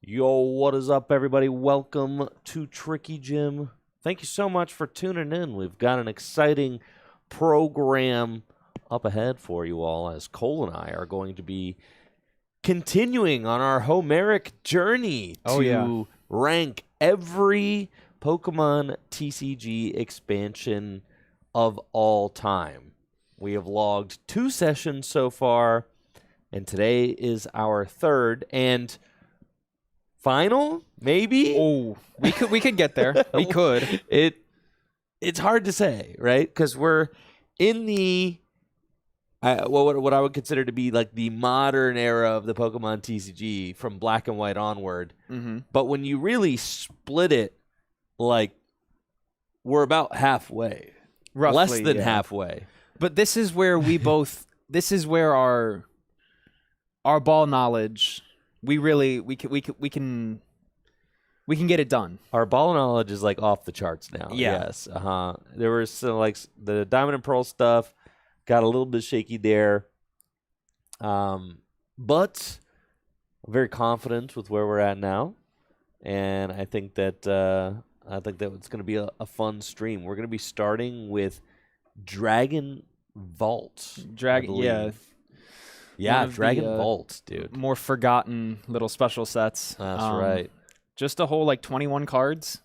Yo, what is up, everybody? Welcome to Tricky Jim. Thank you so much for tuning in. We've got an exciting program up ahead for you all, as Cole and I are going to be continuing on our Homeric journey to rank every Pokemon TCG expansion of all time. We have logged 2 sessions so far, and today is our third and final, maybe. Oh, we could get there. We could. It's hard to say, right? Because we're in the what I would consider to be like the modern era of the Pokemon TCG from Black and White onward. Mm-hmm. But when you really split it, like we're about halfway, Roughly, less than halfway. But this is where we both. This is where our ball knowledge. We can get it done. Our ball knowledge is like off the charts now. Yeah. Yes. There was some like the Diamond and Pearl stuff got a little bit shaky there. But I'm very confident with where we're at now, and I think that it's going to be a fun stream. We're going to be starting with Dragon Vault. Yeah, Dragon Vault, dude. More forgotten little special sets. That's right. Just a whole 21 cards.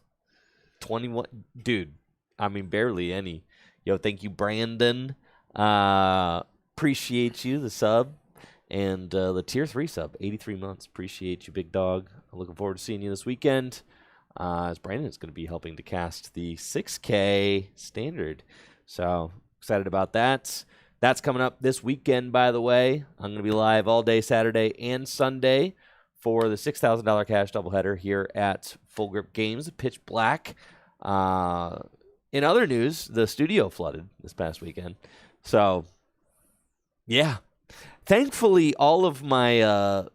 21, dude. I mean, barely any. Yo, thank you, Brandon. Appreciate you, the sub, and the tier 3 sub, 83 months. Appreciate you, big dog. I'm looking forward to seeing you this weekend. As Brandon is going to be helping to cast the 6K standard, so excited about that. That's coming up this weekend, by the way. I'm going to be live all day Saturday and Sunday for the $6,000 cash doubleheader here at Full Grip Games, Pitch Black. In other news, the studio flooded this past weekend. So, yeah. Thankfully, all of my,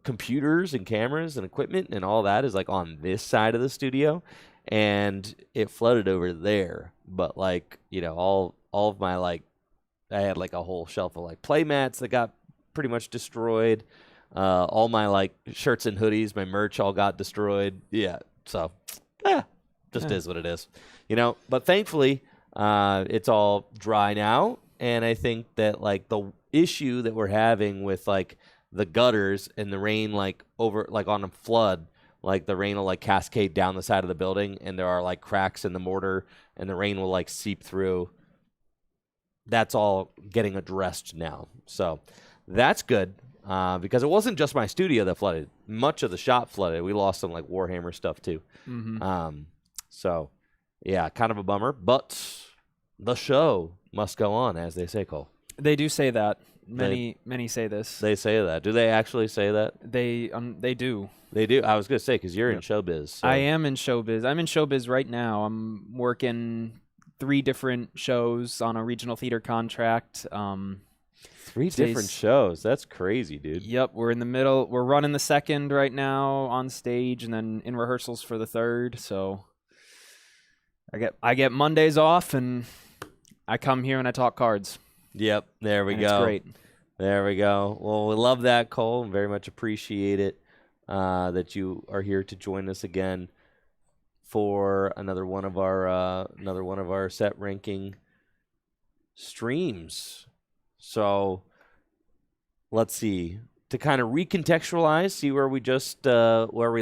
computers and cameras and equipment and all that is like on this side of the studio, and it flooded over there. But all of my I had a whole shelf of play mats that got pretty much destroyed. All my shirts and hoodies, my merch all got destroyed. Yeah, so is what it is, But thankfully, it's all dry now, and I think that the issue that we're having with the gutters and the rain over on a flood, the rain will cascade down the side of the building, and there are cracks in the mortar, and the rain will seep through. That's all getting addressed now. So that's good because it wasn't just my studio that flooded. Much of the shop flooded. We lost some Warhammer stuff too. Mm-hmm. So, yeah, kind of a bummer. But the show must go on, as they say, Cole. They do say that. Many say this. They say that. Do they actually say that? They do. They do? I was going to say, because you're in showbiz. So. I am in showbiz. I'm in showbiz right now. I'm working 3 different shows on a regional theater contract. 3 different shows. That's crazy, dude. Yep, we're in the middle. We're running the 2nd right now on stage, and then in rehearsals for the 3rd. So I get Mondays off, and I come here and I talk cards. Yep, there we go. It's great. There we go. Well, we love that, Cole, and very much appreciate it that you are here to join us again for another one of our set ranking streams. So let's see, to kind of recontextualize, see where we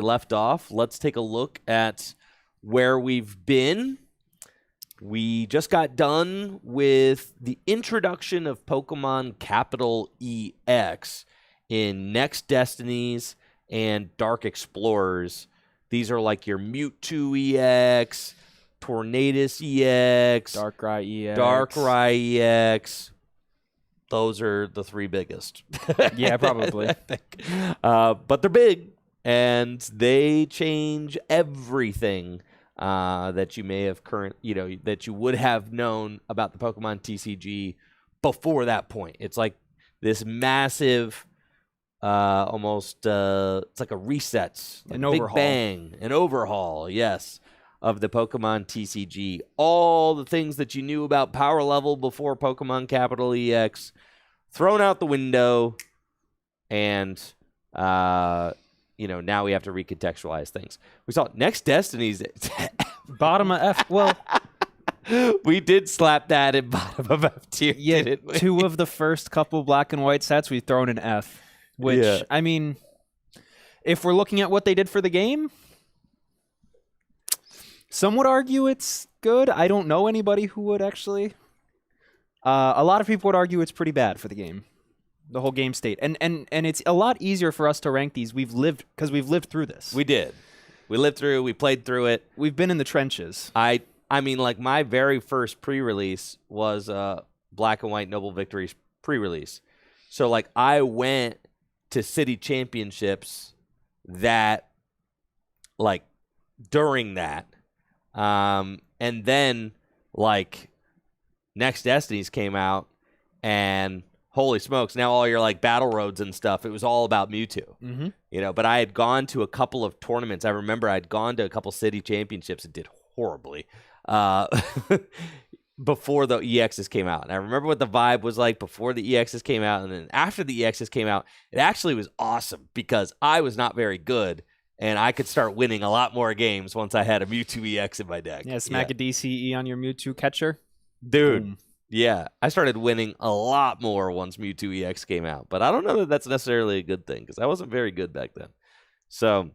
left off. Let's take a look at where we've been. We just got done with the introduction of Pokemon Capital EX in Next Destinies and Dark Explorers. These are your Mewtwo EX, Tornadus EX, Darkrai EX. Those are the 3 biggest. Yeah, probably. I think. But they're big, and they change everything that you may have that you would have known about the Pokemon TCG before that point. It's this massive, almost it's like a reset, an overhaul. Big bang, an overhaul, yes, of the Pokemon TCG. All the things that you knew about power level before Pokemon Capital EX thrown out the window, and now we have to recontextualize things. We saw Next Destiny's Bottom of F. Well, we did slap that in bottom of F tier. yeah, didn't we? 2 of the first couple black and white sets we've thrown in F, which, Yeah. I mean, if we're looking at what they did for the game, some would argue it's good. I don't know anybody who would actually. A lot of people would argue it's pretty bad for the game, the whole game state. And it's a lot easier for us to rank these. We've lived through this. We did. We lived through. We played through it. We've been in the trenches. I mean, like my very first pre-release was Black and White Noble Victories pre-release. So like I went to city championships that like during that. And then like Next Destinies came out and holy smokes, now all your like battle roads and stuff, it was all about Mewtwo. Mm-hmm. But I had gone to a couple of tournaments. I remember I'd gone to a couple city championships and did horribly before the EXs came out. And I remember what the vibe was like before the EXs came out, and then after the EXs came out, it actually was awesome because I was not very good. And I could start winning a lot more games once I had a Mewtwo EX in my deck. Yeah, smack a DCE on your Mewtwo catcher. Dude, Boom. yeah. I started winning a lot more once Mewtwo EX came out. But I don't know that that's necessarily a good thing because I wasn't very good back then. So,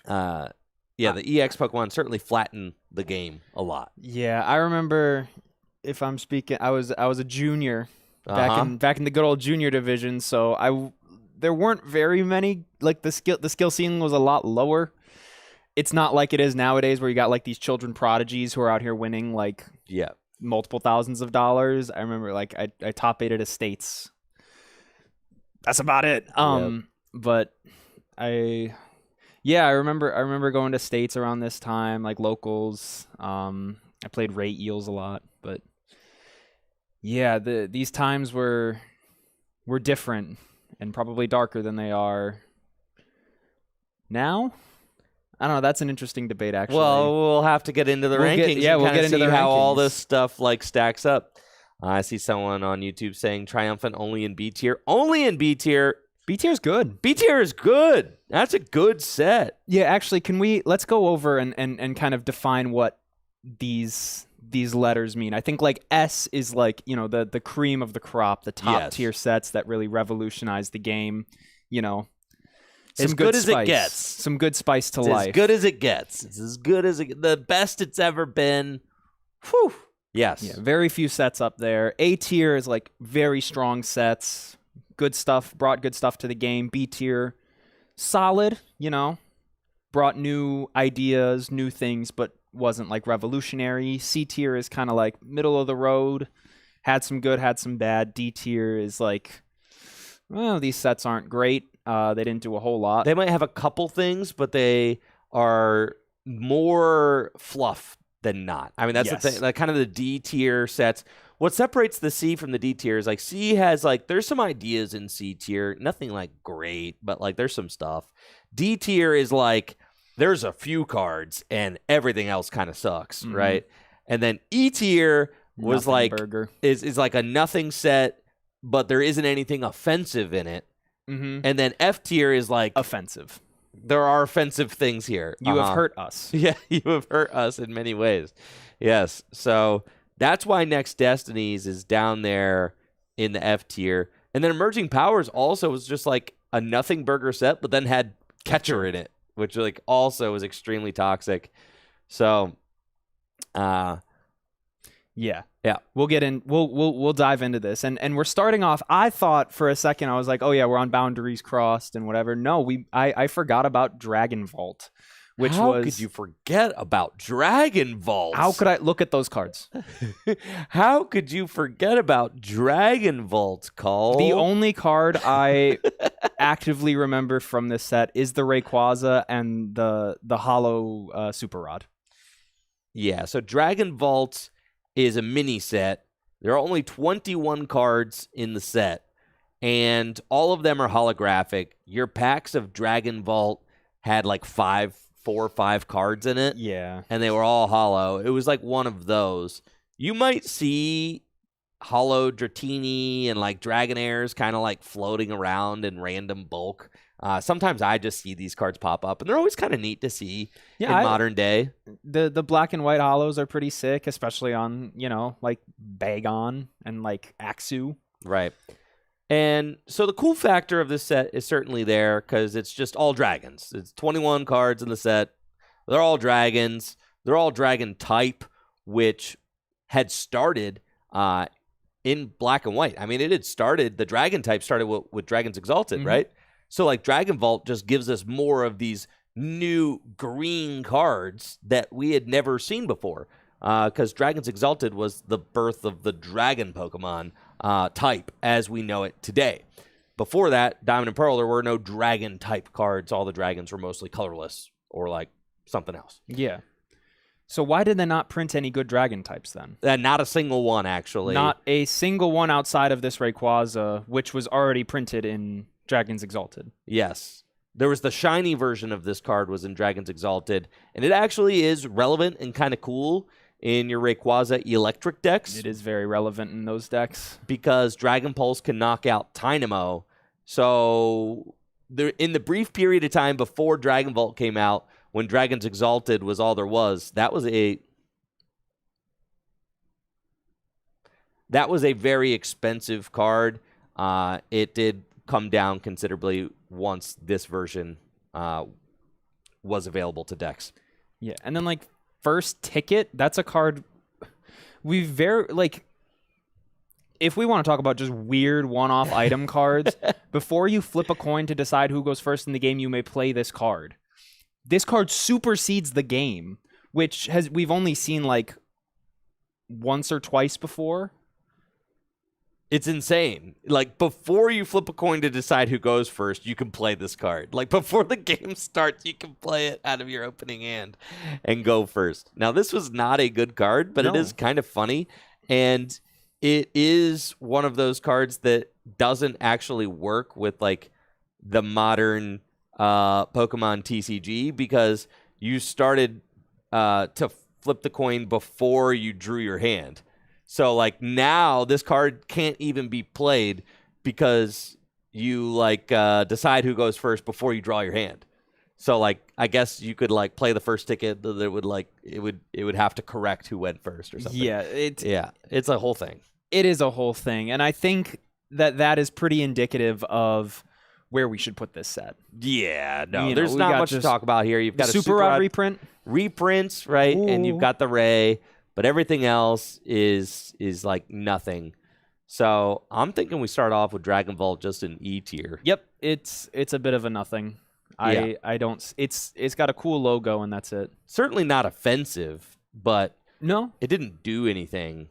the EX Pokemon certainly flattened the game a lot. Yeah, I remember, if I'm speaking, I was a junior back in the good old junior division, so there weren't very many, like the skill ceiling was a lot lower. It's not like it is nowadays where you got like these children prodigies who are out here winning like multiple thousands of dollars. I remember like I top 8 at estates. That's about it. But I remember going to states around this time, like locals. I played Ray Eels a lot, but yeah, these times were different and probably darker than they are now. I don't know. That's an interesting debate, actually. Well, we'll have to get into the rankings. We'll get into the how all rankings. this stuff like stacks up. I see someone on YouTube saying triumphant only in B tier. Only in B tier. B tier is good. B tier is good. That's a good set. Yeah, actually, let's go over and kind of define what these letters mean. I think like S is like, the cream of the crop, the top tier sets that really revolutionized the game, As good as it gets. Some good spice to life. As good as it gets. It's as good as the best it's ever been. Whew. Yes. Yeah, very few sets up there. A tier is like very strong sets. Good stuff, brought good stuff to the game. B tier, solid, brought new ideas, new things, but wasn't like revolutionary. C tier is kind of like middle of the road. Had some good, had some bad. D tier is like, well, these sets aren't great. They didn't do a whole lot. They might have a couple things, but they are more fluff than not. I mean, that's the thing. Like kind of the D tier sets. What separates the C from the D tier is like C has like there's some ideas in C tier, nothing like great, but like there's some stuff. D tier is like there's a few cards and everything else kind of sucks, right? And then E tier was Nothing like burger. is like a nothing set, but there isn't anything offensive in it. And then F tier is like offensive. There are offensive things here. You have hurt us. Yeah, you have hurt us in many ways. Yes. So that's why Next Destinies is down there in the F tier. And then Emerging Powers also was just like a nothing burger set, but then had Catcher in it, which like also was extremely toxic. So Yeah. Yeah. We'll get in we'll dive into this. And we're starting off, I thought for a second I was like, "Oh yeah, we're on Boundaries Crossed and whatever." No, I forgot about Dragon Vault, which How could you forget about Dragon Vault? How could I look at those cards? How could you forget about Dragon Vault, Cole? The only card I actively remember from this set is the Rayquaza and the Hollow Super Rod. Yeah, so Dragon Vault is a mini set. There are only 21 cards in the set, and all of them are holographic. Your packs of Dragon Vault had like 4 or 5 cards in it. Yeah. And they were all hollow. It was like one of those. You might see Hollow Dratini and like Dragonairs kind of like floating around in random bulk. Sometimes I just see these cards pop up, and they're always kind of neat to see in modern day. The black and white hollows are pretty sick, especially on, like Bagon and like Axu. Right. And so the cool factor of this set is certainly there because it's just all dragons. It's 21 cards in the set. They're all dragons. They're all dragon type, which had started in black and white. I mean, it had started, the dragon type started with Dragons Exalted, right? So like Dragon Vault just gives us more of these new green cards that we had never seen before. Because Dragons Exalted was the birth of the dragon Pokemon type as we know it today. Before that, Diamond and Pearl, there were no dragon type cards. All the dragons were mostly colorless or like something else. Yeah. So why did they not print any good dragon types then? Not a single one, actually. Not a single one outside of this Rayquaza, which was already printed in Dragons Exalted. Yes. There was the shiny version of this card was in Dragons Exalted, and it actually is relevant and kind of cool in your Rayquaza electric decks. It is very relevant in those decks. Because Dragon Pulse can knock out Tynamo. So in the brief period of time before Dragon Vault came out, when Dragons Exalted was all there was, that was a very expensive card. It did come down considerably once this version was available to decks. Yeah, and then like First Ticket, that's a card if we want to talk about just weird one-off item cards, before you flip a coin to decide who goes first in the game, you may play this card. This card supersedes the game, which we've only seen like once or twice before. It's insane. Like, before you flip a coin to decide who goes first, you can play this card. Like, before the game starts, you can play it out of your opening hand and go first. Now, this was not a good card, but It is kind of funny. And it is one of those cards that doesn't actually work with, like, the modern Pokemon TCG because you started to flip the coin before you drew your hand. So, like, now this card can't even be played because you, like, decide who goes first before you draw your hand. So, like, I guess you could, like, play the first ticket that would, like, it would have to correct who went first or something. Yeah. It's a whole thing. It is a whole thing. And I think that is pretty indicative of where we should put this set. Yeah, no, there's not much to talk about here. You've got a Super Rod reprint. Reprints, right? Ooh. And you've got the Ray. But everything else is like nothing. So I'm thinking we start off with Dragon Vault just in E tier. Yep, it's a bit of a nothing. I don't. It's got a cool logo and that's it. Certainly not offensive, but no, it didn't do anything.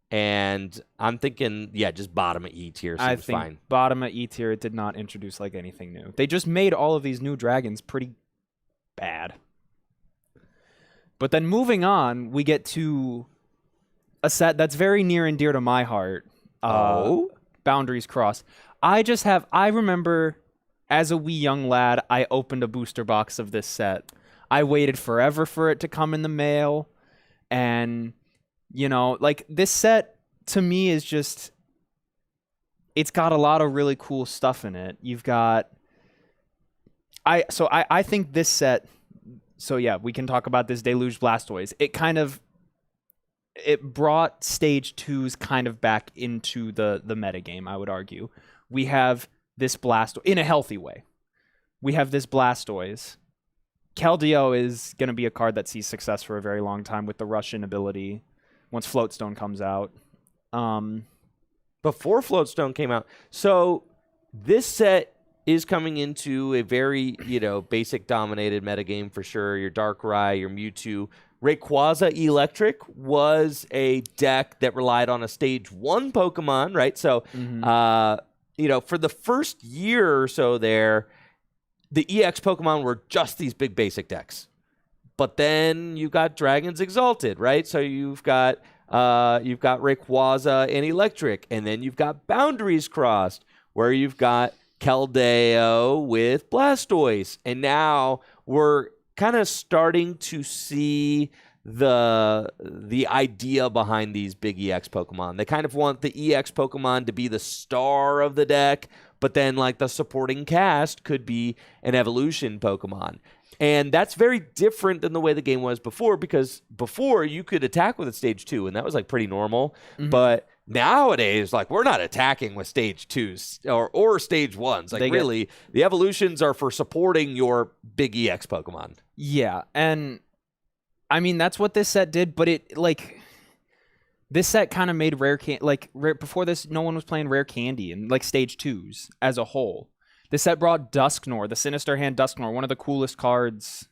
And I'm thinking, just bottom of E tier seems fine. Bottom of E tier. It did not introduce like anything new. They just made all of these new dragons pretty bad. But then moving on, we get to a set that's very near and dear to my heart. Boundaries Crossed. I remember as a wee young lad, I opened a booster box of this set. I waited forever for it to come in the mail. And, like this set to me is just, it's got a lot of really cool stuff in it. You've got, I think this set, so yeah, we can talk about this Deluge Blastoise. It brought Stage 2's kind of back into the metagame, I would argue. We have this Blastoise, in a healthy way. We have this Blastoise. Keldeo is going to be a card that sees success for a very long time with the Russian ability once Floatstone comes out. Before Floatstone came out. So this set is coming into a very, basic dominated metagame for sure. Your Darkrai, your Mewtwo. Rayquaza Electric was a deck that relied on a Stage 1 Pokemon, right? So, for the first year or so there, the EX Pokemon were just these big basic decks. But then you got Dragons Exalted, right? So you've got Rayquaza and Electric, and then you've got Boundaries Crossed, where you've got Keldeo with Blastoise. And now we're kind of starting to see the idea behind these big EX Pokemon. They kind of want the EX Pokemon to be the star of the deck, but then like the supporting cast could be an evolution Pokemon. And that's very different than the way the game was before, because before you could attack with a stage 2, and that was like pretty normal. But nowadays, like, we're not attacking with stage 2s or stage 1s. Like, really, the evolutions are for supporting your big EX Pokemon. Yeah, and I mean, that's what this set did, but it, like, this set kind of made before this, no one was playing Rare Candy and, like, stage 2s as a whole. This set brought Dusknoir, the Sinister Hand Dusknoir, one of the coolest cards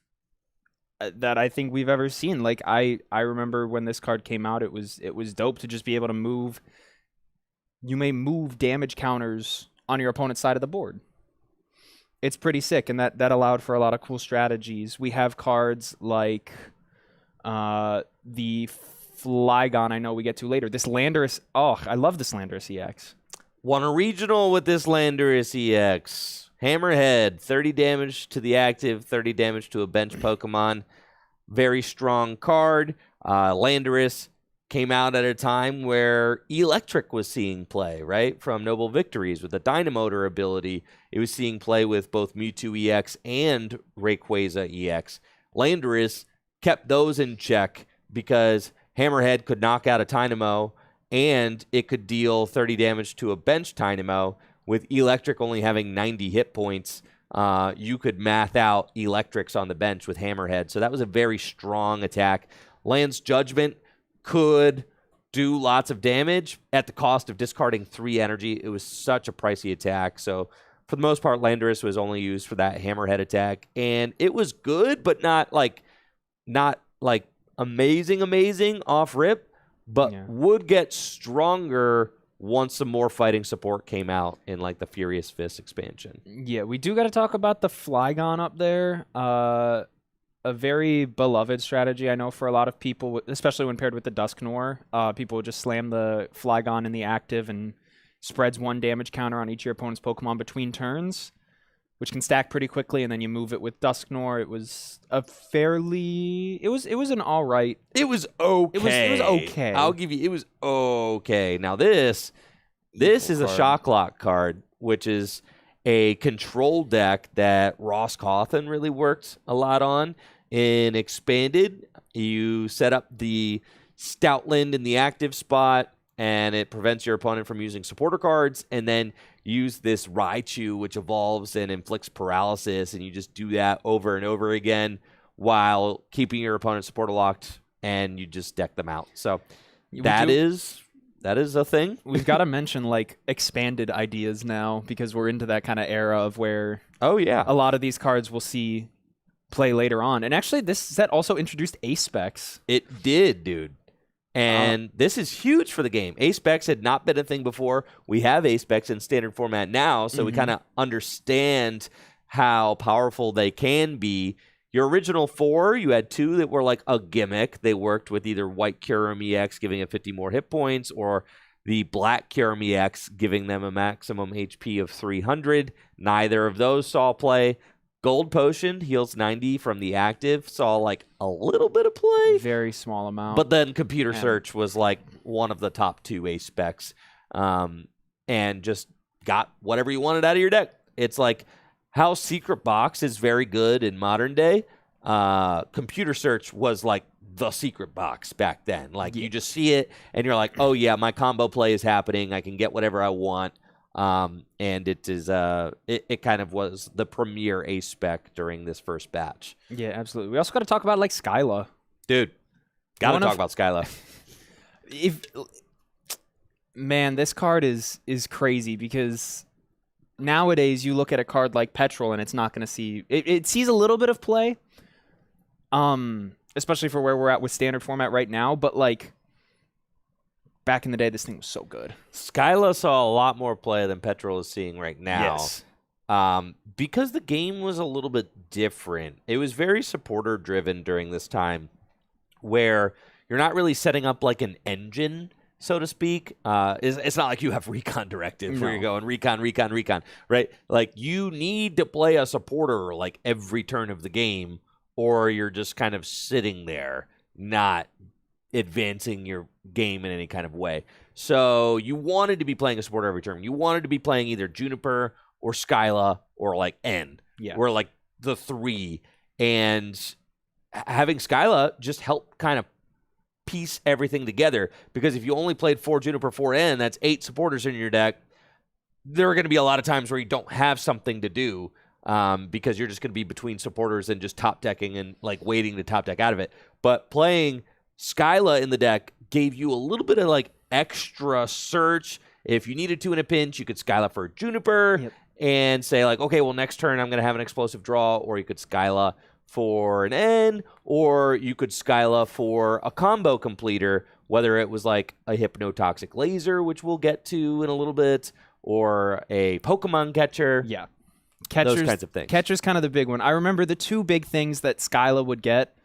that I think we've ever seen. Like, I remember when this card came out, it was dope to just be able to move. You may move damage counters on your opponent's side of the board. It's pretty sick, and that allowed for a lot of cool strategies. We have cards like the Flygon, I know we get to later. This Landorus, I love this Landorus EX. Won a regional with this Landorus EX. Hammerhead, 30 damage to the active, 30 damage to a bench Pokemon. Very strong card. Landorus came out at a time where Electric was seeing play, right? From Noble Victories with the Dynamotor ability. It was seeing play with both Mewtwo EX and Rayquaza EX. Landorus kept those in check because Hammerhead could knock out a Dynamo, and it could deal 30 damage to a bench Dynamo. With Electric only having 90 hit points, you could math out Electrics on the bench with Hammerhead. So that was a very strong attack. Land's Judgment could do lots of damage at the cost of discarding 3 energy. It was such a pricey attack. So for the most part, Landorus was only used for that Hammerhead attack. And it was good, but not like amazing off rip, but would get stronger once some more fighting support came out in like the Furious Fist expansion. Yeah, we do got to talk about the Flygon up there. A very beloved strategy, I know, for a lot of people, especially when paired with the Dusknoir. People would just slam the Flygon in the active and spreads 1 damage counter on each of your opponent's Pokemon between turns, which can stack pretty quickly, and then you move it with Dusknoir. It was an all right. It was okay. It was okay. I'll give you, it was okay. Now this is a Shock Lock card, which is a control deck that Ross Cawthon really worked a lot on. In Expanded, you set up the Stoutland in the active spot, and it prevents your opponent from using supporter cards, and then use this Raichu, which evolves and inflicts paralysis, and you just do that over and over again while keeping your opponent's supporter locked, and you just deck them out. So that is a thing. We've got to mention like expanded ideas now, because we're into that kind of era of where a lot of these cards we'll see play later on. And actually, this set also introduced Ace-Specs. It did, dude. And this is huge for the game. Ace-Specs had not been a thing before. We have Ace-Specs in standard format now, so we kind of understand how powerful they can be. Your original 4, you had 2 that were like a gimmick. They worked with either White Kyurem EX, giving it 50 more hit points, or the Black Kyurem EX, giving them a maximum HP of 300. Neither of those saw play. Gold Potion heals 90 from the active, saw like a little bit of play. Very small amount. But then Computer Search was like one of the top 2 Ace-Specs, and just got whatever you wanted out of your deck. It's like how Secret Box is very good in modern day. Computer Search was like the Secret Box back then. Like you just see it and you're like, oh yeah, my combo play is happening. I can get whatever I want. And it is it kind of was the premier Ace-Spec during this first batch. Yeah, absolutely. We also got to talk about like Skyla. Dude, gotta talk about Skyla. Man, this card is crazy, because nowadays you look at a card like Petrol and it's not going to see it sees a little bit of play, especially for where we're at with standard format right now, but like back in the day, this thing was so good. Skyla saw a lot more play than Petrol is seeing right now. Yes. Because the game was a little bit different. It was very supporter driven during this time, where you're not really setting up like an engine, so to speak. It's not like you have Recon Directive where you're going recon, right? Like you need to play a supporter like every turn of the game, or you're just kind of sitting there not advancing your game in any kind of way. So you wanted to be playing a supporter every turn. You wanted to be playing either Juniper or Skyla or like N. Yeah. Or like the 3. And having Skyla just helped kind of piece everything together, because if you only played 4 Juniper, 4 N, that's 8 supporters in your deck. There are going to be a lot of times where you don't have something to do, because you're just going to be between supporters and just top decking and like waiting to top deck out of it. But playing Skyla in the deck gave you a little bit of like extra search. If you needed to in a pinch, you could Skyla for Juniper and say like, okay, well, next turn I'm going to have an explosive draw, or you could Skyla for an N, or you could Skyla for a combo completer, whether it was like a Hypnotoxic Laser, which we'll get to in a little bit, or a Pokemon catcher. Yeah. Those kinds of things. Catcher's kind of the big one. I remember the 2 big things that Skyla would get.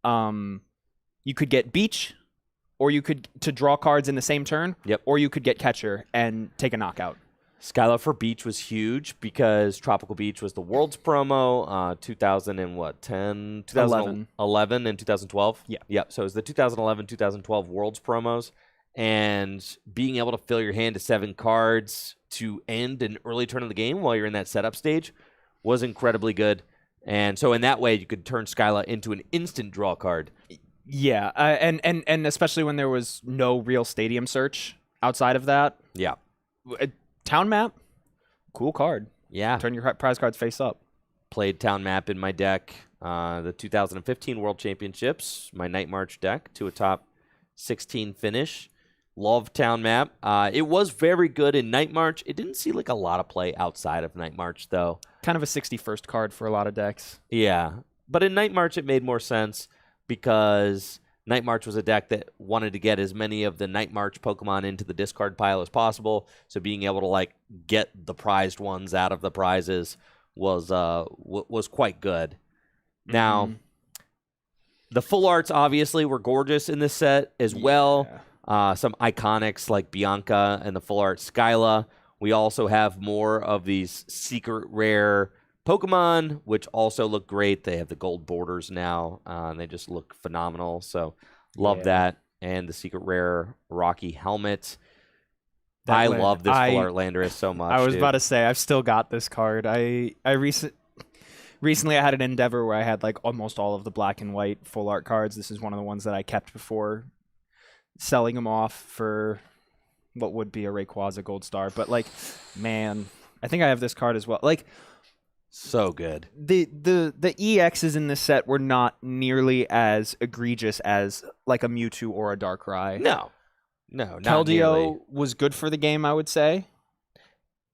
You could get Beach, or you could to draw cards in the same turn, or you could get Catcher and take a knockout. Skyla for Beach was huge because Tropical Beach was the World's promo, 2011 and 2012. Yep. So it was the 2011, 2012 World's promos, and being able to fill your hand to 7 cards to end an early turn of the game while you're in that setup stage was incredibly good. And so in that way, you could turn Skyla into an instant draw card. Yeah, and especially when there was no real stadium search outside of that. Yeah. Town Map, cool card. Yeah. Turn your prize cards face up. Played Town Map in my deck. The 2015 World Championships, my Night March deck, to a top 16 finish. Love Town Map. It was very good in Night March. It didn't see like a lot of play outside of Night March, though. Kind of a 61st card for a lot of decks. Yeah. But in Night March, it made more sense because Night March was a deck that wanted to get as many of the Night March Pokemon into the discard pile as possible. So being able to like get the prized ones out of the prizes was quite good. Now, the full arts obviously were gorgeous in this set as well. Some iconics like Bianca and the full art Skyla. We also have more of these secret rare Pokemon, which also look great. They have the gold borders now, and they just look phenomenal. So love that. And the secret rare Rocky helmet. I love this full art Landorus so much. I was about to say, I've still got this card. Recently I had an endeavor where I had like almost all of the black and white full art cards. This is one of the ones that I kept before selling them off for what would be a Rayquaza Gold Star. But like, man, I think I have this card as well. Like, so good. The EXs in this set were not nearly as egregious as like a Mewtwo or a Darkrai. No, not Keldeo nearly. was good for the game, I would say.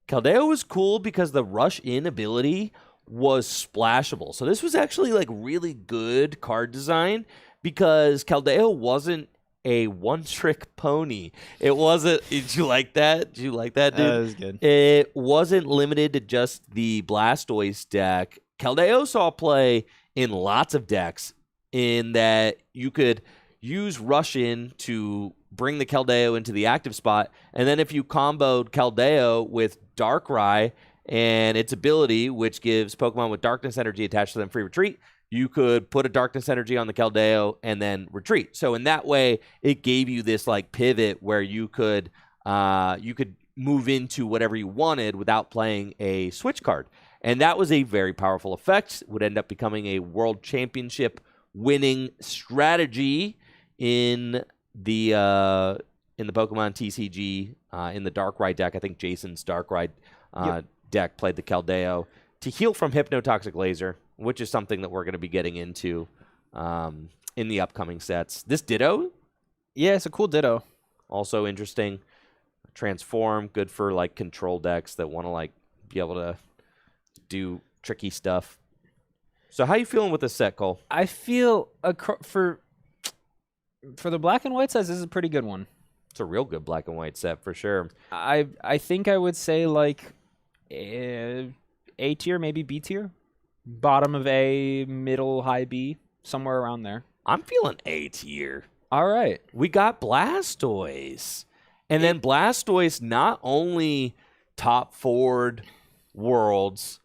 Keldeo was cool because the rush in ability was splashable. So this was actually like really good card design because Keldeo wasn't a one-trick pony. It wasn't. Did you like that? Did you like that, dude? That was good. It wasn't limited to just the Blastoise deck. Keldeo saw play in lots of decks in that you could use Rush In to bring the Keldeo into the active spot, and then if you comboed Keldeo with Darkrai and its ability, which gives Pokemon with Darkness Energy attached to them free retreat, you could put a Darkness Energy on the Keldeo and then retreat. So in that way, it gave you this like pivot where you could move into whatever you wanted without playing a switch card. And that was a very powerful effect. It would end up becoming a World Championship winning strategy in the Pokemon TCG in the Darkrai deck. I think Jason's Darkrai deck played the Keldeo to heal from Hypnotoxic Laser, which is something that we're going to be getting into in the upcoming sets. This Ditto? Yeah, it's a cool Ditto. Also interesting. Transform, good for like control decks that want to like be able to do tricky stuff. So how you feeling with this set, Cole? I feel for the black and white sets, this is a pretty good one. It's a real good black and white set for sure. I think I would say like A tier, maybe B tier. Bottom of A, middle, high B, somewhere around there. I'm feeling A tier. All right. We got Blastoise. And then Blastoise not only top forward Worlds,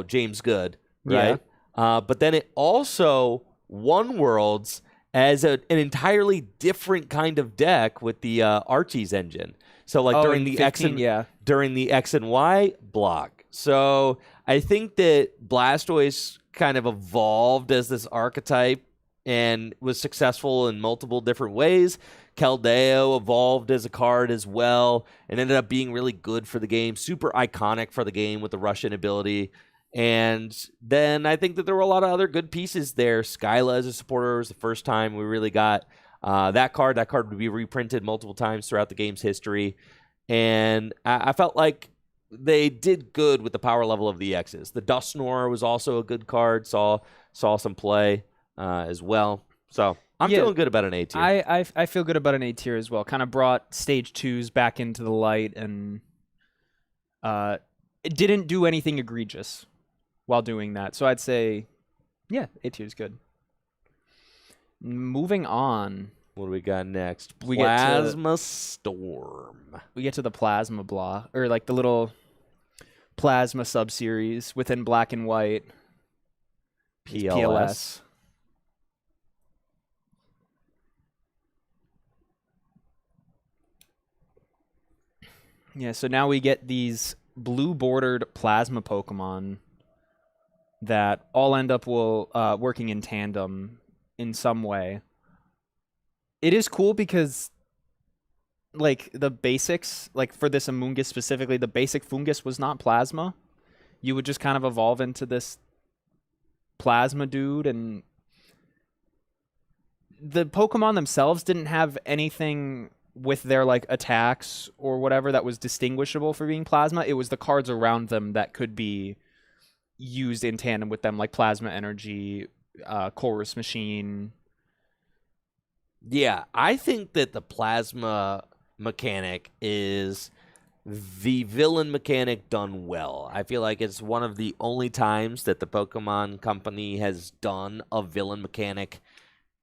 James Good, right? Yeah. But then it also won Worlds as an entirely different kind of deck with the Archie's engine. So like during the 15, during the X and Y block. So I think that Blastoise kind of evolved as this archetype and was successful in multiple different ways. Keldeo evolved as a card as well and ended up being really good for the game, super iconic for the game with the Russian ability. And then I think that there were a lot of other good pieces there. Skyla as a supporter was the first time we really got that card. That card would be reprinted multiple times throughout the game's history. And I felt like they did good with the power level of the X's. The Dusknoir was also a good card, saw some play as well. So I'm feeling good about an A tier. I feel good about an A tier as well. Kind of brought stage 2s back into the light, and it didn't do anything egregious while doing that. So I'd say, yeah, A tier is good. Moving on. What do we got next? We Plasma Storm. We get to the Plasma Blah, or like the little Plasma sub-series within Black and White. PLS. Yeah, so now we get these blue-bordered Plasma Pokemon that all end up working in tandem in some way. It is cool because, like, the basics, like for this Amoonguss specifically, the basic Fungus was not Plasma. You would just kind of evolve into this Plasma dude, and the Pokemon themselves didn't have anything with their, like, attacks or whatever that was distinguishable for being Plasma. It was the cards around them that could be used in tandem with them, like Plasma Energy, Chorus Machine. Yeah, I think that the Plasma mechanic is the villain mechanic done well. I feel like it's one of the only times that the Pokemon Company has done a villain mechanic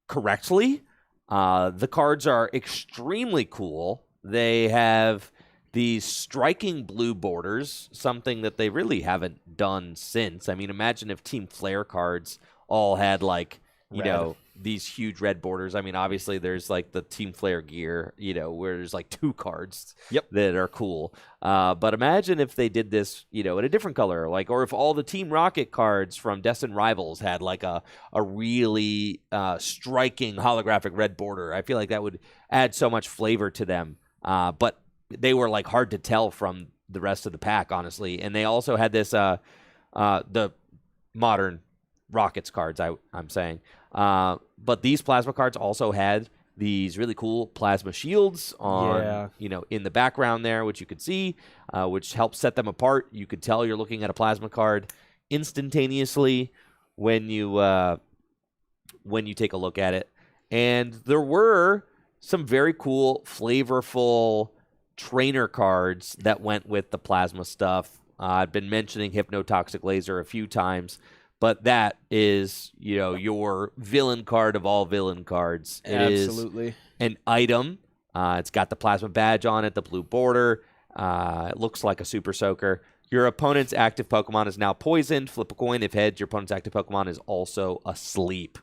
correctly. The cards are extremely cool. They have these striking blue borders, something that they really haven't done since. I mean, imagine if Team Flare cards all had, like, you know, these huge red borders. I mean, obviously there's like the Team Flare gear, you know, where there's like 2 cards that are cool. But imagine if they did this, you know, in a different color, like, or if all the Team Rocket cards from Destined Rivals had like a really striking holographic red border. I feel like that would add so much flavor to them. But they were like hard to tell from the rest of the pack, honestly. And they also had this, the modern Rockets cards, I'm saying. But these Plasma cards also had these really cool Plasma shields on, you know, in the background there, which you could see, which helps set them apart. You could tell you're looking at a Plasma card instantaneously when you take a look at it. And there were some very cool, flavorful trainer cards that went with the Plasma stuff. I've been mentioning Hypnotoxic Laser a few times. But that is, you know, your villain card of all villain cards. It Absolutely. is an item. It's got the Plasma badge on it, the blue border. It looks like a Super Soaker. Your opponent's active Pokemon is now poisoned. Flip a coin. If heads, your opponent's active Pokemon is also asleep.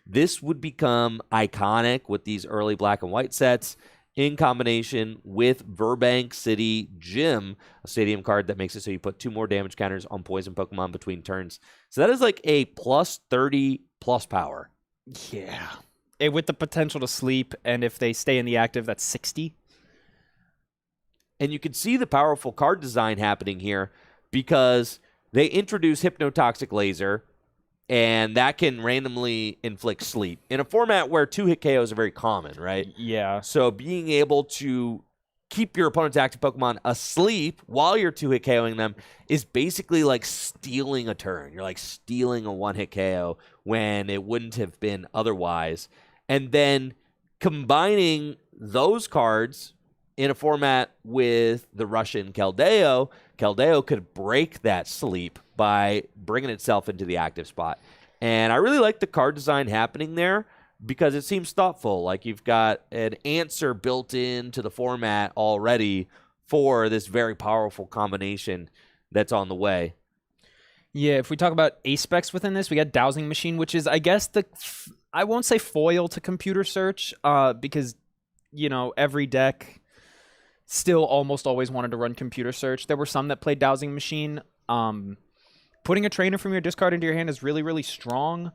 This would become iconic with these early Black and White sets in combination with Burbank City Gym, a stadium card that makes it so you put 2 more damage counters on poison Pokemon between turns. So that is like a plus 30 plus power. Yeah. With the potential to sleep, and if they stay in the active, that's 60. And you can see the powerful card design happening here because they introduce Hypnotoxic Laser, and that can randomly inflict sleep in a format where 2-hit KOs are very common, right? Yeah. So being able to keep your opponent's active Pokemon asleep while you're 2-hit KOing them is basically like stealing a turn. You're like stealing a 1-hit KO when it wouldn't have been otherwise. And then combining those cards in a format with the Russian Keldeo could break that sleep by bringing itself into the active spot. And I really like the card design happening there because it seems thoughtful. Like you've got an answer built into the format already for this very powerful combination that's on the way. Yeah, if we talk about A-Specs within this, we got Dowsing Machine, which is, I guess, I won't say foil to computer search, because every deck still almost always wanted to run computer search. There were some that played Dowsing Machine. Putting a trainer from your discard into your hand is really, really strong,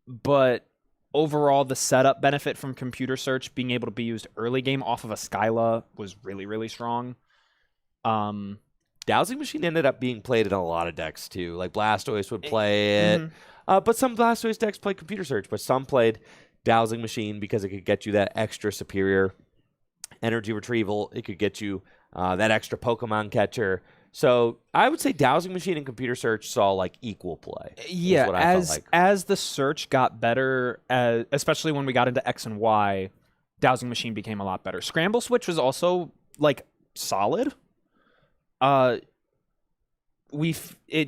but overall, the setup benefit from computer search being able to be used early game off of a Skyla was really, really strong. Dowsing Machine ended up being played in a lot of decks too. Like Blastoise would play it, but some Blastoise decks played computer search, but some played Dowsing Machine because it could get you that extra superior energy retrieval. It could get you that extra Pokemon catcher. So I would say Dowsing Machine and computer search saw like equal play. Yeah, as the search got better, especially when we got into X and Y, Dowsing Machine became a lot better. Scramble Switch was also like solid. It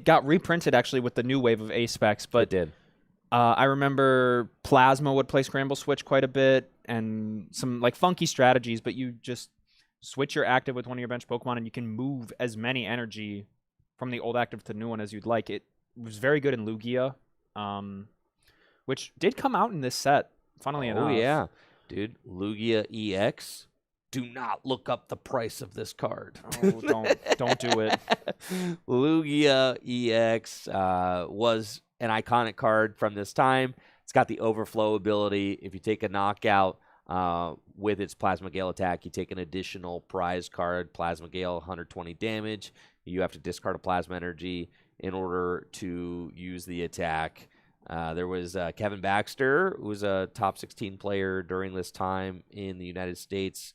got reprinted actually with the new wave of A specs, but it did. I remember Plasma would play Scramble Switch quite a bit, and some like funky strategies, but you just switch your active with one of your bench Pokemon, and you can move as many energy from the old active to the new one as you'd like. It was very good in Lugia, which did come out in this set, funnily enough. Oh, yeah. Dude, Lugia EX. Do not look up the price of this card. Oh, don't do it. Lugia EX was an iconic card from this time. It's got the overflow ability. If you take a knockout with its Plasma Gale attack, you take an additional prize card, Plasma Gale, 120 damage. You have to discard a Plasma Energy in order to use the attack. There was Kevin Baxter, who was a top 16 player during this time in the United States,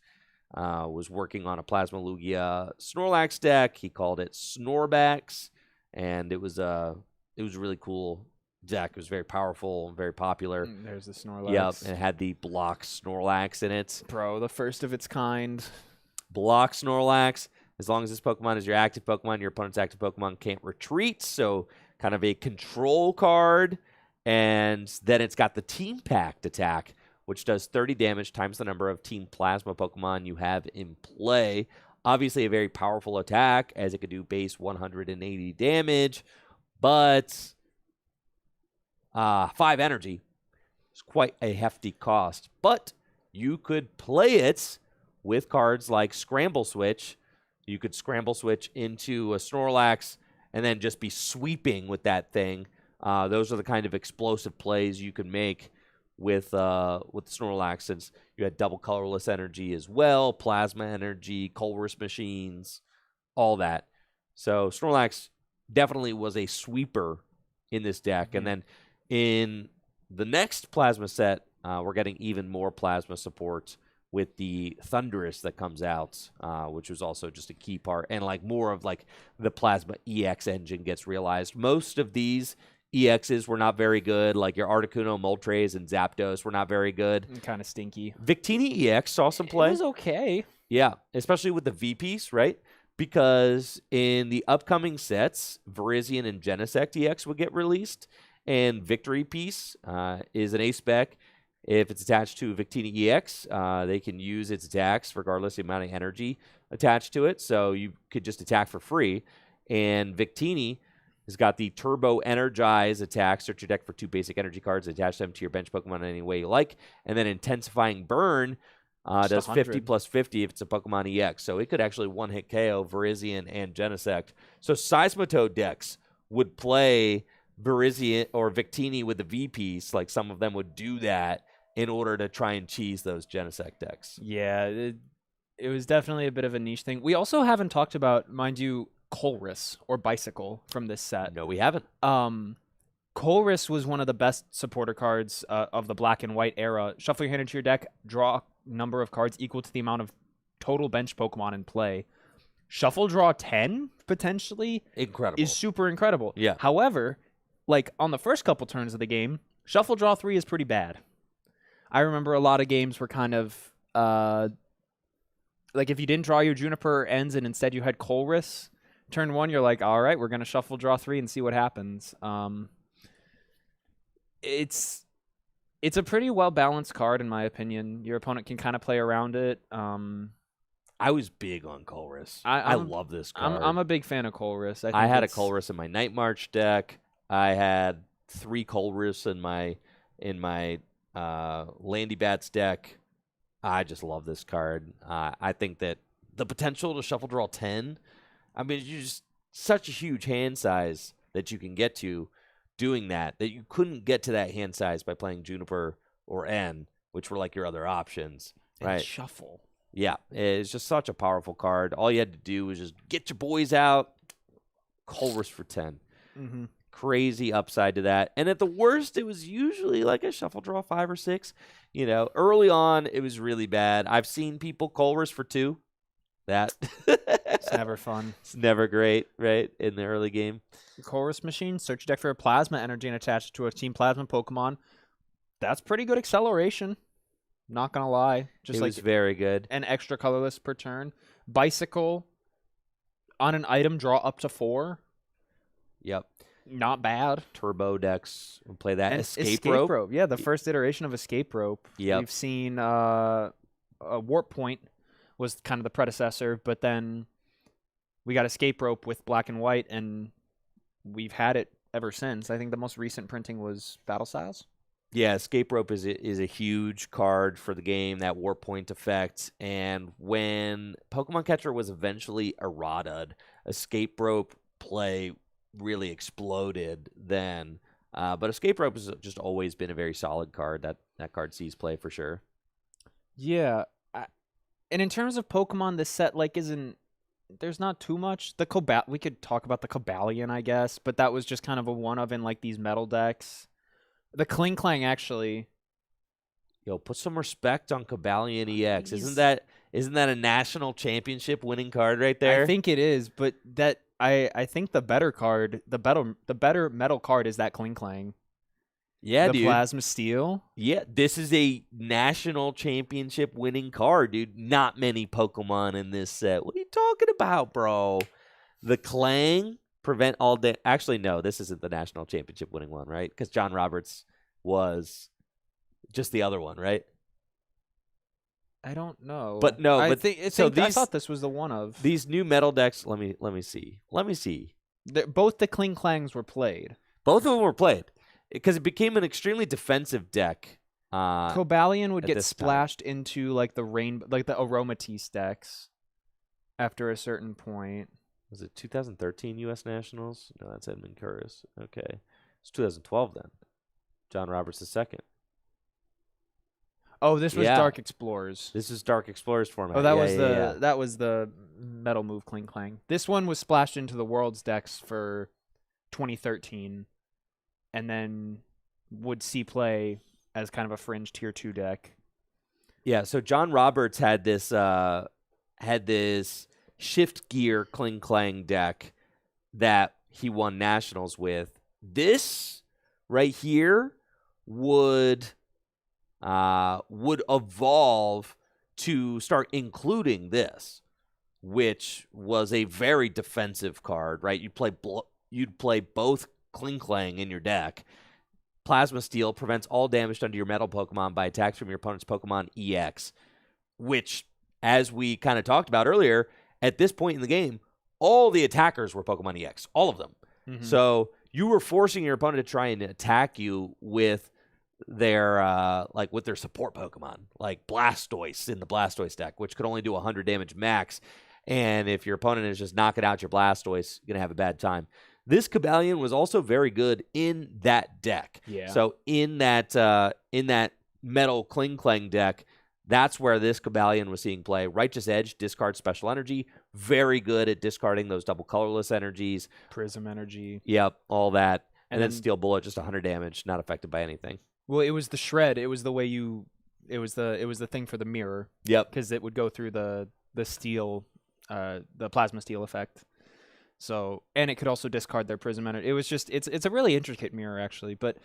was working on a Plasma Lugia Snorlax deck. He called it Snorbax, and it was a really cool deck. It was very powerful and very popular. There's the Snorlax. Yep, and it had the Block Snorlax in it. Bro, the first of its kind. Block Snorlax. As long as this Pokemon is your active Pokemon, your opponent's active Pokemon can't retreat, so kind of a control card. And then it's got the Team Pact attack, which does 30 damage times the number of Team Plasma Pokemon you have in play. Obviously a very powerful attack, as it could do base 180 damage, but 5 energy is quite a hefty cost. But you could play it with cards like Scramble Switch. You could Scramble Switch into a Snorlax and then just be sweeping with that thing. Those are the kind of explosive plays you can make with Snorlax, since you had double colorless energy as well, plasma energy, Colress machines, all that. So Snorlax definitely was a sweeper in this deck. And then in the next plasma set, we're getting even more plasma support with the Thundurus that comes out, which was also just a key part. And like more of like the Plasma EX engine gets realized. Most of these EXs were not very good. Like your Articuno, Moltres, and Zapdos were not very good. Kind of stinky. Victini EX saw some play. It was okay. Yeah, especially with the V piece, right? Because in the upcoming sets, Virizion and Genesect EX would get released, and Victory Piece is an A-spec. If it's attached to Victini EX, they can use its attacks regardless of the amount of energy attached to it, so you could just attack for free. And Victini has got the Turbo Energize attack. Search your deck for 2 basic energy cards, attach them to your bench Pokemon in any way you like. And then Intensifying Burn does 50 plus 50 if it's a Pokemon EX. So it could actually one-hit KO Virizion and Genesect. So Seismitoad decks would play Virizion or Victini with the V piece. Like some of them would do that in order to try and cheese those Genesect decks. Yeah, it was definitely a bit of a niche thing. We also haven't talked about, mind you, Colress or Bicycle from this set. No, we haven't. Colress was one of the best supporter cards of the black and white era. Shuffle your hand into your deck, draw a number of cards equal to the amount of total bench Pokemon in play. Shuffle draw 10, potentially. Incredible. Is super incredible. Yeah. However, like on the first couple turns of the game, Shuffle draw 3 is pretty bad. I remember a lot of games were kind of like if you didn't draw your Juniper ends and instead you had Colress, turn 1, you're like, all right, we're going to shuffle draw 3 and see what happens. It's a pretty well-balanced card, in my opinion. Your opponent can kind of play around it. I was big on Colress. I love this card. I'm a big fan of Colress. I had a Colress in my Night March deck. I had 3 Colress in my in my Landy Bats deck. I just love this card. I think that the potential to shuffle draw 10, I mean, you just such a huge hand size that you can get to doing that you couldn't get to that hand size by playing Juniper or N, which were like your other options. And right. shuffle. Yeah, it's just such a powerful card. All you had to do was just get your boys out, Colress for 10. Mm-hmm. Crazy upside to that. And at the worst, it was usually like a shuffle draw 5 or 6. You know, early on, it was really bad. I've seen people Colress for 2. That It's never fun. It's never great, right, in the early game. Chorus Machine, search your deck for a Plasma Energy and attach it to a Team Plasma Pokemon. That's pretty good acceleration. Not going to lie. Just it like was very good. An extra colorless per turn. Bicycle, on an item, draw up to 4. Yep. Not bad. Turbo decks will play that. And Escape Rope. Yeah, the first iteration of Escape Rope. Yep. We've seen Warp Point was kind of the predecessor, but then we got Escape Rope with black and white, and we've had it ever since. I think the most recent printing was Battle Styles. Yeah, Escape Rope is a huge card for the game, that Warp Point effect. And when Pokemon Catcher was eventually errataed, Escape Rope play really exploded then. But Escape Rope has just always been a very solid card. That card sees play for sure. Yeah. And in terms of Pokemon, this set there's not too much. We could talk about the Cobalion, I guess, but that was just kind of a one of in like these metal decks. The Kling Clang actually. Yo, put some respect on Cobalion EX. Isn't that a national championship winning card right there? I think it is, but I think the better card, the better metal card is that Kling Clang. Yeah, the dude. Plasma Steel. Yeah, this is a national championship winning card, dude. Not many Pokemon in this set. What are you talking about, bro? The Clang, prevent all day. Actually, no, this isn't the national championship winning one, right? Because John Roberts was just the other one, right? I don't know. But no, I I thought this was the one of these new metal decks. Let me see. Both the Kling Clangs were played. Both of them were played. Because it became an extremely defensive deck. Cobalion would get splashed time. into like the Aromatisse decks after a certain point. Was it 2013 U.S. Nationals? No, that's Edmund Curris. Okay. It's 2012 then. John Roberts II. Oh, this was Dark Explorers. This is Dark Explorers format. Oh, that was the Metal Move Kling Clang. This one was splashed into the World's decks for 2013. And then would see play as kind of a fringe tier 2 deck. Yeah, so John Roberts had this shift gear Kling Clang deck that he won nationals with. This right here would evolve to start including this, which was a very defensive card, right? You'd play both Kling Clang in your deck. Plasma Steel prevents all damage done to your metal Pokemon by attacks from your opponent's Pokemon EX, which, as we kind of talked about earlier, at this point in the game, all the attackers were Pokemon EX, all of them. Mm-hmm. So you were forcing your opponent to try and attack you with their with their support Pokemon, like Blastoise in the Blastoise deck, which could only do 100 damage max. And if your opponent is just knocking out your Blastoise, you're going to have a bad time. This Cobalion was also very good in that deck. Yeah. So in that metal Kling Clang deck, that's where this Cobalion was seeing play. Righteous Edge, discard special energy. Very good at discarding those double colorless energies. Prism energy. Yep, all that. And then Steel Bullet, just 100 damage, not affected by anything. Well, it was the shred. It was the way it was the thing for the mirror. Yep. Because it would go through the steel, the Plasma Steel effect. So, and it could also discard their Prism energy. It was just, it's a really intricate mirror, actually. But,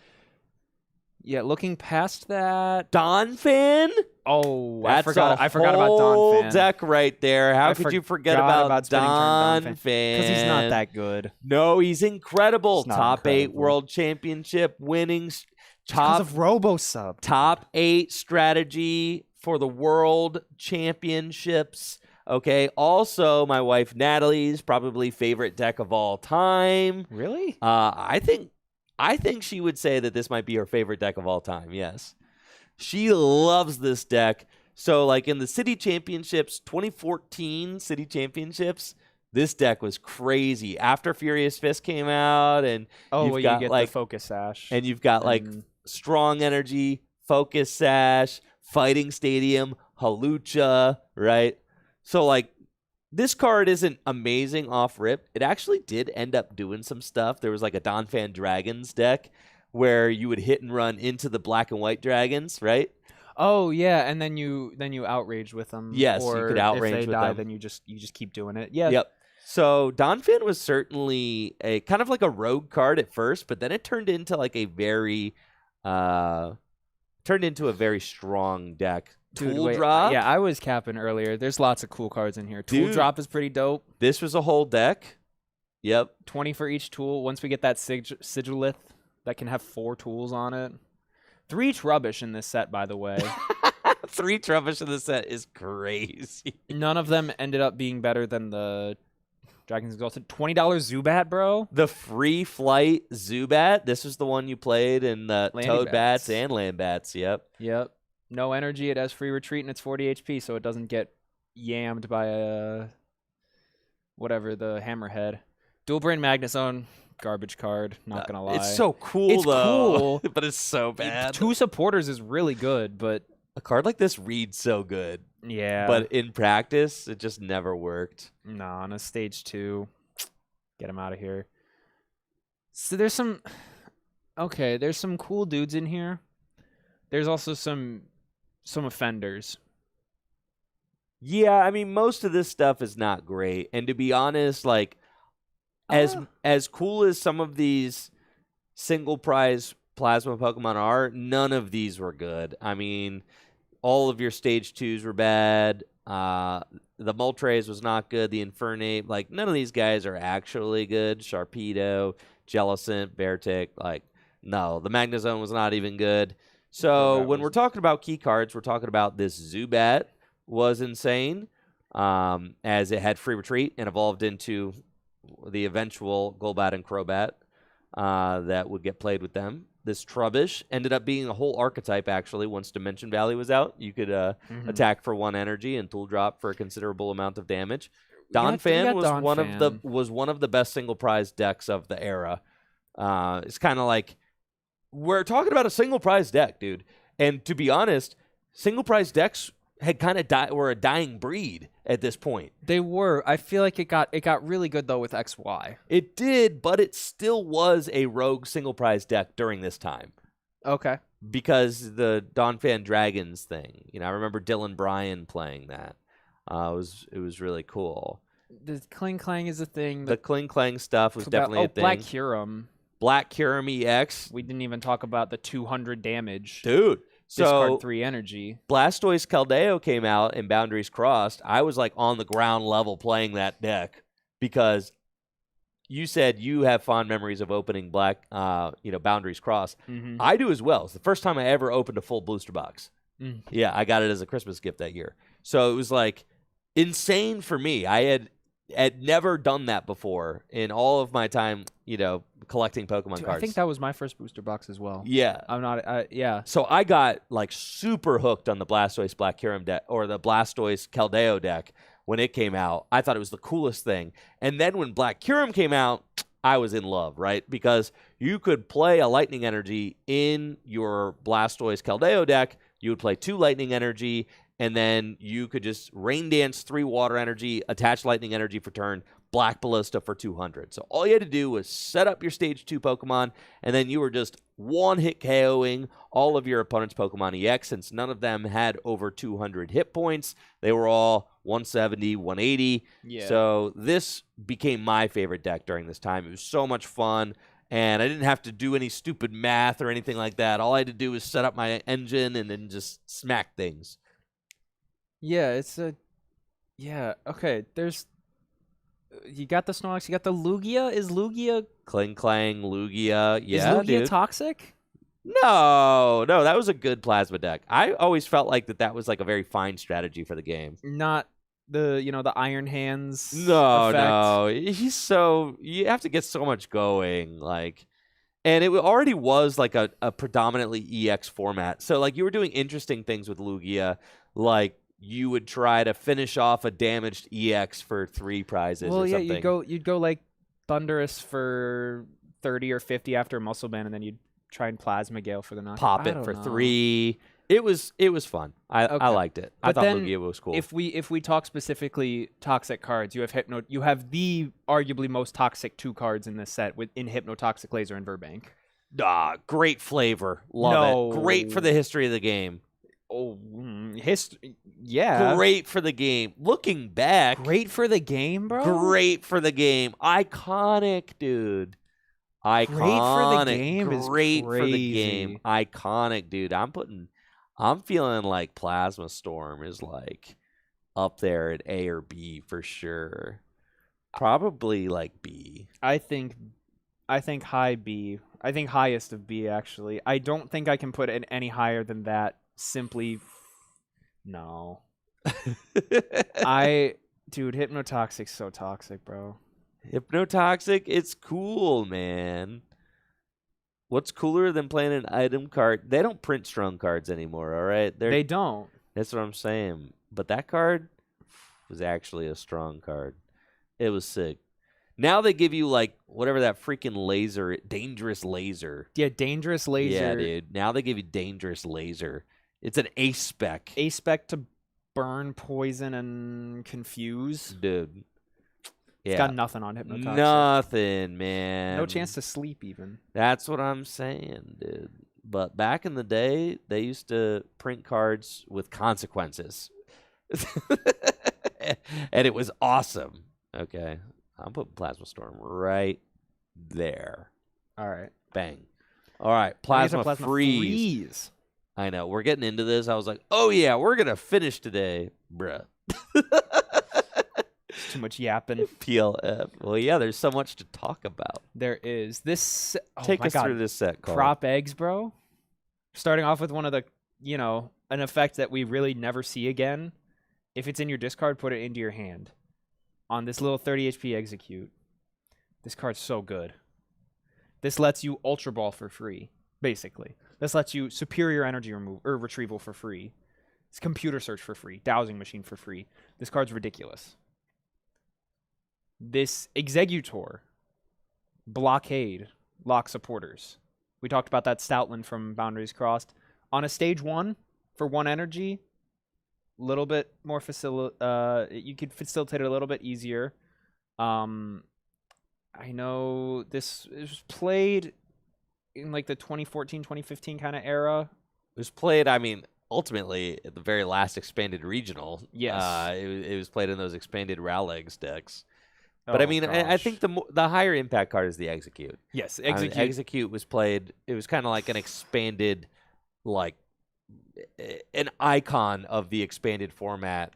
yeah, looking past that... Donphan? Oh, I forgot about Donphan. Deck right there. How could you forget about Donphan? Because he's not that good. No, he's incredible. Top 8 World Championship winning. Because of RoboSub. Top 8 strategy for the World Championships. Okay. Also, my wife Natalie's probably favorite deck of all time. Really? I think I think she would say that this might be her favorite deck of all time. Yes. She loves this deck. So, like in the City Championships, 2014 City Championships, this deck was crazy. After Furious Fist came out, and Oh, you've well, got you get like, the Focus Sash. and you've got like and- Strong Energy, Focus Sash, Fighting Stadium, Halucha, right? So, like, this card isn't amazing off rip. It actually did end up doing some stuff. There was like a Donphan Dragons deck where you would hit and run into the black and white dragons, right? Oh yeah, and then you outrage with them. Yes, you or could outrage if they with die, them. then you just keep doing it. Yeah. Yep. So Donphan was certainly a kind of like a rogue card at first, but then it turned into like a very strong deck. Dude, Tool wait, Drop. Yeah, I was capping earlier. There's lots of cool cards in here. Tool Dude. Drop is pretty dope. This was a whole deck. Yep. 20 for each tool. Once we get that Sigillith that can have 4 tools on it. 3 Trubbish in this set, by the way. 3 Trubbish in the set is crazy. None of them ended up being better than the Dragon's Exalted. $20 Zubat, bro. The free flight Zubat. This was the one you played in the Landy Toad Bats Bats. and Land Bats. Yep. Yep. No energy. It has free retreat and it's 40 HP, so it doesn't get yammed by a whatever the Hammerhead. Dual Brain Magnezone, garbage card. Not gonna lie. It's so cool It's though. cool. But it's so bad. 2 supporters is really good, but A card like this reads so good. yeah. But in practice, it just never worked. no, on a stage 2, get him out of here. So there's some cool dudes in here. There's also some offenders. Yeah, I mean, most of this stuff is not great. And to be honest, like, as cool as some of these single prize plasma Pokemon are, none of these were good. I mean, all of your stage 2s were bad. The Moltres was not good. The Infernape, like, none of these guys are actually good. Sharpedo, Jellicent, Beartic, like, no. The Magnezone was not even good. So when we're talking about key cards, we're talking about this Zubat was insane, as it had free retreat and evolved into the eventual Golbat and Crobat that would get played with them. This Trubbish ended up being a whole archetype, actually. Once Dimension Valley was out, you could attack for 1 energy and Tool Drop for a considerable amount of damage. Donphan was one of the best single prize decks of the era. It's kind of like, we're talking about a single prize deck, dude. And to be honest, single prize decks had kind of were a dying breed at this point. They were. I feel like it got really good though with XY. It did, but it still was a rogue single prize deck during this time. Okay. Because the Donphan Dragons thing. I remember Dylan Bryan playing that. It was really cool. The Kling Clang is a thing. The Kling Clang stuff was definitely a thing. Black Hurum. Black Hurum EX. We didn't even talk about the 200 damage. Dude. Discard 3 energy. Blastoise Keldeo came out in Boundaries Crossed. I was like on the ground level playing that deck because you said you have fond memories of opening Boundaries Crossed. Mm-hmm. I do as well. It's the first time I ever opened a full booster box. Mm. Yeah, I got it as a Christmas gift that year. So it was like insane for me. I had never done that before in all of my time, collecting Pokemon cards. I think that was my first booster box as well. Yeah. I'm not, yeah. So I got like super hooked on the Blastoise Black Hurum deck or the Blastoise Keldeo deck when it came out. I thought it was the coolest thing. And then when Black Hurum came out, I was in love, right? Because you could play a Lightning Energy in your Blastoise Keldeo deck. You would play 2 Lightning Energy, and then you could just Rain Dance 3 Water Energy, attach Lightning Energy for turn, Black Ballista for 200. So all you had to do was set up your Stage 2 Pokemon, and then you were just one-hit KOing all of your opponent's Pokemon EX, since none of them had over 200 hit points. They were all 170, 180. Yeah. So this became my favorite deck during this time. It was so much fun, and I didn't have to do any stupid math or anything like that. All I had to do was set up my engine and then just smack things. Yeah, okay, you got the Snorlax, you got the Lugia. Is Lugia... Kling Clang, Lugia. Yeah, is Lugia dude. toxic? No, that was a good plasma deck. I always felt like that was like a very fine strategy for the game. Not the Iron Hands No, effect. you have to get so much going. Like, And it already was like a predominantly EX format. So like you were doing interesting things with Lugia, like you would try to finish off a damaged EX for 3 prizes or yeah, something. you'd go like Thunderous for 30 or 50 after a Muscle Band, and then you'd try and Plasma Gale for the knock. Pop I it don't for know. 3. It was fun. I Okay. liked it. I But thought then Lugia was cool. If we talk specifically toxic cards, you have the arguably most toxic 2 cards in this set in Hypnotoxic Laser and Verbank. Great flavor. Love it. Great for No. the history of the game. Oh, yeah. Great for the game. Looking back, Great for the game, bro. great for the game. Iconic, dude. Iconic. Great for the game is Great for the game. crazy. Iconic, dude. I'm feeling like Plasma Storm is like up there at A or B for sure. Probably like B. I think high B. I think highest of B, actually. I don't think I can put it any higher than that. Simply, no. Dude, Hypnotoxic's so toxic, bro. Hypnotoxic, it's cool, man. What's cooler than playing an item card? They don't print strong cards anymore, all right? They don't. That's what I'm saying. But that card was actually a strong card. It was sick. Now they give you like whatever that freaking laser, dangerous laser. Yeah, Dangerous Laser. Yeah, dude. Now they give you dangerous laser. It's an ace spec. Ace spec to burn, poison, and confuse. Dude. It's Yeah. got nothing on Hypnotoxic. Nothing, man. No chance to sleep, even. That's what I'm saying, dude. But back in the day, they used to print cards with consequences. And it was awesome. Okay. I'm putting Plasma Storm right there. All right. Bang. All right. Plasma Freeze. I know. We're getting into this. I was like, oh, yeah, we're going to finish today, bruh. Too much yapping. PLF. Well, yeah, there's so much to talk about. There is. This. Oh Take my us God. through this set, Carl. Crop eggs, bro. Starting off with one of the, an effect that we really never see again. If it's in your discard, put it into your hand. On this little 30 HP execute. This card's so good. This lets you Ultra Ball for free, basically. This lets you Superior Energy retrieval for free. It's Computer Search for free. Dowsing Machine for free. This card's ridiculous. This Executor. Blockade. Lock supporters. We talked about that Stoutland from Boundaries Crossed. On a stage 1, for 1 energy, little bit more you could facilitate it a little bit easier. I know this was played in like the 2014, 2015 kind of era. It was played, I mean, ultimately at the very last expanded regional. Yes. It was played in those expanded Raleigh decks. But I mean, I think the higher impact card is the Execute. Yes, Execute. Execute was played. It was kind of like an expanded, like an icon of the expanded format.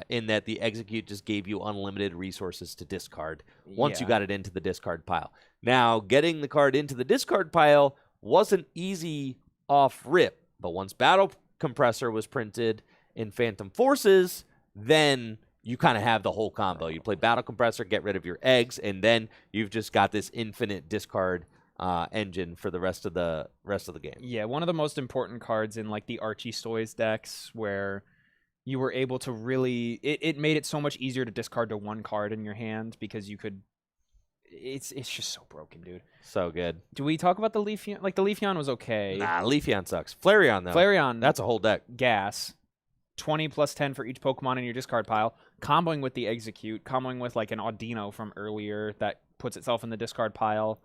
In that the Execute just gave you unlimited resources to discard once you got it into the discard pile. Now, getting the card into the discard pile wasn't easy off rip, but once Battle Compressor was printed in Phantom Forces, then you kind of have the whole combo. You play Battle Compressor, get rid of your eggs, and then you've just got this infinite discard engine for the rest of the game. Yeah, one of the most important cards in like the Archie Stoys decks, where you were able to really it made it so much easier to discard to 1 card in your hand because you could. It's just so broken, dude. So good. Do we talk about the Leafeon? Like the Leafeon was okay. Nah, Leafeon sucks. Flareon though. Flareon, That's a whole deck. Gas. 20 plus 10 for each Pokemon in your discard pile, comboing with the Execute, comboing with like an Audino from earlier that puts itself in the discard pile.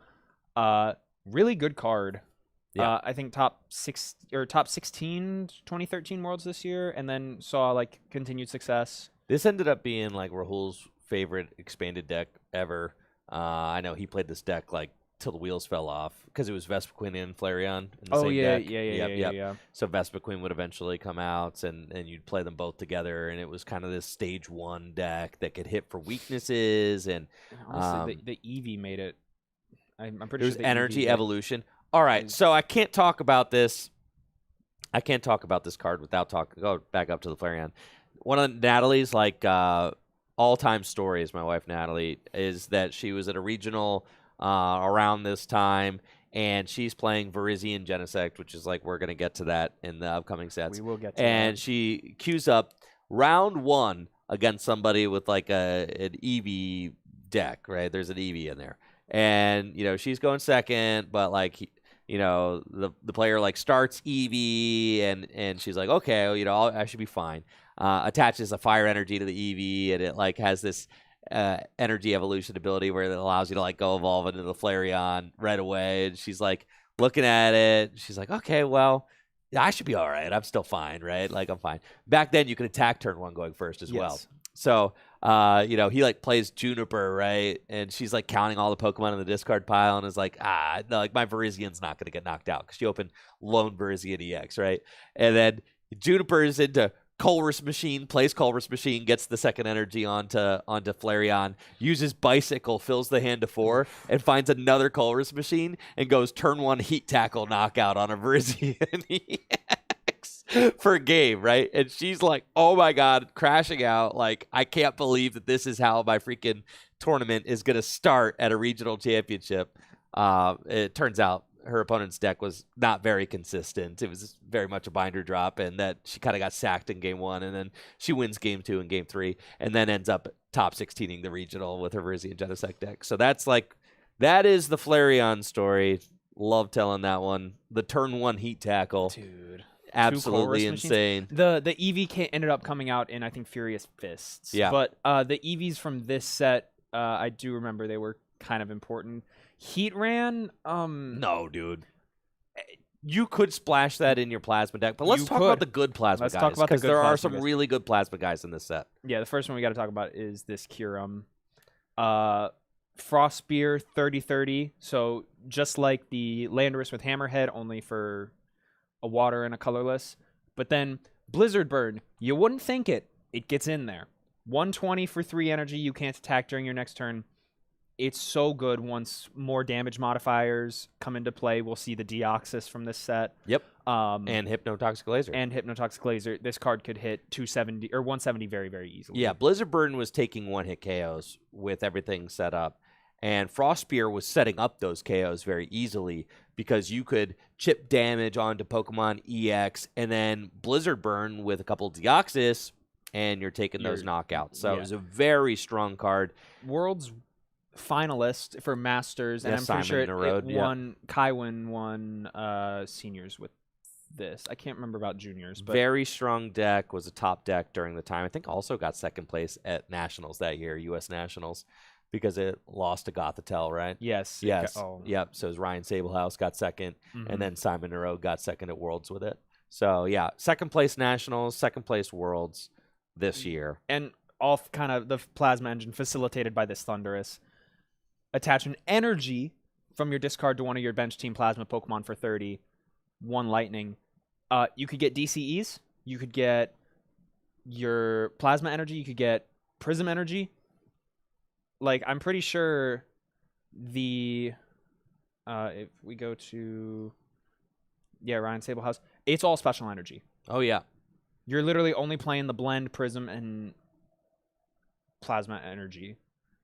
Really good card. Yeah. I think top 16 2013 Worlds this year, and then saw like continued success. This ended up being like Rahul's favorite expanded deck ever. I know he played this deck like till the wheels fell off because it was Vespiquen and Flareon in the same deck. Yeah. So Vespiquen would eventually come out, and you'd play them both together, and it was kind of this stage 1 deck that could hit for weaknesses. And honestly, the Eevee made it. I'm pretty it sure was Energy Evolution. All right, so I can't talk about this. I can't talk about this card without talking. Go back up to the Flareon. One of Natalie's like all-time stories, my wife Natalie, is that she was at a regional around this time, and she's playing Virizion Genesect, which is like we're going to get to that in the upcoming sets. We will get to and that. she queues up round 1 against somebody with like an Eevee deck, right? There's an Eevee in there. And, she's going second, but like, the player like starts Eevee and she's like, okay, I should be fine. Attaches a fire energy to the Eevee, and it like has this energy evolution ability where it allows you to like go evolve into the Flareon right away. And she's like looking at it. She's like, okay, well, I should be all right. I'm still fine, right? Like I'm fine. Back then, you could attack turn 1 going first as well. So, he like plays Juniper, right? And she's like counting all the Pokemon in the discard pile and is like, no, like my Virizion's not going to get knocked out because she opened Lone Virizion EX, right? And then Juniper's into Colress Machine, plays Colress Machine, gets the second energy onto Flareon, uses Bicycle, fills the hand to 4, and finds another Colress Machine and goes turn 1 Heat Tackle knockout on a Virizion EX for a game, right? And she's like, oh my God, crashing out. Like, I can't believe that this is how my freaking tournament is going to start at a regional championship. It turns out her opponent's deck was not very consistent. It was very much a binder drop, and that she kind of got sacked in game 1, and then she wins game 2 and game 3, and then ends up top 16ing the regional with her Virizion Genesect deck. So that is the Flareon story. Love telling that one. The turn 1 Heat Tackle. Dude. Absolutely insane. The EV ended up coming out in, I think, Furious Fists. Yeah. But the EVs from this set, I do remember they were kind of important. Heatran, no, dude. You could splash that in your plasma deck, but let's talk about the good plasma guys. Because there are some really good plasma guys in this set. Yeah, the first one we got to talk about is this Kyurem. Frost Spear 30/30. So just like the Landorus with Hammerhead, only for a water and a colorless. But then Blizzard Burn, you wouldn't think it. It gets in there. 120 for 3 energy. You can't attack during your next turn. It's so good once more damage modifiers come into play. We'll see the Deoxys from this set. Yep. And Hypnotoxic Laser. This card could hit 270 or 170 very, very easily. Yeah, Blizzard Burn was taking one-hit KOs with everything set up. And Frost Spear was setting up those KOs very easily because you could chip damage onto Pokemon EX and then Blizzard Burn with a couple Deoxys, and you're taking those knockouts. So it was a very strong card. World's finalist for Masters, and I'm pretty sure Kaiwin won Seniors with this. I can't remember about Juniors. But very strong deck, was a top deck during the time. I think also got second place at Nationals that year, U.S. Nationals. Because it lost to Gothitelle, right? Yes. Yep. So it was Ryan Sablehouse got second, and then Simon Neroe got second at Worlds with it. So, yeah, second place Nationals, second place Worlds this year. And all kind of the Plasma Engine facilitated by this Thundurus. Attach an energy from your discard to one of your bench team Plasma Pokemon for 30. 1 Lightning. You could get DCEs. You could get your Plasma Energy. You could get Prism Energy. Like, I'm pretty sure if we go to, Ryan Sablehouse, it's all special energy. Oh, yeah. You're literally only playing the blend, Prism, and Plasma Energy.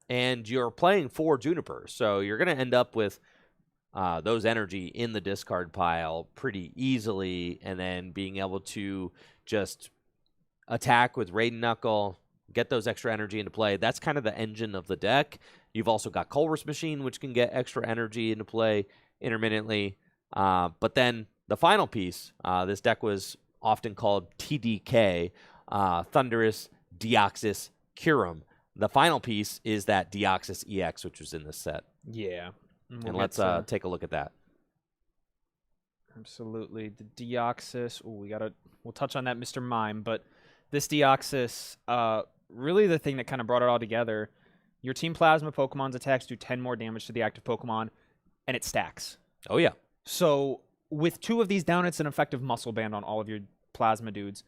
And you're playing 4 Juniper, so you're going to end up with those energy in the discard pile pretty easily, and then being able to just attack with Raiden Knuckle, get those extra energy into play. That's kind of the engine of the deck. You've also got Colress Machine, which can get extra energy into play intermittently. But then the final piece, this deck was often called TDK, Thundurus, Deoxys, Kyurem. The final piece is that Deoxys EX, which was in this set. Yeah. And let's take a look at that. Absolutely. The Deoxys. We'll touch on that, Mr. Mime, but this Deoxys, really the thing that kind of brought it all together. Your Team Plasma Pokemon's attacks do 10 more damage to the active Pokemon, and it stacks. Oh, yeah. So with 2 of these down, it's an effective Muscle Band on all of your Plasma dudes.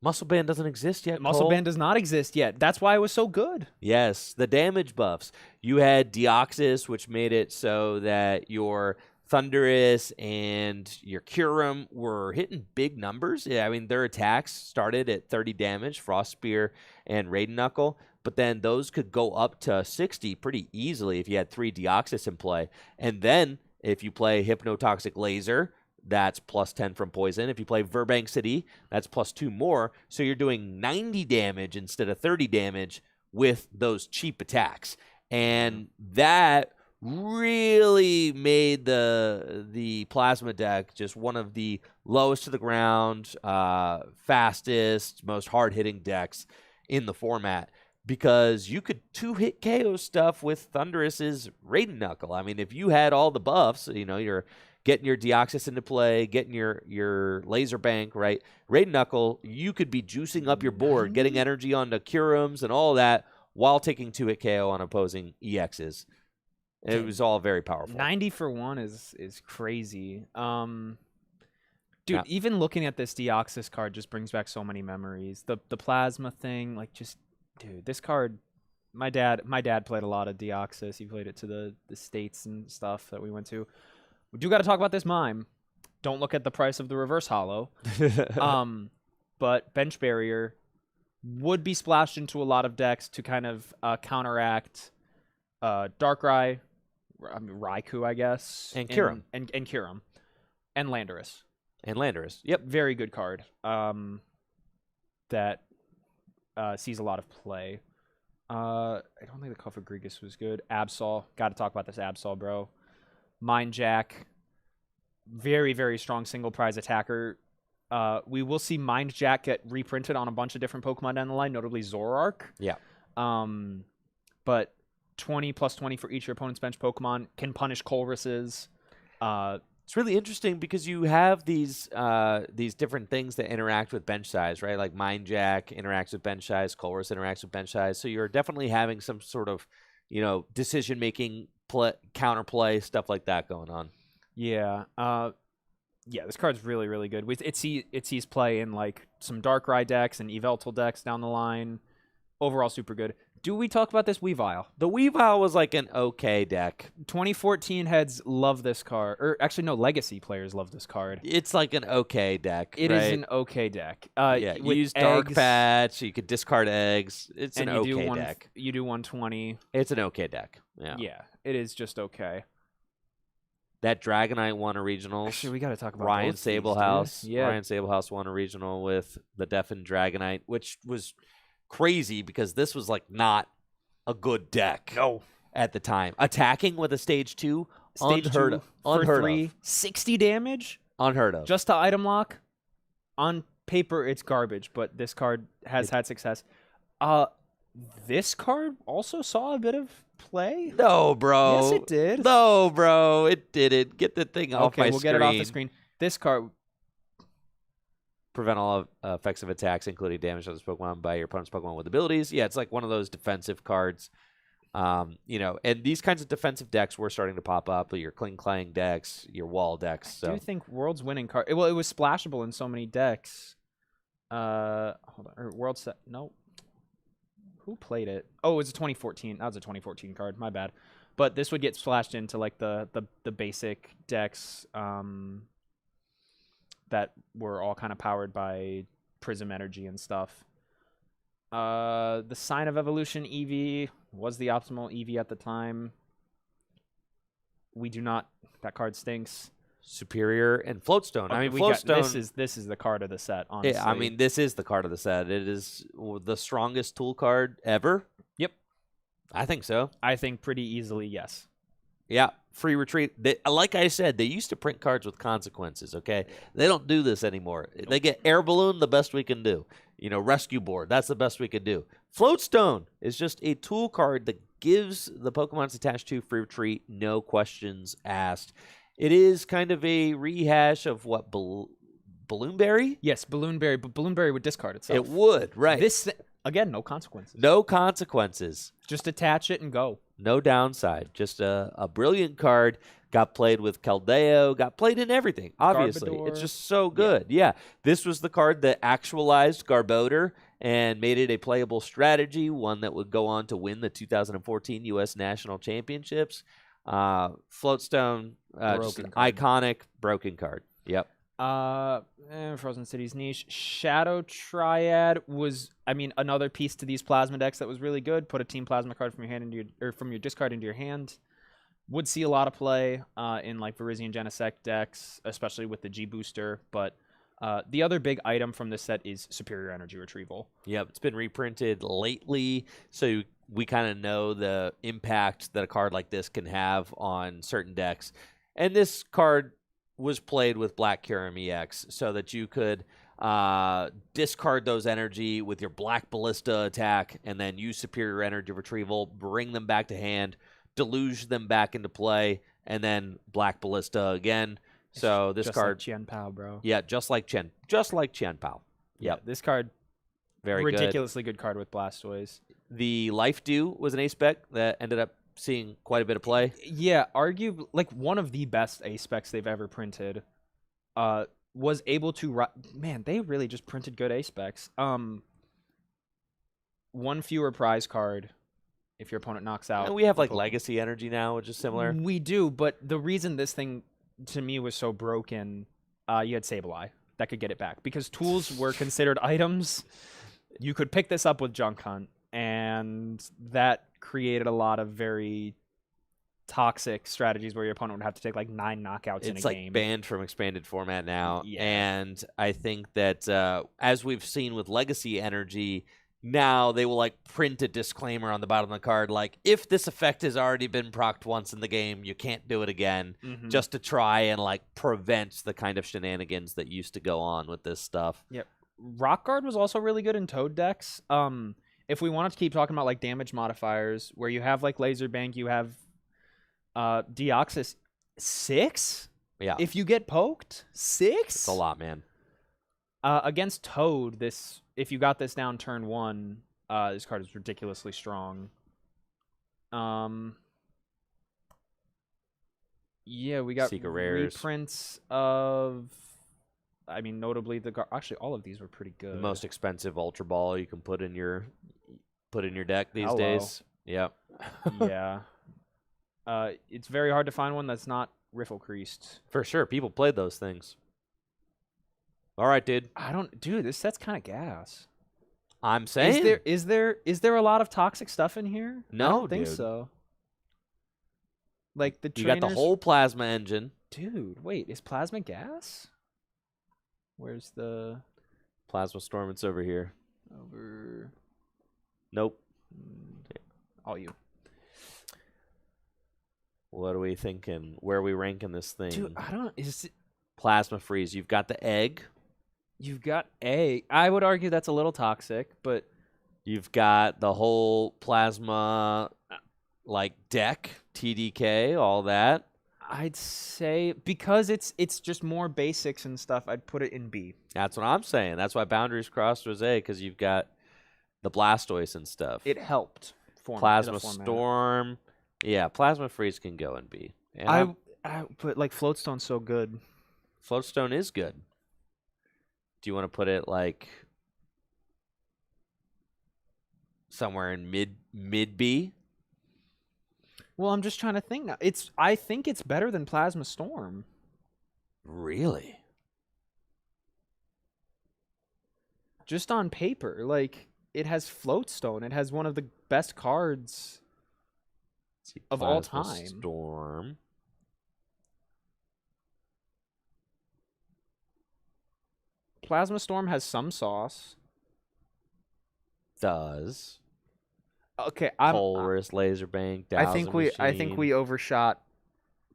Muscle Band doesn't exist yet, Muscle Cole. Band does not exist yet. That's why it was so good. Yes, the damage buffs. You had Deoxys, which made it so that your Thundurus and your Kyurem were hitting big numbers. Yeah, I mean, their attacks started at 30 damage, Frost Spear and Raiden Knuckle, but then those could go up to 60 pretty easily if you had 3 Deoxys in play. And then If you play Hypnotoxic Laser, that's plus 10 from poison. If you play Verbanksity, that's plus 2 more. So you're doing 90 damage instead of 30 damage with those cheap attacks. And that really made the Plasma deck just one of the lowest to the ground, fastest, most hard-hitting decks in the format. Because you could 2-hit KO stuff with Thunderous's Raiden Knuckle. I mean, if you had all the buffs, you're getting your Deoxys into play, getting your Laser Bank, right? Raiden Knuckle, you could be juicing up your board, getting energy onto Curums and all that while taking 2-hit KO on opposing EXs. It was all very powerful. 90 for 1 is crazy. Dude, even looking at this Deoxys card just brings back so many memories. The Plasma thing, like just... Dude, this card, my dad played a lot of Deoxys. He played it to the states and stuff that we went to. We do got to talk about this mime. Don't look at the price of the reverse holo. But Bench Barrier would be splashed into a lot of decks to kind of counteract Darkrai, Raikou, I guess. And Kyurem. And Kyurem. And Landorus. Yep. Very good card. That... sees a lot of play. I don't think the Kofagrigus was good. Absol. Got to talk about this Absol, bro. Mind Jack. Very, very strong single prize attacker. We will see Mind Jack get reprinted on a bunch of different Pokemon down the line, notably Zoroark. Yeah. But 20 plus 20 for each of your opponent's bench Pokemon can punish Colress's. It's really interesting because you have these different things that interact with bench size, right? Like Mind Jack interacts with bench size, Colress interacts with bench size. So you're definitely having some sort of, decision-making, counterplay, stuff like that going on. Yeah. This card's really, really good. It sees play in like some Darkrai decks and Yveltal decks down the line. Overall, super good. Do we talk about this Weavile? The Weavile was like an okay deck. 2014 heads love this card. Or actually, no, Legacy players love this card. It's like an okay deck. It right? is an okay deck. You use Dark Patch, you could discard eggs. It's an okay deck. You do 120. It's an okay deck. Yeah, it is just okay. That Dragonite won a regionals. Actually, we got to talk about Ryan both Sablehouse. Yeah. Ryan Sablehouse won a regional with the Deafened Dragonite, which was crazy because this was like not a good deck. No. At the time. Attacking with a stage 2, unheard of. For 3, 60 damage? Unheard of. Just to item lock? On paper, it's garbage, but this card has had success. This card also saw a bit of play? No, bro. Yes, it did. No, bro. It didn't. Get the thing off my screen. Okay, we'll get it off the screen. This card... Prevent all effects of attacks, including damage to this Pokemon by your opponent's Pokemon with abilities. Yeah, it's like one of those defensive cards. And these kinds of defensive decks were starting to pop up. Your Kling Clang decks, your Wall decks. So. I do think World's winning card. Well, it was splashable in so many decks. Hold on. Or World set. No. Who played it? Oh, it was a 2014. That was a 2014 card. My bad. But this would get splashed into like the basic decks. That were all kind of powered by Prism Energy and stuff. The Sign of Evolution EV was the optimal EV at the time. We do not. That card stinks. Superior and Floatstone. Okay, I mean, Floatstone. This is the card of the set. Honestly, Yeah, I mean, this is the card of the set. It is the strongest tool card ever. Yep, I think so. I think pretty easily, yes. Yeah, free retreat. Like I said, they used to print cards with consequences, okay? They don't do this anymore. They get Air Balloon, the best we can do. Rescue Board, that's the best we could do. Floatstone is just a tool card that gives the Pokemon it's attached to free retreat, no questions asked. It is kind of a rehash of what, Balloonberry? Yes, Balloonberry, but Balloonberry would discard itself. It would, right. Again, no consequences. No consequences. Just attach it and go. No downside. Just a brilliant card. Got played with Keldeo. Got played in everything, obviously. Garbodor. It's just so good. Yeah. This was the card that actualized Garbodor and made it a playable strategy, one that would go on to win the 2014 U.S. National Championships. Floatstone, just an iconic broken card. Yep. Frozen City's niche. Shadow Triad was, another piece to these plasma decks that was really good. Put a Team Plasma card from your hand from your discard into your hand. would see a lot of play in like Virizion Genesect decks, especially with the G booster. But the other big item from this set is Superior Energy Retrieval. Yep, it's been reprinted lately, so we kind of know the impact that a card like this can have on certain decks. And this card was played with Black Kyurem EX so that you could discard those energy with your Black Ballista attack and then use Superior Energy Retrieval, bring them back to hand, deluge them back into play, and then Black Ballista again. So this just card, like Qian Pao, bro. yeah, just like Qian Pao. Yeah, this card, very ridiculously good card with Blastoise. The Life Dew was an ace spec that ended up seeing quite a bit of play. Yeah, arguably like one of the best ace specs they've ever printed. Was able to man, they really just printed good ace specs. One fewer prize card if your opponent knocks out. And we have like Legacy Energy now, which is similar. We do, but the reason this thing to me was so broken, you had Sableye that could get it back because tools were considered items. You could pick this up with Junk Hunt, and that created a lot of very toxic strategies where your opponent would have to take like 9 knockouts in a game. It's like banned from expanded format now. Yeah. And I think that as we've seen with Legacy Energy, now they will like print a disclaimer on the bottom of the card like, if this effect has already been procced once in the game, you can't do it again, just to try and like prevent the kind of shenanigans that used to go on with this stuff. Yep. Rock Guard was also really good in Toad decks. If we wanted to keep talking about like damage modifiers, where you have like Laser Bank, you have Deoxys 6? Yeah. If you get poked, 6? It's a lot, man. Against Toad, if you got this down turn 1, this card is ridiculously strong. Yeah, we got Secret Rares. reprints of, I mean, notably actually all of these were pretty good. The most expensive Ultra Ball you can put in your deck these Hello. days. Yep. Yeah. It's very hard to find one that's not riffle creased. For sure. People played those things. All right, dude. Dude, this set's kind of gas. I'm saying. Is there a lot of toxic stuff in here? No, I don't think dude. so. Like You got the whole plasma engine. Dude, wait, is plasma gas? Where's the Plasma Storm? It's over here. over? Nope. All you. What are we thinking? Where are we ranking this thing? Dude, I don't. Plasma Freeze. You've got the egg. You've got egg. I would argue that's a little toxic, but You've got the whole plasma like deck, TDK, all that. I'd say because it's just more basics and stuff, I'd put it in B. That's what I'm saying. That's why Boundaries Crossed was A, because you've got the Blastoise and stuff. It helped form Plasma Storm. Yeah, Plasma Freeze can go in B. And I but like Floatstone's so good. Floatstone is good. Do you want to put it like somewhere in mid B? Well, I'm just trying to think now. I think it's better than Plasma Storm. Really? Just on paper, like it has Floatstone. It has one of the best cards of all time. Storm. Plasma Storm has some sauce. Does. Okay, Polaris, Laser Bank, I think we overshot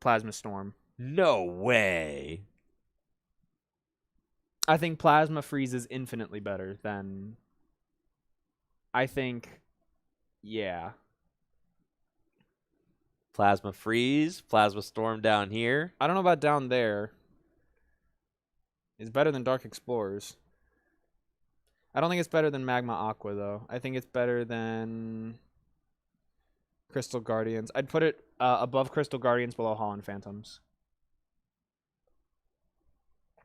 Plasma Storm. No way. I think Plasma Freeze is infinitely better than. I think, yeah. Plasma Freeze, Plasma Storm down here. I don't know about down there. It's better than Dark Explorers. I don't think it's better than Magma Aqua, though. I think it's better than Crystal Guardians. I'd put it above Crystal Guardians, below Holland Phantoms.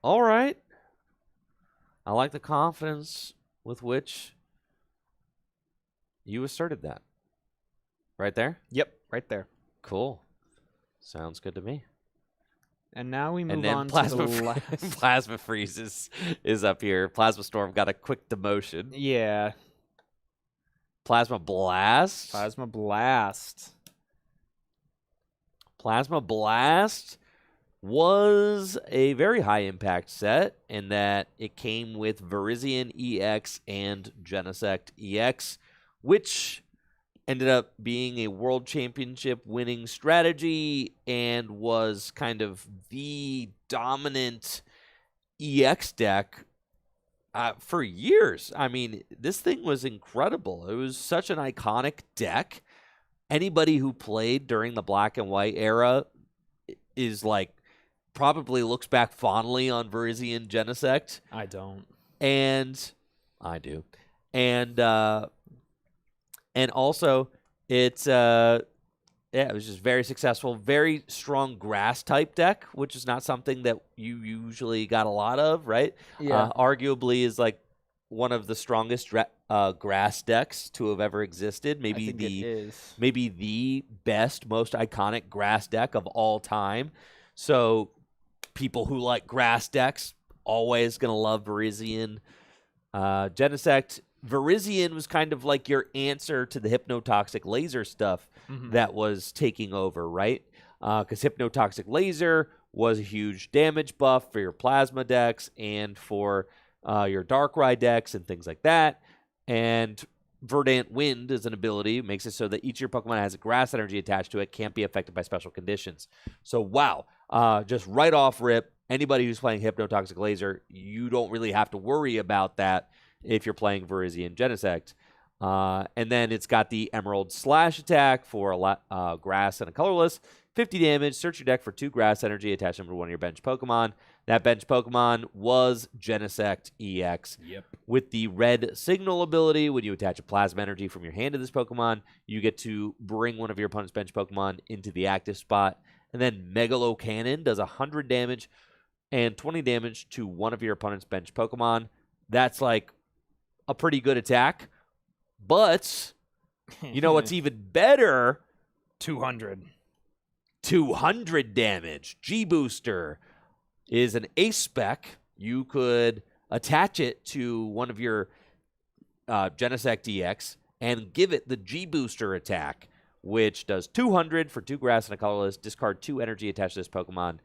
All right. I like the confidence with which you asserted that. Right there? Yep, right there. Cool. Sounds good to me. And now we move then on Plasma to the last. Plasma Freeze is up here. Plasma Storm got a quick demotion. Yeah. Plasma Blast. Plasma Blast. Plasma Blast was a very high impact set in that it came with Virizion EX and Genesect EX, which ended up being a world championship winning strategy and was kind of the dominant EX deck for years. I mean, this thing was incredible. It was such an iconic deck. Anybody who played during the black and white era is like probably looks back fondly on Virizion Genesect. I don't. And I do. And also it was just very successful, very strong grass type deck, which is not something that you usually got a lot of, right? Yeah. Arguably is like one of the strongest grass decks to have ever existed. Maybe the best, most iconic grass deck of all time. So people who like grass decks always gonna love Virizion. Genesect. Virizion was kind of like your answer to the hypnotoxic laser stuff that was taking over, right? Because hypnotoxic laser was a huge damage buff for your plasma decks and for your Darkrai decks and things like that. And Verdant Wind is an ability, makes it so that each of your Pokemon has a grass energy attached to it, can't be affected by special conditions. So, wow. Just right off rip, anybody who's playing hypnotoxic laser, you don't really have to worry about that if you're playing Virizion Genesect. And then it's got the Emerald Slash attack for a grass and a colorless. 50 damage, search your deck for 2 grass energy, attach them to one of your bench Pokemon. That bench Pokemon was Genesect EX. Yep. With the red signal ability, when you attach a plasma energy from your hand to this Pokemon, you get to bring one of your opponent's bench Pokemon into the active spot. And then Megalo Cannon does 100 damage and 20 damage to one of your opponent's bench Pokemon. That's like a pretty good attack. But you know what's even better? 200 damage. G-Booster is an ace spec. You could attach it to one of your Genesect EX and give it the G-Booster attack, which does 200 for 2 grass and a colorless. Discard 2 energy attached to this Pokemon.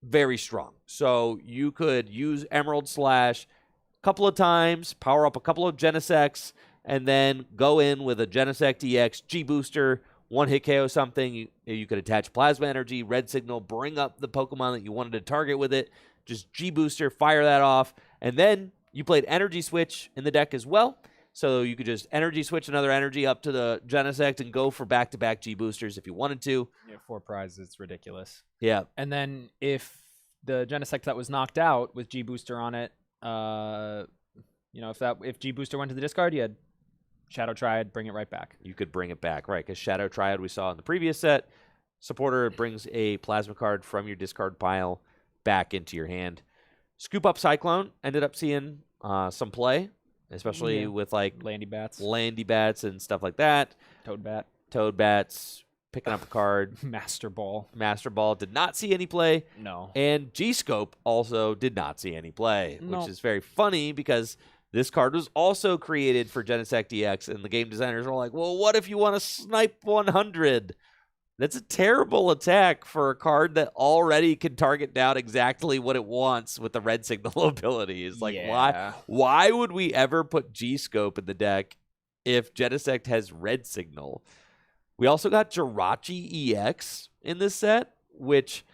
Very strong. So you could use Emerald Slash a couple of times, power up a couple of Genesects, and then go in with a Genesect EX G-Booster, one hit KO something. You could attach Plasma Energy, Red Signal, bring up the Pokemon that you wanted to target with it, just G-Booster, fire that off, and then you played Energy Switch in the deck as well. So you could just Energy Switch another energy up to the Genesect and go for back-to-back G-Boosters if you wanted to. Yeah, 4 prizes. It's ridiculous. Yeah. And then if the Genesect that was knocked out with G-Booster on it, if G-Booster went to the discard, you had Shadow Triad, bring it right back. You could bring it back, right? Because Shadow Triad we saw in the previous set. Supporter brings a plasma card from your discard pile back into your hand. Scoop Up Cyclone ended up seeing some play, especially with like Landy Bats and stuff like that. Toad Bats, picking up a card. Master Ball did not see any play. No. And G-Scope also did not see any play, which is very funny because this card was also created for Genesect EX, and the game designers were like, well, what if you want to snipe 100? That's a terrible attack for a card that already can target down exactly what it wants with the red signal ability. It's like, why would we ever put G-Scope in the deck if Genesect has red signal? We also got Jirachi EX in this set, which,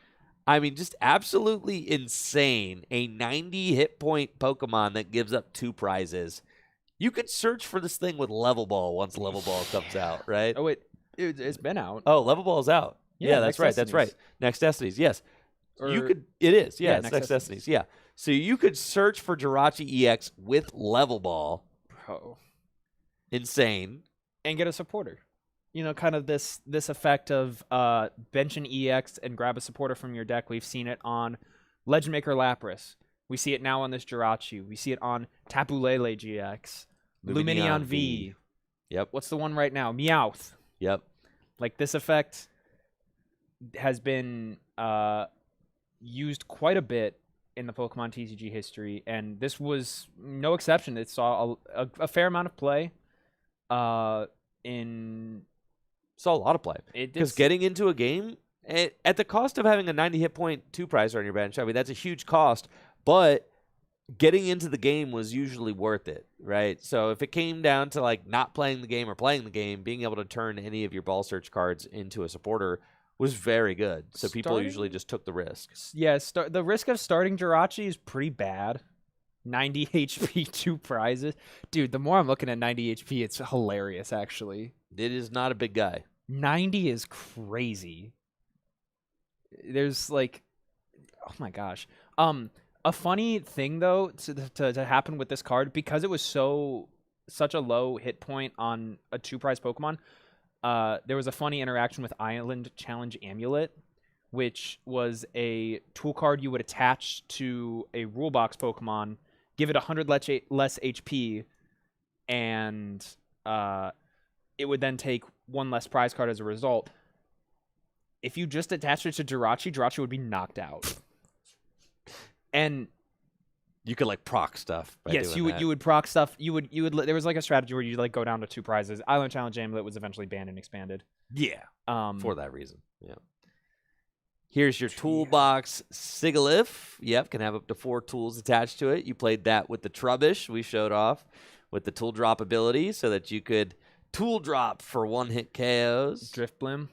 I mean, just absolutely insane. A 90 hit point Pokemon that gives up 2 prizes. You could search for this thing with Level Ball once Level Ball comes out, right? Oh, it's been out. Oh, Level Ball is out. Yeah, that's right. That's right. Next Destinies, yes. It is. Yeah, it's Next Destinies. Yeah. So you could search for Jirachi EX with Level Ball. Bro. Insane. And get a supporter. You know, kind of this effect of bench an EX and grab a supporter from your deck. We've seen it on Legend Maker Lapras. We see it now on this Jirachi. We see it on Tapu Lele GX. Lumineon V. Yep. What's the one right now? Meowth. Yep. Like, this effect has been used quite a bit in the Pokemon TCG history, and this was no exception. It saw a fair amount of play in Saw a lot of play. It Because getting into a game, at the cost of having a 90 hit point 2-prizer on your bench, I mean, that's a huge cost, but getting into the game was usually worth it, right? So if it came down to like not playing the game or playing the game, being able to turn any of your ball search cards into a supporter was very good. So people usually just took the risk. Yeah, the risk of starting Jirachi is pretty bad. 90 HP, 2 prizes. Dude, the more I'm looking at 90 HP, it's hilarious, actually. It is not a big guy. 90 is crazy. There's like, oh my gosh. A funny thing though to happen with this card, because it was such a low hit point on a 2-prize Pokemon. There was a funny interaction with Island Challenge Amulet, which was a tool card you would attach to a rule box Pokemon, give it 100 less HP, and it would then take 1 less prize card as a result. If you just attached it to Jirachi would be knocked out. And you could like proc stuff. Yes, you would proc stuff. You would there was like a strategy where you like go down to 2 prizes. Island Challenge Amulet was eventually banned and expanded. Yeah. For that reason. Yeah. Here's your toolbox Sigilyph. Yep, can have up to 4 tools attached to it. You played that with the Trubbish we showed off with the tool drop ability so that you could tool drop for 1-hit KOs. Driftblim.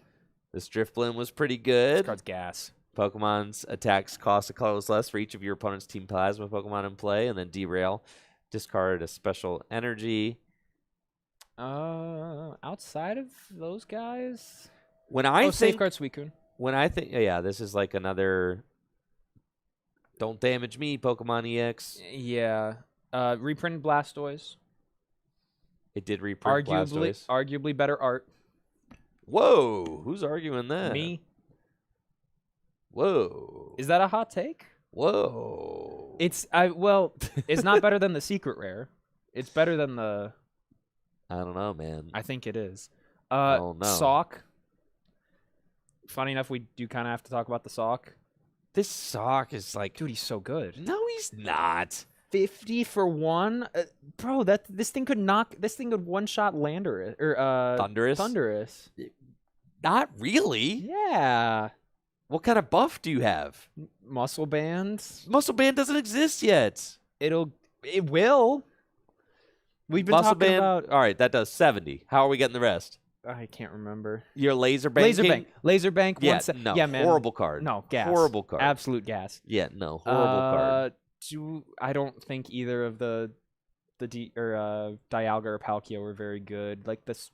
This Driftblim was pretty good. This card's gas. Pokemon's attacks cost a colorless less for each of your opponent's Team Plasma Pokemon in play, and then Derail. Discard a special energy. Outside of those guys, when I think Safeguard Suicune. When I think, yeah, this is like another don't damage me Pokemon EX. Yeah, reprinted Blastoise. It did reprint Blastoise. Arguably better art. Whoa, who's arguing that? Me. Whoa. Is that a hot take? Whoa. It's not better than the secret rare. It's better than the I don't know, man. I think it is. Oh no. Sock. Funny enough, we do kind of have to talk about the Sock. This Sock is like, dude, he's so good. No, he's not. 50 for 1, bro. This thing could one-shot Landorus or Thundurus. Not really. Yeah. What kind of buff do you have? Muscle bands. Muscle band doesn't exist yet. It will. We've been Muscle talking band, about. All right, that does 70. How are we getting the rest? I can't remember. Your laser bank. Laser bank. Yeah, no. Yeah, man. Horrible card. No, gas. Horrible card. Absolute gas. Yeah, no. Horrible card. I don't think either of the Dialga or Palkia were very good. Like this.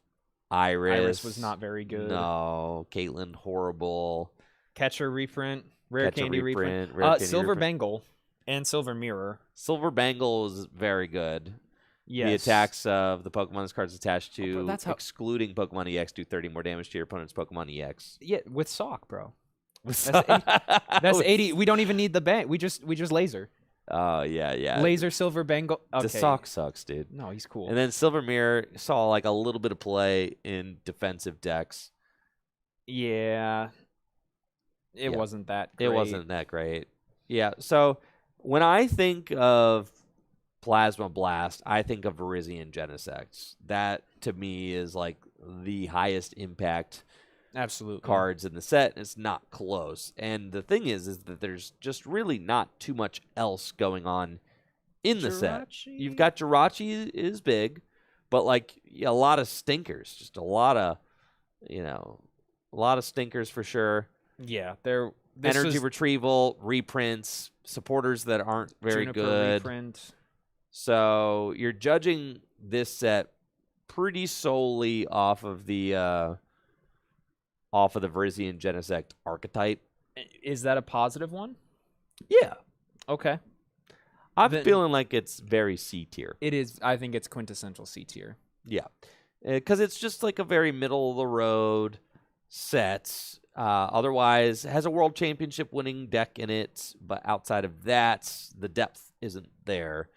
Iris was not very good. No, Caitlyn, horrible. Catcher reprint, rare candy reprint. Silver Bangle and Silver Mirror. Silver Bangle is very good. Yes. The attacks of the Pokemon this card's attached to, that's excluding Pokemon EX, do 30 more damage to your opponent's Pokemon EX. Yeah, with Sock, bro. That's 80. We don't even need the bank. We just laser. Oh, yeah. Laser Silver Bangle. Okay. The Sock sucks, dude. No, he's cool. And then Silver Mirror saw like a little bit of play in defensive decks. Yeah. It wasn't that great. It wasn't that great. Yeah, so when I think of Plasma Blast, I think of Virizion Genesect. That, to me, is like the highest impact cards in the set. It's not close. And the thing is that there's just really not too much else going on in the set. You've got Jirachi is big, but like a lot of stinkers. Just a lot of stinkers for sure. Yeah, energy retrieval, reprints, supporters that aren't very Juniper good. Reprint. So you're judging this set pretty solely off of the Virizion Genesect archetype. Is that a positive one? Yeah. Okay. I'm feeling like it's very C tier. It is. I think it's quintessential C tier. Yeah, because it's just like a very middle of the road set. Otherwise, has a world championship winning deck in it, but outside of that, the depth isn't there.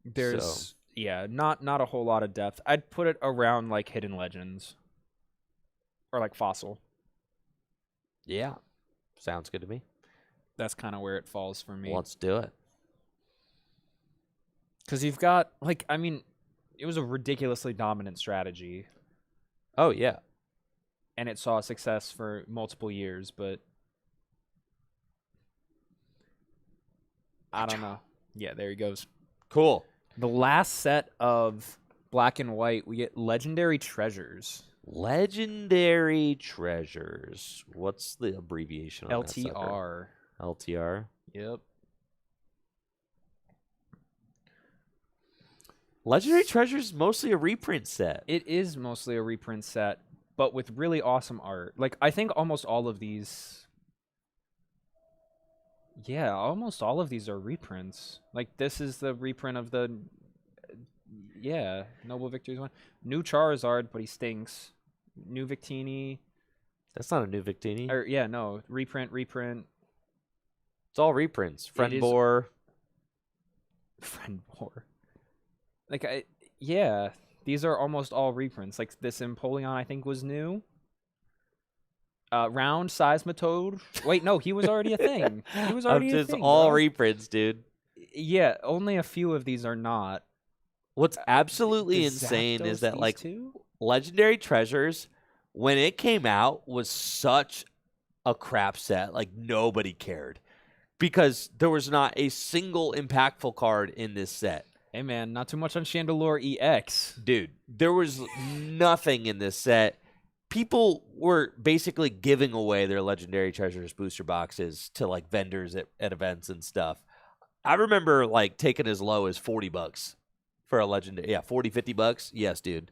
There's not a whole lot of depth. I'd put it around like Hidden Legends or like Fossil. Yeah, sounds good to me. That's kind of where it falls for me. Let's do it. Because you've got it was a ridiculously dominant strategy. Oh yeah. and it saw success for multiple years, but I don't know. Yeah, there he goes. Cool. The last set of black and white, we get Legendary Treasures. Legendary Treasures. What's the abbreviation on that sucker? LTR. LTR. Yep. Legendary Treasures is mostly a reprint set. It is mostly a reprint set, but with really awesome art. Like, I think almost all of these... Yeah, almost all of these are reprints. Like, this is the reprint of the... Yeah, Noble Victories one. New Charizard, but he stinks. New Victini. That's not a new Victini. Or, yeah, no. Reprint. It's all reprints. It is- Friendbor. Friendbor. Like, yeah, these are almost all reprints. Like, this Empoleon, I think, was new. Round Seismitoad. Wait, no, he was already a thing. He was already a It's thing, all bro. reprints, dude. Yeah, only a few of these are not. What's absolutely The insane is Zapdos, that, these like, two? Legendary Treasures, when it came out, was such a crap set. Like, nobody cared. Because there was not a single impactful card in this set. Hey, man, not too much on Chandelure EX. Dude, there was nothing in this set. People were basically giving away their Legendary Treasures booster boxes to, like, vendors at events and stuff. I remember, like, taking as low as $40 for a Legendary. Yeah, $40-$50. Yes, dude.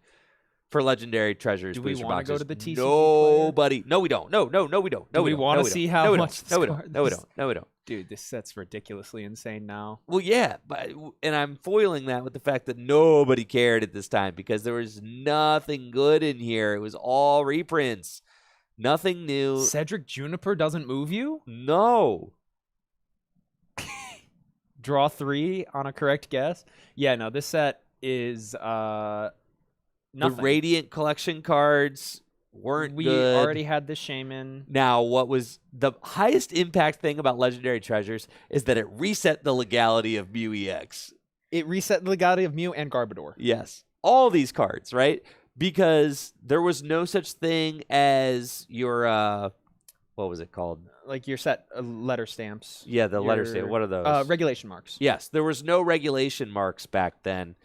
For Legendary Treasures Do we booster wanna boxes. go to the TCG Nobody. No, we don't. No, we don't. Do we wanna see how much this No, we don't. card- No, we don't. No, we don't. Dude, this set's ridiculously insane now. Well, yeah, and I'm foiling that with the fact that nobody cared at this time because there was nothing good in here. It was all reprints. Nothing new. Cedric Juniper doesn't move you? No. Draw 3 on a correct guess? Yeah, no, this set is nothing. The Radiant collection cards weren't We good. already had the Shaman. Now, what was the highest impact thing about Legendary Treasures is that it reset the legality of Mew EX. It reset the legality of Mew and Garbodor. Yes. All these cards, right? Because there was no such thing as your, what was it called? Like your set letter stamps. Yeah, the letter stamp. What are those? Regulation marks. Yes, there was no regulation marks back then.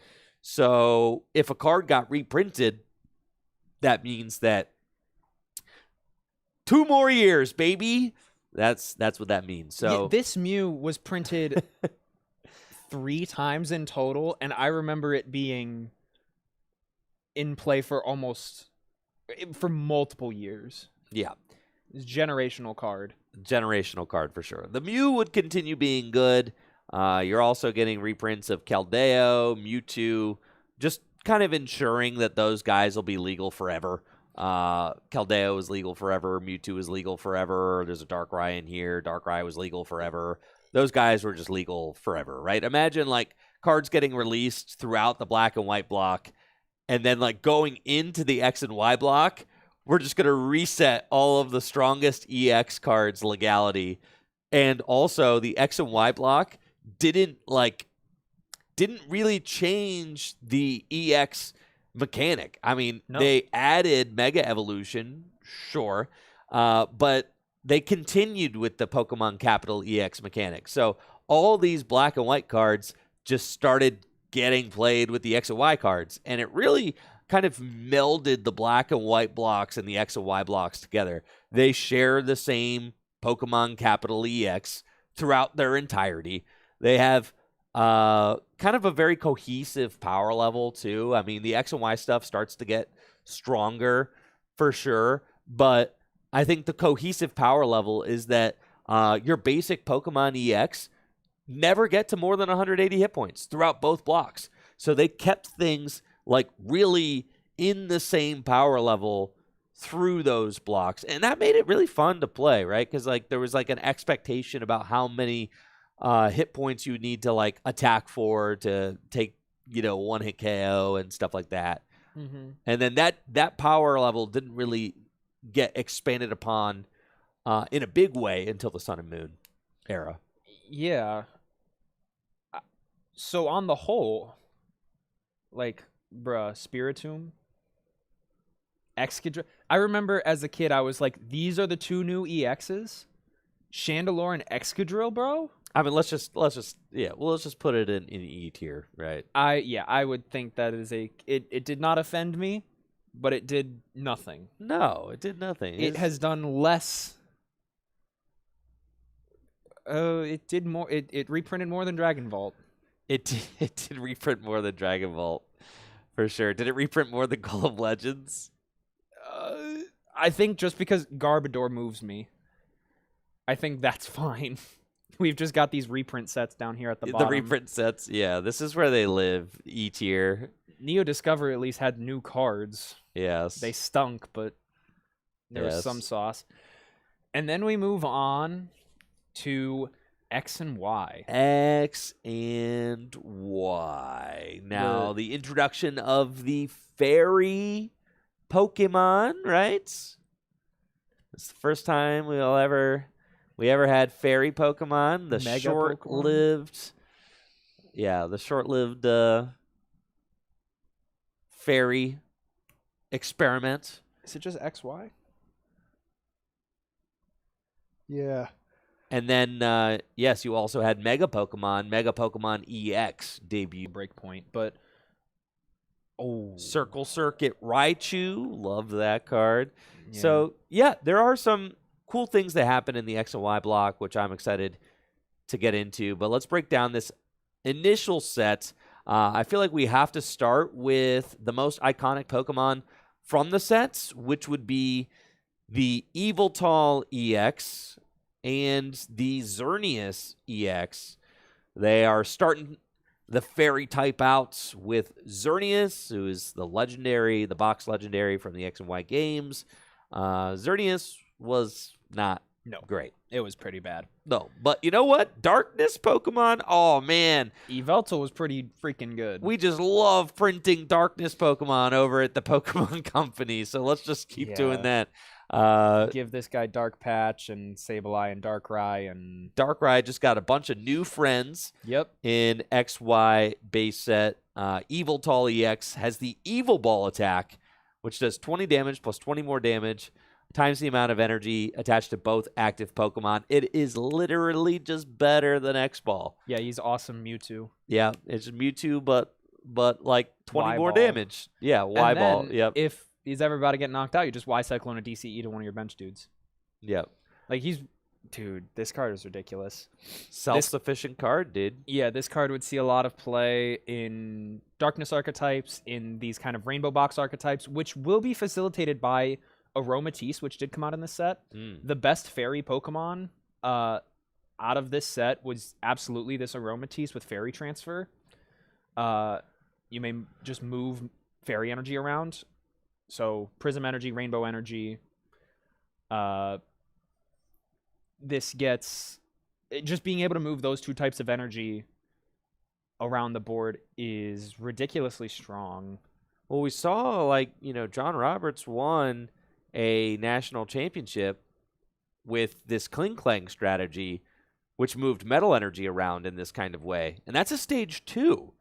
So if a card got reprinted, that means that 2 more years, baby. That's what that means. So Yeah, this Mew was printed 3 times in total, and I remember it being in play for multiple years. yeah, It's a generational card. generational card for sure. The Mew would continue being good. You're also getting reprints of Keldeo, Mewtwo, just kind of ensuring that those guys will be legal forever. Keldeo is legal forever. Mewtwo is legal forever. There's a Darkrai in here. Darkrai was legal forever. Those guys were just legal forever, right? Imagine like cards getting released throughout the black and white block, and then like going into the X and Y block, we're just going to reset all of the strongest EX cards legality. And also the X and Y block didn't really change the EX mechanic. I mean, No. They added Mega Evolution, sure, but they continued with the Pokemon Capital EX mechanic. So all these black and white cards just started getting played with the X and Y cards, and it really kind of melded the black and white blocks and the X and Y blocks together. They share the same Pokemon Capital EX throughout their entirety. They have kind of a very cohesive power level too. I mean, the X and Y stuff starts to get stronger for sure, but I think the cohesive power level is that your basic Pokemon EX never get to more than 180 hit points throughout both blocks. So they kept things like really in the same power level through those blocks, and that made it really fun to play, right? Because like there was like an expectation about how many hit points you need to like attack for to take, one hit KO and stuff like that. Mm-hmm. And then that power level didn't really get expanded upon in a big way until the Sun and Moon era. Yeah. So on the whole, like, bruh, Spiritomb, Excadrill. I remember as a kid, I was like, these are the 2 new EXs? Chandelure and Excadrill, bro? I mean, let's just put it in E tier, right? I would think that is it did not offend me, but it did nothing. No, it did nothing. It has done less. It did more. It reprinted more than Dragon Vault. It did reprint more than Dragon Vault, for sure. Did it reprint more than Call of Legends? I think just because Garbodor moves me, I think that's fine. We've just got these reprint sets down here at the bottom. The reprint sets, yeah. This is where they live, E tier. Neo Discovery at least had new cards. Yes. They stunk, but there was some sauce. And then we move on to X and Y. X and Y. Now, the introduction of the fairy Pokemon, right? It's the first time we ever had fairy Pokemon. The Mega short-lived, Pokemon? The short-lived fairy experiment. Is it just XY? Yeah. And then, yes, you also had Mega Pokemon EX debut. Breakpoint, but Circle Circuit Raichu, loved that card. Yeah. So, yeah, there are some cool things that happen in the X and Y block, which I'm excited to get into. But let's break down this initial set. I feel like we have to start with the most iconic Pokemon from the sets, which would be the Eviltal EX and the Xerneas EX. They are starting the fairy type out with Xerneas, who is the box legendary from the X and Y games. Xerneas was not great. It was pretty bad. No, but you know what? Darkness Pokemon, oh man. Yveltal was pretty freaking good. We just love printing Darkness Pokemon over at the Pokemon Company, so let's just keep doing that. Give this guy Dark Patch and Sableye and Darkrai and Darkrai just got a bunch of new friends. Yep. In XY base set. Eviltal EX has the Evil Ball attack, which does 20 damage plus 20 more damage times the amount of energy attached to both active Pokemon. It is literally just better than X-Ball. Yeah, he's awesome Mewtwo. Yeah, it's Mewtwo, but like 20 Y more ball. damage. Yeah, Y-Ball. Yep. If he's ever about to get knocked out, you just Y-Cyclone a DCE to one of your bench dudes. Yep. Like, dude, this card is ridiculous. Self-sufficient card, dude. Yeah, this card would see a lot of play in Darkness archetypes, in these kind of Rainbow Box archetypes, which will be facilitated by Aromatisse, which did come out in this set. The best fairy Pokemon out of this set was absolutely this Aromatisse with Fairy Transfer. You may just move Fairy Energy around. So Prism Energy, Rainbow Energy. This gets... Just being able to move those 2 types of energy around the board is ridiculously strong. Well, we saw, John Roberts won a national championship with this Kling Klang strategy, which moved metal energy around in this kind of way. And that's a stage 2.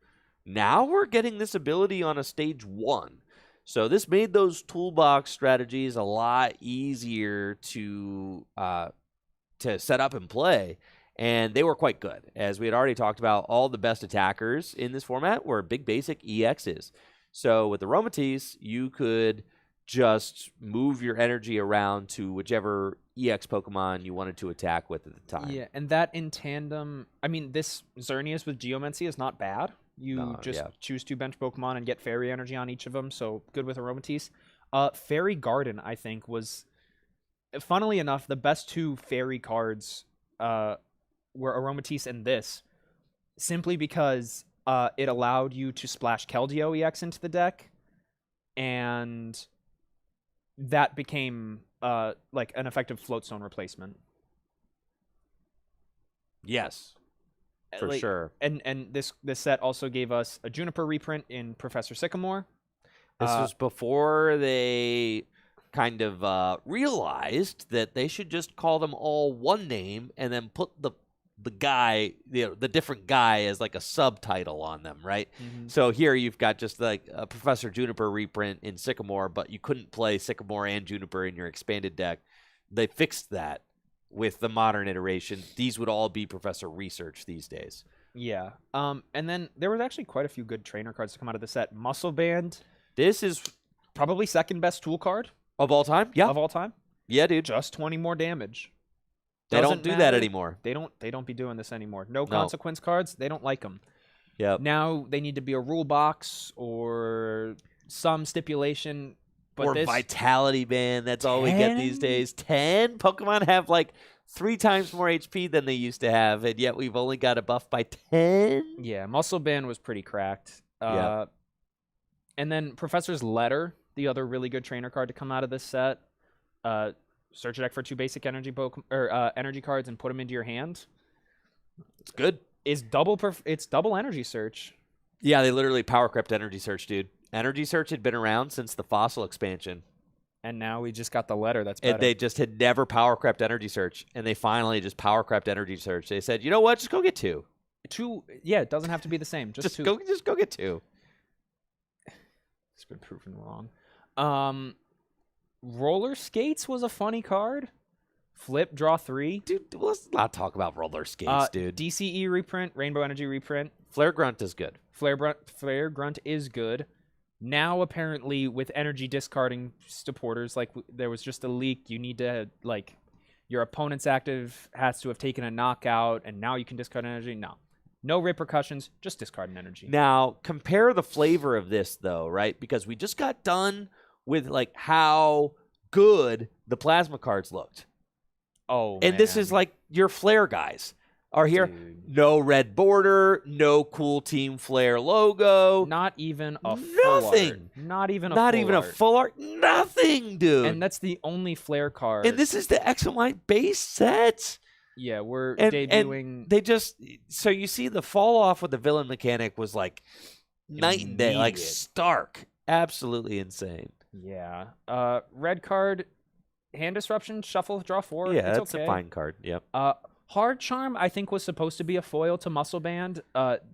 Now we're getting this ability on a stage 1. So this made those toolbox strategies a lot easier to set up and play. And they were quite good. As we had already talked about, all the best attackers in this format were big basic EXs. So with the Aromatisse, you could just move your energy around to whichever EX Pokemon you wanted to attack with at the time. Yeah, and that in tandem... I mean, this Xerneas with Geomancy is not bad. You choose 2 bench Pokemon and get Fairy Energy on each of them, so good with Aromatisse. Fairy Garden, I think, was... Funnily enough, the best 2 Fairy cards were Aromatisse and this, simply because it allowed you to splash Keldeo EX into the deck, and that became like an effective Floatstone replacement. Yes, for sure. And this set also gave us a Juniper reprint in Professor Sycamore. This was before they kind of realized that they should just call them all one name and then put the the guy, the different guy as like a subtitle on them, right? Mm-hmm. So here you've got just like a Professor Juniper reprint in Sycamore, but you couldn't play Sycamore and Juniper in your expanded deck. They fixed that with the modern iteration. These would all be Professor Research these days. Yeah. And then there was actually quite a few good trainer cards to come out of the set. Muscle Band, This is probably second best tool card of all time. Yeah, of all time. yeah, dude. Just 20 more damage. They don't Doesn't do that matter. anymore. They don't be doing this anymore. No consequence cards. They don't like them. Yep. Now they need to be a rule box or some stipulation. But Or this, Vitality Band. That's all we get these 10? days. 10? Pokemon have like 3 times more HP than they used to have, and yet we've only got a buff by 10? yeah, Muscle Band was pretty cracked. Yeah. And then Professor's Letter, the other really good trainer card to come out of this set. Search a deck for 2 basic energy energy cards and put them into your hand. It's good. It's double energy search. Yeah, they literally power crept Energy Search, dude. Energy Search had been around since the Fossil expansion. And now we just got the letter. That's better. And they just had never power crept Energy Search, and they finally just power crept Energy Search. They said, you know what? Just go get 2. 2, yeah, it doesn't have to be the same. Just 2. Just go get 2. It's been proven wrong. Roller Skates was a funny card. Flip, draw 3. Dude, let's not talk about roller skates, dude. DCE reprint, Rainbow Energy reprint. Flare Grunt is good. Flare Grunt is good. Now, apparently, with energy discarding supporters, like there was just a leak. You need to, like, your opponent's active has to have taken a knockout, and now you can discard energy. No repercussions, just discard an energy. Now, compare the flavor of this, though, right? Because we just got done with, like, how good the plasma cards looked. Oh, and this is like your Flare guys are here. Dude. No red border, no cool Team Flare logo. Not even a Nothing. full art. Not even a Not full even art. a full art. Nothing, dude. And that's the only Flare card. And this is the X and Y base set. Yeah, we're And debuting. they just, so you see the fall off with the villain mechanic was like night and day, like Immediate. stark. Absolutely insane. Yeah. Red card, hand disruption, shuffle, draw 4. Yeah, it's that's okay. a fine card. Yep. Hard Charm, I think, was supposed to be a foil to Muscle Band.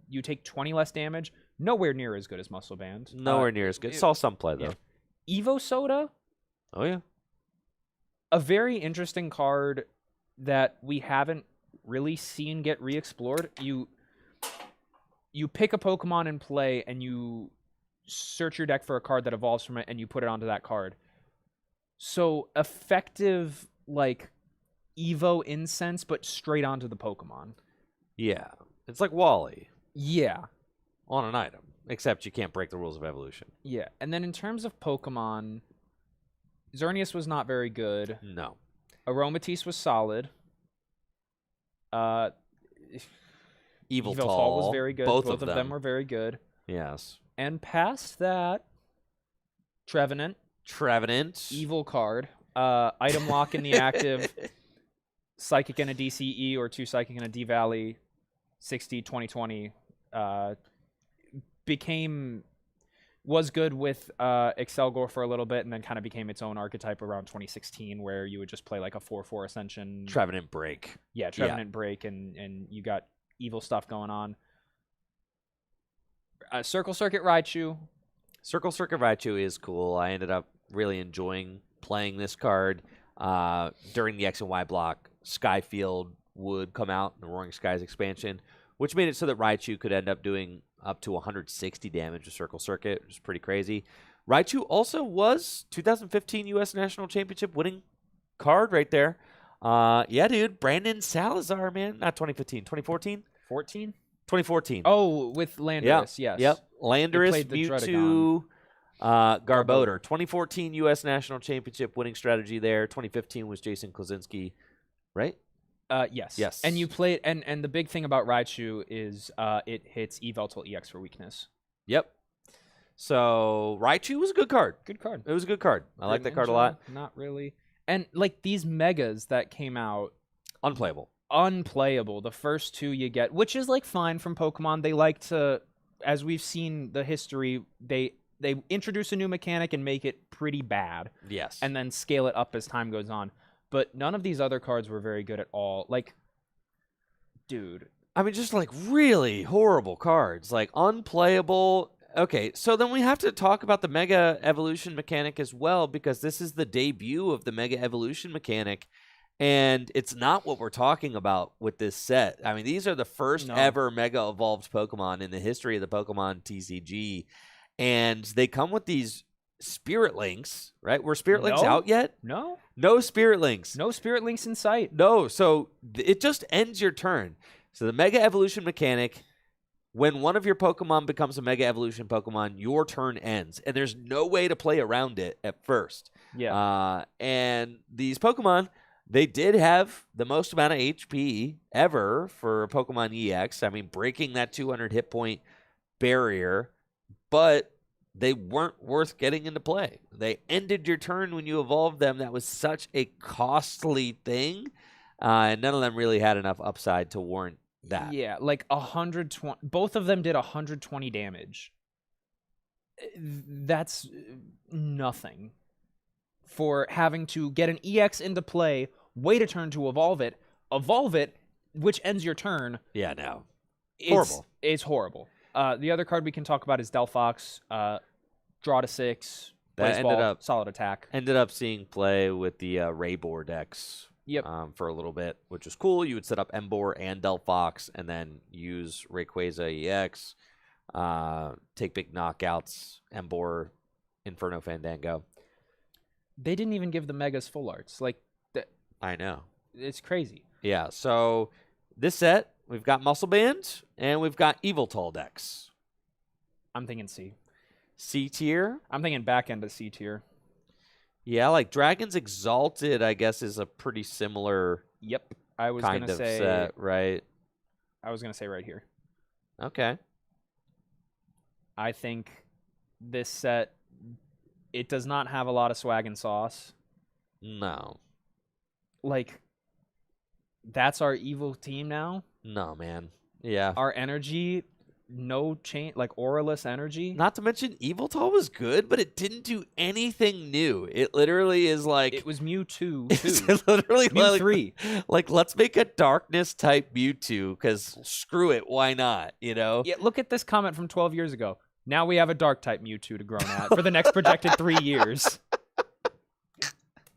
You take 20 less damage. Nowhere near as good as Muscle Band. Nowhere near as good. Saw some play, though. Yeah. Evo Soda, Oh, yeah. a very interesting card that we haven't really seen get re-explored. You pick a Pokemon in play, and you search your deck for a card that evolves from it, and you put it onto that card. So effective, like, Evo Incense, but straight onto the Pokemon. Yeah. It's like Wally Yeah. on an item, except you can't break the rules of evolution. Yeah. And then in terms of Pokemon, Xerneas was not very good. No. Aromatisse was solid. Evil Tall Tall was very good. Both of of them were very good. Yes. And past that, Trevenant, Trevenant. evil card. Item lock in the active. Psychic and a DCE or 2 Psychic and a D-Valley. 60, 2020. Was good with Excelgor for a little bit, and then kind of became its own archetype around 2016, where you would just play like a 4/4 Ascension. Trevenant Break. Yeah, Trevenant Break, and you got evil stuff going on. Circle Circuit Raichu. Circle Circuit Raichu is cool. I ended up really enjoying playing this card during the X and Y block. Skyfield would come out in the Roaring Skies expansion, which made it so that Raichu could end up doing up to 160 damage with Circle Circuit, which is pretty crazy. Raichu also was 2015 U.S. National Championship winning card right there. Yeah, dude. Brandon Salazar, man. Not 2015. 2014? 14? 2014. Oh, with Landorus, yes. Yep. Landorus, played the Mewtwo, Garbodor. 2014 U.S. National Championship winning strategy there. 2015 was Jason Klaczynski, right? Yes. Yes. And you play it, and the big thing about Raichu is it hits Evel EX for weakness. Yep. So Raichu was a good card. Good card. It was a good card. I like that card a lot. Not really. And like these megas that came out, Unplayable. unplayable. The first 2 you get, which is like fine from Pokemon. They like to, as we've seen the history, they introduce a new mechanic and make it pretty bad, Yes. and then scale it up as time goes on. But none of these other cards were very good at all. Like Dude. I mean, just like really horrible cards, like unplayable. Okay, so then we have to talk about the Mega Evolution mechanic as well, because this is the debut of the Mega Evolution mechanic, and it's not what we're talking about with this set. I mean, these are the first ever Mega Evolved Pokemon in the history of the Pokemon TCG, and they come with these Spirit Links, right? Were Spirit Links out yet? No. No Spirit Links. No Spirit Links in sight. No, so it just ends your turn. So the Mega Evolution mechanic, when one of your Pokemon becomes a Mega Evolution Pokemon, your turn ends. And there's no way to play around it at first. Yeah. And these Pokemon, they did have the most amount of HP ever for Pokemon EX. I mean, breaking that 200 hit point barrier. But they weren't worth getting into play. They ended your turn when you evolved them. That was such a costly thing. And none of them really had enough upside to warrant that. Yeah, like 120. Both of them did 120 damage. That's nothing for having to get an EX into play, wait a turn to evolve it, which ends your turn. Yeah, no. Horrible. It's horrible. The other card we can talk about is Delphox. Draw to 6. That ended up solid attack. Ended up seeing play with the Raybor decks. Yep. For a little bit, which was cool. You would set up Emboar and Delphox and then use Rayquaza EX, take big knockouts, Emboar, Inferno Fandango. They didn't even give the Megas full arts. I know. It's crazy. Yeah, so this set, we've got Muscle Band and we've got Yveltal decks. I'm thinking C. C tier? I'm thinking back end of C tier. Yeah, like Dragon's Exalted, I guess, is a pretty similar I was kind gonna of say, set, right? I was going to say right here. Okay. I think this set, it does not have a lot of swag and sauce. No. Like, that's our evil team now. No, man. Yeah. Our energy, no change, like auraless energy. Not to mention, Yveltal was good, but it didn't do anything new. It literally is like... It was Mewtwo, It's too. literally Mew like, 3. Like, let's make a darkness-type Mewtwo, because screw it, why not, you know? Yeah, look at this comment from 12 years ago. Now we have a Dark-type Mewtwo to groan at for the next projected 3 years.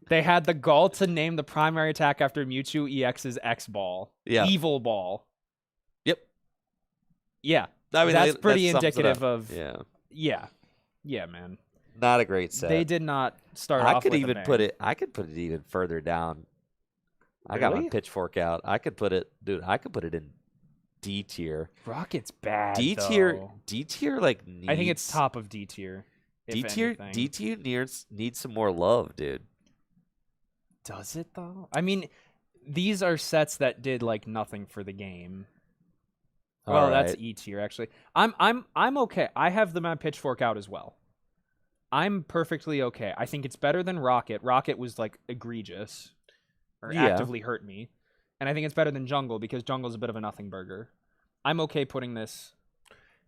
They had the gall to name the primary attack after Mewtwo EX's X-Ball. Yeah. Evil Ball. Yep. Yeah. I mean, that's pretty that sums it indicative up. of... Yeah. Yeah. Yeah, man. Not a great set. They did not start off with a bang. I could put it even further down. I got my Really? pitchfork out. I could put it in D tier. Rocket's bad, D though. tier like needs, I think it's top of D tier. D tier needs some more love, dude. Does it though? I mean, these are sets that did like nothing for the game. Well, that's E tier actually. I'm okay. I have my pitchfork out as well. I'm perfectly okay. I think it's better than Rocket. Rocket was like egregious, or actively hurt me, and I think it's better than Jungle because Jungle's a bit of a nothing burger. I'm okay putting this.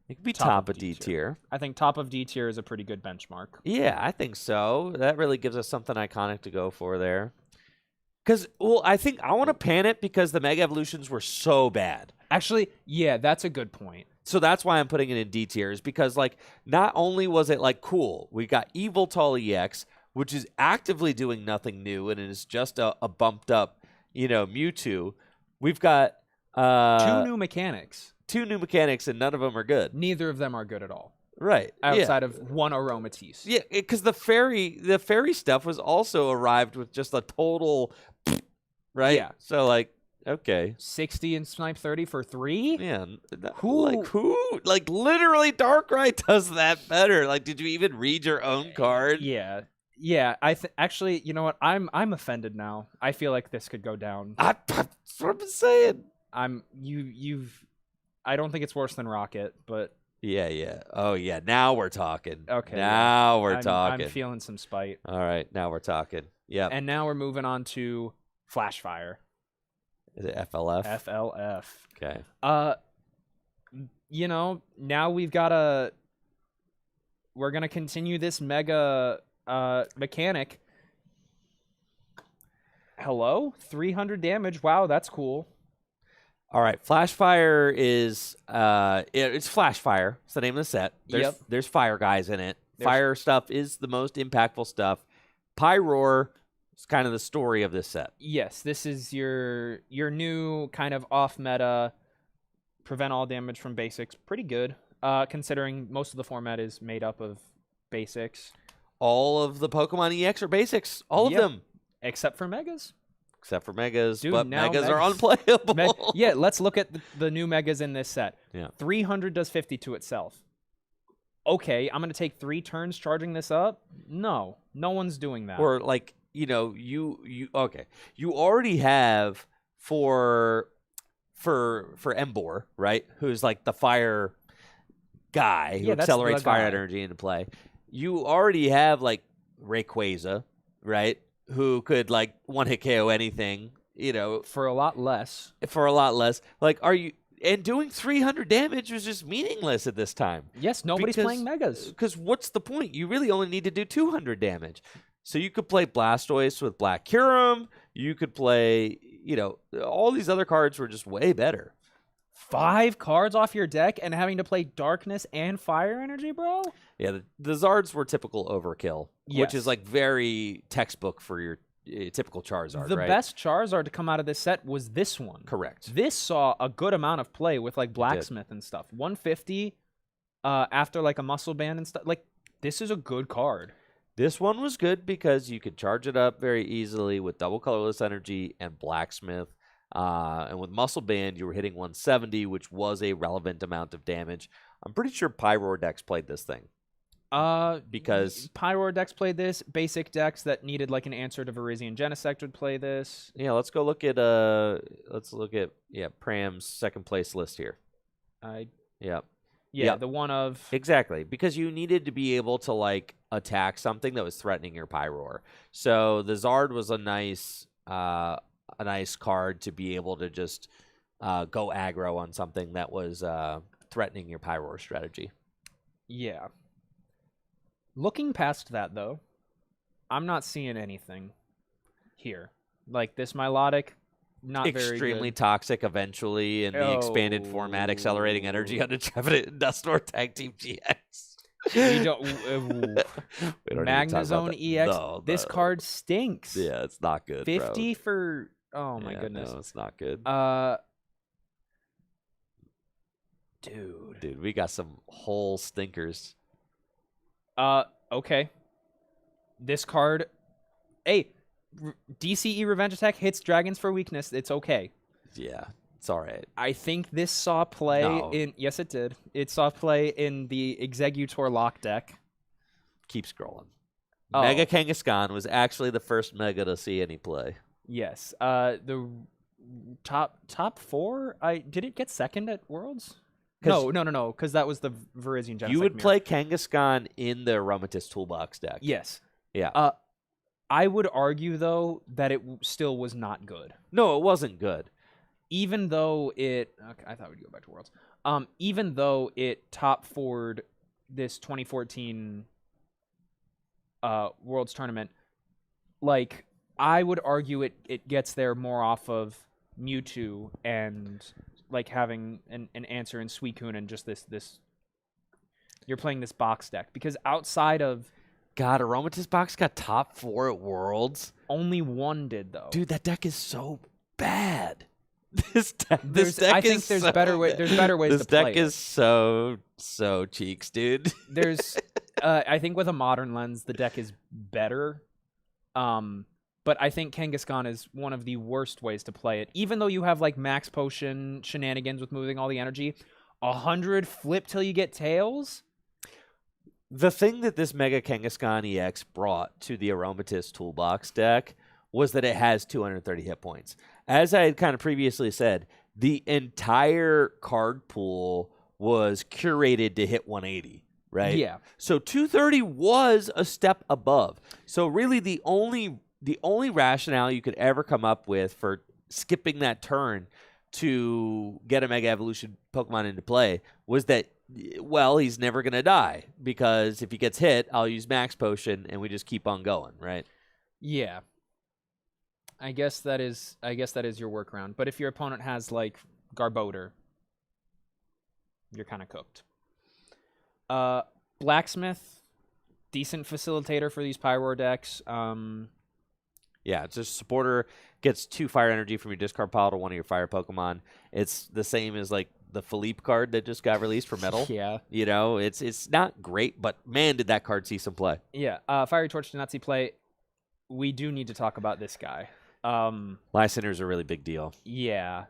It could be top of D tier. I think top of D tier is a pretty good benchmark. Yeah, I think so. That really gives us something iconic to go for there. Because, well, I think I want to pan it because the Mega Evolutions were so bad. Actually, yeah, that's a good point. So that's why I'm putting it in D tiers, because like not only was it like cool, we got Yveltal EX, which is actively doing nothing new and it is just a bumped up, Mewtwo. We've got two new mechanics. And none of them are good. Neither of them are good at all. Right. Outside of one Aromatisse. Yeah, because the fairy stuff was also arrived with just a total right? Yeah. So like okay. 60 and Snipe 30 for 3? Yeah. Who? Like literally Darkrai does that better. Like, did you even read your own card? Yeah. Yeah. Actually, you know what? I'm offended now. I feel like this could go down. That's what I'm saying. I don't think it's worse than Rocket, but yeah. Oh yeah. Now we're talking. okay. Now we're talking. I'm feeling some spite. All right. Now we're talking. Yeah. And now we're moving on to Flashfire. Is it FLF? FLF. Okay. Now we're gonna continue this mega mechanic. Hello? 300 damage. Wow, that's cool. All right, Flash Fire is it's Flash Fire. It's the name of the set. There's fire guys in it. Fire stuff is the most impactful stuff. Pyroar is kind of the story of this set. Yes, this is your new kind of off meta, prevent all damage from basics. Pretty good, considering most of the format is made up of basics. All of the Pokemon EX are basics. All of them, except for Megas. Except for Megas, Dude, but now Megas are unplayable. Yeah, let's look at the new Megas in this set. Yeah. 300 does 50 to itself. Okay, I'm going to take 3 turns charging this up? No one's doing that. Or like, you already have for Embor, right? Who's like the fire guy who accelerates fire energy into play. You already have like Rayquaza, right? Who could like one-hit KO anything, for a lot less. Like, and doing 300 damage was just meaningless at this time. Yes, nobody's playing Megas. Because what's the point? You really only need to do 200 damage. So you could play Blastoise with Black Kyurem. You could play, all these other cards were just way better. 5 cards off your deck and having to play Darkness and Fire Energy, bro? Yeah, the Zards were typical overkill, which is like very textbook for your typical Charizard, The right? best Charizard to come out of this set was this one. Correct. This saw a good amount of play with like Blacksmith and stuff. 150 after like a Muscle Band and stuff. Like, this is a good card. This one was good because you could charge it up very easily with double colorless energy and Blacksmith. And with Muscle Band, you were hitting 170, which was a relevant amount of damage. I'm pretty sure Pyroar decks played this thing. Because Pyroar decks played this. Basic decks that needed like an answer to Virizion Genesect would play this. Yeah, let's go look at Pram's second place list here. Yeah, the one of exactly, because you needed to be able to like attack something that was threatening your Pyroar. So the Zard was a nice card to be able to just go aggro on something that was threatening your Pyroar strategy. Yeah. Looking past that, though, I'm not seeing anything here. Like, this Milotic, not very good. Extremely toxic eventually in the expanded format, accelerating energy on Trevenant and Dusknoir Tag Team GX. We don't Magnezone EX. No. This card stinks. Yeah, it's not good, 50 bro. for... Oh, my goodness. No, it's not good. Dude, we got some whole stinkers. Okay. This card... Hey, DCE Revenge Attack hits dragons for weakness. It's okay. Yeah, it's all right. I think this saw play in... Yes, it did. It saw play in the Exeggutor Lock deck. Keep scrolling. Mega Kangaskhan was actually the first Mega to see any play. Yes. The top 4? Did it get second at Worlds? No, because that was the Virizion Genesect. You would play Kangaskhan in the Aromatisse Toolbox deck. Yes. Yeah. I would argue, though, that it still was not good. No, it wasn't good. Even though it... Okay, I thought we'd go back to Worlds. Even though it top 4'd this 2014 Worlds tournament, like, I would argue it gets there more off of Mewtwo and... like having an answer in Suicune and just this you're playing this box deck, because outside of Aromatisse box got top 4 at Worlds. Only one did, though. Dude, that deck is so bad. There's better ways to play it. This deck is so cheeks, dude. There's I think with a modern lens the deck is better. But I think Kangaskhan is one of the worst ways to play it. Even though you have like max potion shenanigans with moving all the energy, 100 flip till you get tails. The thing that this Mega Kangaskhan EX brought to the Aromatisse Toolbox deck was that it has 230 hit points. As I had kind of previously said, the entire card pool was curated to hit 180, right? Yeah. So 230 was a step above. So really the only rationale you could ever come up with for skipping that turn to get a Mega Evolution Pokemon into play was that, well, he's never going to die, because if he gets hit, I'll use Max Potion and we just keep on going, right? Yeah. I guess that is your workaround. But if your opponent has like Garbodor, you're kind of cooked. Blacksmith, decent facilitator for these Pyroar decks. Yeah, it's just supporter gets 2 fire energy from your discard pile to one of your fire Pokemon. It's the same as like the Philippe card that just got released for Metal. Yeah. You know, it's not great, but man, did that card see some play. Yeah. Fiery Torch did not see play. We do need to talk about this guy. Lysander's a really big deal. Yeah.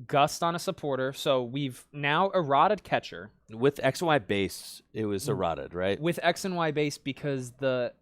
Gust on a supporter. So we've now eroded Catcher. With X and Y base, it was eroded, right? With X and Y base because the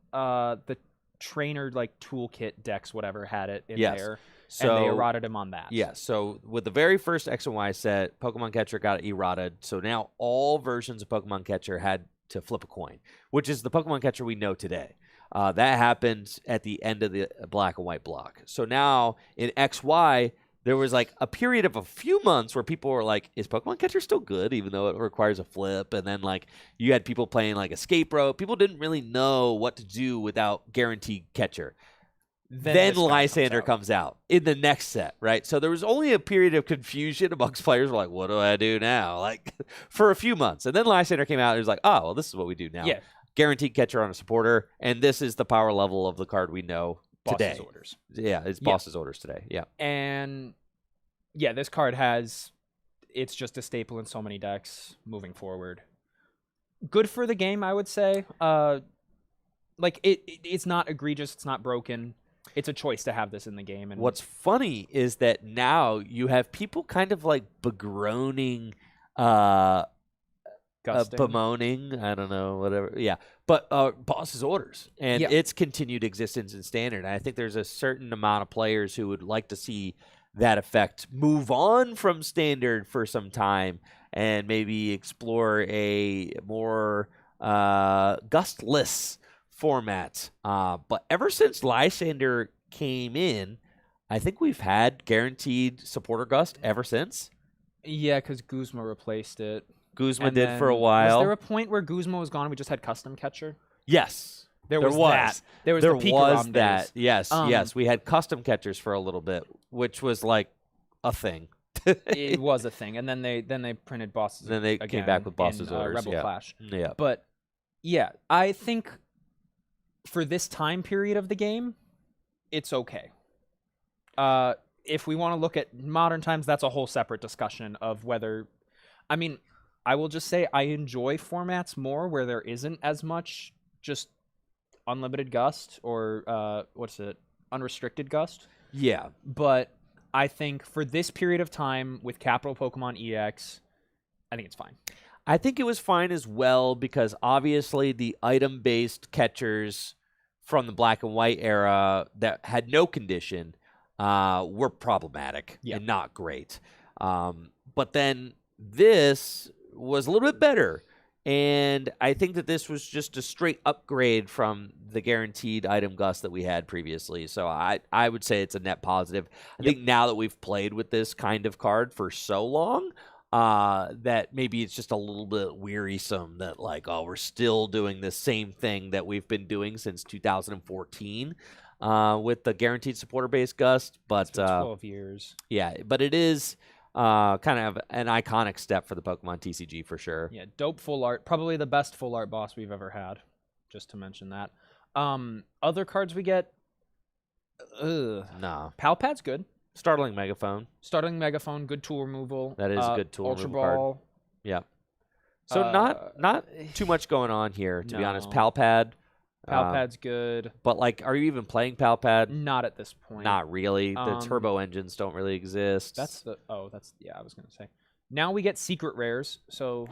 trainer like toolkit decks, whatever, had it in there. So, and they eroded him on that. Yeah, so with the very first X and Y set, Pokemon Catcher got eroded. So now all versions of Pokemon Catcher had to flip a coin, which is the Pokemon Catcher we know today. That happened at the end of the Black and White block. So now in XY, there was like a period of a few months where people were like, is Pokemon Catcher still good, even though it requires a flip? And then like you had people playing like Escape Rope. People didn't really know what to do without Guaranteed Catcher. Then Lysander comes out in the next set, right? So there was only a period of confusion amongst players. Like, what do I do now? Like, for a few months. And then Lysander came out and was like, oh, well, this is what we do now. Yeah. Guaranteed Catcher on a supporter. And this is the power level of the card we know today. Boss's Orders. Yeah, it's Boss's Orders today. Yeah. And, yeah, this card it's just a staple in so many decks moving forward. Good for the game, I would say. Like, it's not egregious. It's not broken. It's a choice to have this in the game. And what's funny is that now you have people kind of like begroaning, bemoaning, I don't know, whatever. Yeah. But Boss's Orders and its continued existence in Standard. And I think there's a certain amount of players who would like to see that effect move on from Standard for some time and maybe explore a more gustless format. But ever since Lysander came in, I think we've had guaranteed supporter Gust ever since. Yeah, because Guzma replaced it. Guzma did for a while. Was there a point where Guzma was gone and we just had custom catcher? Yes. There was that. There was that. Days. Yes, yes. We had custom catchers for a little bit, which was like a thing. It was a thing. And then they printed Bosses. Then they came back with Boss's Orders. Rebel Clash. Yeah. But yeah, I think for this time period of the game, it's okay. If we want to look at modern times, that's a whole separate discussion of whether... I mean, I will just say I enjoy formats more where there isn't as much just unlimited Gust or, unrestricted Gust. Yeah. But I think for this period of time with Capital Pokemon EX, I think it's fine. I think it was fine as well because obviously the item-based catchers from the Black and White era that had no condition were problematic and not great. But then this was a little bit better. And I think that this was just a straight upgrade from the guaranteed item Gust that we had previously. So I would say it's a net positive. I think now that we've played with this kind of card for so long, that maybe it's just a little bit wearisome that like, oh, we're still doing the same thing that we've been doing since 2014 with the guaranteed supporter-based Gust. But 12 years. Yeah, but it is... kind of an iconic step for the Pokemon TCG for sure. Yeah, dope full art. Probably the best full art boss we've ever had, just to mention that. Other cards we get... No. Palpad's good. Startling Megaphone. Startling Megaphone, good tool removal. That is a good tool Ultra removal Ball. card. Yeah. So not too much going on here, to be honest. Palpad. Palpad's good. But, like, are you even playing Palpad? Not at this point. Not really. The turbo engines don't really exist. I was going to say. Now we get secret rares. So,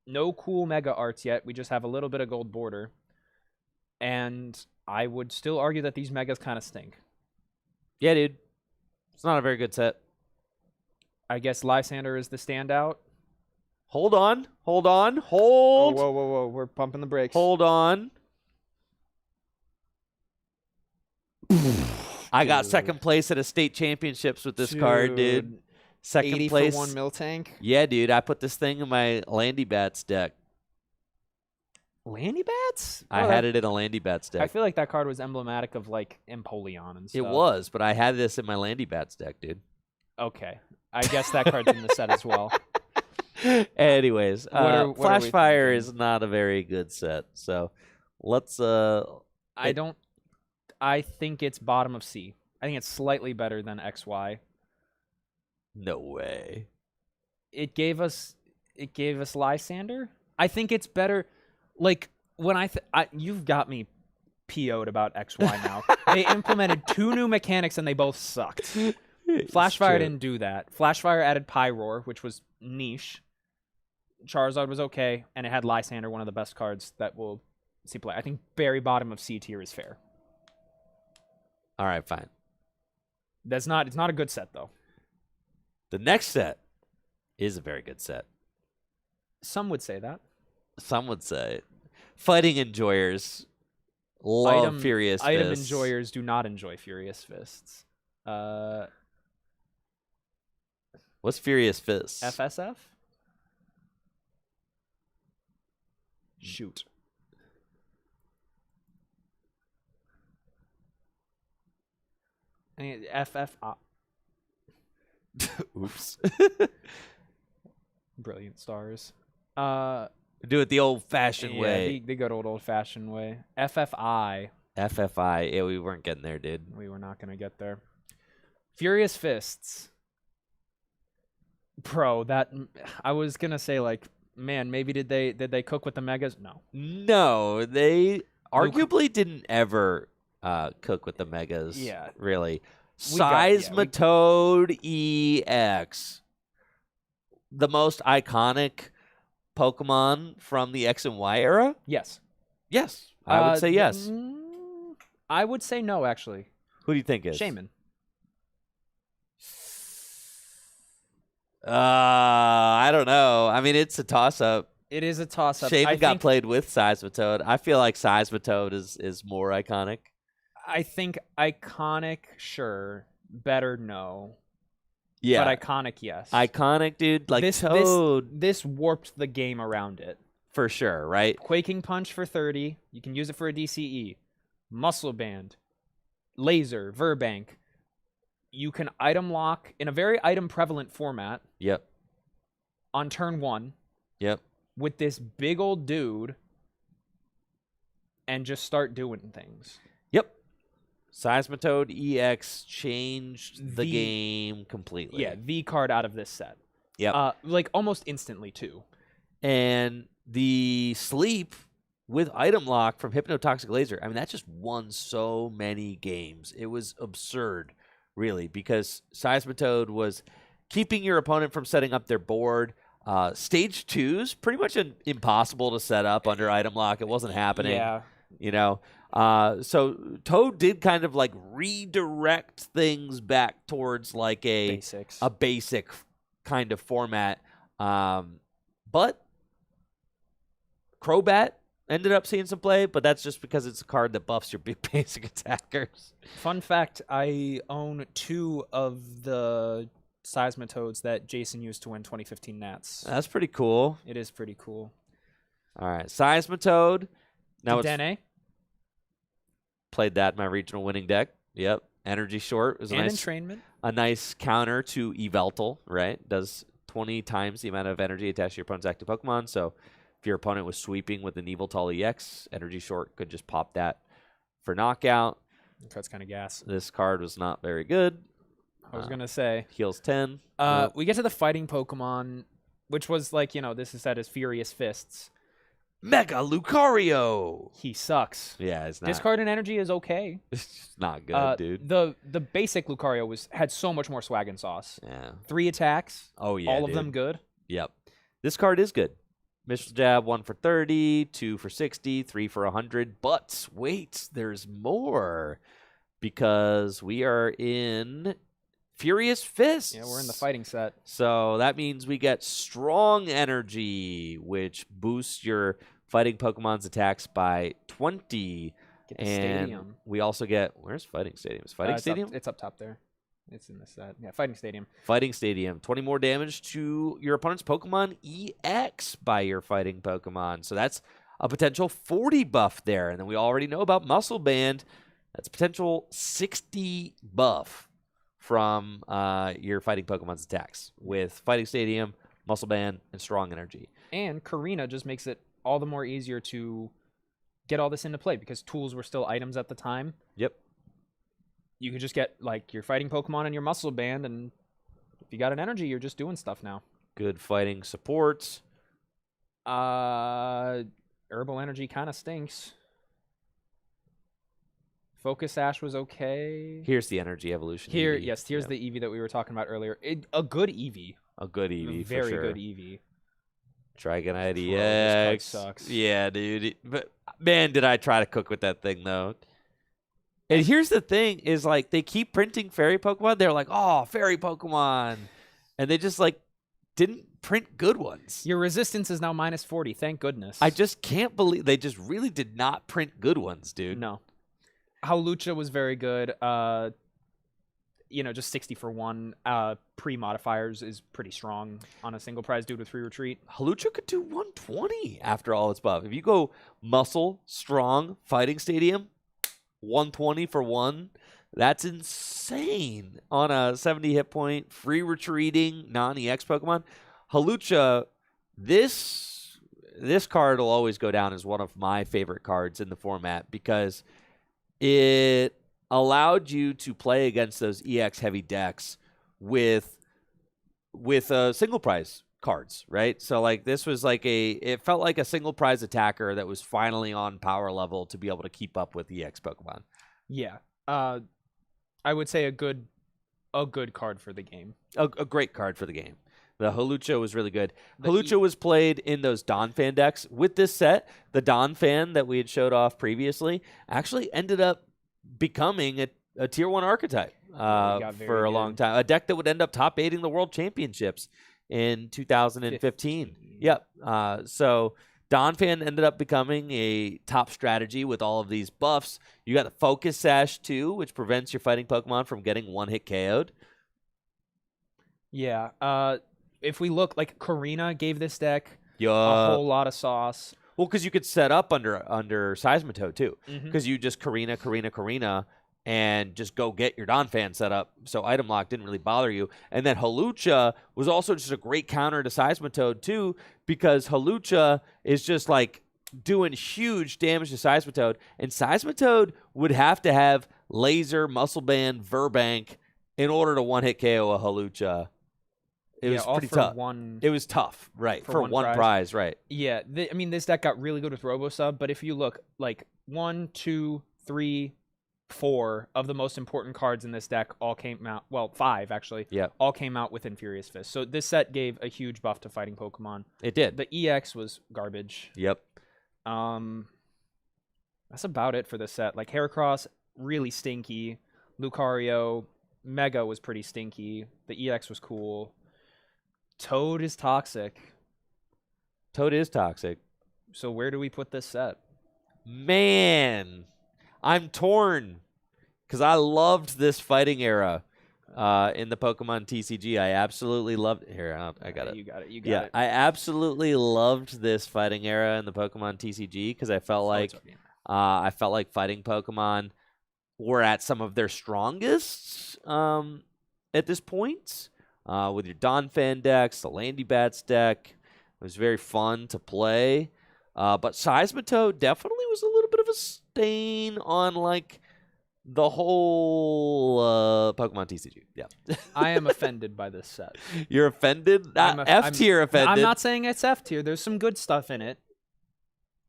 no cool mega arts yet. We just have a little bit of gold border. And I would still argue that these megas kind of stink. Yeah, dude. It's not a very good set. I guess Lysander is the standout. Hold on. Hold. Whoa. We're pumping the brakes. Hold on. I got second place at a state championships with this card, dude. Second 80 place. for 1 Miltank? Yeah, dude. I put this thing in my Landy Bats deck. Landy Bats? I had it in a Landy Bats deck. I feel like that card was emblematic of, like, Empoleon and stuff. It was, but I had this in my Landy Bats deck, dude. Okay. I guess that card's in the set as well. Anyways, What are we Flashfire thinking? is not a very good set. So let's I think it's bottom of C. I think it's slightly better than XY. no way. It gave us Lysander. I think it's better. Like when you've got me PO'd about XY now. They implemented 2 new mechanics and they both sucked. Flashfire didn't do that. Flashfire added Pyroar, which was niche. Charizard was okay, and it had Lysander, one of the best cards that we'll see play. I think very bottom of C tier is fair. All right, fine. It's not a good set though. The next set is a very good set. Some would say that. Some would say. Fighting enjoyers love Furious Fists. Item enjoyers do not enjoy Furious Fists. What's Furious Fists? FSF? Shoot. FFA. Oops. Brilliant stars. Do it the old-fashioned way. The good old-fashioned way. FFI. FFI. Yeah, we weren't getting there, dude. We were not going to get there. Furious Fists. Bro, that I was going to say, like, man, maybe did they cook with the megas? No. No, they arguably didn't ever cook with the megas. Yeah. Really. Seismitoad EX. The most iconic Pokemon from the X and Y era? Yes. Yes. I would say yes. I would say no, actually. Who do you think is? Shaman. I don't know. I mean, it's a toss-up. It is a toss-up. Shaman got played with Seismitoad. I feel like Seismitoad is more iconic. I think iconic, sure. Better, no. Yeah. But iconic, yes. Iconic, dude. Like Toad. This warped the game around it. For sure, right? Quaking Punch for 30. You can use it for a DCE. Muscle Band. Laser. Verbank. You can item lock in a very item prevalent format. Yep. On turn 1. Yep. With this big old dude. And just start doing things. Yep. Seismitoad EX changed the game completely. Yeah, the card out of this set. Yeah. Like almost instantly too. And the sleep with item lock from Hypnotoxic Laser. I mean, that just won so many games. It was absurd, really, because Seismitoad was keeping your opponent from setting up their board. Stage 2's pretty much impossible to set up under item lock. It wasn't happening. Yeah. You know, so Toad did kind of like redirect things back towards like a basic kind of format. But Crobat ended up seeing some play, but that's just because it's a card that buffs your big basic attackers. Fun fact, I own 2 of the Seismitoads that Jason used to win 2015 Nats. That's pretty cool. It is pretty cool. All right, Seismitoad. Now Dene. Played that in my regional winning deck. Yep. Energy Short was a nice counter to Yveltal, right? Does 20 times the amount of energy attached to your opponent's active Pokemon. So if your opponent was sweeping with an Yveltal EX, Energy Short could just pop that for knockout. That's kind of gas. This card was not very good. I was going to say. Heals 10. We get to the fighting Pokemon, which was like, this is set as Furious Fists. Mega Lucario. He sucks. Yeah, it's not. Discard and energy is okay. It's just not good, dude. The basic Lucario had so much more swag and sauce. Yeah. 3 attacks. Oh yeah, all of them good. Yep. This card is good. Missile Jab, 1 for 30, 2 for 60, 3 for 100. But wait, there's more, because we are in Furious Fists. Yeah, we're in the fighting set. So that means we get Strong Energy, which boosts your fighting Pokemon's attacks by 20. Get the and stadium. We also get, where's Fighting Stadium? Is Fighting Stadium? It's up top there. It's in this set. Yeah, Fighting Stadium. Fighting Stadium. 20 more damage to your opponent's Pokemon EX by your fighting Pokemon. So that's a potential 40 buff there. And then we already know about Muscle Band. That's potential 60 buff from your fighting Pokemon's attacks with Fighting Stadium, Muscle Band, and Strong Energy. And Karina just makes it all the more easier to get all this into play because tools were still items at the time. Yep. You could just get like your fighting Pokemon and your Muscle Band, and if you got an energy, you're just doing stuff now. Good fighting supports. Herbal Energy kind of stinks. Focus Ash was okay. Here's the energy evolution. Here's Eevee. the Eevee that we were talking about earlier. A good Eevee. A good Eevee, Very for sure. good Eevee. Dragonite Bro, this card EX. sucks. Yeah, dude. But man, did I try to cook with that thing though. And here's the thing: is like they keep printing fairy Pokemon. They're like, oh, fairy Pokemon, and they just like didn't print good ones. Your resistance is now -40. Thank goodness. I just can't believe they just really did not print good ones, dude. No. Hawlucha was very good. Just 60 for 1. Pre-modifiers is pretty strong on a single prize due to 3 retreat. Hawlucha could do 120 after all its buff. If you go muscle, strong, fighting stadium, 120 for 1, that's insane on a 70 hit point, free retreating, non-EX Pokemon. Hawlucha, this card will always go down as one of my favorite cards in the format because it allowed you to play against those EX heavy decks with single prize cards, right? So like this was like it felt like a single prize attacker that was finally on power level to be able to keep up with EX Pokemon. Yeah. I would say a good card for the game. A great card for the game. The Hawlucha was really good. The Hawlucha was played in those Donphan decks. With this set, the Donphan that we had showed off previously actually ended up becoming a Tier 1 archetype for a long time. A deck that would end up top 8ing the World Championships in 2015. Yep. So Donphan ended up becoming a top strategy with all of these buffs. You got the Focus Sash too, which prevents your fighting Pokemon from getting one-hit KO'd. Yeah. If we look, like Karina gave this deck Yeah. a whole lot of sauce. Well, because you could set up under Seismitoad too, Mhm. because you just Karina, and just go get your Donphan set up, so item lock didn't really bother you. And then Hawlucha was also just a great counter to Seismitoad too, because Hawlucha is just like doing huge damage to Seismitoad, and Seismitoad would have to have Laser, Muscle Band, Verbank in order to one-hit KO a Hawlucha. It was all pretty for tough. one. It was tough, right? for For one one prize. prize, right? Yeah, this deck got really good with Robosub, but if you look, like 1, 2, 3, 4 of the most important cards in this deck all came out. Well, 5 actually. Yeah, All came out within Furious Fist. So this set gave a huge buff to fighting Pokemon. it did. The EX was garbage. Yep. That's about it for this set. Like Heracross, really stinky. Lucario, Mega was pretty stinky. The EX was cool. Toad is toxic. Toad is toxic. So where do we put this set? Man, I'm torn because I loved this fighting era in the Pokemon TCG. I absolutely loved it. Here, I got it. You got it. You Yeah, got it. I absolutely loved this fighting era in the Pokemon TCG because I felt like fighting Pokemon were at some of their strongest at this point. With your Donphan decks, the Landy Bats deck, it was very fun to play. But Seismitoad definitely was a little bit of a stain on like the whole Pokemon TCG. Yeah, I am offended by this set. you're offended. F tier offended. I'm not saying it's F tier. There's some good stuff in it.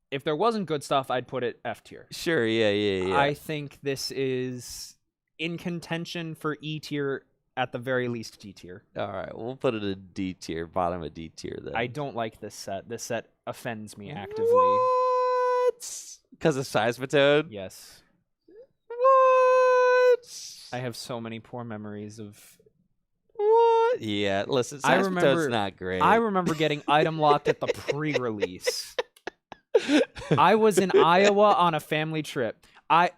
If there wasn't good stuff, I'd put it F tier. Sure. Yeah. I think this is in contention for E tier, at the very least D tier. All right, we'll put it in D tier, bottom of D tier then. I don't like this set. This set offends me actively. What? Because of Seismitoad? Yes. What? I have so many poor memories of... What? Yeah, listen, I Seismitoad's remember- not great. I remember getting item locked at the pre-release. I was in Iowa on a family trip. I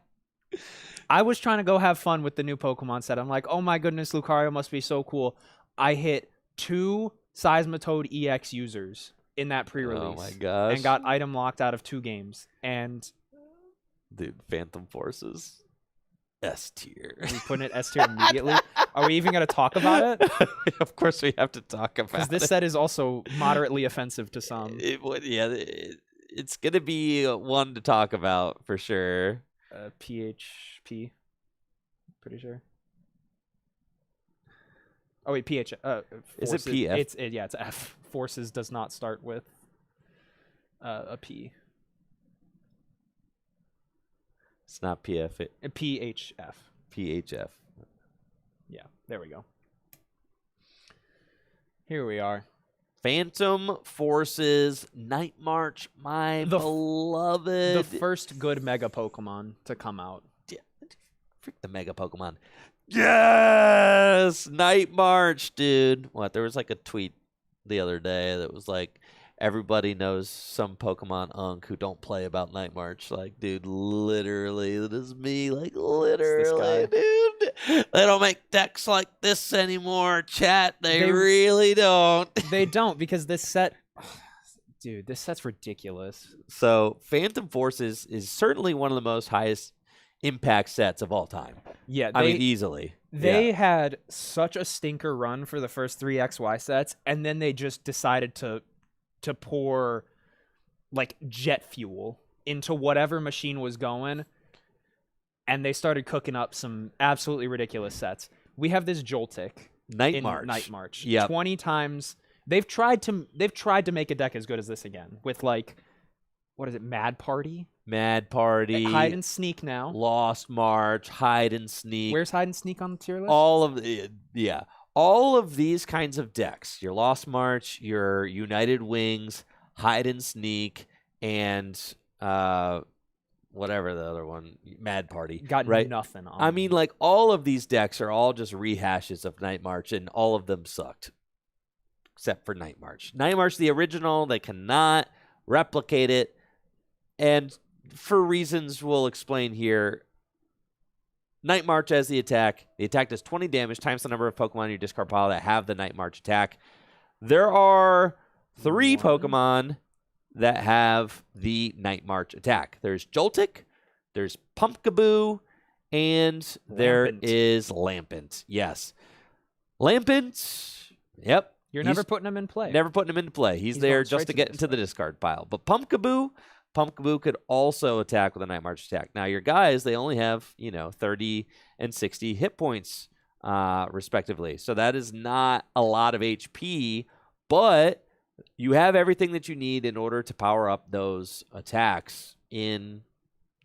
was trying to go have fun with the new Pokemon set. I'm like, oh my goodness, Lucario must be so cool. I hit 2 Seismitoad EX users in that pre-release. Oh my gosh. And got item locked out of 2 games. And Dude, Phantom Forces. S tier. we put it S tier immediately. Are we even going to talk about it? Of course, we have to talk about Because this it. set is also moderately offensive to some. It's gonna be one to talk about for sure. PHP, pretty sure. Oh wait, PH. Is it Forces, PF? It's F. Forces does not start with a P. It's not PF. PHF. PHF. Yeah, there we go. Here we are. Phantom Forces Night March, my beloved. The first good Mega Pokemon to come out. Yeah, freak the Mega Pokemon. Yes! Night March, dude. What? There was like a tweet the other day that was like, everybody knows some Pokemon Unk who don't play about Night March. Like, dude, literally, that is me. Like, literally, dude. They don't make decks like this anymore, chat. They really don't. They don't, because this set... Dude, this set's ridiculous. So, Phantom Forces is certainly one of the most highest impact sets of all time. Yeah, I mean, easily. They had such a stinker run for the first 3 XY sets, and then they just decided to pour like jet fuel into whatever machine was going, and they started cooking up some absolutely ridiculous sets. We have this Joltik Night March. Yeah, 20 times they've tried to make a deck as good as this again with like, what is it, Mad Party, Hide and Sneak now, Lost March, Hide and Sneak. Where's Hide and Sneak on the tier list? All of these kinds of decks, your Lost March, your United Wings, Hide and Sneak, and whatever the other one, Mad Party. Got right? Nothing on. I mean, like, all of these decks are all just rehashes of Night March, and all of them sucked. Except for Night March. Night March, the original, they cannot replicate it. And for reasons we'll explain here, Night March as the attack does 20 damage times the number of Pokemon in your discard pile that have the Night March attack. There are 3 Pokemon that have the Night March attack. There's Joltik, there's Pumpkaboo, and there is Lampent. Yes. Lampent, yep. You're never putting him in play. Never putting him into play. He's there just to get into the discard pile. But Pumpkaboo could also attack with a Night March attack. Now, your guys, they only have, 30 and 60 hit points, respectively. So that is not a lot of HP, but you have everything that you need in order to power up those attacks in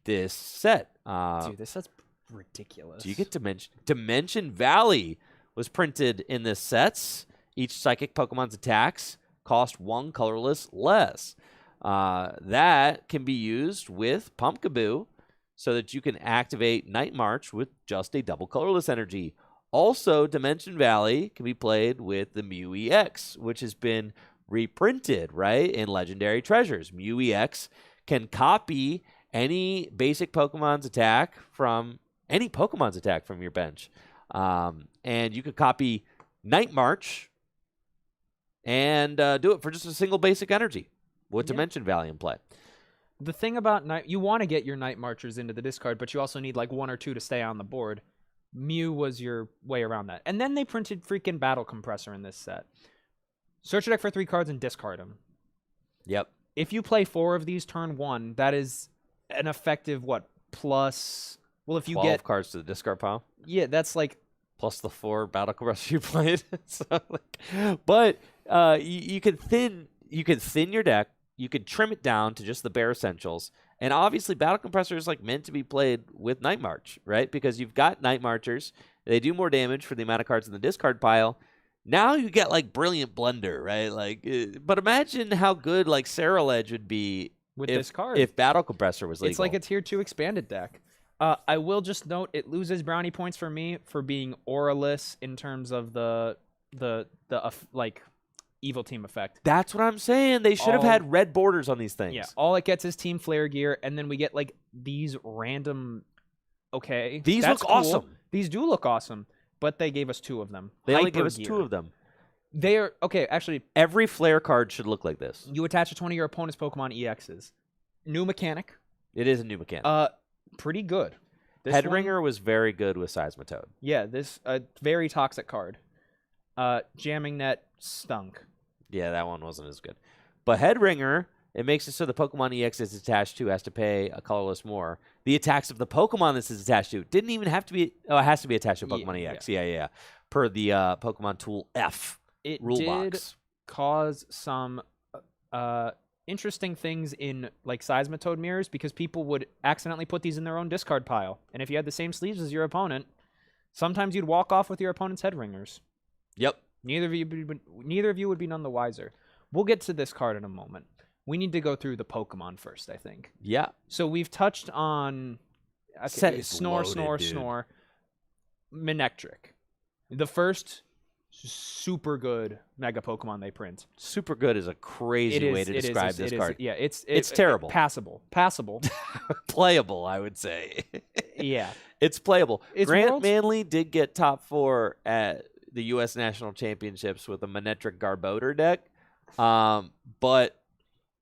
this set. Dude, this set's ridiculous. Do you get Dimension Valley was printed in this set. Each psychic Pokemon's attacks cost 1 colorless less. That can be used with Pumpkaboo so that you can activate Night March with just a double colorless energy. Also, Dimension Valley can be played with the Mew EX, which has been reprinted, right, in Legendary Treasures. Mew EX can copy any basic Pokemon's attack from your bench. And you could copy Night March and do it for just a single basic energy with Dimension Valley in play. The thing about you want to get your Night Marchers into the discard, but you also need like 1 or 2 to stay on the board. Mew was your way around that. And then they printed freaking Battle Compressor in this set. Search your deck for 3 cards and discard them. Yep. If you play 4 of these turn 1, that is an effective, plus... Well, if you 12 get cards to the discard pile. Yeah, that's like... Plus the 4 Battle Compressor you played. But you could thin your deck. You could trim it down to just the bare essentials. And obviously, Battle Compressor is like meant to be played with Night March, right? Because you've got Night Marchers. They do more damage for the amount of cards in the discard pile. Now you get like Brilliant Blunder, right? But imagine how good like Ceruledge would be with this card if Battle Compressor was legal. It's like a tier 2 expanded deck. I will just note it loses brownie points for me for being auraless in terms of the evil team effect. That's what I'm saying. They should have had red borders on these things. Yeah, all it gets is Team Flare gear, and then we get like these random. Okay, these look awesome. These do look awesome, but they gave us 2 of them. They only gave us 2 of them. They are okay. Actually, every Flare card should look like this. You attach it to one of your opponent's Pokemon EXs. New mechanic. It is a new mechanic. Pretty good. Headringer was very good with Seismitoad. Yeah, this very toxic card. Jamming Net stunk. Yeah, that one wasn't as good. But Headringer, it makes it so the Pokemon EX is attached to has to pay a colorless more. The attacks of the Pokemon this is attached to didn't even have to be. Oh, it has to be attached to Pokemon EX. Yeah. Per the Pokemon Tool F rule did box. Cause some interesting things in like Seismitoad mirrors because people would accidentally put these in their own discard pile. And if you had the same sleeves as your opponent, sometimes you'd walk off with your opponent's Headringers. Yep. Neither of you would be none the wiser. We'll get to this card in a moment. We need to go through the Pokemon first, I think. Yeah. So we've touched on Snore, Manectric. The first super good Mega Pokemon they print. Super good is a crazy way to describe this card. Yeah, it's terrible. Passable. Playable, I would say. Yeah. It's playable. Grant Worlds? Manley did get top 4 at the U.S. National Championships with a Manectric Garbodor deck. But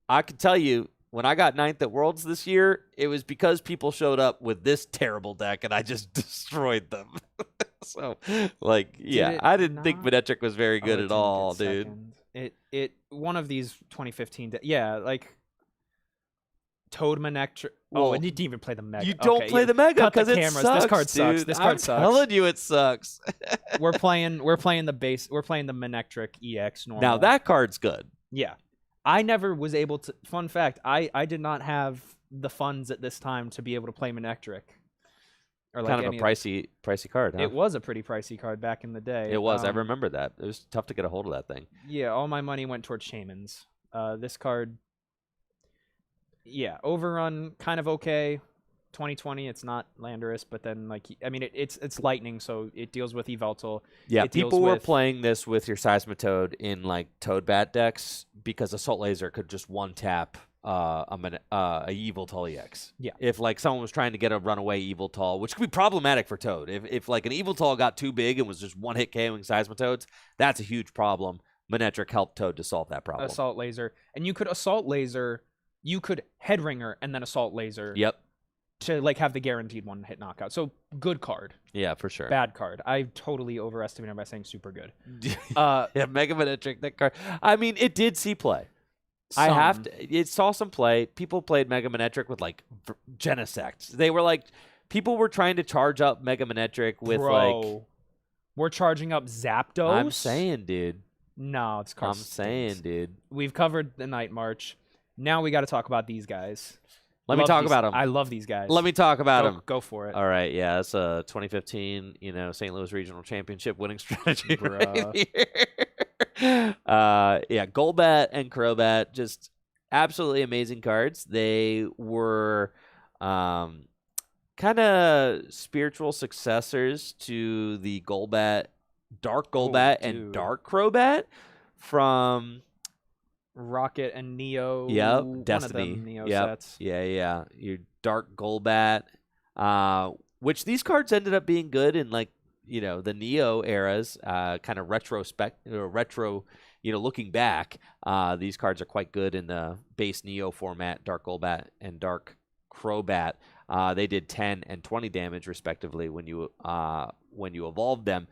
I can tell you, when I got 9th at Worlds this year, it was because people showed up with this terrible deck, and I just destroyed them. So, like, I didn't think Manectric was very good at all, dude. It one of these 2015 like Toad Manectric. Well, it didn't even play the Mega. You don't play the Mega because it cameras. sucks, This card sucks. dude. This card sucks. I'm telling you, it sucks. We're playing the base. We're playing the Manectric EX normal. Now that card's good. Yeah. I never was able to. Fun fact: I did not have the funds at this time to be able to play Manectric. Or kind of a pricey card. Huh? It was a pretty pricey card back in the day. It was. I remember that. It was tough to get a hold of that thing. Yeah, all my money went towards Shamans. This card. Yeah, Overrun kind of okay. 2020, it's not Landorus, but then it's lightning, so it deals with Yveltal. Yeah, people were playing this with your Seismitoad in like Toadbat decks because Assault Laser could just one tap a Yveltal EX. Yeah, if like someone was trying to get a runaway Yveltal, which could be problematic for Toad. If like an Yveltal got too big and was just one hit KOing Seismitoads, that's a huge problem. Manectric helped Toad to solve that problem. Assault Laser, and you could Assault Laser, you could Headringer and then Assault Laser. Yep. To like have the guaranteed one hit knockout. So good card. Yeah, for sure. Bad card. I totally overestimated by saying super good. Yeah, Mega Manectric, that card. I mean, it did see play. It saw some play. People played Mega Manectric with like Genesect. They were like, people were trying to charge up Mega Manectric with we're charging up Zapdos. I'm saying, dude. No, this card. I'm saying, dude. We've covered the Night March. Now we got to talk about these guys. Let me talk about them. I love these guys. Let me talk about them. Go for it. All right, yeah, that's a 2015, St. Louis Regional Championship winning strategy. Right here. Yeah, Golbat and Crobat, just absolutely amazing cards. They were kind of spiritual successors to the Golbat, Dark Golbat, and Dark Crobat from Rocket and Neo. Yep, Destiny. One of them Neo sets. Yeah. Your Dark Golbat, which these cards ended up being good in the Neo eras, kind of retro, looking back. These cards are quite good in the base Neo format, Dark Golbat and Dark Crobat. They did 10 and 20 damage respectively when you evolved them.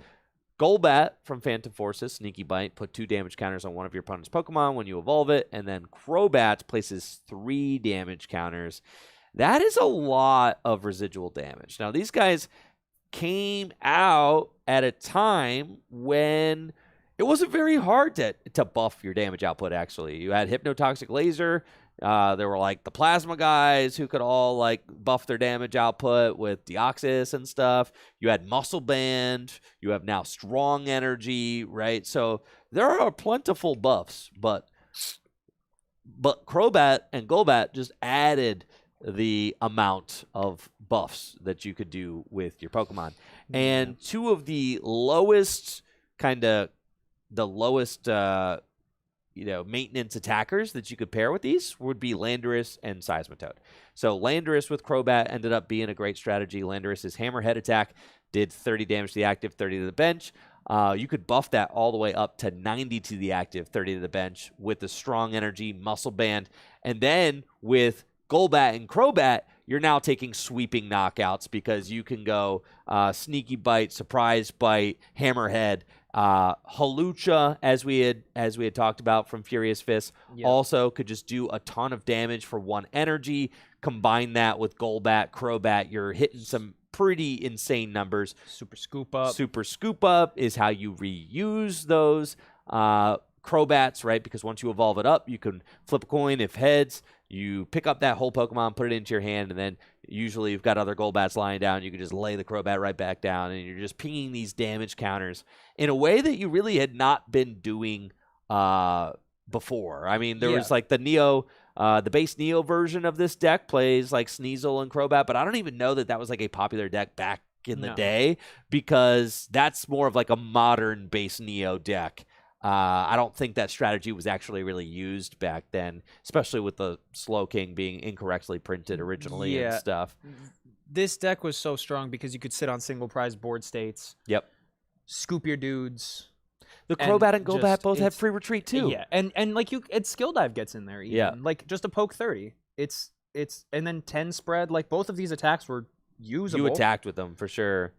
Golbat from Phantom Forces, Sneaky Bite, put 2 damage counters on one of your opponent's Pokemon when you evolve it, and then Crobat places 3 damage counters. That is a lot of residual damage. Now, these guys came out at a time when it wasn't very hard to buff your damage output, actually. You had Hypnotoxic Laser. There were the Plasma guys who could all buff their damage output with Deoxys and stuff. You had Muscle Band. You have now Strong Energy, right? So there are plentiful buffs, but Crobat and Golbat just added the amount of buffs that you could do with your Pokemon. And two of the lowest maintenance attackers that you could pair with these would be Landorus and Seismitoad. So Landorus with Crobat ended up being a great strategy. Landorus's Hammerhead attack did 30 damage to the active, 30 to the bench. You could buff that all the way up to 90 to the active, 30 to the bench with the Strong Energy, Muscle Band. And then with Golbat and Crobat, you're now taking sweeping knockouts because you can go Sneaky Bite, Surprise Bite, Hammerhead, Halucha, as we had talked about from Furious Fist, also could just do a ton of damage for 1 energy. Combine that with Golbat, Crobat, you're hitting some pretty insane numbers. Super Scoop Up. Super Scoop Up is how you reuse those Crobats, right? Because once you evolve it up, you can flip a coin. If heads, you pick up that whole Pokemon, put it into your hand, and then usually you've got other Golbats lying down. You can just lay the Crobat right back down, and you're just pinging these damage counters in a way that you really had not been doing before. I mean, there was like the Neo, the base Neo version of this deck plays like Sneasel and Crobat, but I don't even know that was like a popular deck back in the day, because that's more of like a modern base Neo deck. I don't think that strategy was actually really used back then, especially with the Slow King being incorrectly printed originally and stuff. This deck was so strong because you could sit on single prize board states. Yep. Scoop your dudes. The Crobat and Golbat both have free retreat too. Yeah, and like it's Skill Dive gets in there even. Yeah. Like just a poke 30. It's and then 10 spread. Like both of these attacks were usable. You attacked with them for sure.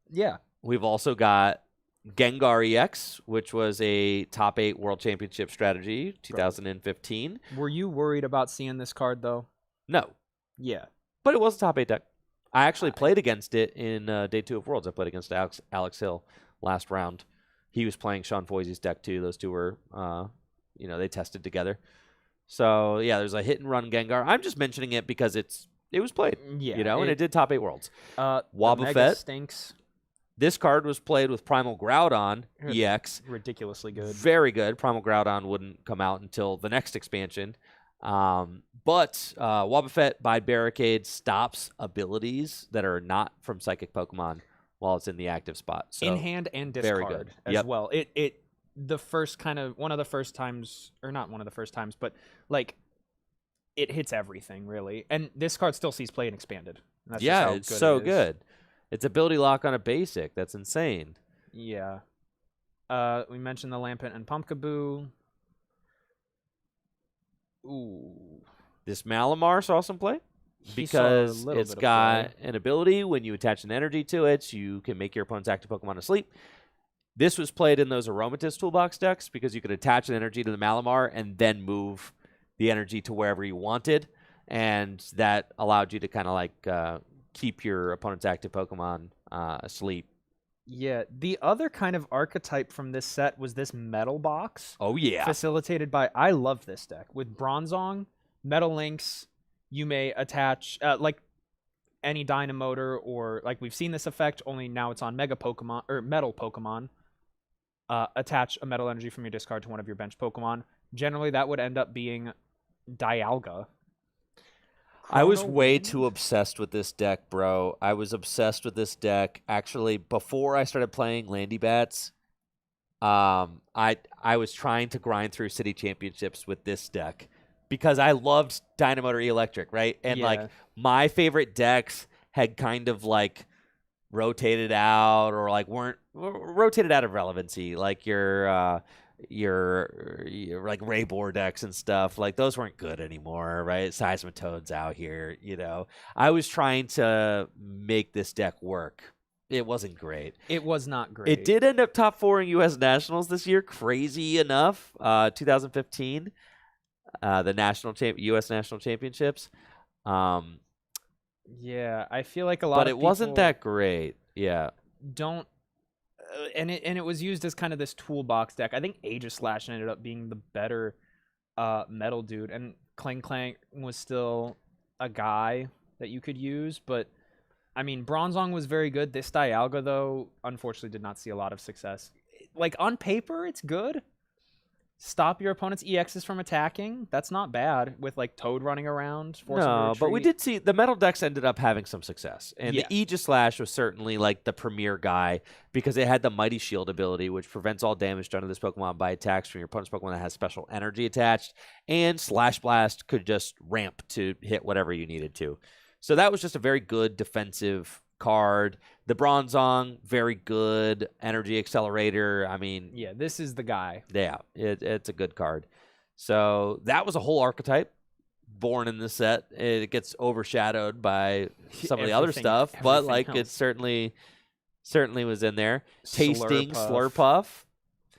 Yeah. We've also got Gengar EX, which was a top 8 World Championship strategy, 2015. Were you worried about seeing this card, though? No. Yeah. But it was a top 8 deck. I actually played against it in Day 2 of Worlds. I played against Alex Hill last round. He was playing Sean Foisey's deck, too. Those two were, they tested together. So, yeah, there's a hit-and-run Gengar. I'm just mentioning it because it was played, and it did top 8 Worlds. Wobbuffet stinks. This card was played with Primal Groudon EX. Ridiculously good. Very good. Primal Groudon wouldn't come out until the next expansion. But Wobbuffet by Barricade stops abilities that are not from Psychic Pokemon while it's in the active spot. So, in hand and discard very good. as well. The first kind of one of the first times, or not one of the first times, but like it hits everything really. And this card still sees play and expanded. That's just how it's so good. It's ability lock on a basic. That's insane. Yeah. We mentioned the Lampent and Pumpkaboo. Ooh. This Malamar saw some play because it's got an ability. When you attach an energy to it, you can make your opponent's active Pokemon asleep. This was played in those Aromatisse Toolbox decks because you could attach an energy to the Malamar and then move the energy to wherever you wanted. And that allowed you to kind of like keep your opponent's active Pokemon asleep. Yeah, the other kind of archetype from this set was this Metal Box. Oh, yeah. Facilitated by, I love this deck. With Bronzong, Metal Links, you may attach, like, any Dynamotor, or, like, we've seen this effect, only now it's on Mega Pokemon, or Metal Pokemon. Attach a Metal Energy from your discard to one of your bench Pokemon. Generally, that would end up being Dialga. I was way too obsessed with this deck, bro. I was obsessed with this deck. Actually, before I started playing Landy Bats, I was trying to grind through city championships with this deck because I loved Dynamotor E-Electric, right? And like my favorite decks had kind of like rotated out or like weren't rotated out of relevancy, like your like Raybor decks and stuff, like those weren't good anymore, right? Seismitoad's out here, I was trying to make this deck work. It wasn't great. It was not great. It did end up top 4 in U.S. Nationals this year, crazy enough. 2015, the U.S. National Championships. Yeah, I feel like a lot but of it wasn't that great. Yeah. And it was used as kind of this toolbox deck. I think Aegislash ended up being the better metal dude, and Clang Clang was still a guy that you could use. But I mean, Bronzong was very good. This Dialga, though, unfortunately did not see a lot of success. Like on paper, it's good. Stop your opponent's EXs from attacking. That's not bad with like Toad running around. No, but we did see the metal decks ended up having some success. And the Aegislash was certainly like the premier guy because it had the Mighty Shield ability, which prevents all damage done to this Pokemon by attacks from your opponent's Pokemon that has special energy attached. And Slash Blast could just ramp to hit whatever you needed to. So that was just a very good defensive card. The Bronzong, very good energy accelerator. I mean, yeah, this is the guy. Yeah, it's a good card. So that was a whole archetype. born in the set. It gets overshadowed by some of the other stuff, but everything like else. it certainly was in there. Tasting Slurpuff.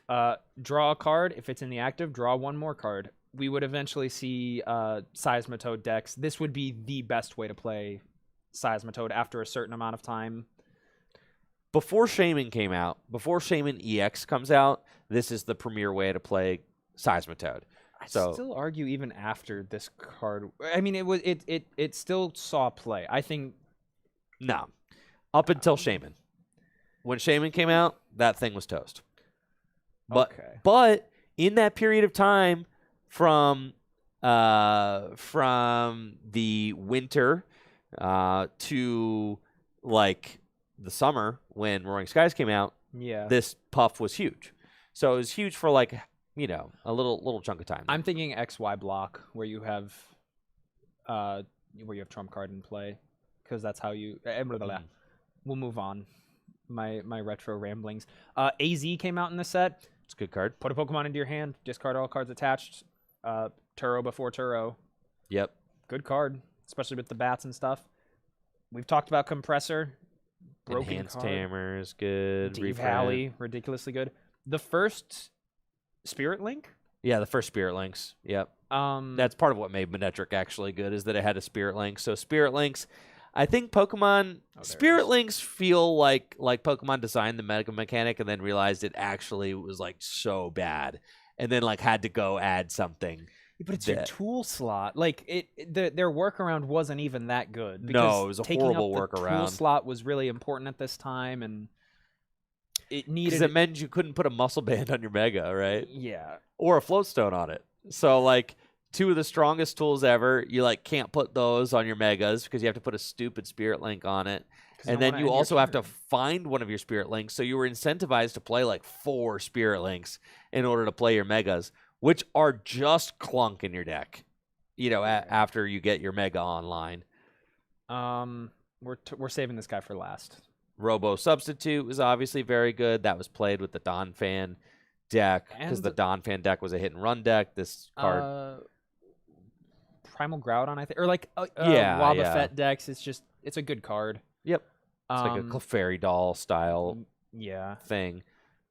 Slurpuff. Draw a card. If it's in the active, draw one more card. We would eventually see Seismitoad decks. This would be the best way to play Seismitoad after a certain amount of time. Before Shaman came out, before Shaman EX comes out, this is the premier way to play Seismitoad. I So still argue even after this card. I mean, it still saw play. I think no, up until Shaman. When Shaman came out, that thing was toast. But in that period of time from the winter to like the summer when Roaring Skies came out, this puff was huge. So it was huge for like, you know, a little chunk of time. I'm thinking XY block where you have trump card in play, because that's how you. We'll move on. My retro ramblings. AZ came out in the set. It's a good card. Put a Pokemon into your hand. Discard all cards attached. Turo before Turo. Yep. Good card, especially with the bats and stuff. We've talked about Compressor. Broken Enhanced card. Hammer is good. D-Valley, ridiculously good. The first Spirit Link? Yeah, the first Spirit Links. Yep. That's part of what made Manectric actually good, is that it had a Spirit Link. So Spirit Links, I think Pokemon Spirit Links feel like Pokemon designed the Mega Mechanic and then realized it actually was like so bad, and then like had to go add something. But it's your tool slot. Like their workaround wasn't even that good. No, it was a horrible workaround. Tool slot was really important at this time, and it needed. Because it meant you couldn't put a muscle band on your Mega, right? Yeah. Or a float stone on it. So like two of the strongest tools ever, you like can't put those on your Megas because you have to put a stupid Spirit Link on it. And then you also have to find one of your Spirit Links. So you were incentivized to play like 4 Spirit Links in order to play your Megas, which are just clunk in your deck, you know, after you get your Mega online. We're saving this guy for last. Robo Substitute was obviously very good. That was played with the Donphan deck because the Donphan deck was a hit and run deck. This card, Primal Groudon, I think, or like Wobbuffet decks. It's a good card. Yep, it's like a Clefairy Doll style thing.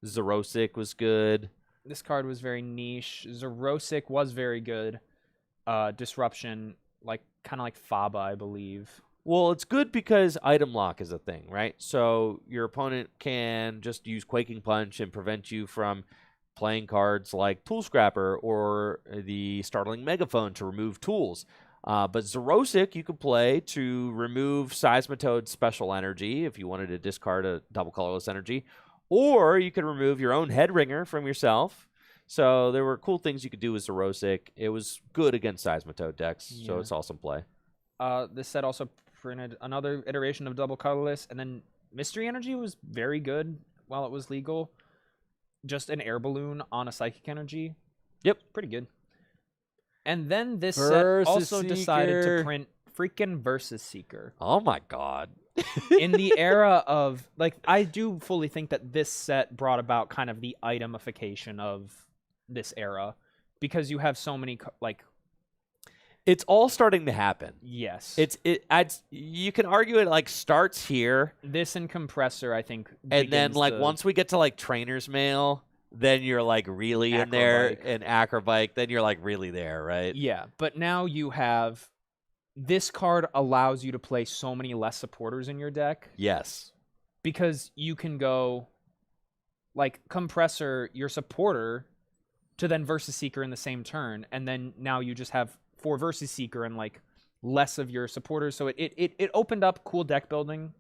Xerosic was good. This card was very niche. Xerosic was very good. Disruption, like kind of like Faba, I believe. Well, it's good because item lock is a thing, right? So your opponent can just use Quaking Punch and prevent you from playing cards like Tool Scrapper or the Startling Megaphone to remove tools. But Xerosic you could play to remove Seismitoad's special energy if you wanted to discard a double colorless energy. Or you could remove your own Headringer from yourself. So there were cool things you could do with Xerosic. It was good against Seismitoad decks, so it's awesome play. This set also printed another iteration of double colorless, and then Mystery Energy was very good while it was legal. Just an air balloon on a Psychic Energy. Yep. Pretty good. And then this set also decided to print freaking Versus Seeker. Oh my god. In the era of, like, I do fully think that this set brought about kind of the itemification of this era, because you have so many, like, it's all starting to happen. Yes. You can argue it like starts here. This and Compressor, I think. And then like once we get to like Trainer's Mail, then you're like really in there, and Acrobike, then you're like really there, right? Yeah, but now you have, this card allows you to play so many less supporters in your deck. Yes. Because you can go like Compressor, your supporter, to then Versus Seeker in the same turn, and then now you just have 4 Versus Seeker and like less of your supporters. So it opened up cool deck building.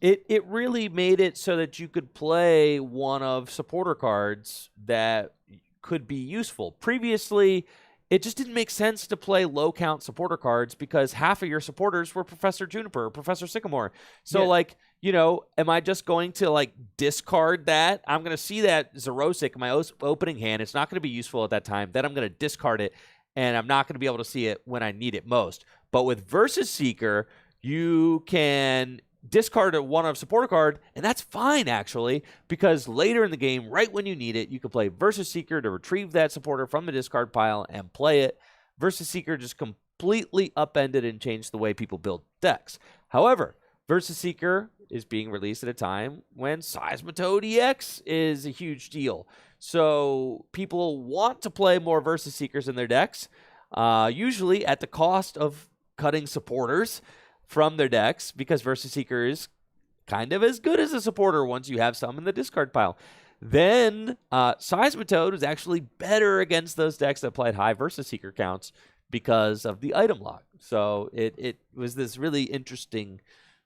It really made it so that you could play one of supporter cards that could be useful. Previously, it just didn't make sense to play low count supporter cards because half of your supporters were Professor Juniper or Professor Sycamore. So like, you know, am I just going to like discard that? I'm going to see that Xerosic in my opening hand. It's not going to be useful at that time. Then I'm going to discard it, and I'm not going to be able to see it when I need it most. But with Versus Seeker, you can discard one of supporter card, and that's fine actually, because later in the game, right when you need it, you can play Versus Seeker to retrieve that supporter from the discard pile and play it Versus Seeker just completely upended and changed the way people build decks. However, Versus Seeker is being released at a time when Seismitoad EX is a huge deal. So people want to play more Versus Seekers in their decks, usually at the cost of cutting supporters from their decks, because Versus Seeker is kind of as good as a supporter once you have some in the discard pile. Then Seismitoad was actually better against those decks that played high Versus Seeker counts because of the item lock. So it was this really interesting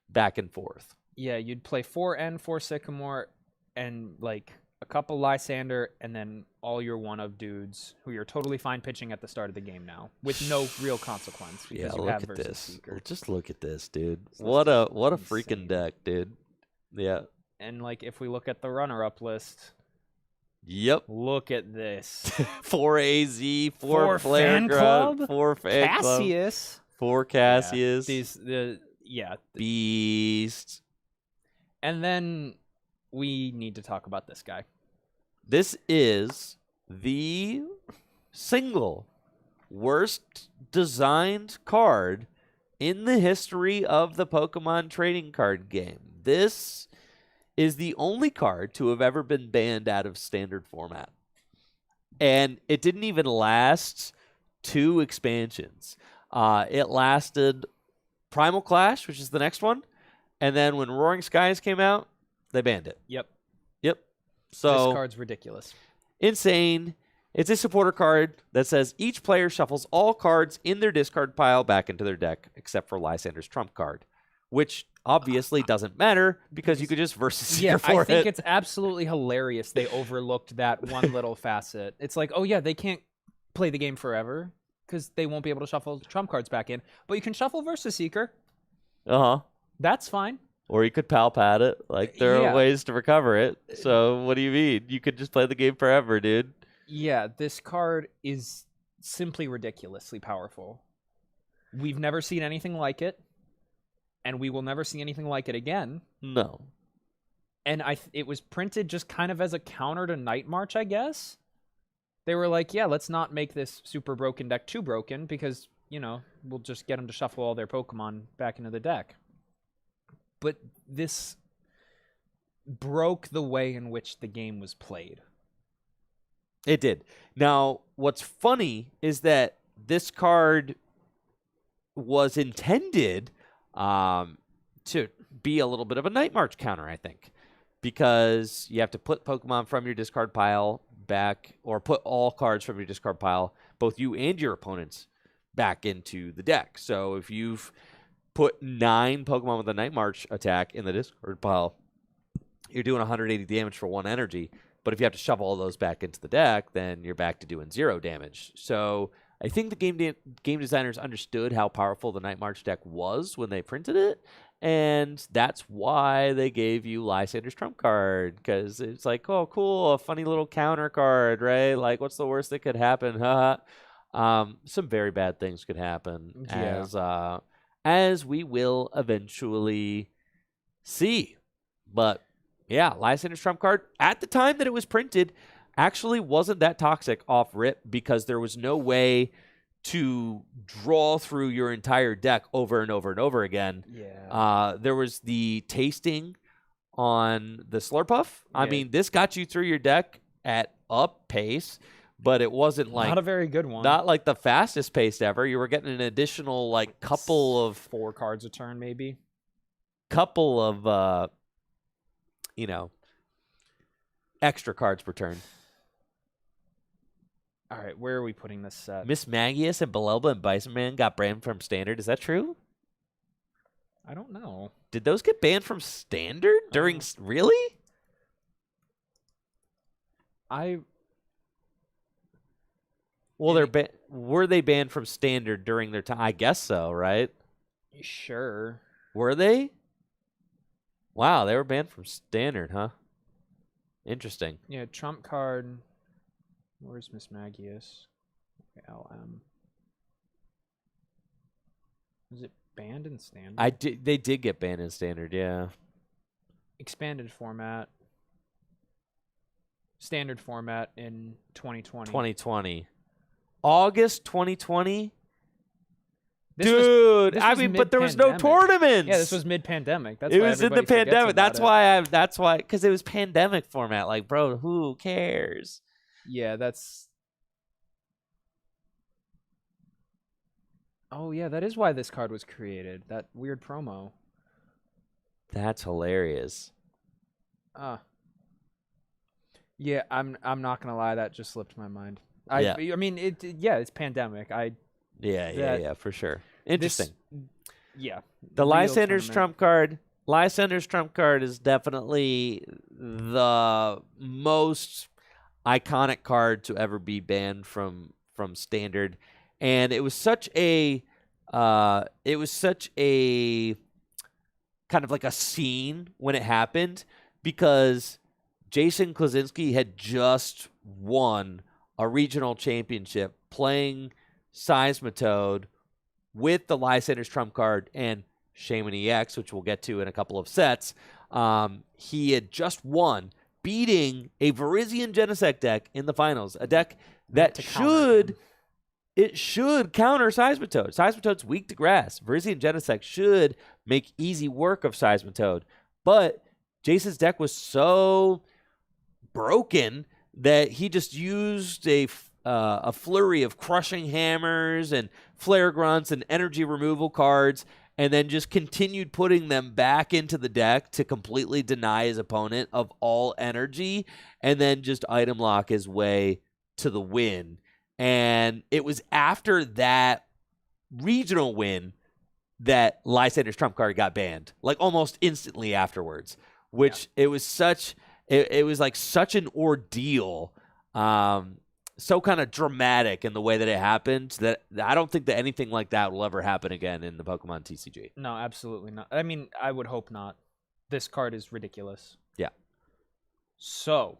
back and forth. Yeah, you'd play 4 N, 4 Sycamore, and like a couple Lysander, and then all your one-of dudes who you're totally fine pitching at the start of the game now with no real consequence because you have Versus Seeker. Just look at this, dude. So what a insane. freaking deck, dude. Yeah. And like if we look at the runner-up list, yep. look at this. 4 AZ, 4 Fan Club, 4 Fan Club, Cassius, 4 Cassius. Beast. And then we need to talk about this guy. This is the single worst designed card in the history of the Pokemon trading card game. This is the only card to have ever been banned out of standard format. And it didn't even last 2 expansions. It lasted Primal Clash, which is the next one. And then when Roaring Skies came out, they banned it. Yep. So this card's ridiculous. Insane. It's a supporter card that says each player shuffles all cards in their discard pile back into their deck, except for Lysander's trump card, which obviously doesn't matter because you could just Versus Seeker for it. I think it's absolutely hilarious they overlooked that one little facet. It's like, oh yeah, they can't play the game forever because they won't be able to shuffle trump cards back in, but you can shuffle Versus Seeker. That's fine. Or you could pal pad it. Like, there are ways to recover it. So what do you mean? You could just play the game forever, dude. Yeah, this card is simply ridiculously powerful. We've never seen anything like it, and we will never see anything like it again. No. And it was printed just kind of as a counter to Night March, I guess. They were like, yeah, let's not make this super broken deck too broken because, we'll just get them to shuffle all their Pokemon back into the deck. But this broke the way in which the game was played. It did. Now, what's funny is that this card was intended to be a little bit of a Night March counter, I think, because you have to put Pokemon from your discard pile back, or put all cards from your discard pile, both you and your opponents, back into the deck. So if you've put 9 Pokemon with a Night March attack in the discard pile, you're doing 180 damage for 1 energy. But if you have to shuffle all those back into the deck, then you're back to doing 0 damage. So I think the game designers understood how powerful the Night March deck was when they printed it, and that's why they gave you Lysander's trump card, because it's like, oh, cool, a funny little counter card, right? Like, what's the worst that could happen? Some very bad things could happen, as we will eventually see. But yeah, Lysander's trump card, at the time that it was printed, actually wasn't that toxic off rip, because there was no way to draw through your entire deck over and over and over again. Yeah. There was the tasting on the Slurpuff. I mean, this got you through your deck at up pace, but it wasn't like... Not a very good one. Not like the fastest pace ever. You were getting an additional, like, couple of... 4 cards a turn, maybe. Couple of, extra cards per turn. All right, where are we putting this set? Miss Magius and Belelba and Bison Man got banned from Standard. Is that true? I don't know. Did those get banned from Standard during... Really? Well, were they banned from Standard during their time? I guess so, right? Sure. Were they? Wow, they were banned from Standard, huh? Interesting. Yeah, trump card. Where's Miss Magius? LM. Was it banned in Standard? They did get banned in Standard, yeah. Expanded format. Standard format in 2020. 2020. August 2020. This was- Dude, this I was mean, but there was no mid-pandemic. tournaments. Yeah, this was mid-pandemic. That's It why was in the everybody forgets pandemic. about That's why, because it was pandemic format. Like, bro, who cares? Yeah, that's. Oh yeah, that is why this card was created. That weird promo. That's hilarious. Yeah, I'm not gonna lie, that just slipped my mind. Yeah. I mean, yeah, it's pandemic. Yeah, for sure. Interesting. Yeah. The real Lysander's tournament. trump card. Lysander's trump card is definitely the most iconic card to ever be banned from Standard, and it was such a kind of like a scene when it happened, because Jason Klaczynski had just won a regional championship playing Seismitoad with the Lysander's trump card and Shaman EX, which we'll get to in a couple of sets. He had just won, beating a Virizion Genesect deck in the finals, a deck that should counter Seismitoad. Seismitoad's weak to grass. Virizion Genesect should make easy work of Seismitoad, but Jason's deck was so broken that he just used a flurry of crushing hammers and flare grunts and energy removal cards, and then just continued putting them back into the deck to completely deny his opponent of all energy, and then just item lock his way to the win. And it was after that regional win that Lysander's trump card got banned, like almost instantly afterwards, which it was such an ordeal, so kind of dramatic in the way that it happened, that I don't think that anything like that will ever happen again in the Pokemon TCG. No, absolutely not. I mean, I would hope not. This card is ridiculous. Yeah. So,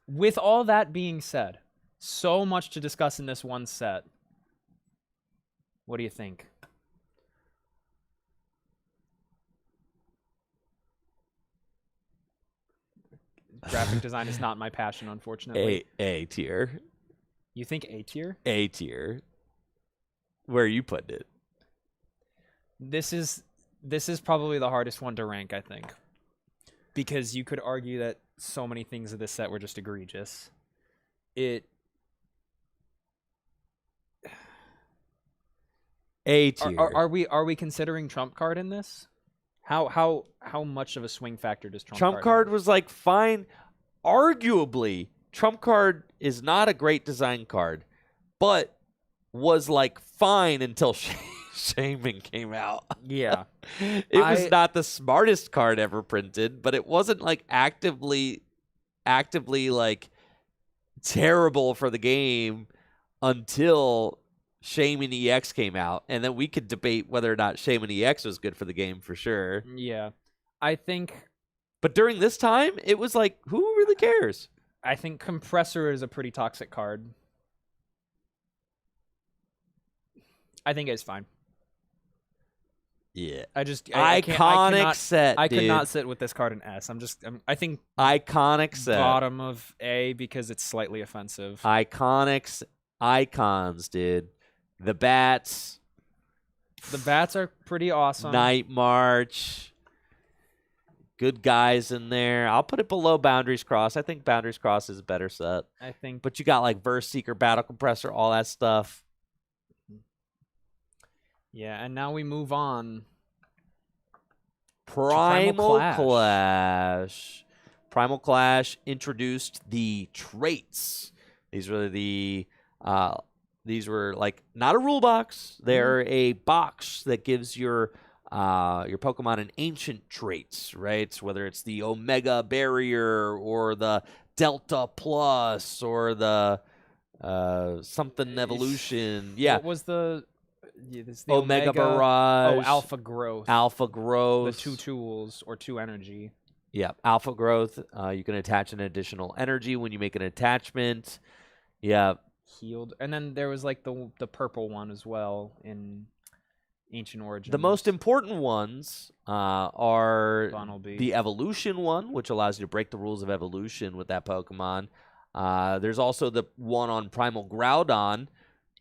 with all that being said, so much to discuss in this one set. What do you think? Graphic design is not my passion, unfortunately. A tier. You think A tier? A tier. Where are you putting it? This is probably the hardest one to rank, I think. Because you could argue that so many things of this set were just egregious. A tier. Are we considering trump card in this? How much of a swing factor does trump card was like fine. Arguably, trump card is not a great design card, but was like fine until Shaman came out. Yeah. It was not the smartest card ever printed, but it wasn't like actively like terrible for the game until Shaman EX came out, and then we could debate whether or not Shaman EX was good for the game for sure. Yeah. I think... But during this time, it was like, who really cares? I think Compressor is a pretty toxic card. I think it's fine. Yeah. Iconic set, I dude. could not sit with this card in S. I think iconic set. bottom of A because it's slightly offensive. Icons, dude. The bats. The bats are pretty awesome. Night March. Good guys in there. I'll put it below Boundaries Cross. I think Boundaries Cross is a better set. I think. But you got like Verse Seeker, Battle Compressor, all that stuff. Yeah, and now we move on. Primal Clash. Primal Clash introduced the traits. These were like not a rule box. They're a box that gives your Pokemon an ancient traits, right? Whether it's the Omega Barrier or the Delta Plus or the something evolution. Yeah. What was the Omega Barrage. Oh, Alpha Growth. Alpha Growth. The 2 tools or 2 energy. Yeah, Alpha Growth. You can attach an additional energy when you make an attachment. Yeah. Healed. And then there was like the purple one as well in Ancient Origins. The most important ones are Bunnelby. The Evolution one, which allows you to break the rules of evolution with that Pokemon. There's also the one on Primal Groudon,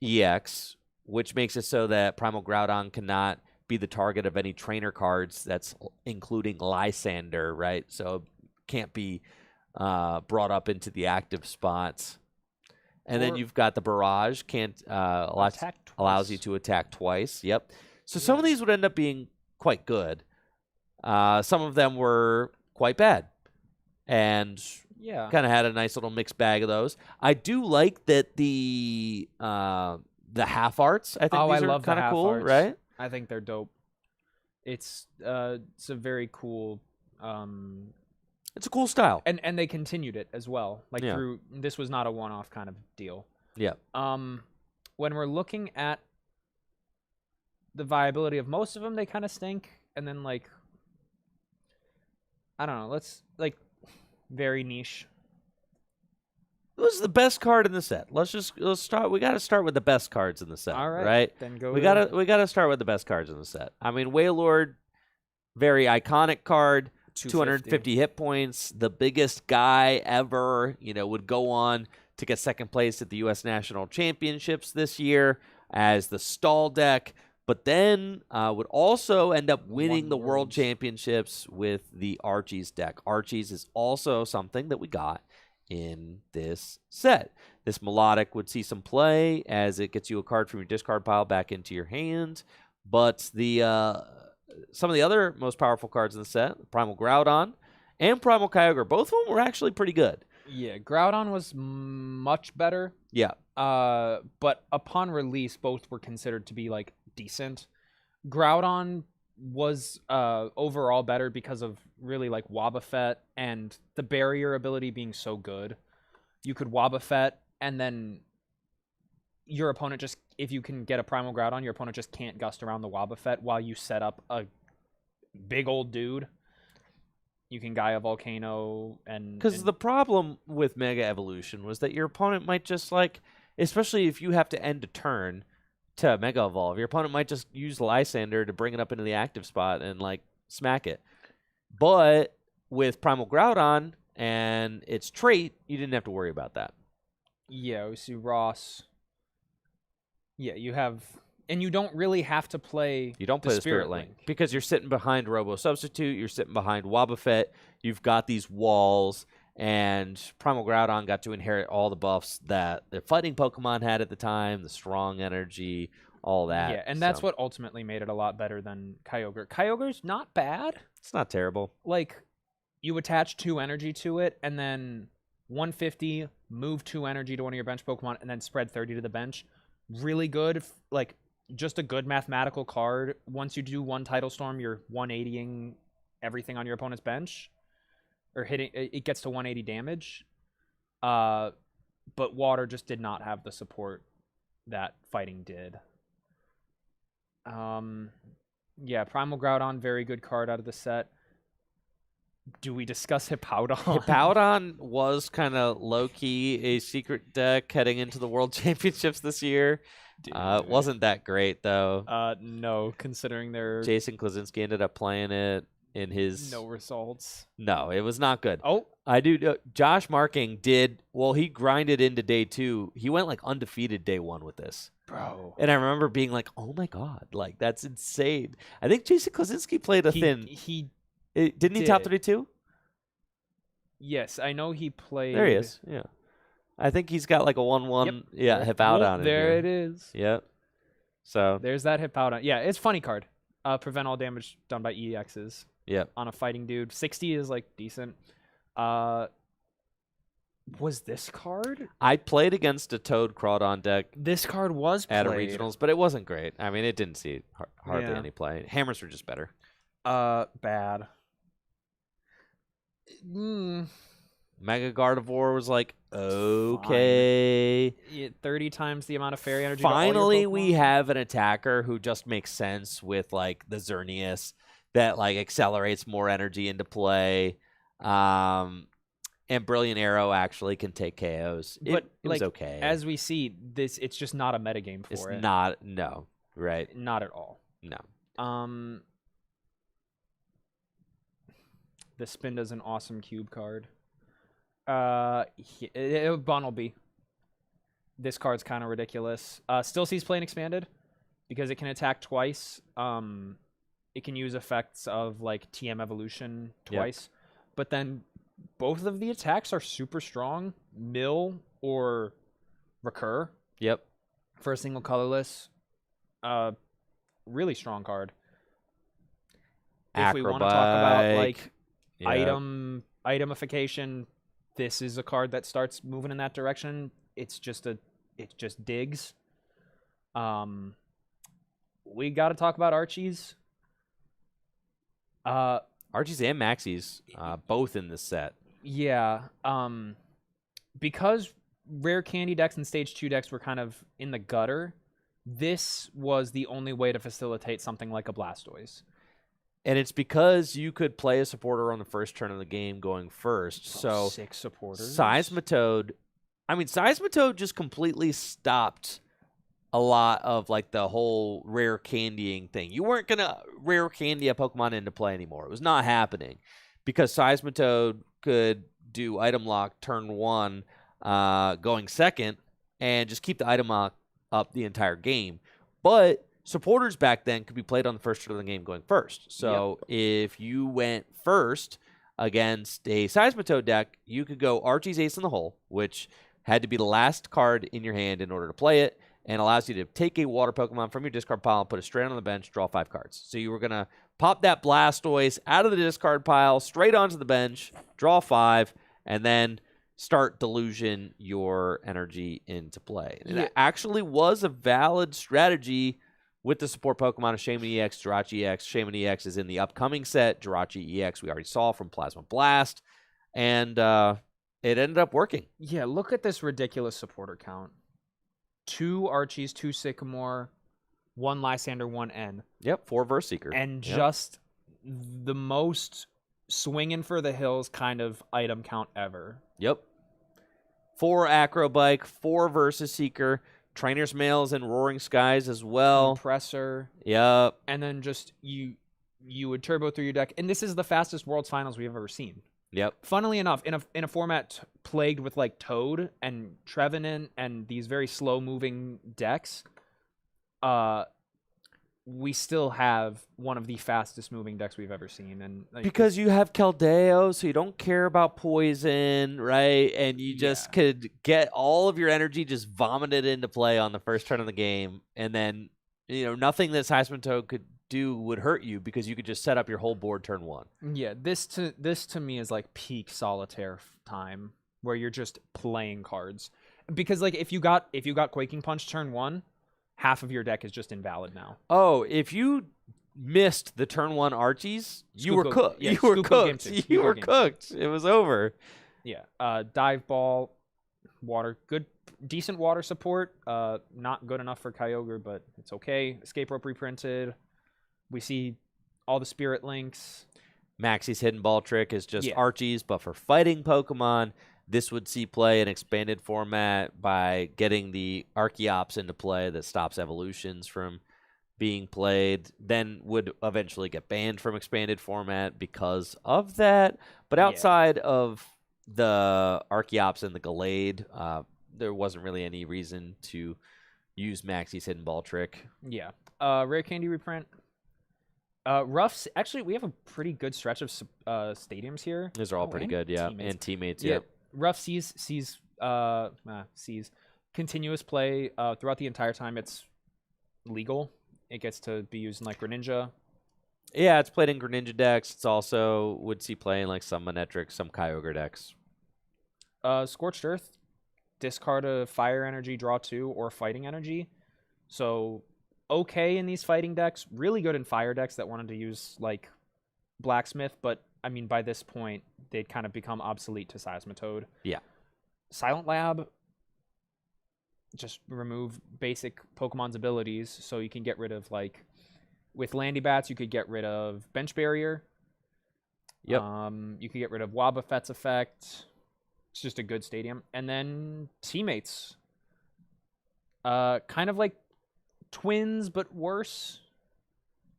EX, which makes it so that Primal Groudon cannot be the target of any trainer cards. That's including Lysander, right? So can't be brought up into the active spots. And then you've got the Barrage, can't allows you to attack twice. Yep. So some of these would end up being quite good. Some of them were quite bad, and kind of had a nice little mixed bag of those. I do like that the half arts. I think these are kind of cool, right? I think they're dope. It's a very cool. It's a cool style, and they continued it as well. Like through this was not a one-off kind of deal. Yeah. When we're looking at the viability of most of them, they kind of stink. And then like, I don't know. Let's like very niche. This is the best card in the set. Let's start. We got to start with the best cards in the set. All right. Right. Then go. We gotta start with the best cards in the set. I mean, Wailord, very iconic card. 250 hit points, the biggest guy ever, would go on to get second place at the U.S. National Championships this year as the stall deck, but then would also end up winning the World Championships with the Archie's deck. Archie's is also something that we got in this set. This Melodic would see some play as it gets you a card from your discard pile back into your hand, but some of the other most powerful cards in the set, Primal Groudon and Primal Kyogre, both of them were actually pretty good. Yeah, Groudon was much better. Yeah. But upon release, both were considered to be like decent. Groudon was overall better because of really like Wobbuffet and the barrier ability being so good. You could Wobbuffet and then your opponent just, if you can get a Primal Groudon, your opponent just can't gust around the Wobbuffet while you set up a big old dude. You can Gaia Volcano and... Because the problem with Mega Evolution was that your opponent might just like, especially if you have to end a turn to Mega Evolve, your opponent might just use Lysander to bring it up into the active spot and like smack it. But with Primal Groudon and its trait, you didn't have to worry about that. Yeah, we see Ross... Yeah, you have, and you don't really have to play. You don't play the Spirit Link because you're sitting behind Robo Substitute. You're sitting behind Wobbuffet. You've got these walls, and Primal Groudon got to inherit all the buffs that the fighting Pokemon had at the time, the strong energy, all that. Yeah, and that's what ultimately made it a lot better than Kyogre. Kyogre's not bad. It's not terrible. Like, you attach 2 energy to it, and then 150, move 2 energy to one of your bench Pokemon, and then spread 30 to the bench. Really good, like just a good mathematical card. Once you do 1 Tidal Storm, you're 180ing everything on your opponent's bench, or hitting. It gets to 180 damage. But Water just did not have the support that Fighting did. Yeah, Primal Groudon, very good card out of the set. Do we discuss Hippowdon? Hippowdon was kind of low-key a secret deck heading into the World Championships this year. It wasn't that great, though. No, considering their... Jason Klaczynski ended up playing it in his... No results. No, it was not good. Oh. I do... Josh Marking did... Well, he grinded into day 2. He went, like, undefeated day 1 with this. Bro. And I remember being like, oh, my God. Like, that's insane. I think Jason Klaczynski played thin... Didn't he top 32? Yes, I know he played. There he is. Yeah, I think he's got like a 1/1. Yep. Yeah, Hippowdon. There it is. Yep. So there's that Hippowdon. Yeah, it's funny card. Prevent all damage done by EXs. Yep. On a fighting dude, 60 is like decent. Was this card? I played against a Toad Crawdon deck. This card was played at a regionals, but it wasn't great. I mean, it didn't see hardly any play. Hammers were just better. Bad. Mega Gardevoir was like, okay. 30 times the amount of fairy energy. Finally, we have an attacker who just makes sense with like the Xerneas that like accelerates more energy into play. And Brilliant Arrow actually can take KOs. But it was okay. As we see, it's just not a metagame for it. It's not, no, right? Not at all. No. The Spinda's an awesome cube card. Bunnelby. This card's kind of ridiculous. Still sees Plane Expanded because it can attack twice. It can use effects of like TM Evolution twice, but then both of the attacks are super strong. Mill or Recur. Yep. For a single colorless. Really strong card. If we want to talk about like itemification, this is a card that starts moving in that direction. It just digs. We got to talk about Archie's. Archie's and Maxie's, both in this set. Yeah. Because rare candy decks and stage 2 decks were kind of in the gutter, this was the only way to facilitate something like a Blastoise. And it's because you could play a supporter on the first turn of the game going first. So 6 supporters. Seismitoad just completely stopped a lot of like the whole rare candying thing. You weren't going to rare candy a Pokemon into play anymore. It was not happening because Seismitoad could do item lock turn 1 going second and just keep the item lock up the entire game. But supporters back then could be played on the first turn of the game going first. So if you went first against a Seismitoad deck, you could go Archie's Ace in the Hole, which had to be the last card in your hand in order to play it, and allows you to take a water Pokemon from your discard pile, put it straight on the bench, draw 5 cards. So you were going to pop that Blastoise out of the discard pile, straight onto the bench, draw 5, and then start delusion your energy into play. And it actually was a valid strategy with the support Pokemon of Shaman EX, Jirachi EX. Shaman EX is in the upcoming set. Jirachi EX we already saw from Plasma Blast. And it ended up working. Yeah, look at this ridiculous supporter count. 2 Archies, 2 Sycamore, 1 Lysander, 1 N. Yep, 4 Verseeker. And just the most swinging for the hills kind of item count ever. Yep. 4 Acrobike, 4 Verseeker, Trainer's Mails and Roaring Skies as well. Compressor. Yep. And then just you would turbo through your deck. And this is the fastest Worlds Finals we've ever seen. Yep. Funnily enough, in a format plagued with like Toad and Trevenant and these very slow moving decks, we still have one of the fastest moving decks we've ever seen. And like, because you have Keldeo, so you don't care about poison, right? And you just could get all of your energy just vomited into play on the first turn of the game, and then nothing that Seismitoad could do would hurt you because you could just set up your whole board turn 1. Yeah, this to me is like peak solitaire time where you're just playing cards. Because like if you got Quaking Punch turn 1, half of your deck is just invalid now. Oh, if you missed the turn 1 Archies, you were cooked. Yeah, you were cooked. You were cooked. It was over. Yeah. Dive Ball, water, decent water support. Not good enough for Kyogre, but it's okay. Escape Rope reprinted. We see all the Spirit Links. Maxie's Hidden Ball Trick is just Archie's, but for fighting Pokemon. This would see play in expanded format by getting the Archeops into play that stops evolutions from being played, then would eventually get banned from expanded format because of that. But outside of the Archeops and the Gallade, there wasn't really any reason to use Maxie's Hidden Ball Trick. Yeah. Rare Candy reprint. Ruffs, actually, we have a pretty good stretch of stadiums here. These are all pretty good, and teammates, Ruff sees continuous play throughout the entire time. It's legal. It gets to be used in like Greninja. Yeah, it's played in Greninja decks. It's also would see play in like some Manectric, some Kyogre decks. Scorched Earth, discard a Fire Energy, draw 2, or Fighting Energy. So okay in these fighting decks, really good in fire decks that wanted to use like Blacksmith, but I mean by this point they'd kind of become obsolete to Seismitoad. Yeah. Silent Lab, just remove basic Pokemon's abilities, so you can get rid of like with Landy Bats you could get rid of Bench Barrier. Yep. You could get rid of Wobbuffet's effect. It's just a good stadium. And then Teammates. Kind of like Twins, but worse.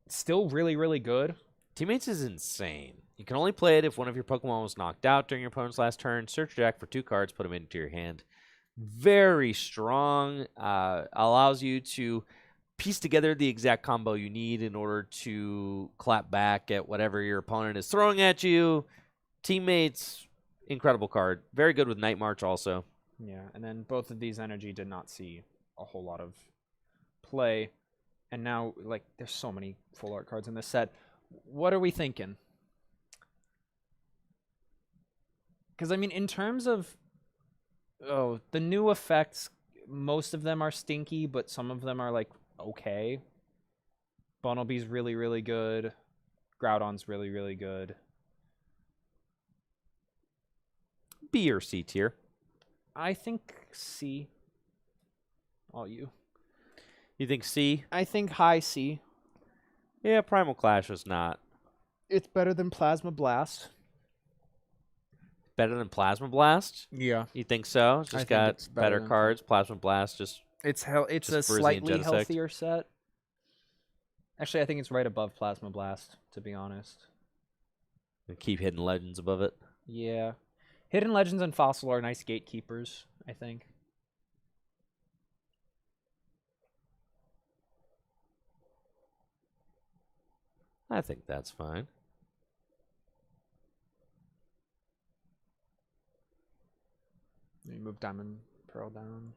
Still really, really good. Teammates is insane. You can only play it if one of your Pokemon was knocked out during your opponent's last turn. Search your deck for 2 cards, put them into your hand. very strong. Allows you to piece together the exact combo you need in order to clap back at whatever your opponent is throwing at you. Teammates, incredible card. Very good with Night March also. Yeah, and then both of these energy did not see a whole lot of play. And now, like, there's so many full art cards in this set. What are we thinking? Because, I mean, in terms of, the new effects, most of them are stinky, but some of them are, like, okay. Bunnelby's really, really good. Groudon's really, really good. B or C tier? I think C. All you. You think C? I think high C. Yeah, Primal Clash was not. It's better than Plasma Blast. Better than Plasma Blast? Yeah. You think so? It's I just think got it's better better than cards. Plasma Blast just It's Just a Frizzy and slightly Genesect. healthier set. Actually, I think it's right above Plasma Blast, to be honest. keep Hidden Legends above it. Yeah. Hidden Legends and Fossil are nice gatekeepers, I think. I think that's fine. You move Diamond Pearl down.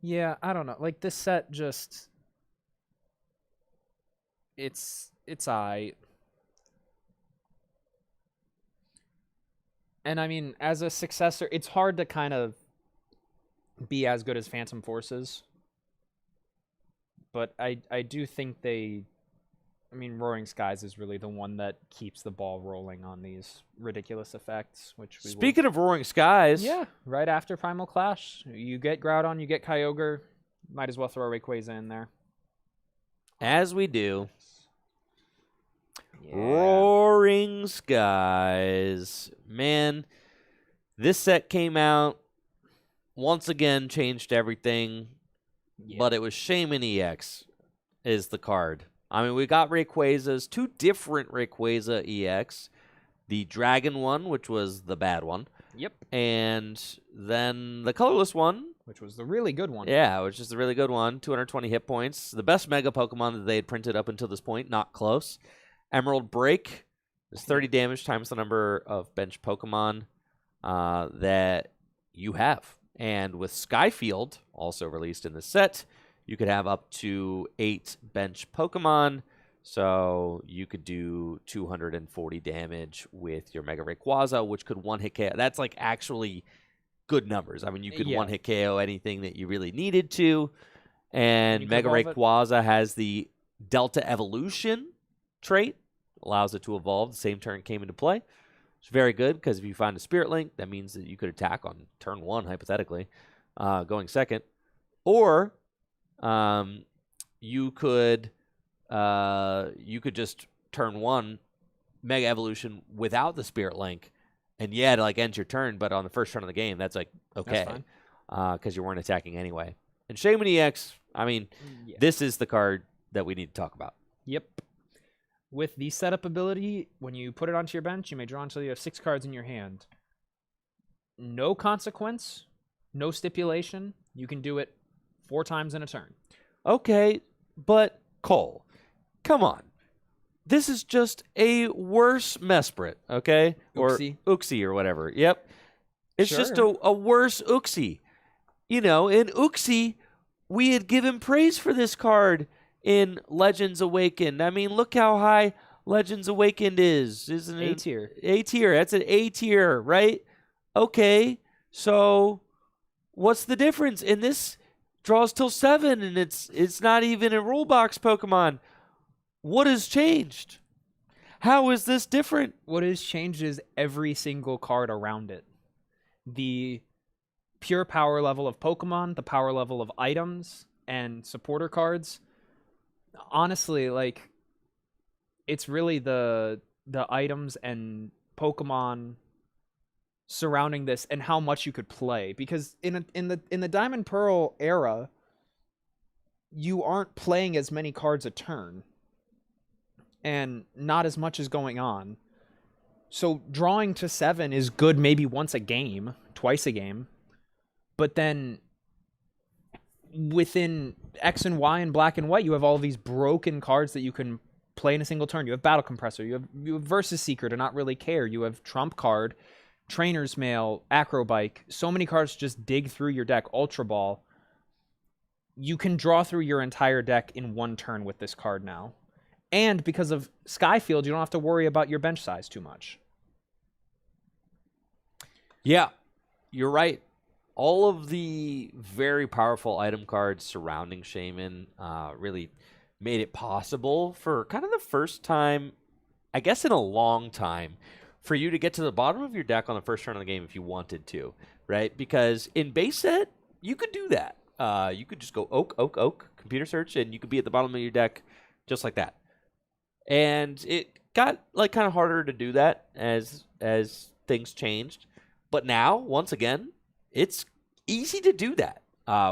Yeah, I don't know. Like, this set just... It's aight. And I mean, as a successor, it's hard to kind of be as good as Phantom Forces. But I do think they... I mean, Roaring Skies is really the one that keeps the ball rolling on these ridiculous effects, which we Speaking of Roaring Skies, yeah, right after Primal Clash, you get Groudon, you get Kyogre. Might as well throw Rayquaza in there. as we do, Yeah. Roaring Skies. Man, this set came out, once again changed everything, Yeah. but it was Shaman EX is the card. I mean, we got Rayquazas, two different Rayquaza EX. The Dragon one, which was the bad one. Yep. And then the colorless one. Which was the really good one. Yeah, which is the really good one. 220 hit points. The best Mega Pokemon that they had printed up until this point. Not close. Emerald Break is 30 damage times the number of bench Pokemon that you have. And with Skyfield, also released in the set, you could have up to 8 bench Pokemon. So you could do 240 damage with your Mega Rayquaza, which could one-hit KO. That's like actually good numbers. I mean, you could one-hit KO anything that you really needed to. And Mega Rayquaza has the Delta Evolution trait. Allows it to evolve. The same turn came into play. It's very good because if you find a Spirit Link, that means that you could attack on turn 1, hypothetically, going second. Or you could just turn 1 Mega Evolution without the Spirit Link, and it like ends your turn. But on the first turn of the game, that's like okay, because you weren't attacking anyway. And Shaman EX, I mean, this is the card that we need to talk about. Yep. With the setup ability, when you put it onto your bench, you may draw until you have 6 cards in your hand. No consequence, no stipulation. You can do it 4 times in a turn. Okay, but Cole, come on. This is just a worse Mesprit, okay? Uxie. Or Uxie or whatever. Yep. It's just a worse Uxie. You know, in Uxie, we had given praise for this card in Legends Awakened. I mean, look how high Legends Awakened is, isn't it? A tier. A tier. That's an A tier, right? Okay, so what's the difference? In this draws till 7, and it's not even a rule box Pokemon. What has changed? How is this different? What has changed is every single card around it. The pure power level of Pokemon, the power level of items, and supporter cards. Honestly, like, it's really the items and Pokemon surrounding this and how much you could play. Because in the Diamond Pearl era, you aren't playing as many cards a turn. and not as much is going on. So drawing to 7 is good maybe once a game, twice a game. But then within X and Y and black and white, you have all these broken cards that you can play in a single turn. You have Battle Compressor, you have Versus Seeker to not really care, you have Trump Card, Trainer's Mail, Acrobike. So many cards just dig through your deck. Ultra Ball. You can draw through your entire deck in one turn with this card now. And because of Skyfield, you don't have to worry about your bench size too much. Yeah, you're right. All of the very powerful item cards surrounding Shaman really made it possible for kind of the first time, I guess in a long time, for you to get to the bottom of your deck on the first turn of the game if you wanted to, right? Because in base set, you could do that. You could just go oak, oak, oak, computer search, and you could be at the bottom of your deck just like that. And it got like kind of harder to do that as things changed. But now, once again, it's easy to do that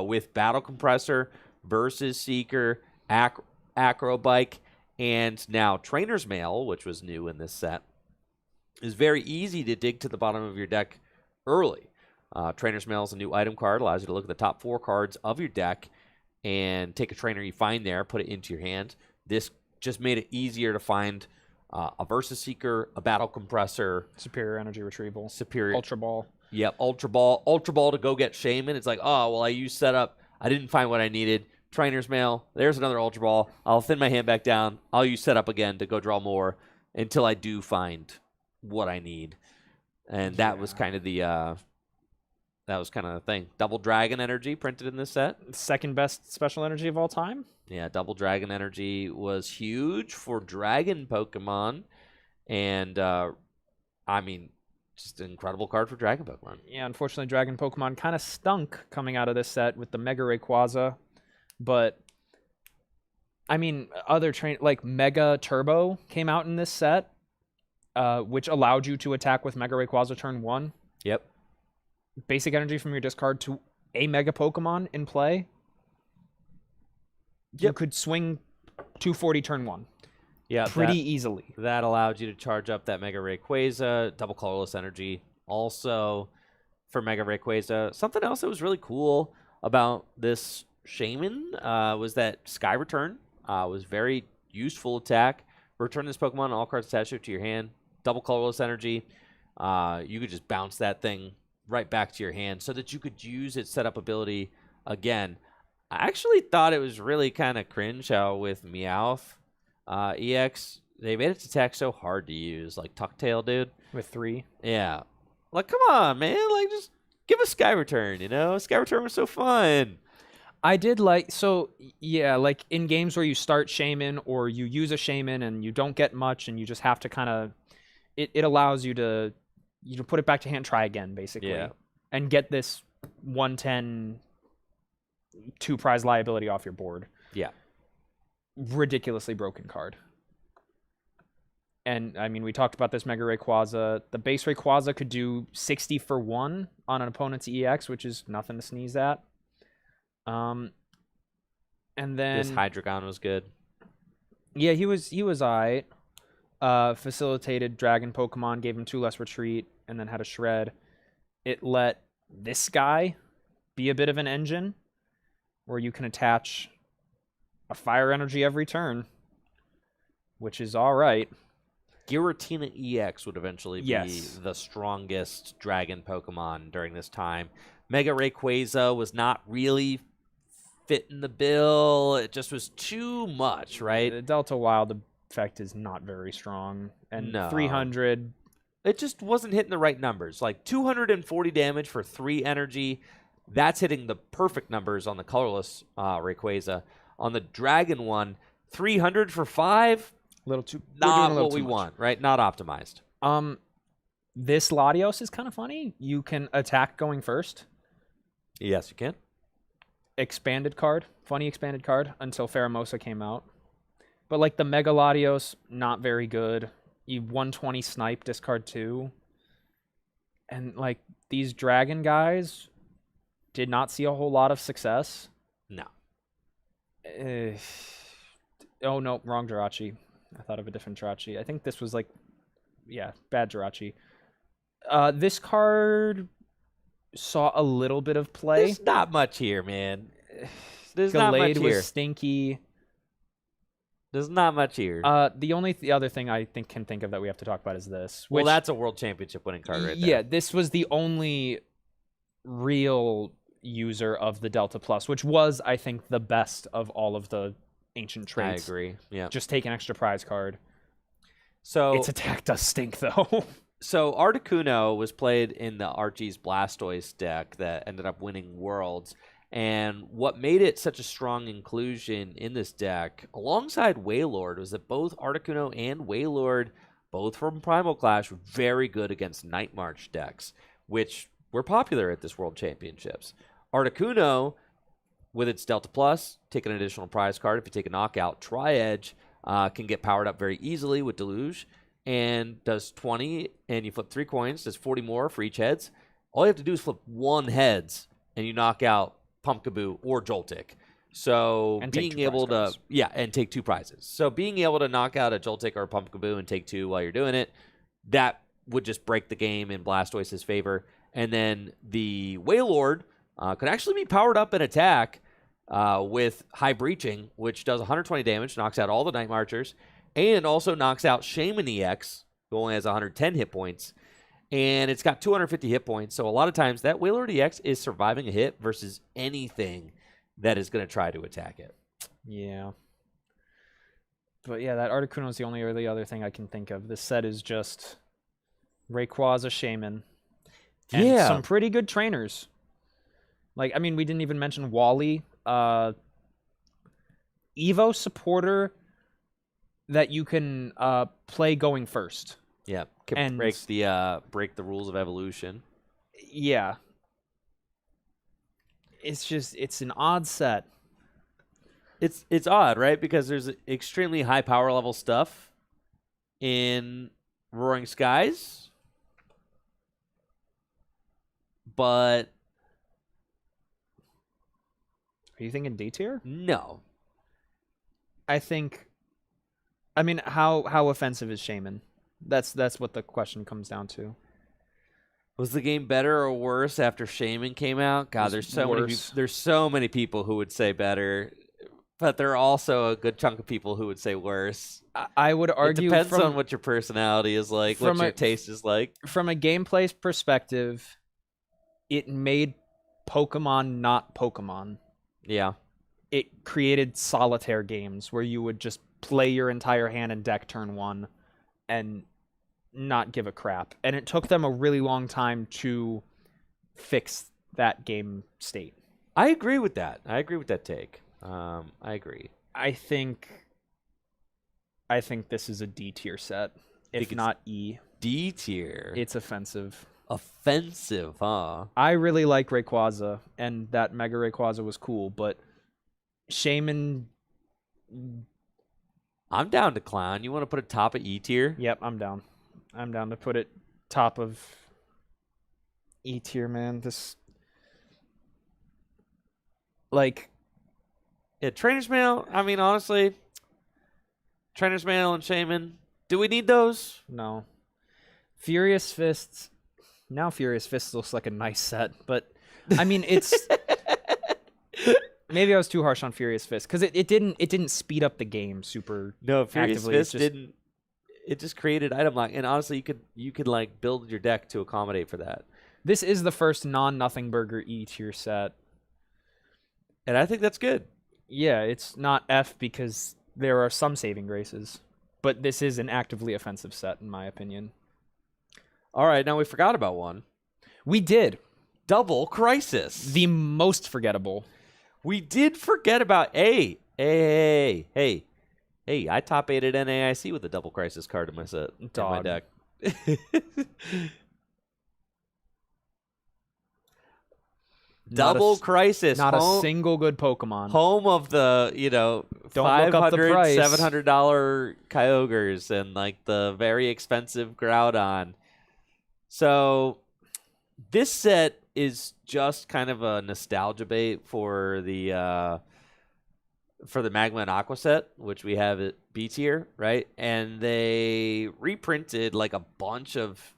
with Battle Compressor, Versus Seeker, Acrobike, and now Trainer's Mail, which was new in this set, is very easy to dig to the bottom of your deck early. Trainer's Mail is a new item card, allows you to look at the top 4 cards of your deck and take a trainer you find there, put it into your hand. This just made it easier to find a Versus Seeker, a Battle Compressor, Superior Energy Retrieval, Superior Ultra Ball. Yep, Ultra Ball to go get Shaman. It's like, oh, well, I used setup. I didn't find what I needed. Trainer's Mail. There's another Ultra Ball. I'll thin my hand back down. I'll use setup again to go draw more until I do find what I need. And that was kind of the thing. Double Dragon Energy printed in this set. Second best special energy of all time. Yeah, Double Dragon Energy was huge for Dragon Pokemon. And, I mean, just an incredible card for Dragon Pokemon. Yeah, unfortunately, Dragon Pokemon kind of stunk coming out of this set with the Mega Rayquaza. But, I mean, other like Mega Turbo came out in this set, which allowed you to attack with Mega Rayquaza turn 1. Yep. Basic energy from your discard to a Mega Pokemon in play. Yep. You could swing 240 turn 1. Yeah, pretty easily. That allowed you to charge up that Mega Rayquaza, double colorless energy. Also, for Mega Rayquaza, something else that was really cool about this Shaman was that Sky Return was very useful attack. Return this Pokemon, all cards attached to your hand. Double colorless energy. You could just bounce that thing right back to your hand so that you could use its setup ability again. I actually thought it was really kind of cringe how with Meowth EX, they made its attack so hard to use, like Tucktail, dude. With 3? Yeah. Like, come on, man. Like, just give a Sky Return, you know? Sky Return was so fun. I did like, so, yeah, like in games where you start Shaman or you use a Shaman and you don't get much and you just have to kind of, it allows you to put it back to hand, try again, basically. Yeah. And get this 110 2-prize liability off your board. Yeah. Ridiculously broken card. And, I mean, we talked about this Mega Rayquaza. The base Rayquaza could do 60 for 1 on an opponent's EX, which is nothing to sneeze at. And then... This Hydreigon was good. Yeah, he was alright. Facilitated Dragon Pokemon, gave him 2 less retreat, and then had a Shred. It let this guy be a bit of an engine, where you can attach a Fire Energy every turn, which is alright. Giratina EX would eventually be Yes. the strongest Dragon Pokemon during this time. Mega Rayquaza was not really fitting the bill. It just was too much, right? The Delta Wild effect is not very strong. And No. 300... It just wasn't hitting the right numbers. Like 240 damage for 3 energy. That's hitting the perfect numbers on the colorless Rayquaza. On the Dragon one, 300 for 5. Little too... Not what we want, right? Not optimized. This Latios is kind of funny. You can attack going first. Yes, you can. Expanded card. Funny expanded card until Pheromosa came out. But like the Mega Latios, not very good. You 120 snipe, discard 2. And like these dragon guys did not see a whole lot of success. No. Oh no, wrong Jirachi. I thought of a different Jirachi. I think this was like, yeah, bad Jirachi. This card saw a little bit of play. There's not much here, man. There's not much Gallade here. was stinky. There's not much here. The other thing I can think of that we have to talk about is this. Well, Which, that's a World Championship winning card right there. yeah, this was the only real user of the Delta Plus, which was, I think, the best of all of the ancient traits. I agree. Yeah. Just take an extra prize card. So Its attack does stink, though. So Articuno was played in the Archie's Blastoise deck that ended up winning Worlds. And what made it such a strong inclusion in this deck, alongside Wailord, was that both Articuno and Wailord, both from Primal Clash, were very good against Night March decks, which were popular at this World Championships. Articuno, with its Delta Plus, take an additional prize card. If you take a knockout, Tri-Edge can get powered up very easily with Deluge, and does 20, and you flip 3 coins, does 40 more for each heads. All you have to do is flip 1 heads, and you knock out Pumpkaboo or Joltik. So And being take 2 able prize to, cards. yeah, and take 2 prizes. So being able to knock out a Joltik or a Pumpkaboo and take 2 while you're doing it, that would just break the game in Blastoise's favor. And then the Wailord could actually be powered up and attack with High Breaching, which does 120 damage, knocks out all the Night Marchers, and also knocks out Shaman EX, who only has 110 hit points. And it's got 250 hit points, so a lot of times that Wailord EX is surviving a hit versus anything that is going to try to attack it. Yeah. But yeah, that Articuno is the only really other thing I can think of. This set is just Rayquaza, Shaman, and Yeah. some pretty good trainers. Like, I mean, we didn't even mention Wally. Evo supporter that you can play going first. Yeah, can And- break the rules of evolution. Yeah. It's an odd set. It's odd, right? Because there's extremely high power level stuff in Roaring Skies, but Are you thinking D tier? no. I mean, how offensive is Shaman? That's what the question comes down to. Was the game better or worse after Shaman came out? God, It's there's worse. so many people who would say better, but there are also a good chunk of people who would say worse. I would It argue depends from on what your personality is like, what from your a- taste is like. from a gameplay perspective, it made Pokemon not Pokemon. Yeah. It created solitaire games where you would just play your entire hand and deck turn 1 and not give a crap. And it took them a really long time to fix that game state. I agree with that. I agree with that take. I agree. I think this is a D tier set, Think if it's not E. D tier. It's offensive. Offensive, huh? I really like Rayquaza, and that Mega Rayquaza was cool, but Shaman, I'm down to clown. You want to put it top of E tier? yep, I'm down. I'm down to put it top of E tier, man. This, like, Yeah, Trainer's Mail. I mean, honestly, Trainer's Mail and Shaman. Do we need those? no. Furious Fists. Now Furious Fists looks like a nice set, but I mean, it's maybe I was too harsh on Furious Fist because it didn't speed up the game super. No, Furious Actively, it's Fist just- didn't. It just created item lock, and honestly, you could like build your deck to accommodate for that. This is the first non-nothing burger E tier set. And I think that's good. Yeah, it's not F because there are some saving graces, but this is an actively offensive set in my opinion. All right, now we forgot about one. We did Double Crisis. the most forgettable. We did forget about hey. I top 8 at NAIC with a Double Crisis card in my set. In my Dog. deck. Double Crisis. Not home, a single good Pokemon. home of the, Don't look up the $500, price. $700 Kyogres and like the very expensive Groudon. So this set is just kind of a nostalgia bait for the for the Magma and Aqua set, which we have at B tier, right? And they reprinted like a bunch of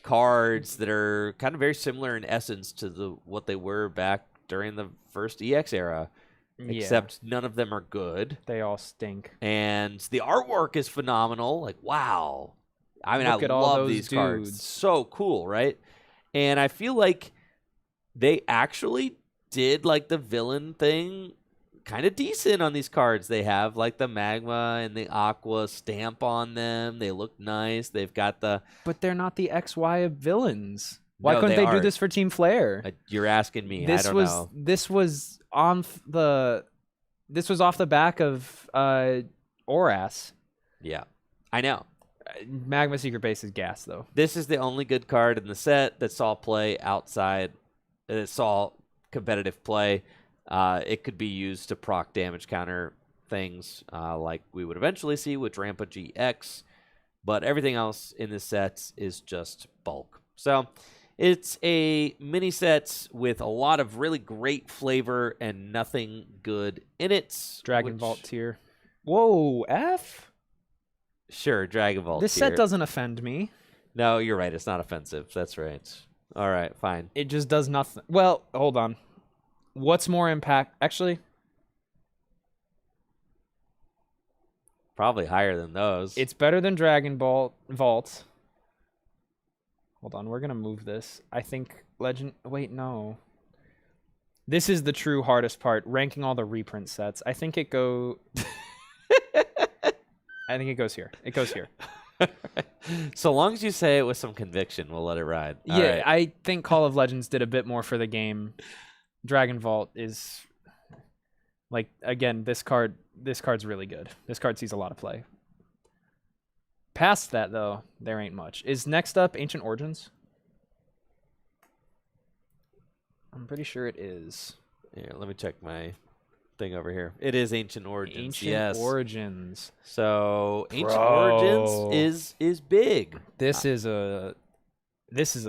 cards that are kind of very similar in essence to what they were back during the first EX era, except none of them are good. They all stink. And the artwork is phenomenal. Like, wow. I mean, Look I at all love those these cards. dudes. So cool, right? And I feel like they actually did like the villain thing kind of decent on these cards. They have like the Magma and the Aqua stamp on them. They look nice. They've got the... But they're not the XY of villains. Why No, couldn't they do are. this for Team Flare? You're asking me. This I don't was know. this was on this was off the back of Oras. Yeah, I know. Magma Secret Base is gas though. This is the only good card in the set that saw play outside. That saw competitive play. It could be used to proc damage counter things like we would eventually see with Rampa GX. But everything else in this set is just bulk. So it's a mini set with a lot of really great flavor and nothing good in it. Dragon Vault tier. Whoa, F? Sure, Dragon Vault This tier. set doesn't offend me. No, you're right. It's not offensive. That's right. All right, fine. It just does nothing. Well, hold on. What's more impact? Actually, Probably higher than those. it's better than Dragon Vault. Hold on, we're gonna move this. I think Legend. Wait, no. This is the true hardest part. Ranking all the reprint sets. I think it go. I think it goes here. It goes here. So long as you say it with some conviction, we'll let it ride. All Yeah, right. I think Call of Legends did a bit more for the game. Dragon Vault is like again, this card's really good. This card sees a lot of play. Past that though, there ain't much. Is next up Ancient Origins? I'm pretty sure it is. Here, let me check my thing over here. It is Ancient Origins. Ancient yes. Origins. So Ancient Bro. Origins is big. This is a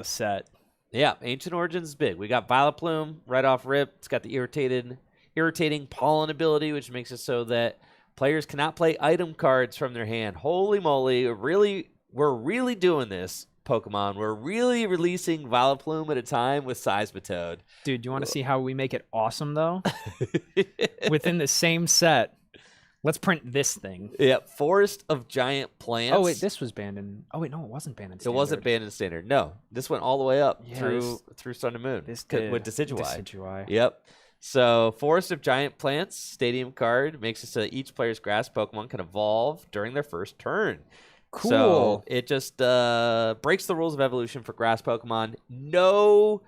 set. Yeah, Ancient Origins is big. We got Violet Plume right off rip. It's got the irritating pollen ability, which makes it so that players cannot play item cards from their hand. Holy moly, we're really doing this, Pokemon. We're really releasing Violet Plume at a time with Seismitoad. Dude, do you want to see how we make it awesome though? Within the same set. Let's print this thing. Yeah, Forest of Giant Plants. Oh wait, this was banned in. Oh wait, no, it wasn't banned in. It Standard. wasn't banned in Standard. No, this went all the way up Yeah, through Sun and Moon. This with Decidueye. Decidueye. Yep. So Forest of Giant Plants Stadium card makes it so that each player's grass Pokemon can evolve during their first turn. Cool. So it just breaks the rules of evolution for grass Pokemon. No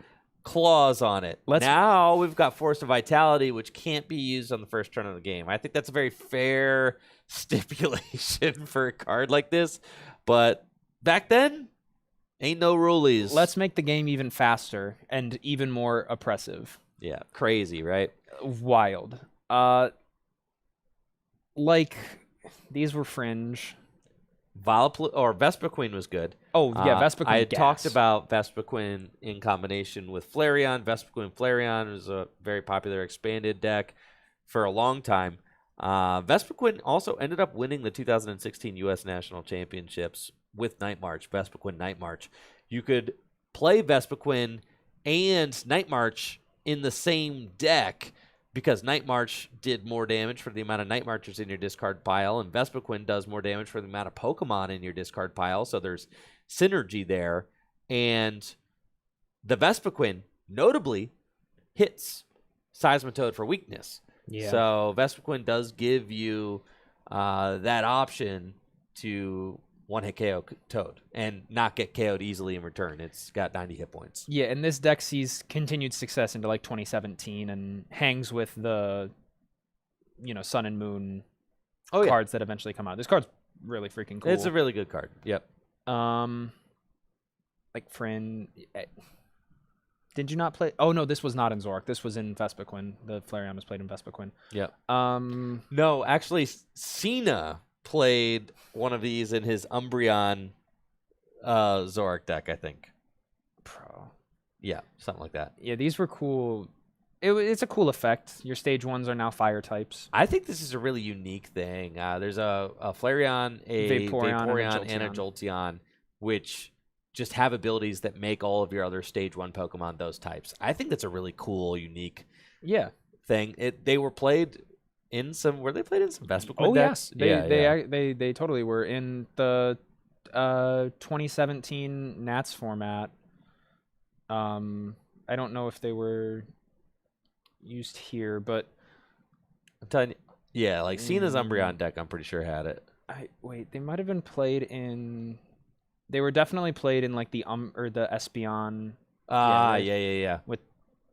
claws on it. Now we've got Force of Vitality, which can't be used on the first turn of the game. I think that's a very fair stipulation for a card like this. But back then, ain't no rulies. Let's make the game even faster and even more oppressive. Yeah, crazy, right? Wild. Like these were fringe. Vespiquen was good. Oh yeah, Vespiquen. I had gas. talked about Vespiquen in combination with Flareon. Vespiquen Flareon was a very popular expanded deck for a long time. Vespiquen also ended up winning the 2016 U.S. National Championships with Night March. Vespiquen Night March. You could play Vespiquen and Night March in the same deck, because Night March did more damage for the amount of Night Marchers in your discard pile, and Vespiquen does more damage for the amount of Pokemon in your discard pile, so there's synergy there. And the Vespiquen, notably, hits Seismitoad for weakness. Yeah. So Vespiquen does give you that option to one-hit KO Toad and not get KO'd easily in return. It's got 90 hit points. Yeah, and this deck sees continued success into like 2017 and hangs with the, Sun and Moon cards that eventually come out. This card's really freaking cool. It's a really good card. Yep. Like Frin. Did you not play? Oh no, this was not in Zork. This was in Vespiquen. The Flareon was played in Vespiquen. Yep. No, actually, Cena played one of these in his Umbreon Zoroark deck, I think. Pro. Yeah, something like that. Yeah, these were cool. It's a cool effect. Your stage 1s are now fire types. I think this is a really unique thing. There's a Flareon, a Vaporeon, and a Jolteon, which just have abilities that make all of your other stage 1 Pokemon those types. I think that's a really cool, unique thing. They were played in some. Were they played in some Vespiquen decks? They totally were in the 2017 Nats format. I don't know if they were used here, but I'm telling you, like Cena's Umbreon deck, I'm pretty sure had it. They might have been played in. They were definitely played in like the or the Espeon. Yeah. With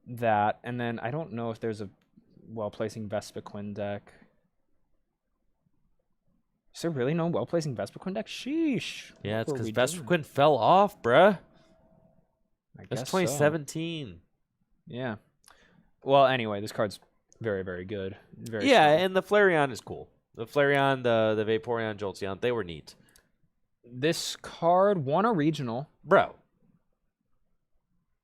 that, and then I don't know if there's a well-placing Vespiquen deck. Is there really no well-placing Vespiquen deck? Sheesh. Yeah, it's because Vespiquen fell off, bruh. That's 2017. So. Yeah. Well, anyway, this card's very, very good. Very strong. And the Flareon is cool. The Flareon, the Vaporeon, Jolteon, they were neat. This card won a regional, bro.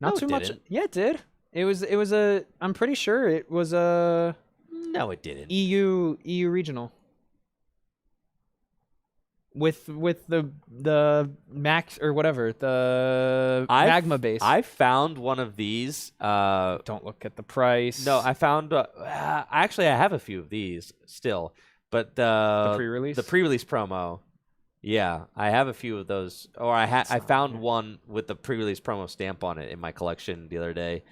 Not too much. Yeah, it did. It was a. I'm pretty sure it was a. No, it didn't. EU regional. With the max or whatever the magma base. I found one of these. Don't look at the price. No, I found. Actually, I have a few of these still, but the pre-release promo. Yeah, I have a few of those. Or I found one with the pre-release promo stamp on it in my collection the other day,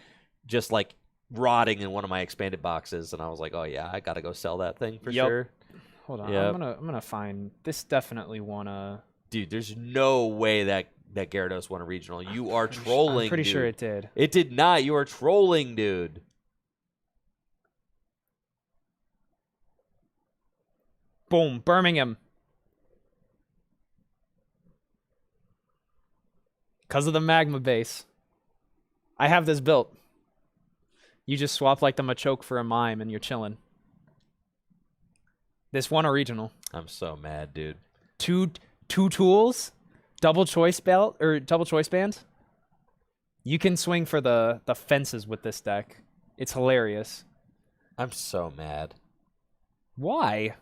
just like rotting in one of my expanded boxes, and I was like, oh yeah, I gotta go sell that thing for sure. Hold on, I'm gonna find this. Definitely won a. Dude, there's no way that Gyarados won a regional. You are trolling. I'm pretty sure it did. It did not. You are trolling, dude. Boom, Birmingham. Because of the magma base. I have this built. You just swap like the Machoke for a Mime and you're chilling. This won a regional. I'm so mad, dude. Two tools, double choice band. You can swing for the fences with this deck. It's hilarious. I'm so mad. Why?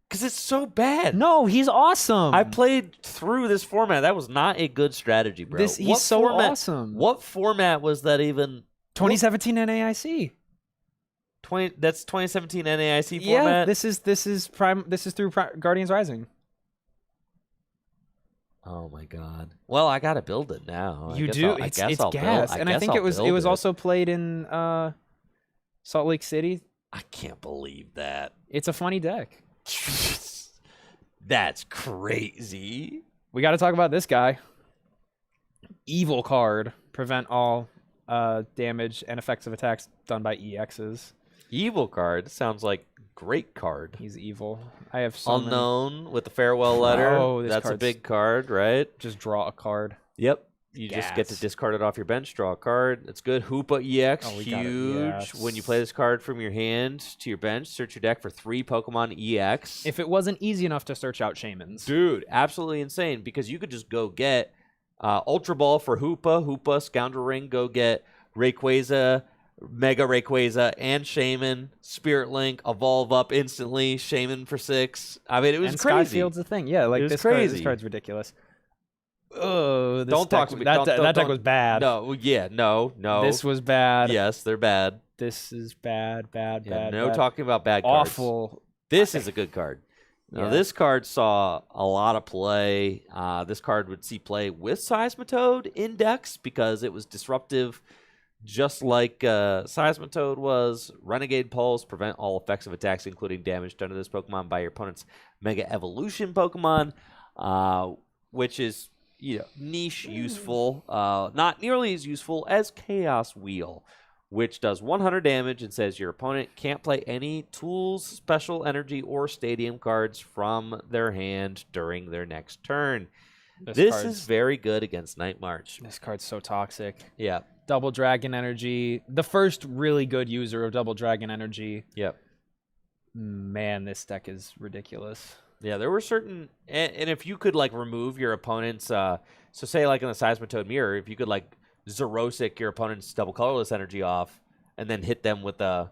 Because it's so bad. No, he's awesome. I played through this format. That was not a good strategy, bro. He's so awesome. What format was that even? 2017 NAIC. That's 2017 NAIC format. Yeah, this is through Guardians Rising. Oh my god. Well, I gotta build it now. It's gas, and I think it was also played in Salt Lake City. I can't believe that. It's a funny deck. That's crazy. We got to talk about this guy. Evil card. Prevent all damage and effects of attacks done by EXs. Evil card sounds like great card. He's evil. I have Unknown with the farewell letter. Oh, that's a big card, right? Just draw a card. Yep. You just get to discard it off your bench, draw a card. That's good. Hoopa EX, huge. When you play this card from your hand to your bench, search your deck for 3 Pokemon EX. If it wasn't easy enough to search out Shamans. Dude, absolutely insane, because you could just go get Ultra Ball for Hoopa, Scoundrel Ring, go get Rayquaza, Mega Rayquaza, and Shaman, Spirit Link, evolve up instantly, Shaman for 6. I mean, it was crazy. Skyfield's a thing. Yeah, like this card's ridiculous. Oh, don't talk to me. That deck was bad. No, no. This was bad. Yes, they're bad. This is bad. No talking about bad cards. Awful. This is a good card. Now, this card saw a lot of play. This card would see play with Seismitoad in decks because it was disruptive, just like Seismitoad was. Renegade Pulse, prevent all effects of attacks, including damage done to this Pokemon by your opponent's Mega Evolution Pokemon, which is niche useful, not nearly as useful as Chaos Wheel, which does 100 damage and says your opponent can't play any tools, special energy, or stadium cards from their hand during their next turn. This is very good against Night March. This card's so toxic. Yeah. Double Dragon Energy. The first really good user of Double Dragon Energy. Yep. Man, this deck is ridiculous. Yeah, there were certain, and if you could like remove your opponent's, so say like in the Seismitoad mirror, if you could like Zerosic your opponent's double colorless energy off, and then hit them with a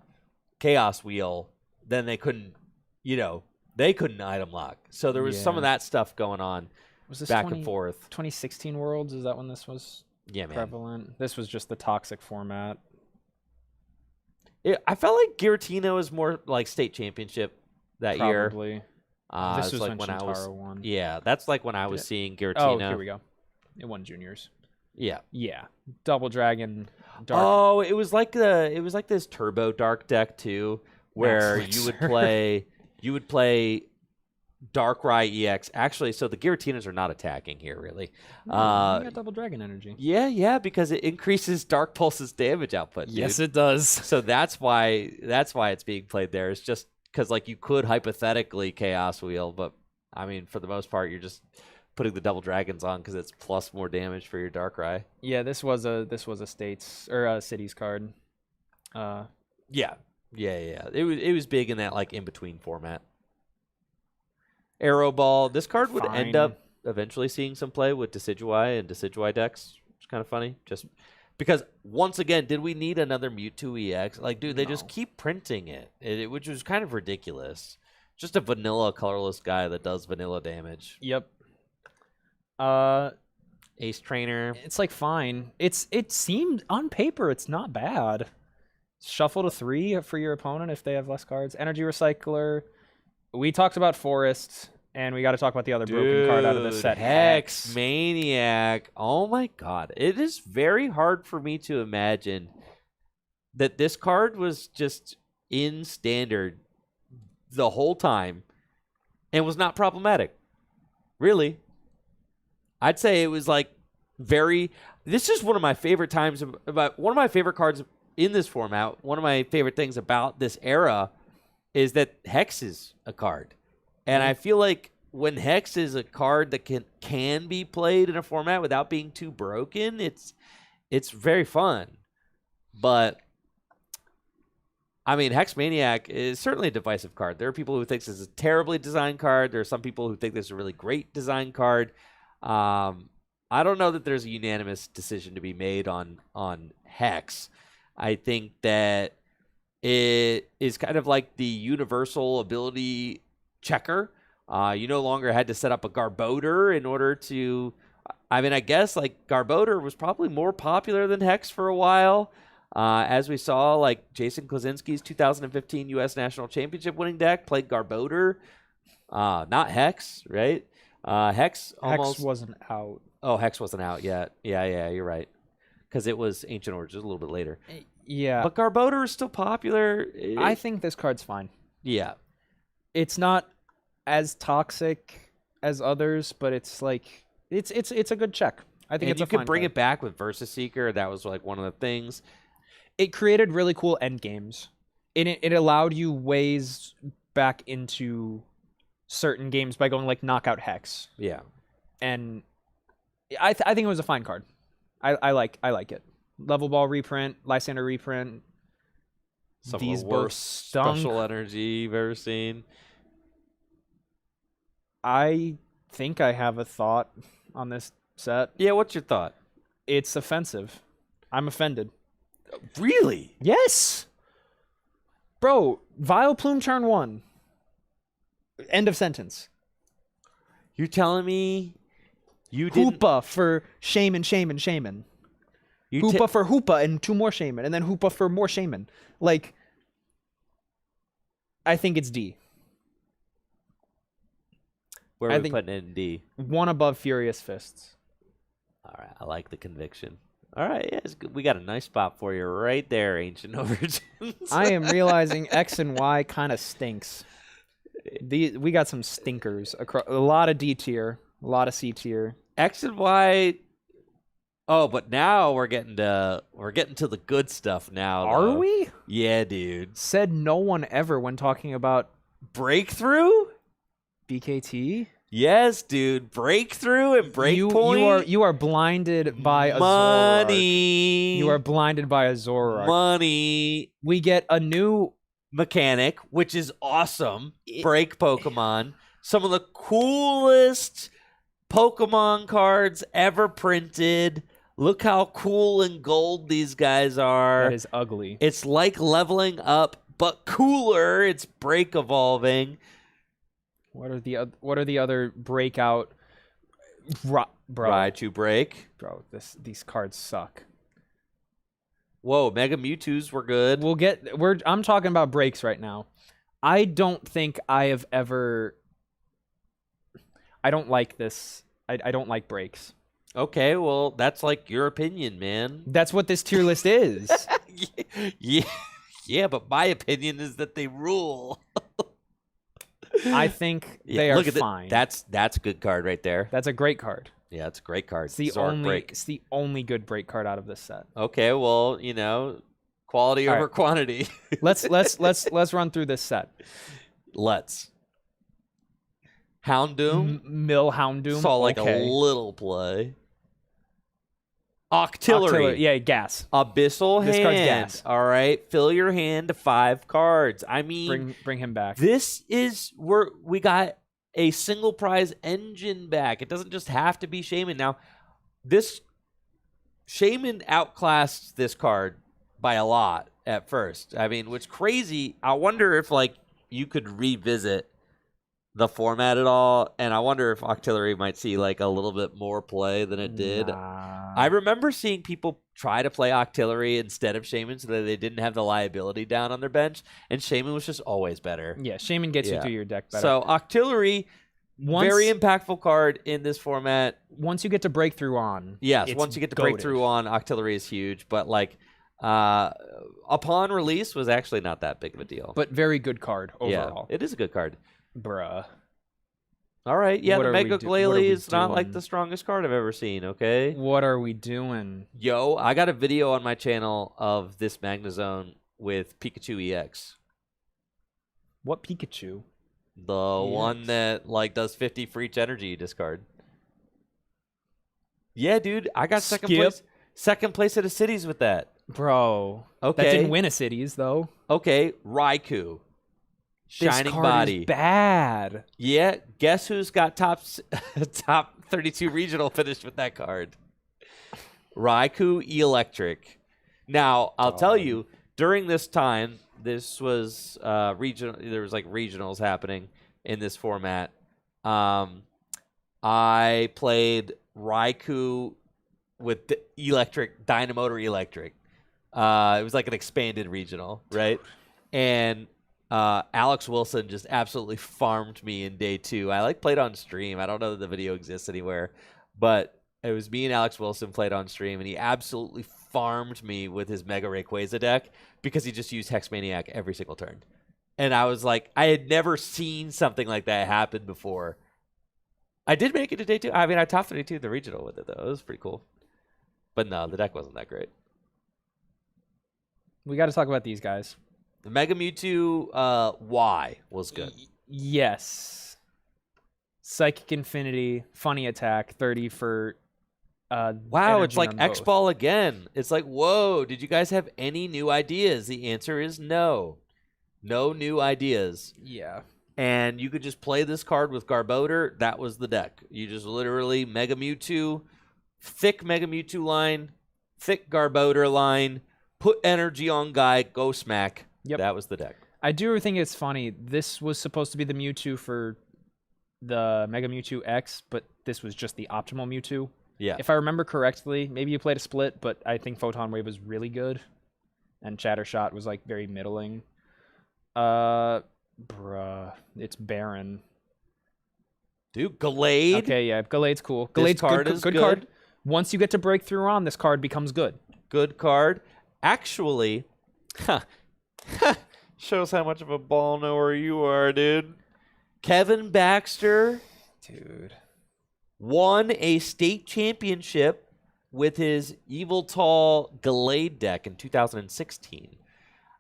Chaos Wheel, then they couldn't, they couldn't item lock. So there was some of that stuff going on. Was this back and forth? 2016 Worlds? Is that when this was prevalent? This was just the toxic format. I felt like Giratina was more like state championship that year. Probably. This was like when Shintaro won. Yeah, that's like when I was seeing Giratina. Oh, here we go. It won juniors. Yeah. Yeah. Double Dragon Dark. Oh, it was like this Turbo Dark deck too, where you would play Darkrai EX. Actually, so the Giratinas are not attacking here really. You got Double Dragon energy. Yeah, because it increases Dark Pulse's damage output. Dude. Yes, it does. So that's why it's being played there. It's just because like you could hypothetically Chaos Wheel, but I mean for the most part you're just putting the Double Dragons on because it's plus more damage for your Darkrai. Yeah, this was a states or a cities card. Yeah. It was big in that like in between format. Arrow Ball. This card would end up eventually seeing some play with Decidueye and Decidueye decks. It's kind of funny, just because once again, did we need another Mewtwo EX? Like, dude, they just keep printing it, which was kind of ridiculous. Just a vanilla colorless guy that does vanilla damage. Yep. Ace Trainer. It's like fine. It seemed on paper it's not bad. Shuffle to 3 for your opponent if they have less cards. Energy Recycler. We talked about Forest, and we got to talk about the other broken card out of this set. Hex Maniac. Oh my god. It is very hard for me to imagine that this card was just in standard the whole time and was not problematic. Really. I'd say it was like this is one of my favorite times about one of my favorite cards in this format. One of my favorite things about this era is that Hex is a card. And I feel like when Hex is a card that can be played in a format without being too broken, it's very fun. But I mean, Hex Maniac is certainly a divisive card. There are people who think this is a terribly designed card. There are some people who think this is a really great design card. I don't know that there's a unanimous decision to be made on Hex. I think that it is kind of like the universal ability checker. You no longer had to set up a Garbodor in order to... I mean, I guess like Garbodor was probably more popular than Hex for a while. As we saw, like Jason Klaczynski's 2015 U.S. National Championship winning deck played Garbodor, not Hex, right? Hex wasn't out. Oh, Hex wasn't out yet. Yeah, you're right. Because it was Ancient Origins a little bit later. Yeah. But Garbodor is still popular. I think this card's fine. Yeah. It's not as toxic as others, but it's like it's a good check. I think it's a fine you could bring card. it back with Versus Seeker. That was like one of the things. It created really cool end games. It allowed you ways back into certain games by going like Knockout Hex. Yeah. And I think it was a fine card. I like it. Level Ball reprint, Lysander reprint. Some These of the worst stunk. special energy you've ever seen. I think I have a thought on this set. Yeah, what's your thought? It's offensive. I'm offended. Really? Yes. Bro, Vileplume turn 1. End of sentence. You're telling me you didn't... Hoopa for Shaman. Hoopa for Hoopa and 2 more Shaman. And then Hoopa for more Shaman. Like, I think it's D. Where are we putting it in D? 1 above Furious Fists. All right, I like the conviction. All right, yeah, it's good. We got a nice spot for you right there, Ancient Origins. I am realizing X and Y kind of stinks. We got some stinkers. A lot of D tier, a lot of C tier. X and Y. Oh, but now we're getting to the good stuff now. Are we? Yeah, dude. Said no one ever when talking about Breakthrough? BKT? Yes, dude. Breakthrough and Breakpoint. You are blinded by a money. Zoroark. You are blinded by a Zoroark. Money. We get a new mechanic, which is awesome. Break Pokemon. Some of the coolest Pokemon cards ever printed. Look how cool and gold these guys are. That is ugly. It's like leveling up, but cooler. It's break evolving. What are the other breakout? Bro, Raichu break. bro, these cards suck. Whoa, Mega Mewtwo's were good. I'm talking about breaks right now. I don't think I have ever. I don't like this. I don't like breaks. Okay, well, that's like your opinion, man. That's what this tier list is. yeah, but my opinion is that they rule. I think they are look at fine. That's a good card right there. That's a great card. Yeah, it's a great card. It's the only good break card out of this set. Okay, well, quality over quantity. Let's run through this set. Let's. Houndoom. Mill Houndoom. Saw like a little play. Octillery. Yeah, gas. Abyssal This hand. card's gas. All right, fill your hand to 5 cards. I mean, Bring him back. this is where we got a single prize engine back. It doesn't just have to be Shaman. Now, this Shaman outclassed this card by a lot at first. I mean, what's crazy, I wonder if you could revisit the format at all, and I wonder if Octillery might see a little bit more play than it did. I remember seeing people try to play Octillery instead of Shaman so that they didn't have the liability down on their bench, and Shaman was just always better. Yeah, Shaman gets you through your deck better. So Octillery, very impactful card in this format. Once you get to breakthrough on, yes, once you get to breakthrough on, Octillery is huge, but upon release was actually not that big of a deal. But very good card overall. Yeah, it is a good card. Bruh. All right, yeah, the Mega Glalie is not doing? the strongest card I've ever seen, okay? What are we doing? Yo, I got a video on my channel of this Magnezone with Pikachu EX. What Pikachu? The one that does 50 for each energy you discard. Yeah, dude, I got second place at a Cities with that. Bro. Okay. That didn't win a Cities though. Okay, Raikou. Shining this card Body. Is bad. Yeah, guess who's got top 32 regional finish with that card? Raikou Electric. Now, I'll tell you, during this time, this was regional. There was regionals happening in this format. I played Raikou with the Dynamotor Electric. It was like an expanded regional, right? And Alex Wilson just absolutely farmed me in day 2. I played on stream. I don't know that the video exists anywhere, but it was me and Alex Wilson played on stream, and he absolutely farmed me with his Mega Rayquaza deck because he just used Hex Maniac every single turn. And I was like, I had never seen something like that happen before. I did make it to day 2. I mean, I top 32 the regional with it, though. It was pretty cool. But no, the deck wasn't that great. We got to talk about these guys. The Mega Mewtwo Y was good. Yes. Psychic Infinity, funny attack, 30 for wow, it's like both. X-Ball again. It's like, whoa, did you guys have any new ideas? The answer is no. No new ideas. Yeah. And you could just play this card with Garbodor. That was the deck. You just literally Mega Mewtwo, thick Mega Mewtwo line, thick Garbodor line, put energy on guy, go smack. Yep. That was the deck. I do think it's funny. This was supposed to be the Mewtwo for the Mega Mewtwo X, but this was just the optimal Mewtwo. Yeah. If I remember correctly, maybe you played a split, but I think Photon Wave was really good, and Chattershot was very middling. Bruh, it's Baron. Dude, Gallade. Okay, yeah, Gallade's cool. This Gallade's card is good card. Once you get to breakthrough on, this card becomes good. Good card. Actually, shows how much of a ball knower you are, dude. Kevin Baxter, dude, won a state championship with his Evil Tall Gallade deck in 2016. It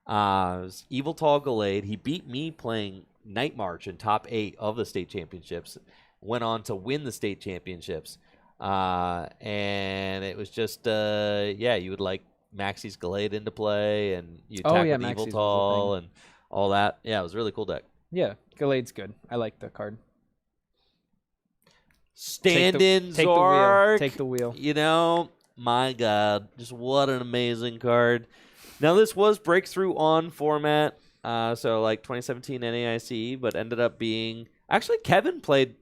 was Evil Tall Gallade. He beat me playing Night March in top 8 of the state championships. Went on to win the state championships. And it was just, you would Maxie's Gallade into play, and you attack with Maxie's Evil Tall and all that. Yeah, it was a really cool deck. Yeah, Gallade's good. I like the card. Stand-in Zork. Take the wheel. You know, My God, just what an amazing card. Now, this was breakthrough on format, so like 2017 NAIC, but ended up being actually Kevin played.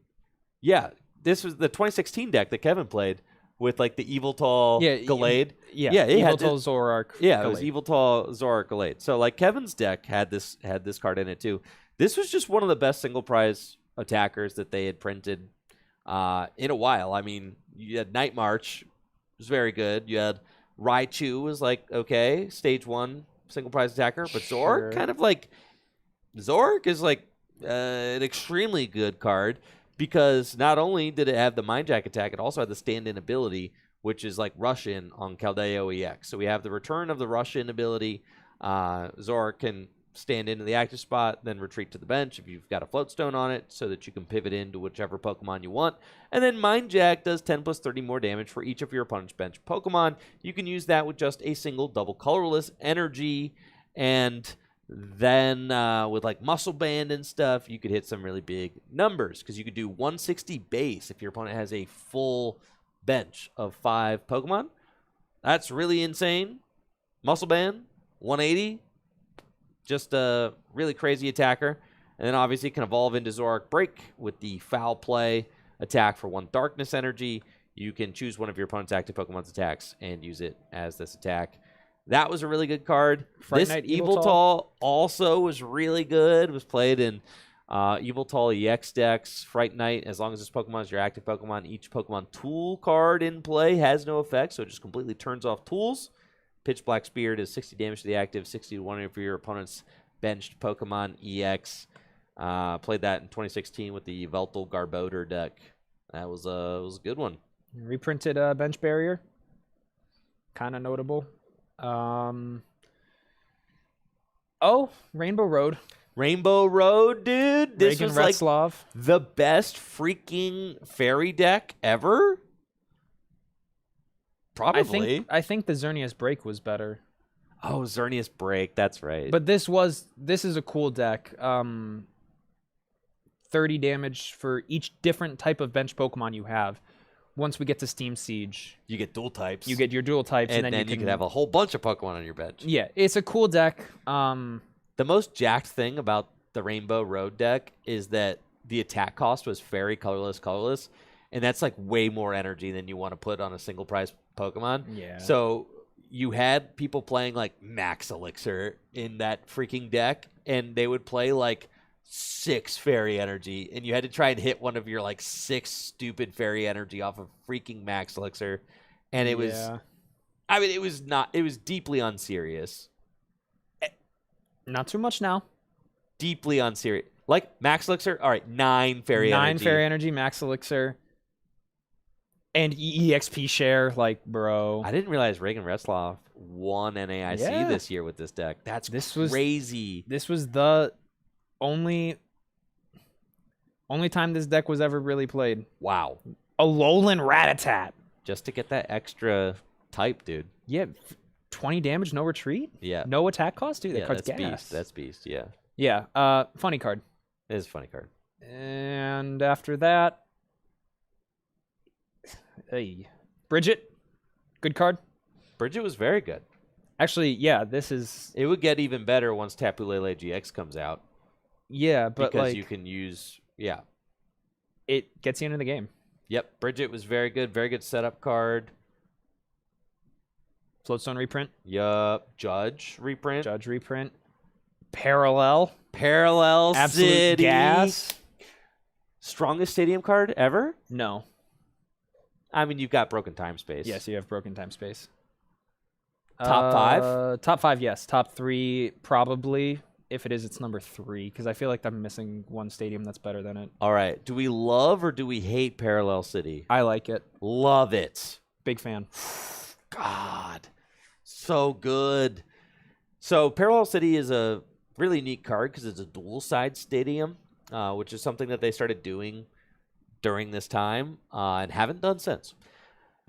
Yeah, this was the 2016 deck that Kevin played with like the Evil Tall Gallade. Yeah, it had Evil Zorark. Yeah, it was Evil Tall Zorark Gallade. So like Kevin's deck had this card in it too. This was just one of the best single prize attackers that they had printed in a while. I mean, you had Night March, was very good. You had Raichu was like okay, stage 1 single prize attacker, but Zork kind of like Zork is like an extremely good card because not only did it have the Mind Jack attack, it also had the stand-in ability, which is like rush in on Caldeo EX. So we have the return of the rush in ability. Zork can stand into the active spot, then retreat to the bench if you've got a float stone on it so that you can pivot into whichever Pokemon you want. And then Mind Jack does 10 plus 30 more damage for each of your opponent's bench Pokemon. You can use that with just a single double colorless energy. And then with like Muscle Band and stuff, you could hit some really big numbers because you could do 160 base if your opponent has a full bench of 5 Pokemon. That's really insane. Muscle Band, 180. Just a really crazy attacker. And then obviously it can evolve into Zorark Break with the Foul Play attack for 1 Darkness energy. You can choose one of your opponent's active Pokemon's attacks and use it as this attack. That was a really good card. Fright This Knight Evil Tall also was really good. It was played in Evil Tall EX decks. Fright Knight, as long as this Pokemon is your active Pokemon, each Pokemon tool card in play has no effect, so it just completely turns off tools. Pitch Black Spear does 60 damage to the active, 60 to 1 for your opponent's benched Pokemon EX. Played that in 2016 with the Veltal Garbodor deck. That was a good one. Reprinted Bench Barrier. Kind of notable. Rainbow Road. Rainbow Road, dude. This Reagan was Retzlaff. like the best freaking fairy deck ever. Probably. I think the Xerneas Break was better. Oh, Xerneas Break. That's right. But this is a cool deck. 30 damage for each different type of bench Pokemon you have. Once we get to Steam Siege, you get dual types. You get your dual types, and then you can have a whole bunch of Pokemon on your bench. Yeah, it's a cool deck. The most jacked thing about the Rainbow Road deck is that the attack cost was fairy colorless, and that's like way more energy than you want to put on a single prize Pokemon. Yeah. So you had people playing like Max Elixir in that freaking deck, and they would play like 6 fairy energy, and you had to try and hit one of your like 6 stupid fairy energy off of freaking Max Elixir, and it was, I mean, it was deeply unserious. Not too much now. Deeply unserious. Like Max Elixir, all right, 9 fairy energy. 9 fairy energy, Max Elixir. And EXP share, like, bro. I didn't realize Reagan Retzlaff won NAIC this year with this deck. That's crazy. This was the only time this deck was ever really played. Wow. Alolan Rattata. Just to get that extra type, dude. Yeah, 20 damage, no retreat? Yeah. No attack cost? Dude, that card's that's gas. beast. That's beast, yeah. Yeah, funny card. It is a funny card. And after that... Hey, Bridget, good card. Bridget was very good. Actually, yeah, this is... It would get even better once Tapu Lele GX comes out. Yeah, but because like... you can use... Yeah. It gets you into the game. Yep, Bridget was very good. Very good setup card. Floatstone reprint. Yup. Judge reprint. Parallel. Absolute City. Gas. Strongest stadium card ever? No. I mean, you've got Broken Time Space. Yes, you have Broken Time Space. Top 5? Top 5, yes. Top 3, probably. If it is, it's number 3, because I feel like I'm missing one stadium that's better than it. All right. Do we love or do we hate Parallel City? I like it. Love it. Big fan. God. So good. So Parallel City is a really neat card because it's a dual-side stadium, which is something that they started doing during this time and haven't done since.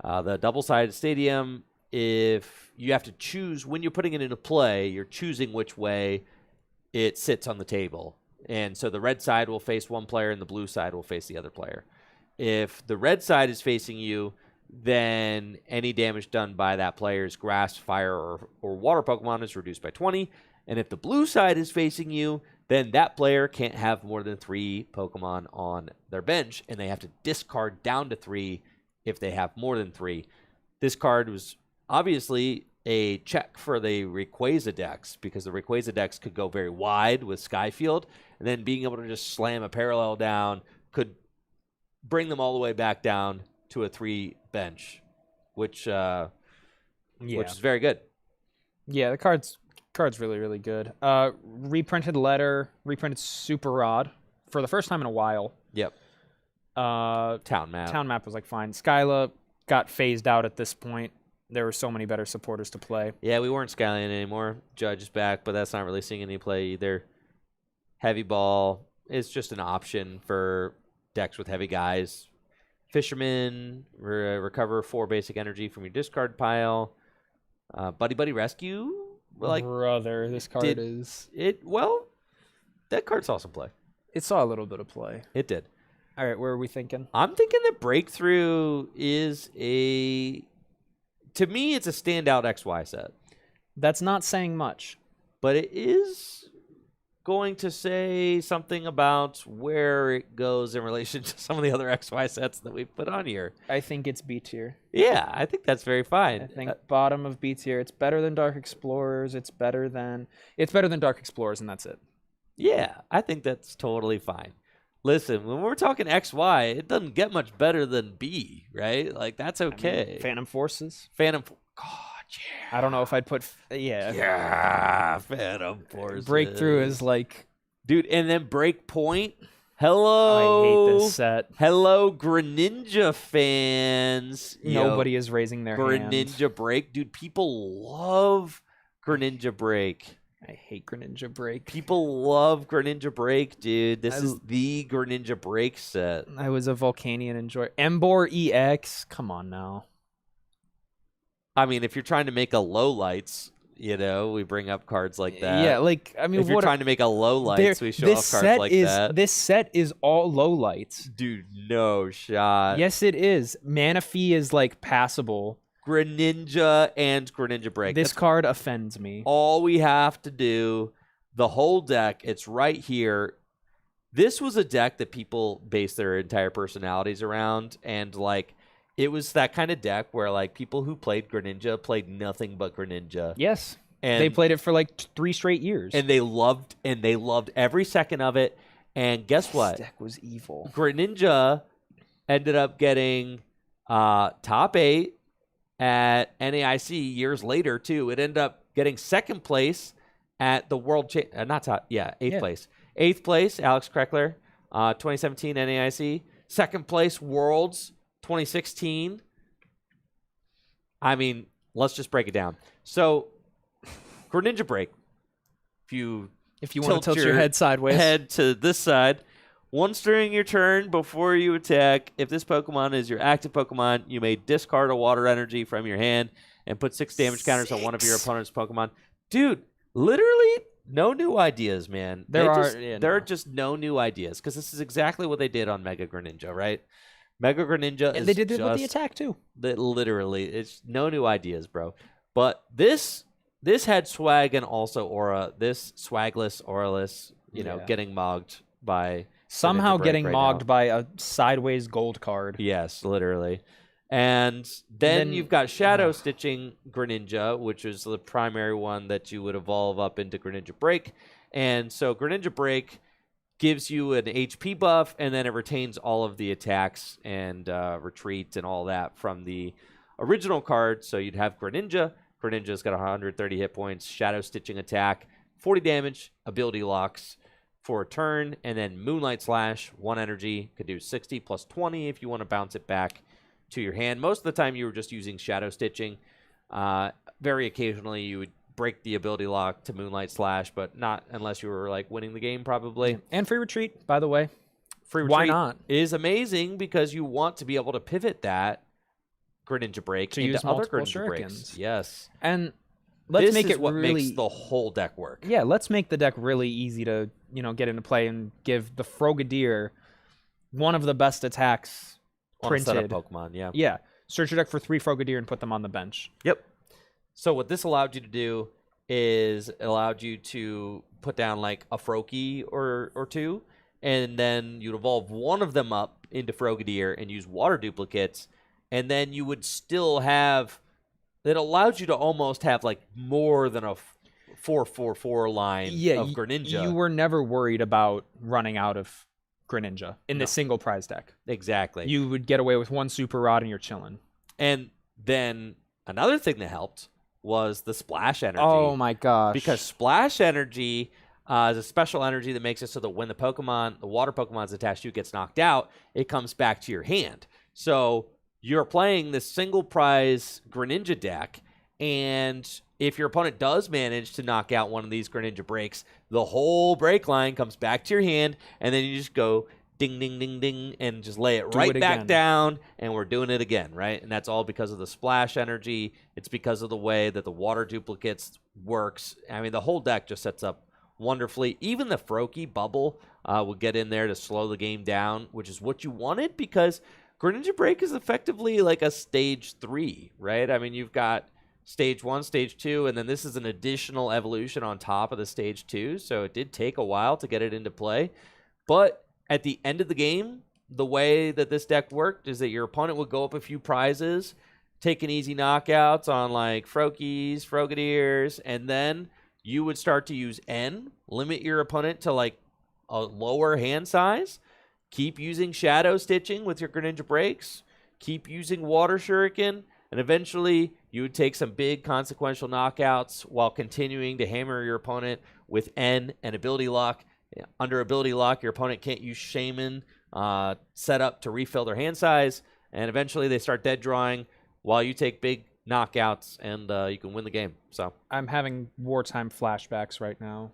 The double-sided stadium, if you have to choose when you're putting it into play, you're choosing which way it sits on the table. And so the red side will face one player and the blue side will face the other player. If the red side is facing you, then any damage done by that player's grass, fire, or water Pokemon is reduced by 20. And if the blue side is facing you, then that player can't have more than 3 Pokemon on their bench, and they have to discard down to 3 if they have more than 3. This card was obviously a check for the Rayquaza decks, because the Rayquaza decks could go very wide with Skyfield, and then being able to just slam a parallel down could bring them all the way back down to a 3 bench, which is very good. Yeah, the card's really, really good. Reprinted Letter, reprinted Super Rod for the first time in a while. Yep. Town Map was like fine. Skyla got phased out at this point. There were so many better supporters to play. Yeah, we weren't Skyline anymore. Judge is back, but that's not really seeing any play either. Heavy Ball is just an option for decks with heavy guys. Fisherman, recover 4 basic energy from your discard pile. Buddy Buddy Rescue. Brother, this card is... that card saw some play. It saw a little bit of play. It did. All right, where are we thinking? I'm thinking that Breakthrough is to me, it's a standout XY set. That's not saying much. But it is going to say something about where it goes in relation to some of the other XY sets that we've put on here. I think it's B tier. Yeah, I think that's very fine. I think bottom of B tier. It's better than Dark Explorers. It's better than Dark Explorers, and that's it. Yeah, I think that's totally fine. Listen, when we're talking XY, it doesn't get much better than B, right? Like, that's okay. I mean, Phantom Forces. God, yeah. I don't know if I'd put... Yeah, Phantom Forces. Breakthrough is like... Dude, and then Breakpoint. Hello. I hate this set. Hello, Greninja fans. Nobody is raising their hand. Greninja Break. Dude, people love Greninja Break. I hate Greninja Break. People love Greninja Break, dude. This is the Greninja Break set. I was a Volcanion enjoyer. Embor EX? Come on now. I mean, if you're trying to make a low lights, we bring up cards like that. Yeah, like, I mean, if you're trying to make a low lights, we show off cards like that. This set is all low lights. Dude, no shot. Yes, it is. Manaphy is, like, passable. Greninja and Greninja Break. This card offends me. All we have to do, the whole deck, it's right here. This was a deck that people based their entire personalities around, and, like, it was that kind of deck where, like, people who played Greninja played nothing but Greninja. Yes. And they played it for, like, 3 straight years. And they loved every second of it. And guess what? This deck was evil. Greninja ended up getting top 8 at NAIC years later, too. It ended up getting second place at the World eighth place. 8th place, Alex Kreckler, 2017 NAIC. Second place, Worlds, 2016. I mean, let's just break it down. So, Greninja Break. If you want to tilt your head sideways. Head to this side. Once during your turn, before you attack, if this Pokemon is your active Pokemon, you may discard a water energy from your hand and put 6 damage counters on one of your opponent's Pokemon. Dude, literally no new ideas, man. There are just no new ideas, because this is exactly what they did on Mega Greninja, right? Mega Greninja and they did it with the attack, too. Literally, it's no new ideas, bro. But this had swag and also aura. This swagless, auraless, getting mogged by... Somehow getting mogged by a sideways gold card. Yes, literally. And then you've got Shadow Stitching Greninja, which is the primary one that you would evolve up into Greninja Break. And so Greninja Break gives you an HP buff, and then it retains all of the attacks and retreat and all that from the original card. So you'd have Greninja. Greninja's got 130 hit points, Shadow Stitching attack, 40 damage, ability locks for a turn, and then Moonlight Slash, 1 energy, could do 60 plus 20 if you want to bounce it back to your hand. Most of the time you were just using Shadow Stitching. Very occasionally you would break the ability lock to Moonlight Slash, but not unless you were like winning the game probably. And Free Retreat, by the way. Free Retreat Why not? Is amazing because you want to be able to pivot that Greninja Break to into use other multiple Greninja Breaks. shurikens. Yes. And let's make it what really makes the whole deck work. Yeah, let's make the deck really easy to, get into play and give the Frogadier one of the best attacks on printed. a set of Pokemon, yeah. Yeah. search your deck for 3 Frogadier and put them on the bench. Yep. So what this allowed you to do is it allowed you to put down like a Froakie or two, and then you'd evolve one of them up into Frogadier and use water duplicates, and then you would still have. It allowed you to almost have like more than a 4/4/4 line of Greninja. You were never worried about running out of Greninja in the single prize deck. Exactly. You would get away with 1 Super Rod and you're chilling. And then another thing that helped was the Splash Energy. Oh my gosh. Because Splash Energy is a special energy that makes it so that when the water Pokemon's attached to you gets knocked out, it comes back to your hand. So you're playing this single prize Greninja deck, and if your opponent does manage to knock out one of these Greninja breaks, the whole break line comes back to your hand, and then you just go ding, ding, ding, ding, and just lay it right back down, and we're doing it again, right? And that's all because of the Splash Energy. It's because of the way that the water duplicates works. I mean, the whole deck just sets up wonderfully. Even the Froakie bubble will get in there to slow the game down, which is what you wanted, because Greninja Break is effectively like a stage 3, right? I mean, you've got stage 1, stage 2, and then this is an additional evolution on top of the stage 2, so it did take a while to get it into play. But at the end of the game, the way that this deck worked is that your opponent would go up a few prizes, taking easy knockouts on like Froakies, Frogadiers, and then you would start to use N, limit your opponent to like a lower hand size, keep using Shadow Stitching with your Greninja Breaks, keep using Water Shuriken, and eventually you would take some big consequential knockouts while continuing to hammer your opponent with N and Ability Lock. Under Ability Lock, your opponent can't use Shaman set up to refill their hand size, and eventually they start dead drawing while you take big knockouts, and you can win the game. So I'm having wartime flashbacks right now.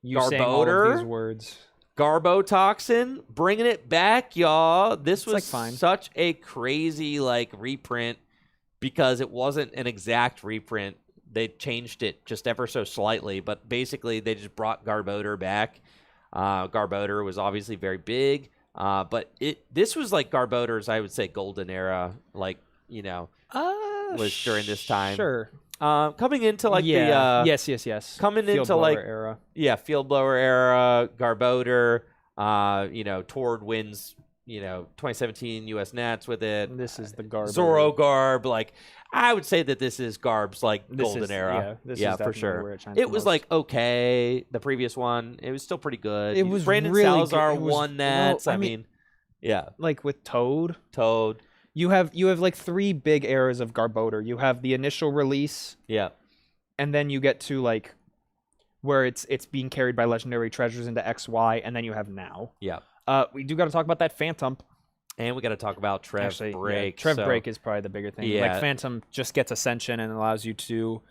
You saying all of these words. Garbotoxin, bringing it back, y'all. This was like fine. Such a crazy like reprint because it wasn't an exact reprint. They changed it just ever so slightly, but basically they just brought Garbodor back. Garbodor was obviously very big, but this was like Garbodor's, I would say, golden era, like, you know, was during this time. Sure. Coming into like yes. Coming Field into blower like era. Yeah, Field Blower era, Garbodor, Tord wins, 2017 US Nats with it. This is the Garb. Zoro Garb, like I would say that this is Garb's like golden era. Yeah, this is for sure. Where it was most. Like okay, the previous one, it was still pretty good. It was Brandon really Salazar good. won Nats. Well, I mean, yeah. Like with Toad. You have like 3 big eras of Garbodor. You have the initial release. Yeah. And then you get to like where it's being carried by legendary treasures into XY, and then you have now. Yeah. We do got to talk about that Phantom. And we got to talk about Trev Break. Yeah, Trev Break is probably the bigger thing. Yeah. Like Phantom just gets Ascension and allows you to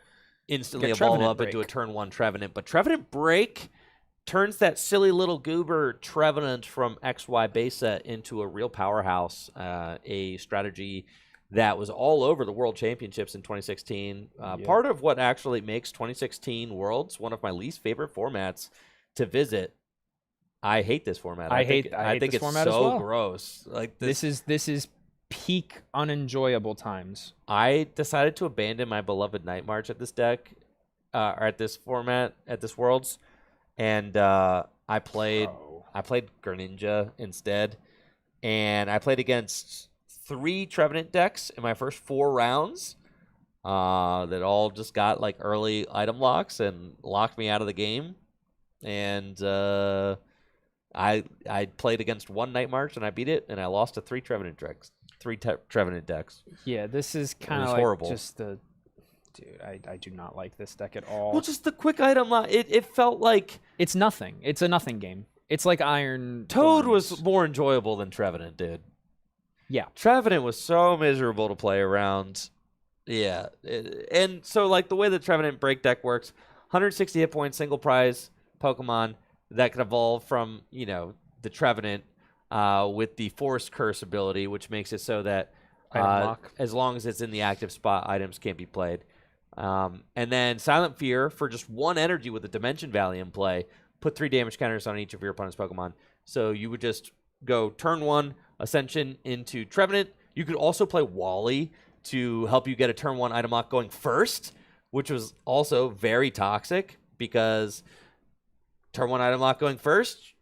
instantly evolve up into a turn 1 Trevenant. But Trevenant Break turns that silly little goober Trevenant from XY base set into a real powerhouse, a strategy that was all over the World Championships in 2016. Part of what actually makes 2016 Worlds one of my least favorite formats to visit. I hate this format. I think it's format so as well. Gross. Like this is peak unenjoyable times. I decided to abandon my beloved Night March at this deck, or at this format, at this Worlds, and I played Greninja instead, and I played against 3 Trevenant decks in my first 4 rounds that all just got like early item locks and locked me out of the game, and I played against 1 Night March and I beat it, and I lost to 3 Trevenant decks. Trevenant decks. Yeah, this is kind of like horrible. Just the dude. I do not like this deck at all. Well, just the quick item lock. It felt like it's nothing. It's a nothing game. It's like Iron. Toad Thorns. was more enjoyable than Trevenant, dude. Yeah, Trevenant was so miserable to play around. Yeah, and so like the way the Trevenant Break deck works, 160 hit points, single prize Pokemon that can evolve from, the Trevenant with the Force Curse ability, which makes it so that as long as it's in the active spot, items can't be played. And then Silent Fear for just 1 energy with a Dimension Valley in play, put 3 damage counters on each of your opponent's Pokemon. So you would just go turn 1, Ascension into Trevenant, You could also play Wally to help you get a turn 1 item lock going first, which was also very toxic because turn 1 item lock going first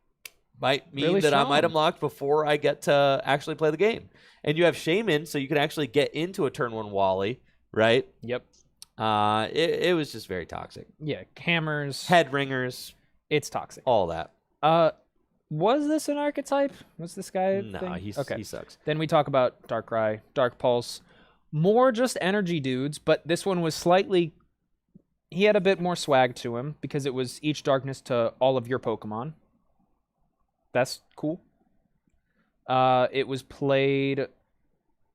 might mean Really that I'm strong. item locked before I get to actually play the game. And you have Shaman, so you can actually get into a turn 1 Wally, right? Yep. It was just very toxic. Yeah, hammers. Head ringers, It's toxic. all that. Was this an archetype? Was this guy a No, thing? he sucks. Then we talk about Darkrai, Dark Pulse. More just energy dudes, but this one was slightly... He had a bit more swag to him because it was each darkness to all of your Pokemon. That's cool. It was played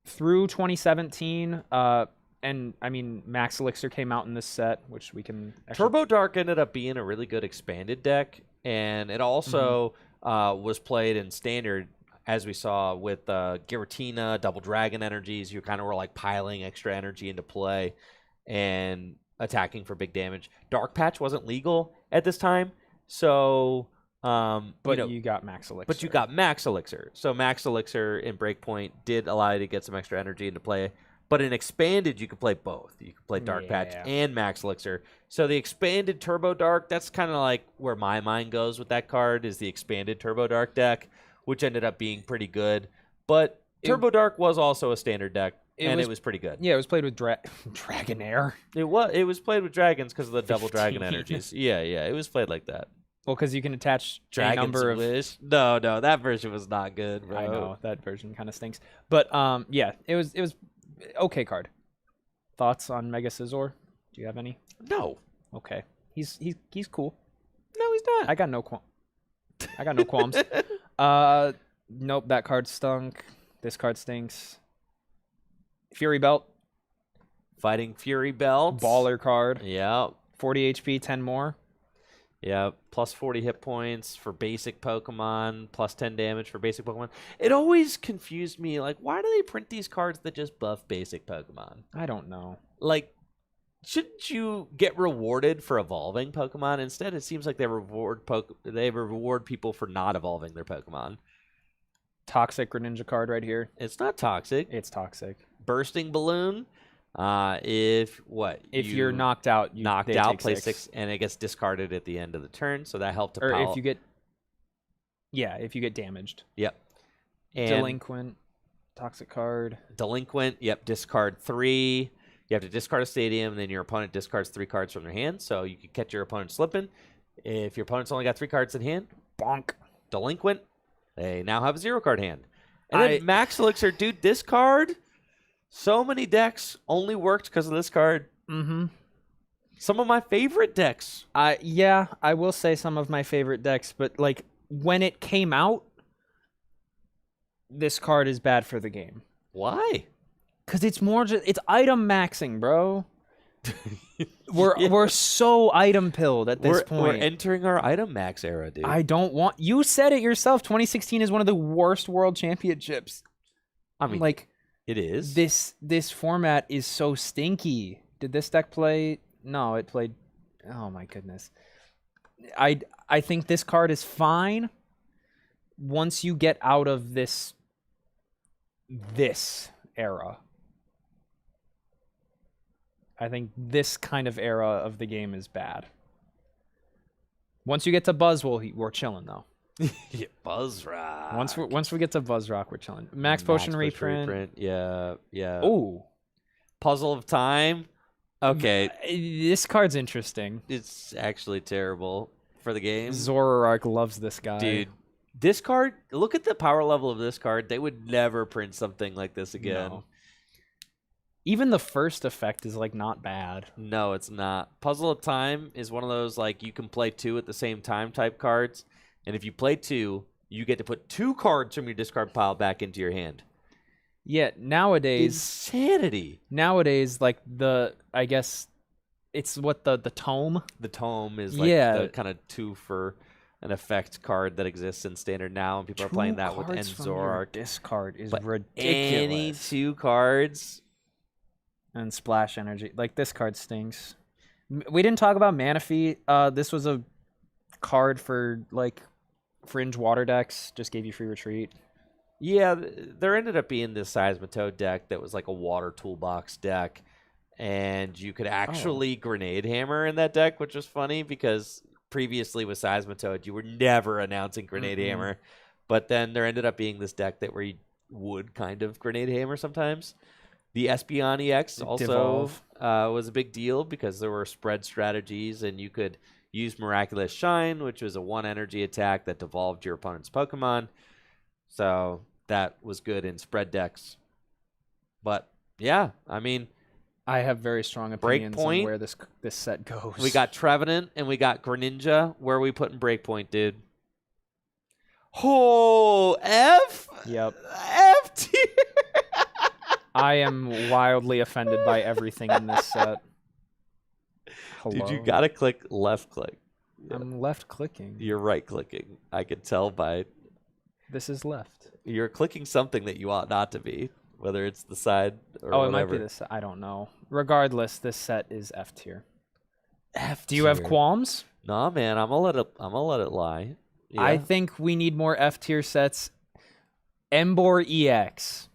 through 2017, and I mean Max Elixir came out in this set, which we can Turbo Dark ended up being a really good expanded deck, and it also was played in standard, as we saw with Giratina, Double Dragon energies. You kind of were like piling extra energy into play and attacking for big damage. Dark Patch wasn't legal at this time, so but you got Max Elixir. But you got Max Elixir. So Max Elixir in Breakpoint did allow you to get some extra energy into play. But in Expanded, you could play both. You could play Dark Patch and Max Elixir. So the Expanded Turbo Dark, that's kind of like where my mind goes with that card, is the Expanded Turbo Dark deck, which ended up being pretty good. But Turbo Dark was also a standard deck, it was pretty good. Yeah, it was played with Dragonair. It was played with dragons because of the Double Dragon energies. Yeah, it was played like that. Well, because you can attach Dragon's a number of... Wish. No, that version was not good, bro. I know, that version kind of stinks. But yeah, it was okay card. Thoughts on Mega Scizor? Do you have any? No. Okay. He's cool. No, he's not. I got no qualms. Nope, that card stunk. This card stinks. Fury Belt. Fighting Fury Belt. Baller card. Yeah. 40 HP, 10 more. Yeah, plus 40 hit points for basic Pokemon, plus 10 damage for basic Pokemon. It always confused me, like, why do they print these cards that just buff basic Pokemon? I don't know. Like, shouldn't you get rewarded for evolving Pokemon? Instead, it seems like they reward people for not evolving their Pokemon. Toxic Greninja card right here. It's not toxic. It's toxic. Bursting Balloon. If you're knocked out, play 6, and it gets discarded at the end of the turn, so that helped to or if you get damaged. Yep. And Delinquent, toxic card. Delinquent, yep, discard 3. You have to discard a stadium, and then your opponent discards 3 cards from their hand, so you can catch your opponent slipping. If your opponent's only got 3 cards in hand, bonk. Delinquent, they now have a 0-card hand. And then Max Elixir, dude, this card... So many decks only worked because of this card. Mm-hmm. Some of my favorite decks. Yeah, I will say some of my favorite decks, but like when it came out, this card is bad for the game. Why? Because it's item maxing, bro. We're so item pilled at this point. We're entering our item max era, dude. I don't want... You said it yourself. 2016 is one of the worst world championships. I mean, like... It is. This format is so stinky. Did this deck play? No, it played. Oh my goodness. I think this card is fine once you get out of this era. I think this kind of era of the game is bad. Once you get to Buzzwole, we're chilling though. Yeah, Buzzrock. Once we get to Buzzrock, we're chilling. Max Potion reprint. Yeah. Ooh. Puzzle of Time. Okay. This card's interesting. It's actually terrible for the game. Zoroark loves this guy. Dude, this card, look at the power level of this card. They would never print something like this again. No. Even the first effect is like not bad. No, it's not. Puzzle of Time is one of those like you can play 2 at the same time type cards. And if you play 2, you get to put 2 cards from your discard pile back into your hand. Yeah, nowadays... Insanity. Nowadays, like I guess, it's what the tome? The tome is like the kind of 2 for an effect card that exists in Standard now, and people are playing that with Zoroark. Discard is but ridiculous. Any 2 cards... And Splash Energy. Like, this card stinks. We didn't talk about Manaphy. This was a card for, like... Fringe water decks, just gave you free retreat. Yeah, there ended up being this Seismitoad deck that was like a water toolbox deck, and you could actually grenade hammer in that deck, which was funny because previously with Seismitoad, you were never announcing grenade hammer, but then there ended up being this deck that where you would kind of grenade hammer sometimes. The Espeon EX also was a big deal because there were spread strategies, and you could use Miraculous Shine, which was a 1 energy attack that devolved your opponent's Pokemon. So that was good in spread decks. But yeah, I mean, I have very strong opinions Breakpoint, on where this set goes. we got Trevenant and we got Greninja. Where are we putting Breakpoint, dude? Oh, F? Yep. F tier. I am wildly offended by everything in this set. Hello? Dude, you gotta click left click. I'm left clicking. You're right clicking. I can tell by This is left. you're clicking something that you ought not to be, whether it's the side or Oh, whatever. it might be this. I don't know. Regardless, this set is F tier. F Do you have tier. qualms? Nah, man, I'm gonna let it lie. Yeah. I think we need more F tier sets. Embor EX.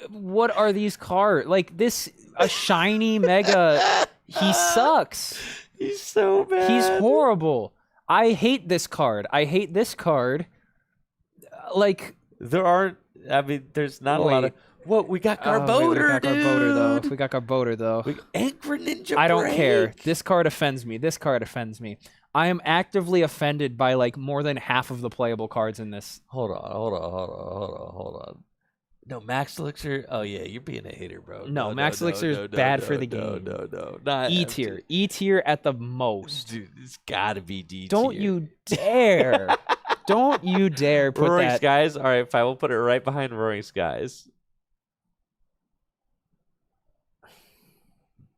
What are these cards? Like this, a shiny mega. He sucks. He's so bad. He's horrible. I hate this card. I hate this card. Like There aren't. I mean, there's not a lot of. What we got Garbodor, we got dude. Garbodor though. We got Garbodor though. And Greninja. I don't care. This card offends me. This card offends me. I am actively offended by like more than half of the playable cards in this. Hold on. No, Max Elixir. Oh yeah, you're being a hater, bro. No, Max Elixir is bad for the game. No. Not E F tier. E tier at the most. Dude, it's gotta be D tier. Don't you dare. Don't you dare put Roaring that. Skies. All right, fine. We'll put it right behind Roaring Skies.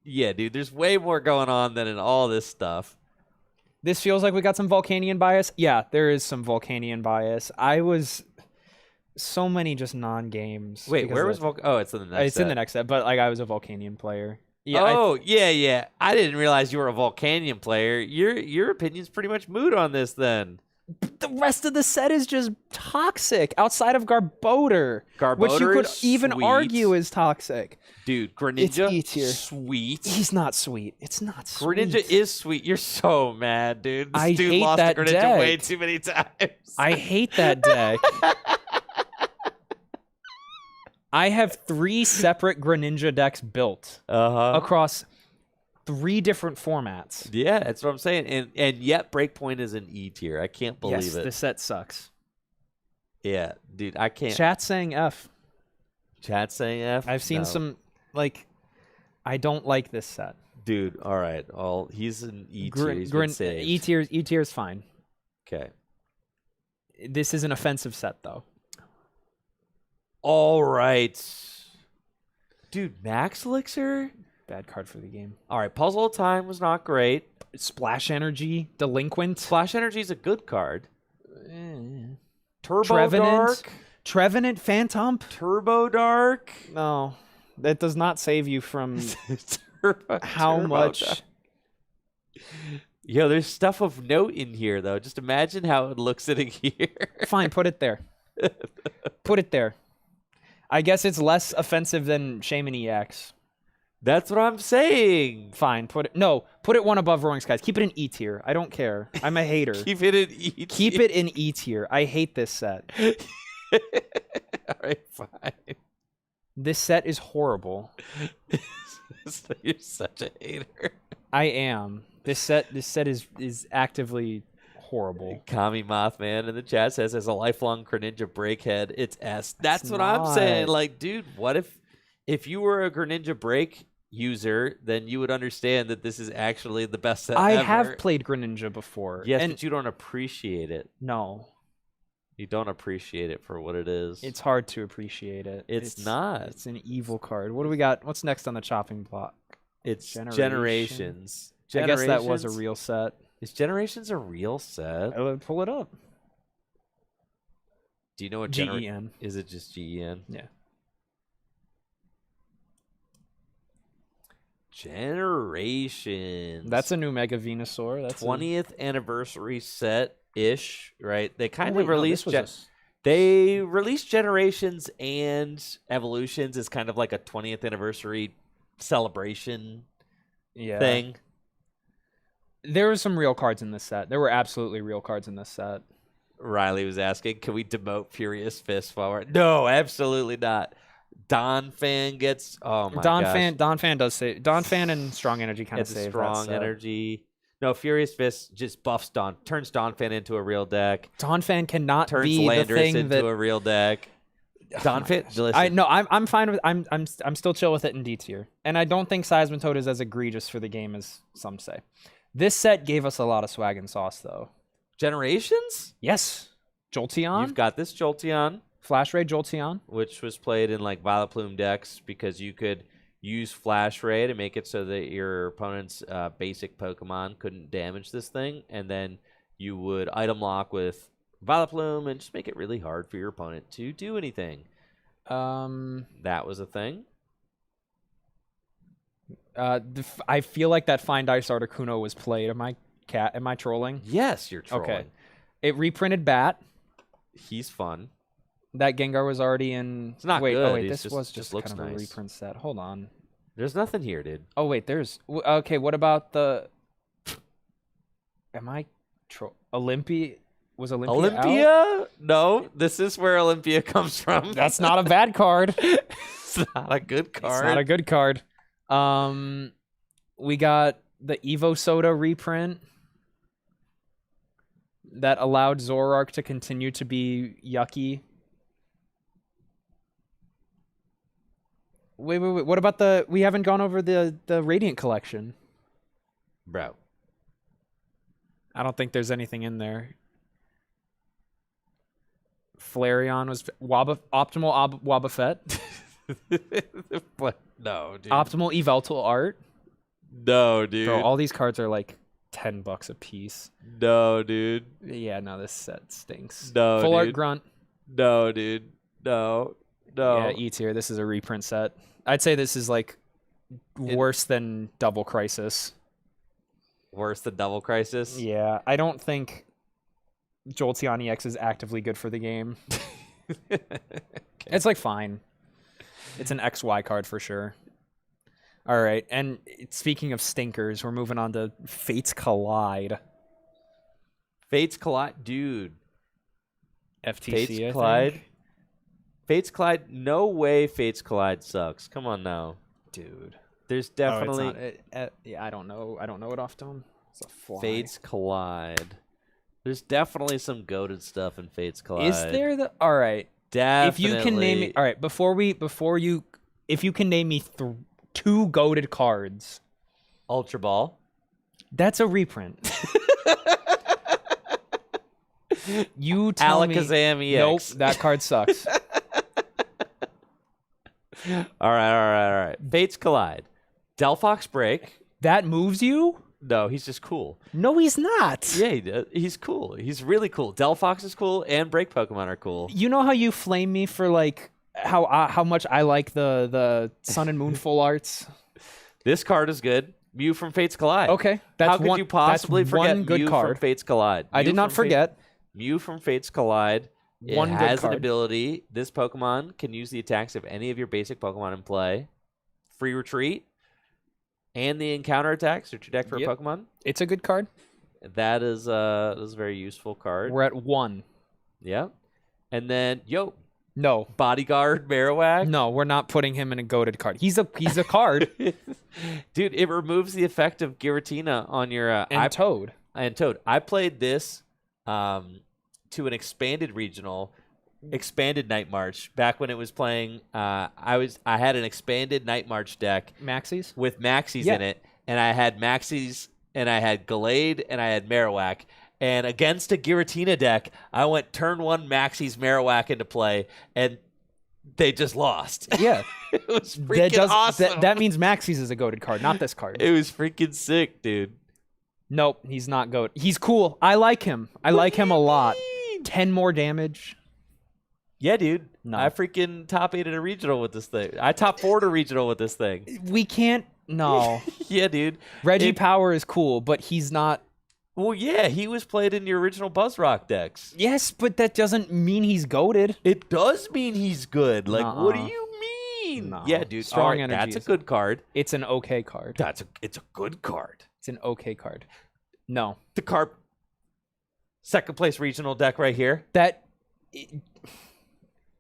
Yeah, dude. There's way more going on than in all this stuff. This feels like we got some Volcanion bias. Yeah, there is some Volcanion bias. I was so many just non-games. Wait, because where was that's- Volcanion? Oh, it's in the next. It's in the next set, but like I was a Volcanion player. Yeah. Oh, yeah. I didn't realize you were a Volcanion player. Your opinion's pretty much moot on this then. The rest of the set is just toxic outside of Garbodor, which you Garbodor could is even sweet. argue is toxic. Dude, Greninja, E tier. sweet. He's not sweet. It's not sweet. Greninja is sweet. You're so mad, dude. This I dude hate lost that to Greninja deck. way too many times. I hate that deck. I have 3 separate Greninja decks built across 3 different formats. Yeah, that's what I'm saying. And yet Breakpoint is an E tier. I can't believe Yes, it. this set sucks. Yeah, dude, I can't. Chat saying F. Chat saying F? I've seen No. some, like, I don't like this set. Dude, all right. Well, he's an E tier. He's been saved. E tier is fine. Okay. This is an offensive set, though. All right. Dude, Max Elixir? Bad card for the game. All right, Puzzle of Time was not great. Splash Energy, Delinquent. Flash Energy is a good card. Turbo Trevenant. Dark. Trevenant Phantom. Turbo Dark. No, that does not save you from how Turbo much. Dark. Yo, there's stuff of note in here, though. Just imagine how it looks sitting here. Fine, put it there. Put it there. I guess it's less offensive than Shaman EX. That's what I'm saying. Fine, put it one above Roaring Skies. Keep it in E tier. I don't care. I'm a hater. Keep it in E. Keep it in E tier. I hate this set. All right, fine. This set is horrible. You're such a hater. I am. This set is actively horrible. Kami Mothman in the chat says, as a lifelong Greninja breakhead, it's S. That's It's what I'm not. saying. Like, dude, what if you were a Greninja break user, then you would understand that this is actually the best set I ever. have played Greninja before. Yes, and but you don't appreciate it. no, You don't appreciate it for what it is. it's hard to appreciate it. It's not. It's an evil card. What do we got? What's next on the chopping block? It's Generation. Generations. I guess that was a Generations- real set. Is Generations a real set? Pull it up. Do you know what GEN. Is it just GEN? Yeah. Generations. That's a new Mega Venusaur. That's 20th anniversary set ish, right? They kind wait, of no, released this was they released Generations and Evolutions as kind of like a 20th anniversary celebration thing. There were some real cards in this set. There were absolutely real cards in this set. Riley was asking, can we demote Furious Fist while we're... No, absolutely not. Don Fan gets... Oh, my gosh. Don Fan does save... Don Fan and Strong Energy kind of save strong that set. energy. No, Furious Fist just buffs turns Don Fan into a real deck. Don Fan cannot Turns be Landorus the thing into that... a real deck. Don Fan... I'm fine with... I'm still chill with it in D tier. And I don't think Seismitoad is as egregious for the game as some say. This set gave us a lot of swag and sauce, though. Generations? Yes. Jolteon. You've got this Jolteon. Flash Ray Jolteon. Which was played in like Violet Plume decks because you could use Flash Ray to make it so that your opponent's basic Pokemon couldn't damage this thing. And then you would item lock with Violet Plume and just make it really hard for your opponent to do anything. That was a thing. I feel like that Fine Dice Articuno was played. Am I trolling? Yes, you're trolling. Okay. It reprinted Bat. He's fun. That Gengar was already in... It's not good. Oh, wait, this was just looks kind of nice. a reprint set. Hold on. There's nothing here, dude. Oh, wait, there's... Okay, what about the... Am I... Olympia? Was Olympia out? No, this is where Olympia comes from. That's not a bad card. It's not a good card. It's not a good card. We got the Evo Soda reprint that allowed Zoroark to continue to be yucky. Wait. What about the... We haven't gone over the Radiant collection. Bro. I don't think there's anything in there. Flareon was... Optimal Wobbuffet. No, dude. Optimal Eveltal Art. No, dude. Bro, all these cards are like $10 a piece. No, dude. Yeah, no, this set stinks. No, Full dude. Art Grunt. No, dude. No. Yeah, E tier. This is a reprint set. I'd say this is like worse than Double Crisis. Worse than Double Crisis? Yeah, I don't think Jolteon EX is actively good for the game. Okay. It's like fine. It's an XY card for sure. All right, and speaking of stinkers, we're moving on to Fates Collide. Fates Collide? Dude. FTC, Fates I Collide? think. Fates Collide? No way Fates Collide sucks. Come on now. Dude. There's definitely... Oh, it's not, yeah, I don't know. I don't know it off dome. It's a fly. Fates Collide. There's definitely some goated stuff in Fates Collide. Is there the... All right. Definitely. If you can name me... All right, if you can name me 2 goated cards... Ultra Ball? That's a reprint. You tell Alakazam me... EX. Nope, that card sucks. All right. Fates Collide. Delphox Break. That moves you? No, he's just cool. No, he's not. Yeah, he's cool. He's really cool. Delphox is cool, and Break Pokemon are cool. You know how you flame me for like how much I like the Sun and Moon full arts? This card is good. Mew from Fates Collide. Okay, how could you possibly forget one good Mew card. from Fates Collide? I did not forget. Mew from Fates Collide. It One good has card. an ability. This Pokemon can use the attacks of any of your basic Pokemon in play. Free Retreat. And the encounter attacks. Search your deck for a Pokemon. It's a good card. That is a very useful card. We're at 1. Yeah. And then, No. Bodyguard Marowak. No, we're not putting him in a goated card. He's a card. Dude, it removes the effect of Giratina on your... and Toad. And Toad. I played this to an expanded regional, expanded Night March, back when it was playing... I had an expanded Night March deck. Maxies? With Maxies in it. And I had Maxies, and I had Gallade, and I had Marowak. And against a Giratina deck, I went turn 1 Maxies Marowak into play, and they just lost. Yeah. It was freaking awesome. That means Maxies is a goated card, not this card. It was freaking sick, dude. Nope, he's not goat. He's cool. I like him. I like him a lot. 10 more damage. Yeah, dude. No. I freaking top 8 at a regional with this thing. I top 4 at a regional with this thing. We can't... No. Yeah, dude. Reggie Power is cool, but he's not Well, yeah, he was played in your original Buzzrock decks. Yes, but that doesn't mean he's goated. It does mean he's good. Like, what do Nuh-uh. you mean? No. Yeah, dude. Strong all right, energy that's a is- good card. It's an okay card. It's a good card. It's an okay card. No. The card, second place regional deck right here.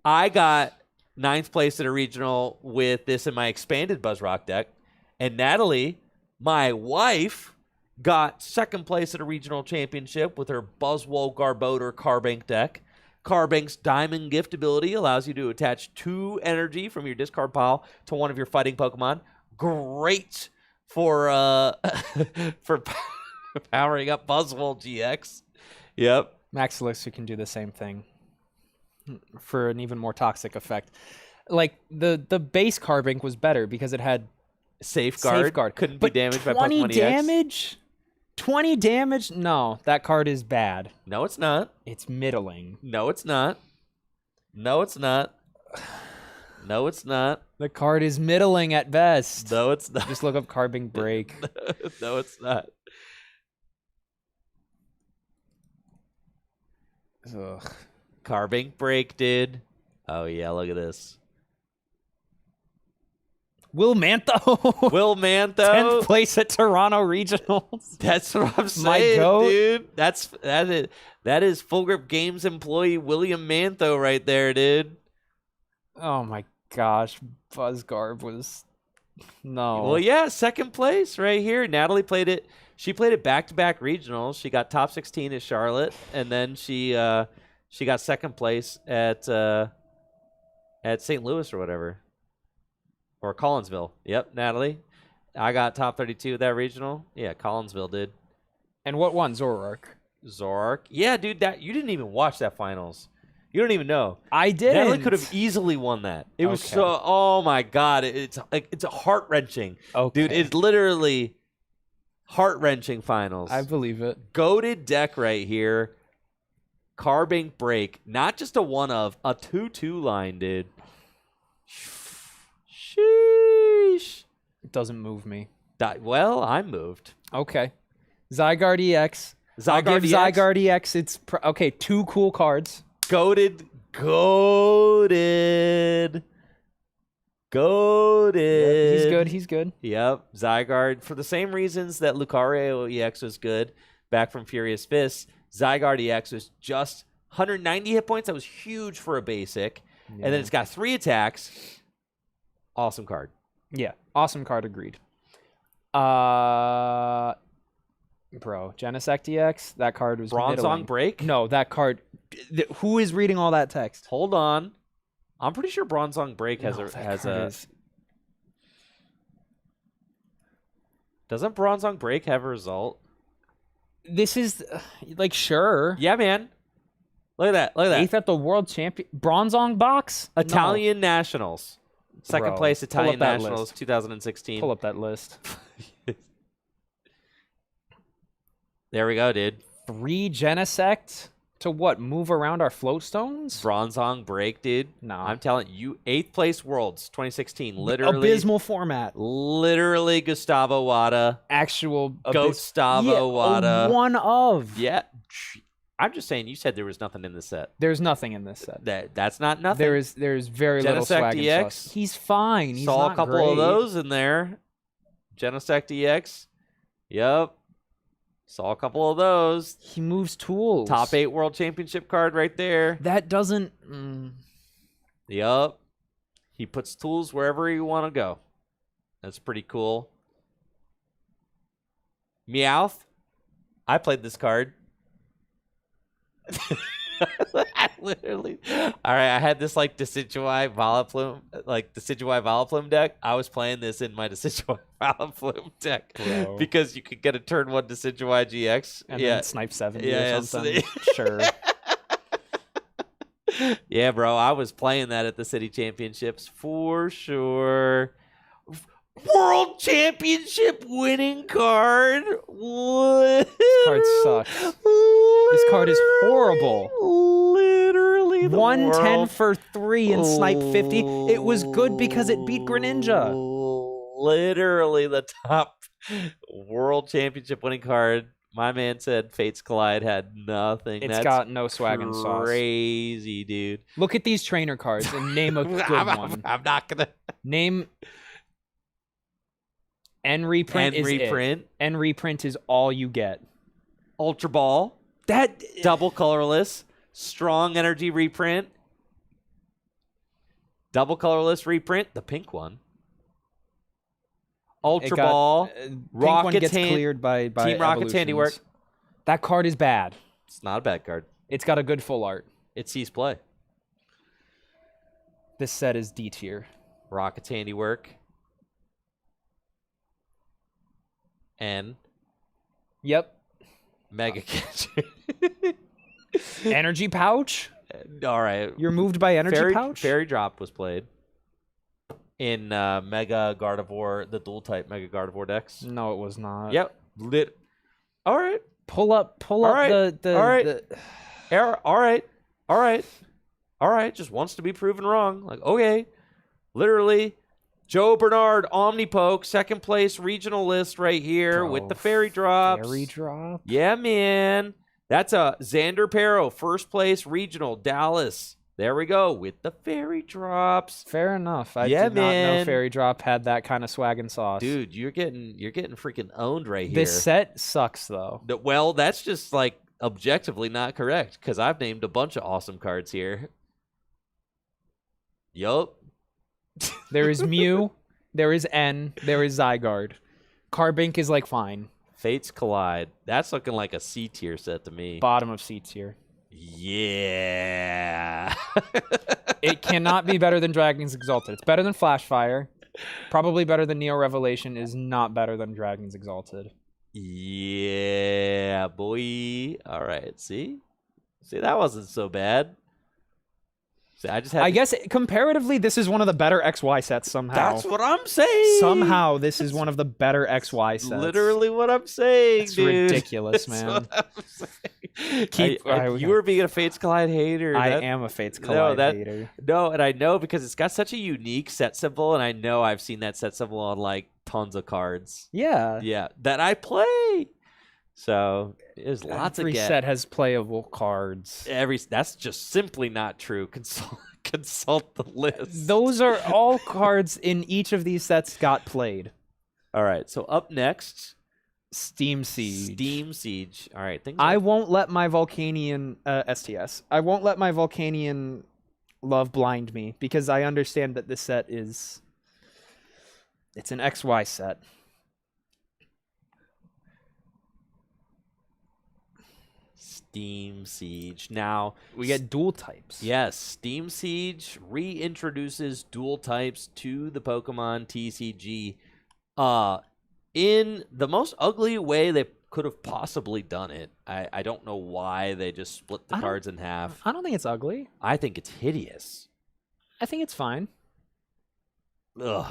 I got 9th place at a regional with this in my expanded Buzzrock deck, and Natalie, my wife, got 2nd place at a regional championship with her Buzzwole Garbodor Carbank deck. Carbank's Diamond Gift ability allows you to attach 2 energy from your discard pile to one of your fighting Pokemon. Great for for powering up Buzzwole GX. Yep. Max Elixir can do the same thing for an even more toxic effect. Like the base Carbink was better because it had Safeguard. Couldn't but be damaged by 20 Pokemon EX. damage? 20 damage? No, that card is bad. No, it's not. It's middling. No, it's not. No, it's not. No, it's not. The card is middling at best. No, it's not. Just look up Carbink Break. No, it's not. Ugh. Carbink Break, dude. Oh, yeah, look at this. Will Mantho. Will Mantho. 10th place at Toronto Regionals. That's what I'm My saying, goat. dude. That is Full Grip Games employee William Mantho right there, dude. Oh my gosh. Buzzgarb was... No. Well, yeah, 2nd place right here. Natalie played it. She played it back-to-back regionals. She got top 16 at Charlotte, and then she got 2nd place at St. Louis or whatever. Or Collinsville. Yep, Natalie. I got top 32 at that regional. Yeah, Collinsville did. And what won? Zoroark. Zorark. Yeah, dude, that you didn't even watch that finals. You don't even know. I did. Natalie could have easily won that. It was Okay. so. Oh my god, it's a heart wrenching. Okay. Dude, it's literally heart wrenching finals. I believe it. Goated deck right here. Carbink Break, not just a one of a 2/2 line, dude. Sheesh. It doesn't move me. Well, I'm moved. Okay. Zygarde EX. I'll give EX? Zygarde EX. It's okay. 2 cool cards. Goated. Yeah, he's good. He's good. Yep. Zygarde, for the same reasons that Lucario EX was good back from Furious Fists, Zygarde EX was just 190 hit points. That was huge for a basic. And then it's got 3 attacks. Awesome card. Yeah. Awesome card. Agreed. Bro, Genesect EX. That card was Bronzong middling. Break? No, that card. Who is reading all that text? Hold on. I'm pretty sure Bronzong Break has No, a that has card a is- Doesn't Bronzong Break have a result? This is like sure. Yeah, man. Look at that. Look at that. 8th at the World Champion Bronzong box. No. Italian Nationals. Second Bro, place pull up Italian that Nationals list. 2016. Pull up that list. There we go, dude. 3 Genesect to what? Move around our float stones? Bronzong Break, dude. No. I'm telling you, 8th place Worlds 2016. Literally. Abysmal format. Literally Gustavo Wada. Actual Gustavo Wada. One of. Yeah. I'm just saying, you said there was nothing in the set. There's nothing in this set. That's not nothing. There's very little Genesect swag and EX? sauce. He's fine. He's Saw not a couple great. of those in there. Genesect EX. Yep. Saw a couple of those. He moves tools. Top 8 World Championship card right there. That doesn't. Yep. He puts tools wherever you want to go. That's pretty cool. Meowth. I played this card. I literally. All right, I had this like Decidueye Vileplume deck. I was playing this in my Decidueye Vileplume deck. Bro. Because you could get a turn 1 Decidueye GX. And yeah. then snipe 70 Yeah, or something. Sure. Yeah, bro. I was playing that at the city championships for sure. World Championship winning card. What? This card sucks. This card is horrible. Literally the 110 world. for 3 and snipe 50. It was good because it beat Greninja. Literally the top World Championship winning card. My man said Fates Collide had nothing. It's That's got no swag and sauce. crazy, dude. Look at these trainer cards and name a good one. I'm not gonna Name N reprint and is reprint. it. N reprint is all you get. Ultra Ball, That double colorless, strong energy reprint, double colorless reprint, the pink one. Ultra Ball, pink Rocket one gets cleared by Team Rocket's handiwork. Evolutions. That card is bad. It's not a bad card. It's got a good full art. It sees play. This set is D tier. Rocket's handiwork. And Yep. Mega Catcher. Energy pouch. All right. You're moved by energy pouch. Fairy Drop was played in Mega Gardevoir, the dual type Mega Gardevoir decks. No, it was not. Yep. All right. Pull up right. the All right. the All right. Just wants to be proven wrong. Like, okay. Literally, Joe Bernard, Omnipoke, second place regional list right here with the Fairy Drops. Fairy Drop? Yeah, man. That's a Xander Pero, first place regional, Dallas. There we go with the Fairy Drops. Fair enough. I Yeah, did not know man. Fairy Drop had that kind of swag and sauce. Dude, you're getting freaking owned right here. This set sucks though. Well, that's just like objectively not correct because I've named a bunch of awesome cards here. Yup. There is Mew, there is N, there is Zygarde. Carbink is like fine. Fates Collide. That's looking like a C tier set to me. Bottom of C tier. Yeah. It cannot be better than Dragon's Exalted. It's better than Flashfire. Probably better than Neo Revelation. Is not better than Dragon's Exalted. Yeah, boy. All right. See, that wasn't so bad. See, I guess comparatively, this is one of the better XY sets somehow. That's what I'm saying. Somehow, this is one of the better XY sets. Literally what I'm saying, It's dude. ridiculous, That's man. what I'm saying. You were being a Fates Collide hater. I am a Fates Collide hater. No, and I know because it's got such a unique set symbol, and I know I've seen that set symbol on like tons of cards. Yeah. Yeah, that I play. So there's lots Every of set has playable cards. That's just simply not true. Consult the list. Those are all cards in each of these sets got played. All right. So up next, Steam Siege. All right. I won't let my Volcanion STS. I won't let my Volcanion love blind me because I understand that this set it's an XY set. Steam Siege. Now We get dual types. yes, Steam Siege reintroduces dual types to the Pokemon TCG in the most ugly way they could have possibly done it. I don't know why they just split the cards in half. I don't think it's ugly. I think it's hideous. I think it's fine. Ugh.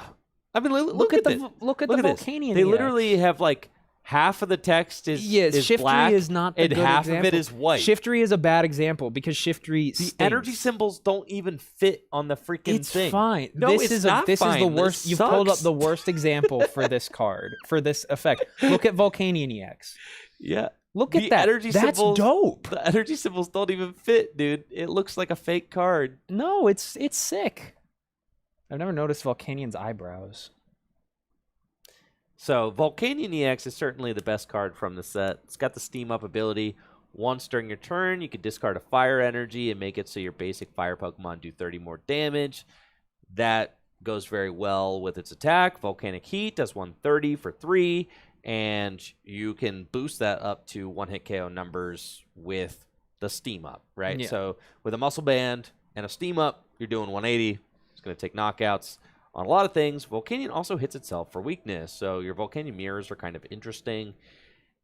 I mean, look at the Volcanion. They literally have like half of the text is Shiftry black, is not the and good half example. of it is white. Shiftry is a bad example because Shiftry The stings. energy symbols don't even fit on the freaking It's thing. fine. No, this it's is not this fine. is the worst. This You've pulled up sucks. the worst example for this card, for this effect. Look at Volcanion EX. Yeah. Look at The that. energy That's symbols, dope. The energy symbols don't even fit, dude. It looks like a fake card. No, it's sick. I've never noticed Volcanion's eyebrows. So Volcanion EX is certainly the best card from the set. It's got the Steam Up ability. Once during your turn, you can discard a fire energy and make it so your basic fire Pokemon do 30 more damage. That goes very well with its attack. Volcanic Heat does 130 for 3, and you can boost that up to one-hit KO numbers with the Steam Up, right? Yeah. So with a Muscle Band and a Steam Up, you're doing 180. It's going to take knockouts. On a lot of things, Volcanion also hits itself for weakness, so your Volcanion mirrors are kind of interesting.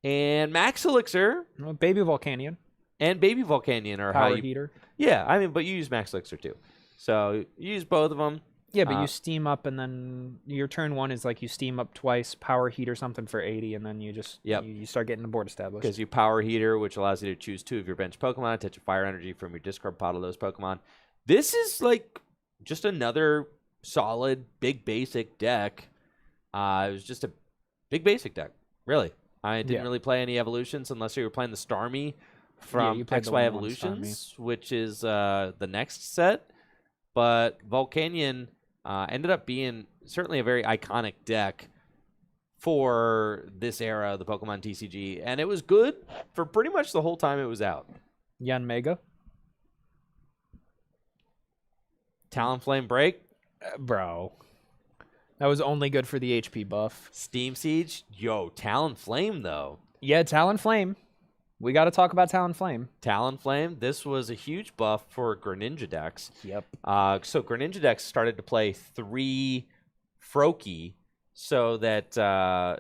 And Max Elixir Well, Baby Volcanion. and Baby Volcanion are Power how you... Heater. Yeah, I mean, but you use Max Elixir too. So you use both of them. Yeah, but you steam up and then your turn one is like you steam up twice, Power Heat or something for 80, and then you just you start getting the board established. Because you Power Heater, which allows you to choose 2 of your bench Pokemon, touch a fire energy from your discard pile of those Pokemon. This is like just another solid, big basic deck. It was just a big basic deck, really. I didn't Yeah. really play any evolutions unless you were playing the Starmie from you played the XY 1/1 Evolutions, which is the next set. But Volcanion ended up being certainly a very iconic deck for this era of the Pokemon TCG, and it was good for pretty much the whole time it was out. Yan Mega. Talonflame Break, Bro. That was only good for the HP buff. Steam Siege, Talonflame though. Yeah, Talonflame. We got to talk about Talonflame. Talonflame, this was a huge buff for Greninja decks. Yep. So Greninja decks started to play 3 Froakie so that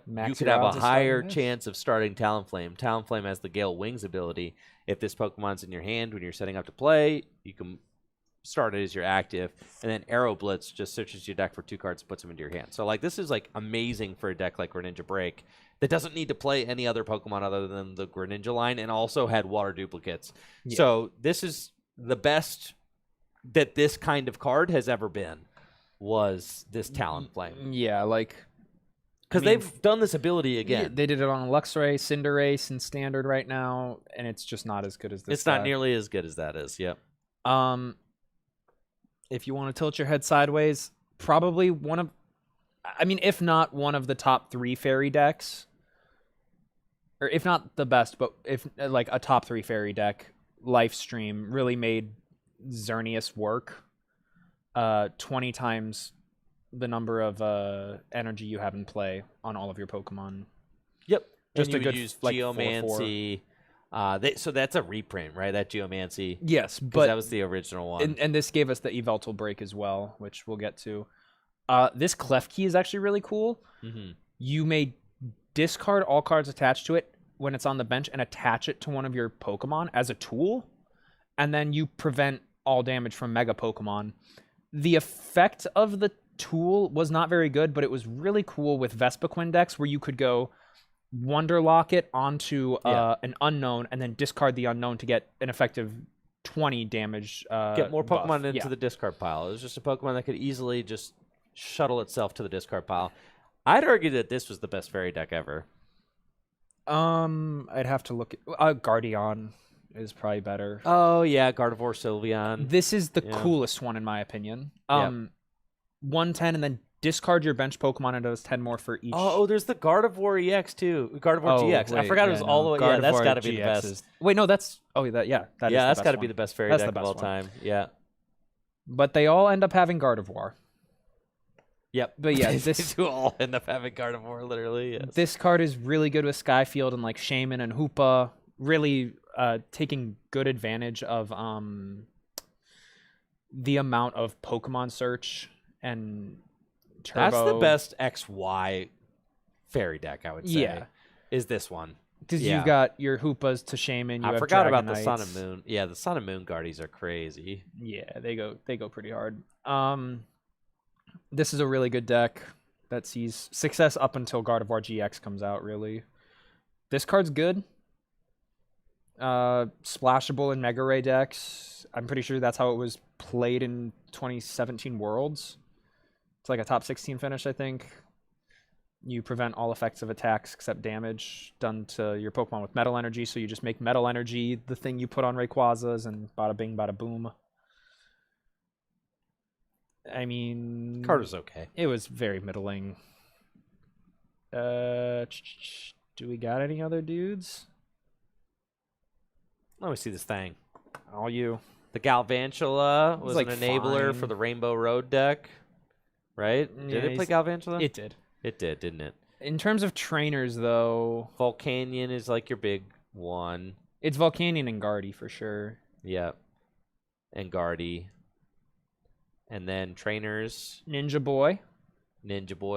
you could have a higher chance of starting Talonflame. Talonflame has the Gale Wings ability. If this Pokemon's in your hand when you're setting up to play, you can start it as your active. And then Arrow Blitz just searches your deck for 2 cards and puts them into your hand. So like this is like amazing for a deck like Greninja Break that doesn't need to play any other Pokemon other than the Greninja line and also had water duplicates. Yeah. So this is the best that this kind of card has ever been, was this Talonflame. Yeah, like... Because they've done this ability again. Yeah, they did it on Luxray, Cinderace, and Standard right now, and it's just not as good as this. It's not nearly as good as that is, yep. If you want to tilt your head sideways, probably if not one of the top 3 fairy decks, or if not the best, but if like a top 3 fairy deck, Lifestream really made Xerneas work. 20 times the number of energy you have in play on all of your Pokemon. Yep. Just and a good use like Geomancy. 4/4. So that's a reprint, right? That Geomancy. Yes, but that was the original one. And this gave us the Yveltal break as well, which we'll get to. This Klefki is actually really cool. Mm-hmm. You may discard all cards attached to it when it's on the bench and attach it to one of your Pokemon as a tool, and then you prevent all damage from Mega Pokemon. The effect of the tool was not very good, but it was really cool with Vespiquen decks where you could go Wonderlock it onto an unknown and then discard the unknown to get an effective 20 damage. Get more Pokemon buff. into the discard pile. It was just a Pokemon that could easily just shuttle itself to the discard pile. I'd argue that this was the best fairy deck ever. I'd have to look at Guardian is probably better. Oh yeah, Gardevoir Sylveon. This is the coolest one in my opinion. 110 and then discard your bench Pokemon and does 10 more for each. Oh, there's the Gardevoir EX too. Gardevoir GX. Wait, I forgot it was all the way. Yeah, that's got to be the GX best. Wait, no, that's that's got to be the best fairy deck of all time. Yeah. But they all end up having Gardevoir. Yep. But yeah, this two all end up having Gardevoir, literally. Yes. This card is really good with Skyfield and like Shaman and Hoopa, really taking good advantage of the amount of Pokemon search and Turbo. That's the best XY fairy deck, I would say. Yeah. Is this one. Because you've got your Hoopas to Shaman. I forgot about the Sun and Moon. Yeah, the Sun and Moon Guardies are crazy. Yeah, they go pretty hard. This is a really good deck that sees success up until Gardevoir GX comes out, really. This card's good. Splashable in Mega Ray decks. I'm pretty sure that's how it was played in 2017 Worlds. It's like a top 16 finish, I think. You prevent all effects of attacks except damage done to your Pokemon with Metal Energy, so you just make Metal Energy the thing you put on Rayquazas, and bada bing, bada boom. I mean... Card was okay. It was very middling. Do we got any other dudes? Let me see this thing. All you. The Galvantula was like an enabler for the Rainbow Road deck, right? Yeah, did it play Galvantula? It did. It did, didn't it? In terms of trainers, though... Volcanion is like your big one. It's Volcanion and Guardy for sure. Yep. And Guardy. And then trainers. Ninja Boy,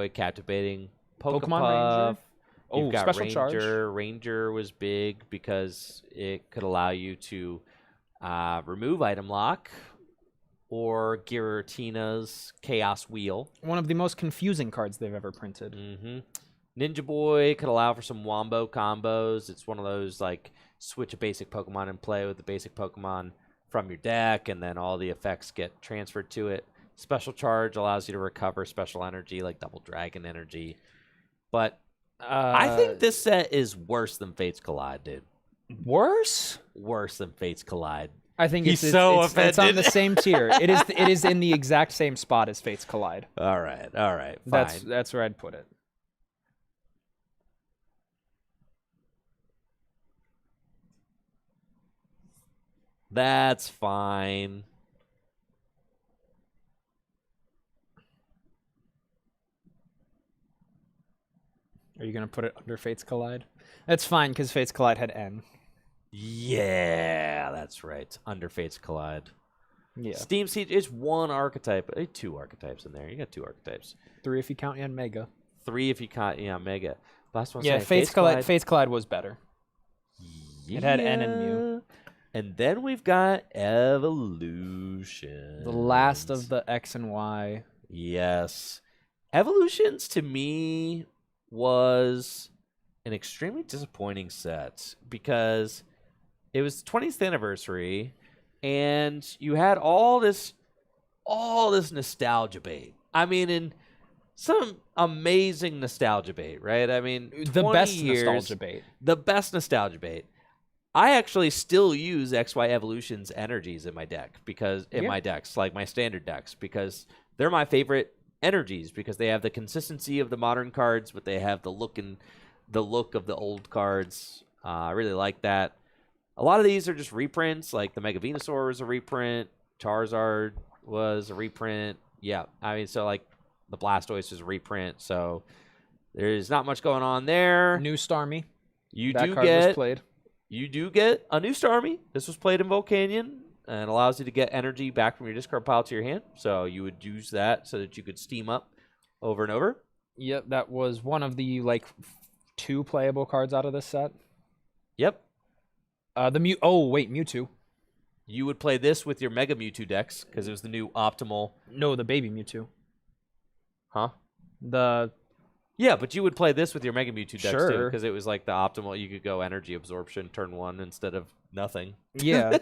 captivating Pokemon Ranger. You've got special Ranger. charge. Ranger was big because it could allow you to remove item lock, or Giratina's Chaos Wheel. One of the most confusing cards they've ever printed. Mm-hmm. Ninja Boy could allow for some Wombo combos. It's one of those like switch a basic Pokemon and play with the basic Pokemon from your deck, and then all the effects get transferred to it. Special charge allows you to recover special energy like Double Dragon energy. But I think this set is worse than Fates Collide, dude. Worse. Worse than Fates Collide. I think He's it's so it's on offended. the same tier. It is in the exact same spot as Fates Collide. All right, fine. That's where I'd put it. That's fine. Are you gonna put it under Fates Collide? That's fine because Fates Collide had N. Yeah, that's right. Under Fates Collide. Yeah, Steam Siege is one archetype. 2 archetypes in there. You got 2 archetypes. 3 if you count N Mega. 3 if you count Mega. Last one. Yeah, Fates Collide was better. Yeah. It had N and Mu. And then we've got Evolution. The last of the X and Y. Yes. Evolutions to me was an extremely disappointing set because it was 20th anniversary and you had all this nostalgia bait. I mean, in some amazing nostalgia bait, right? I mean, The best years, nostalgia bait. The best nostalgia bait. I actually still use XY Evolution's energies in my deck my decks, like my standard decks, because they're my favorite energies because they have the consistency of the modern cards, but they have the look of the old cards. I really like that. A lot of these are just reprints, like the Mega Venusaur was a reprint, Charizard was a reprint. Yeah, I mean, so like the Blastoise is a reprint, so there's not much going on there. New Starmie. You That do card was played. You do get a new Starmie. This was played in Volcanion and allows you to get energy back from your discard pile to your hand. So you would use that so that you could steam up over and over. Yep, that was one of the 2 playable cards out of this set. Yep. Mewtwo. You would play this with your Mega Mewtwo decks because it was the new optimal. No, the baby Mewtwo. Huh? Yeah, but you would play this with your Mega Mewtwo decks too Sure. because it was like the optimal. You could go energy absorption turn 1 instead of nothing. Yeah.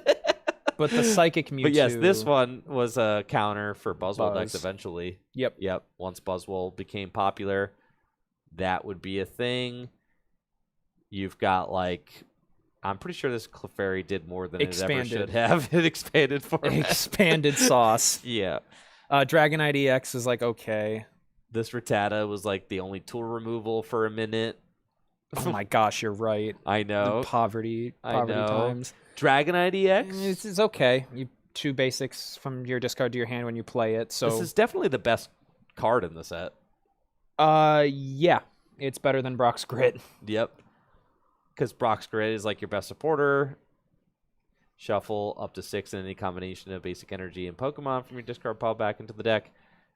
But the Psychic Mewtwo. But yes, this one was a counter for Buzzwole decks Buzz. eventually. Yep. Once Buzzwole became popular, that would be a thing. You've got I'm pretty sure this Clefairy did more than it ever should have. It expanded format. Expanded sauce. Yeah. Dragonite EX is okay. This Rattata was the only tool removal for a minute. Oh my gosh, you're right. I know. The poverty know. times. Dragonite EX? It's okay. You 2 basics from your discard to your hand when you play it. So this is definitely the best card in the set. Yeah. It's better than Brock's Grit. Yep. Because Brock's Grid is your best supporter. Shuffle up to 6 in any combination of basic energy and Pokemon from your discard pile back into the deck.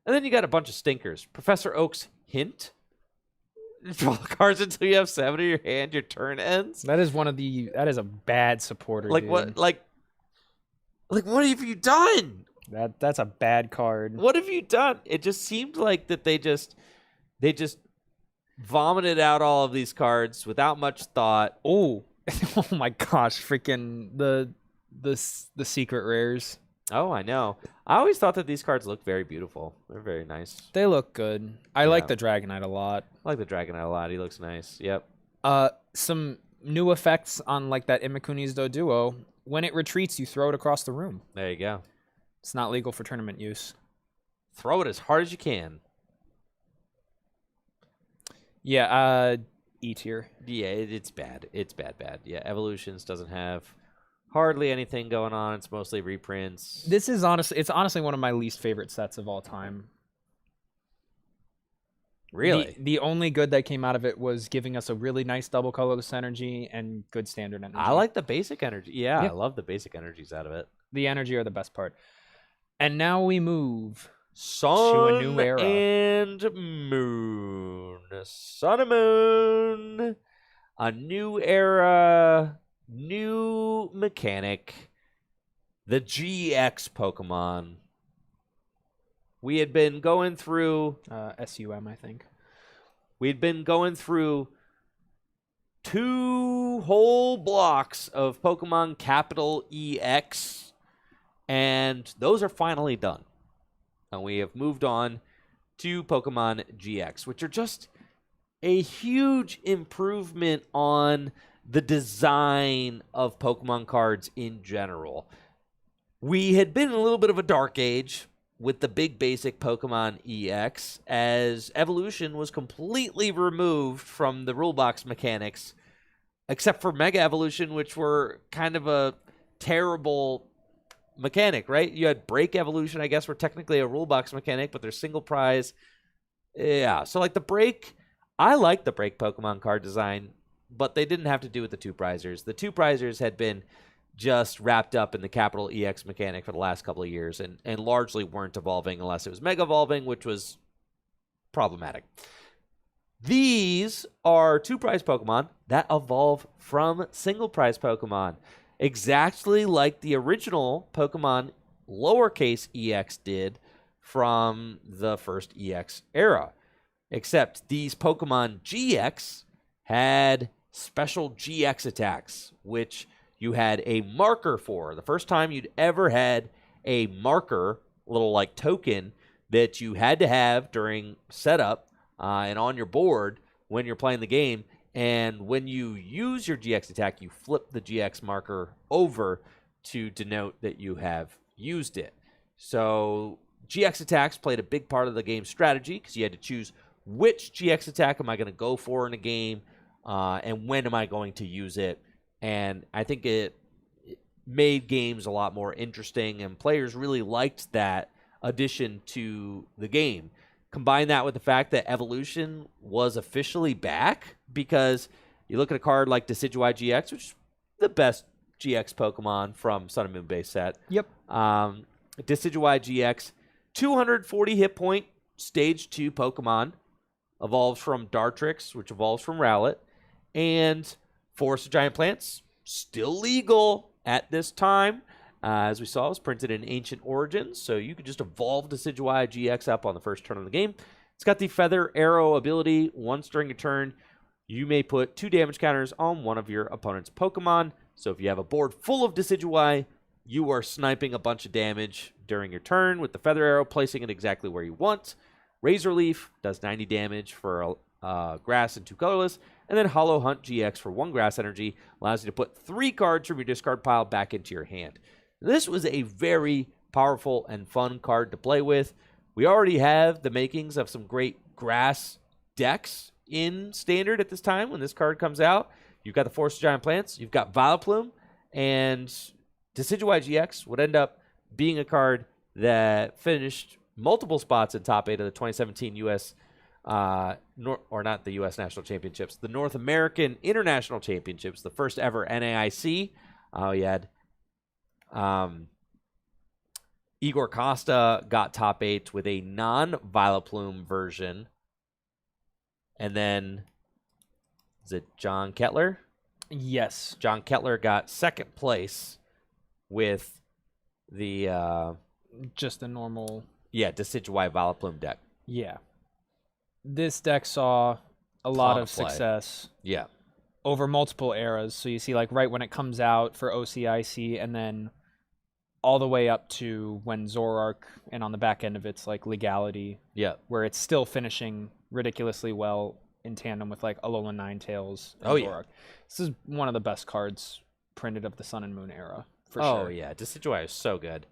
And then you got a bunch of stinkers. Professor Oak's Hint. Draw cards until you have 7 in your hand. Your turn ends. That is a bad supporter. What? What have you done? That's a bad card. What have you done? It just seemed like that they just vomited out all of these cards without much thought. Oh, oh my gosh! Freaking the secret rares. Oh, I know. I always thought that these cards looked very beautiful. They're very nice. They look good. I like the Dragonite a lot. I like the Dragonite a lot. He looks nice. Yep. Some new effects on that Imikuni's Doduo. When it retreats, you throw it across the room. There you go. It's not legal for tournament use. Throw it as hard as you can. Yeah, E tier. Yeah, it's bad. It's bad. Yeah, Evolutions doesn't have hardly anything going on. It's mostly reprints. This is honestly one of my least favorite sets of all time. Really? The only good that came out of it was giving us a really nice double colorless energy and good standard energy. I like the basic energy. Yeah, Yeah. I love the basic energies out of it. The energy are the best part. And now we move Sun to a new era. and Moon. Sun and Moon. A new era. New mechanic. The GX Pokemon. We had been going through... SUM, I think. We'd been going through 2 whole blocks of Pokemon capital EX, and those are finally done. And we have moved on to Pokemon GX, which are just a huge improvement on the design of Pokemon cards in general. We had been in a little bit of a dark age with the big basic Pokemon EX, as evolution was completely removed from the rulebox mechanics, except for Mega Evolution, which were kind of a terrible mechanic, right? You had Break Evolution, I guess, were technically a rulebox mechanic, but they're single prize. Yeah, so like the Break, I like the Break Pokemon card design, but they didn't have to do with the two prizers. The two prizers had been just wrapped up in the capital EX mechanic for the last couple of years and largely weren't evolving unless it was Mega Evolving, which was problematic. These are two prize Pokemon that evolve from single prize Pokemon, exactly like the original Pokemon lowercase EX did from the first EX era. Except these Pokemon GX had special GX attacks, which you had a marker for. The first time you'd ever had a marker, little like token, that you had to have during setup and on your board when you're playing the game. And when you use your GX attack, you flip the GX marker over to denote that you have used it. So GX attacks played a big part of the game's strategy because you had to choose which GX attack am I going to go for in a game and when am I going to use it. And I think it made games a lot more interesting, and players really liked that addition to the game. Combine that with the fact that Evolution was officially back, because you look at a card like Decidueye GX, which is the best GX Pokemon from Sun and Moon base set. Yep. Decidueye GX, 240 hit point, stage 2 Pokemon, evolves from Dartrix, which evolves from Rowlet, and Forest of Giant Plants, still legal at this time. As we saw, it was printed in Ancient Origins, so you could just evolve Decidueye GX up on the first turn of the game. It's got the Feather Arrow ability. Once during a turn, you may put 2 damage counters on one of your opponent's Pokemon. So if you have a board full of Decidueye, you are sniping a bunch of damage during your turn with the Feather Arrow, placing it exactly where you want. Razor Leaf does 90 damage for grass and 2 colorless. And then Hollow Hunt GX for 1 grass energy allows you to put 3 cards from your discard pile back into your hand. This was a very powerful and fun card to play with. We already have the makings of some great grass decks in Standard at this time when this card comes out. You've got the Forest of Giant Plants, you've got Vileplume, and Decidueye GX would end up being a card that finished multiple spots in top 8 of the 2017 U.S. Or not the U.S. National Championships, the North American International Championships, the first ever NAIC. You had Igor Costa got top 8 with a non-Vileplume version. And then, is it John Kettler? Yes. John Kettler got second place with the just a normal... Yeah, Decidueye Vileplume deck. Yeah. This deck saw a lot of play. success. Yeah. Over multiple eras. So you see, like, right when it comes out for OCIC, and then all the way up to when Zoroark, and on the back end of it's like Legality. Yeah. Where it's still finishing ridiculously well in tandem with like Alolan Ninetales and Zoroark. Yeah. This is one of the best cards printed of the Sun and Moon era, for sure. Oh, yeah. Decidueye is so good.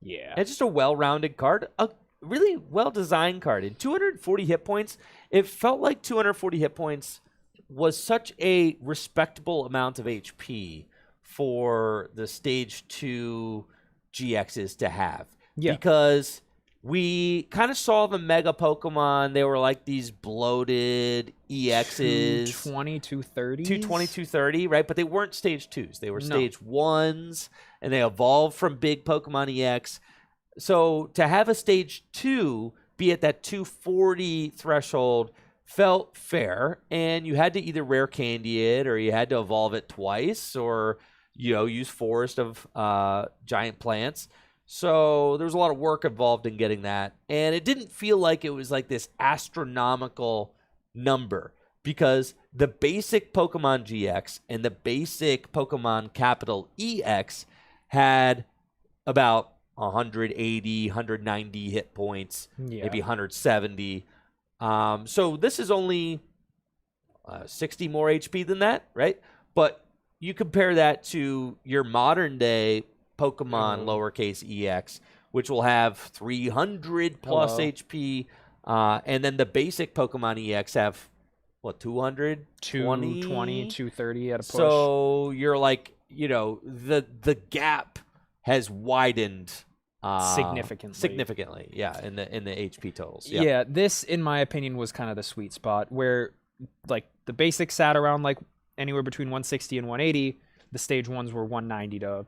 Yeah. And it's just a well-rounded card. A really well-designed card. In 240 hit points, it felt like 240 hit points was such a respectable amount of HP for the Stage 2 GXs to have. Yeah. Because we kind of saw the Mega Pokemon. They were like these bloated EXs. 220, 230? 220, 230, right? But they weren't Stage 2s. They were Stage 1s, and they evolved from big Pokemon EX. So to have a Stage 2 be at that 240 threshold felt fair, and you had to either rare candy it, or you had to evolve it twice, or use Forest of Giant Plants. So there was a lot of work involved in getting that, and it didn't feel like it was like this astronomical number, because the basic Pokemon GX and the basic Pokemon capital EX had about 180, 190 hit points, maybe 170. So this is only 60 more HP than that, right? But you compare that to your modern day Pokemon lowercase EX, which will have 300 plus HP, and then the basic Pokemon EX have what, 220, 230 at a push. So you're like, the gap has widened significantly, yeah, in the HP totals. Yep. Yeah, this in my opinion was kind of the sweet spot where like the basics sat around like anywhere between 160 and 180. The stage ones were 190 to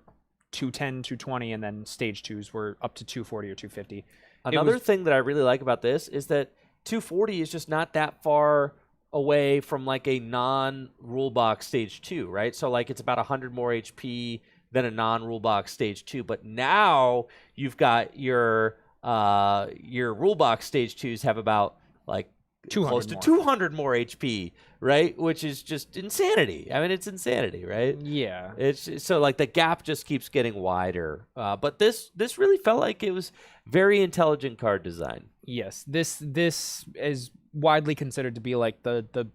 210, 220, and then stage twos were up to 240 or 250. Another thing that I really like about this is that 240 is just not that far away from like a non-rule box stage 2, right? So like it's about 100 more HP than a non-rule box stage 2, but now you've got your rule box stage 2s have about like close to 200 more HP, right? Which is just insanity. I mean, it's insanity, right? Yeah. It's so like the gap just keeps getting wider. But this really felt like it was very intelligent card design. Yes, this is widely considered to be like the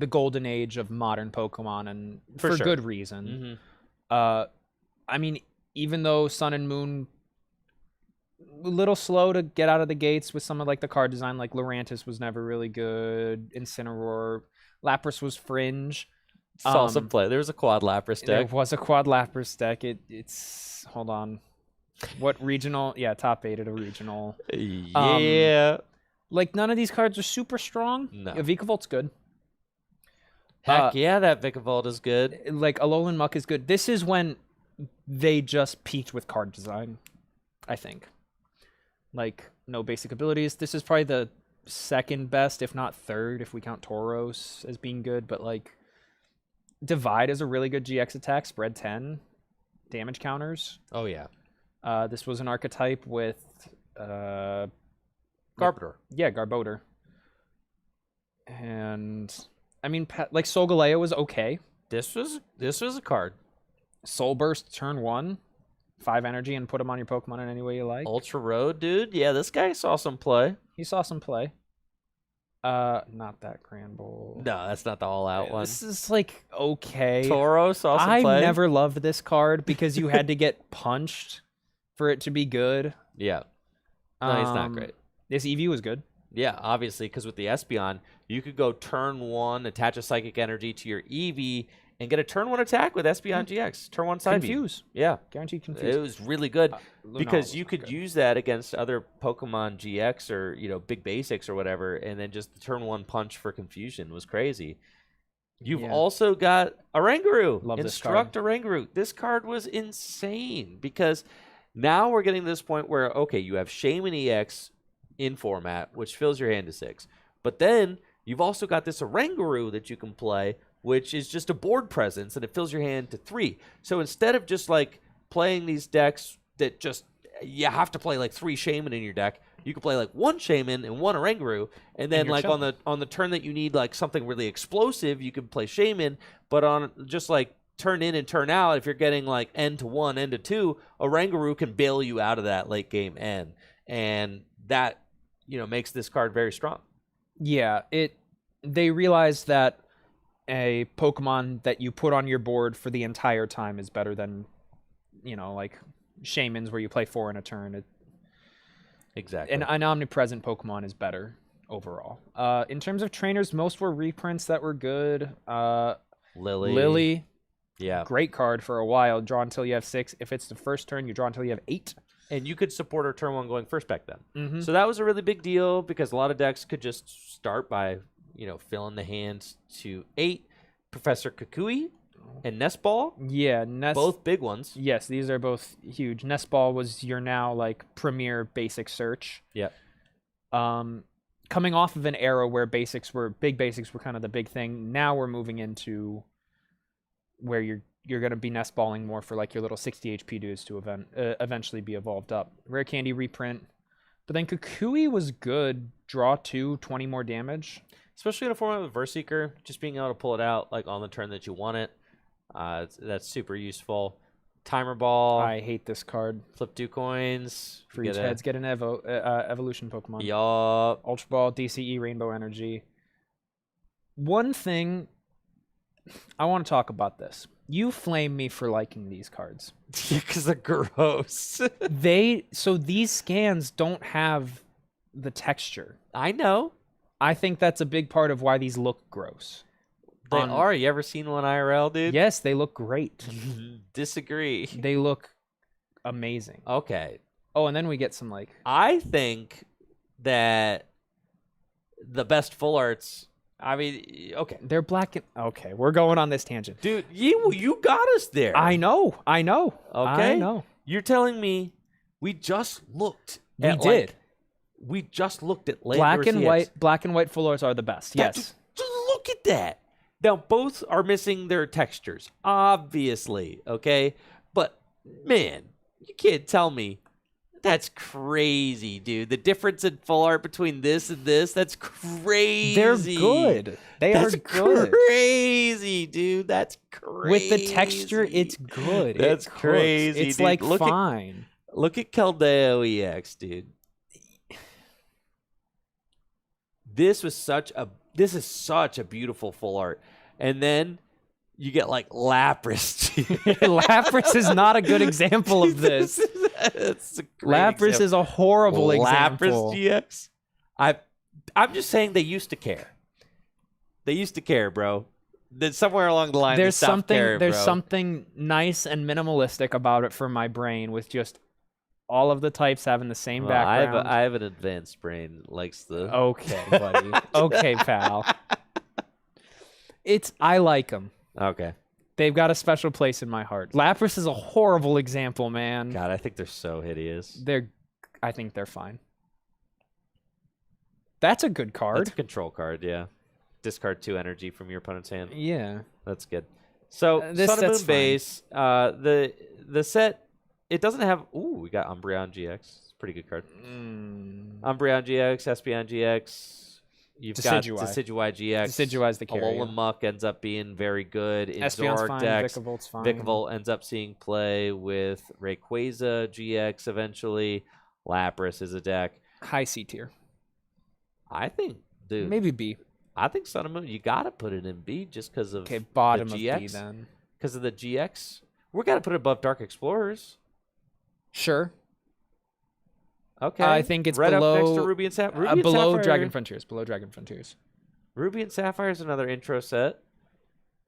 golden age of modern Pokemon, and for sure. good reason. I mean, even though Sun and Moon a little slow to get out of the gates with some of like the card design, like Lurantis was never really good, Incineroar, Lapras was fringe. Saw some play. There was a quad Lapras deck. There was a quad Lapras deck. It's hold on. What regional? Yeah, top 8 at a regional. Yeah. Like none of these cards are super strong. No. Vikavolt good. Heck yeah, that Vikavolt is good. Like Alolan Muck is good. This is when they just peaked with card design, I think. Like no basic abilities. This is probably the second best, if not third, if we count Tauros as being good. But like Divide is a really good GX attack. Spread 10 damage counters. Oh yeah. This was an archetype with Garbodor. Yeah, Garbodor. And I mean, like Solgaleo was okay. This was a card. Soul Burst turn 1, 5 energy, and put him on your Pokemon in any way you like. Ultra Road, dude. Yeah, this guy saw some play. He saw some play. Not that Grand Bowl. No, that's not the all-out one. This is like okay. Toro saw some I play. never loved this card because you had to get punched for it to be good. Yeah. No, he's not great. This EV was good. Yeah, obviously, because with the Espeon, you could go turn 1, attach a Psychic Energy to your EV, and get a turn 1 attack with Espeon GX. Turn 1 side Confuse. beam. Yeah. Guaranteed confuse. It was really good because you could good. use that against other Pokemon GX or, big basics or whatever, and then just the turn 1 punch for confusion was crazy. You've also got Oranguru. Love Instruct this Oranguru. This card was insane because now we're getting to this point where, okay, you have Shaman EX in format, which fills your hand to 6. But then you've also got this Oranguru that you can play, which is just a board presence, and it fills your hand to 3. So instead of just like playing these decks that just you have to play like 3 Shaman in your deck, you can play like 1 Shaman and 1 Oranguru, and then like on the turn that you need like something really explosive, you can play Shaman. But on just like turn in and turn out, if you're getting like N to 1, N to 2, Oranguru can bail you out of that late game N, and that makes this card very strong. Yeah, they realized that a Pokemon that you put on your board for the entire time is better than, like Shamans where you play 4 in a turn. Exactly. And an omnipresent Pokemon is better overall. In terms of trainers, most were reprints that were good. Lily. Yeah. Great card for a while. Draw until you have 6. If it's the first turn, you draw until you have 8. And you could support her turn 1 going first back then. Mm-hmm. So that was a really big deal because a lot of decks could just start by, filling the hand to 8. Professor Kukui and Nest Ball. Yeah, both big ones. Yes, these are both huge. Nest Ball was your now like premier basic search. Yep. Coming off of an era where big basics were kind of the big thing. Now we're moving into where you're going to be nest balling more for like your little 60 HP dudes to eventually be evolved up. Rare Candy reprint. But then Kukui was good. Draw 2, 20 more damage. Especially in a format with Verseeker, just being able to pull it out like on the turn that you want it. That's super useful. Timer Ball. I hate this card. Flip 2 coins. For each heads, get an evolution Pokemon. Yup. Ultra Ball, DCE, Rainbow Energy. One thing I want to talk about this. You flame me for liking these cards. Because they're gross. So these scans don't have the texture. I know. I think that's a big part of why these look gross. They are. You ever seen one IRL, dude? Yes, they look great. Disagree. They look amazing. Okay. Oh, and then we get some like... I think that the best full arts... I mean, okay. They're black and... Okay, we're going on this tangent. Dude, you got us there. I know. Okay? I know. You're telling me we just looked We at... did. We just looked at... Black and white full arts are the best. Yes. Just look at that. Now, both are missing their textures, obviously, okay? But, man, you can't tell me. That's crazy, dude. The difference in full art between this and this, that's crazy. They're good. That's good. Crazy, dude. That's crazy. With the texture, it's good. That's crazy, It's dude. like fine. Look at Caldeo EX, dude. This is such a beautiful full art. And then you get like Lapras. Lapras is not a good example of this. That's a great Lapras example. is a horrible example. Lapras GX. I'm just saying they used to care. They used to care, bro. Then somewhere along the line, There's they stopped caring, bro. something nice and minimalistic about it for my brain, with just all of the types having the same Well, background. I have an advanced brain that likes the... Okay, buddy. Okay, pal. I like them. Okay. They've got a special place in my heart. Lapras is a horrible example, man. God, I think they're so hideous. I think they're fine. That's a good card. That's a control card, yeah. Discard 2 energy from your opponent's hand. Yeah. That's good. So, This Sun and set's Moon base, the set, it doesn't have... Ooh, we got Umbreon GX. It's a pretty good card. Umbreon GX, Espeon GX... You've got Decidueye GX. Decidueye's the carrier. Alolan Muck ends up being very good in Espeon's Zoroark fine. decks. Vikavolt fine. Vikavolt ends up seeing play with Rayquaza GX eventually. Lapras is a deck. High C tier. I think, dude. Maybe B. I think Sun and Moon, you got to put it in B just because of bottom the of GX. B then. Because of the GX. We're got to put it above Dark Explorers. Sure. Okay. I think it's right below up next to Ruby and Sapphire. below Dragon Frontiers. Below Dragon Frontiers. Ruby and Sapphire is another intro set.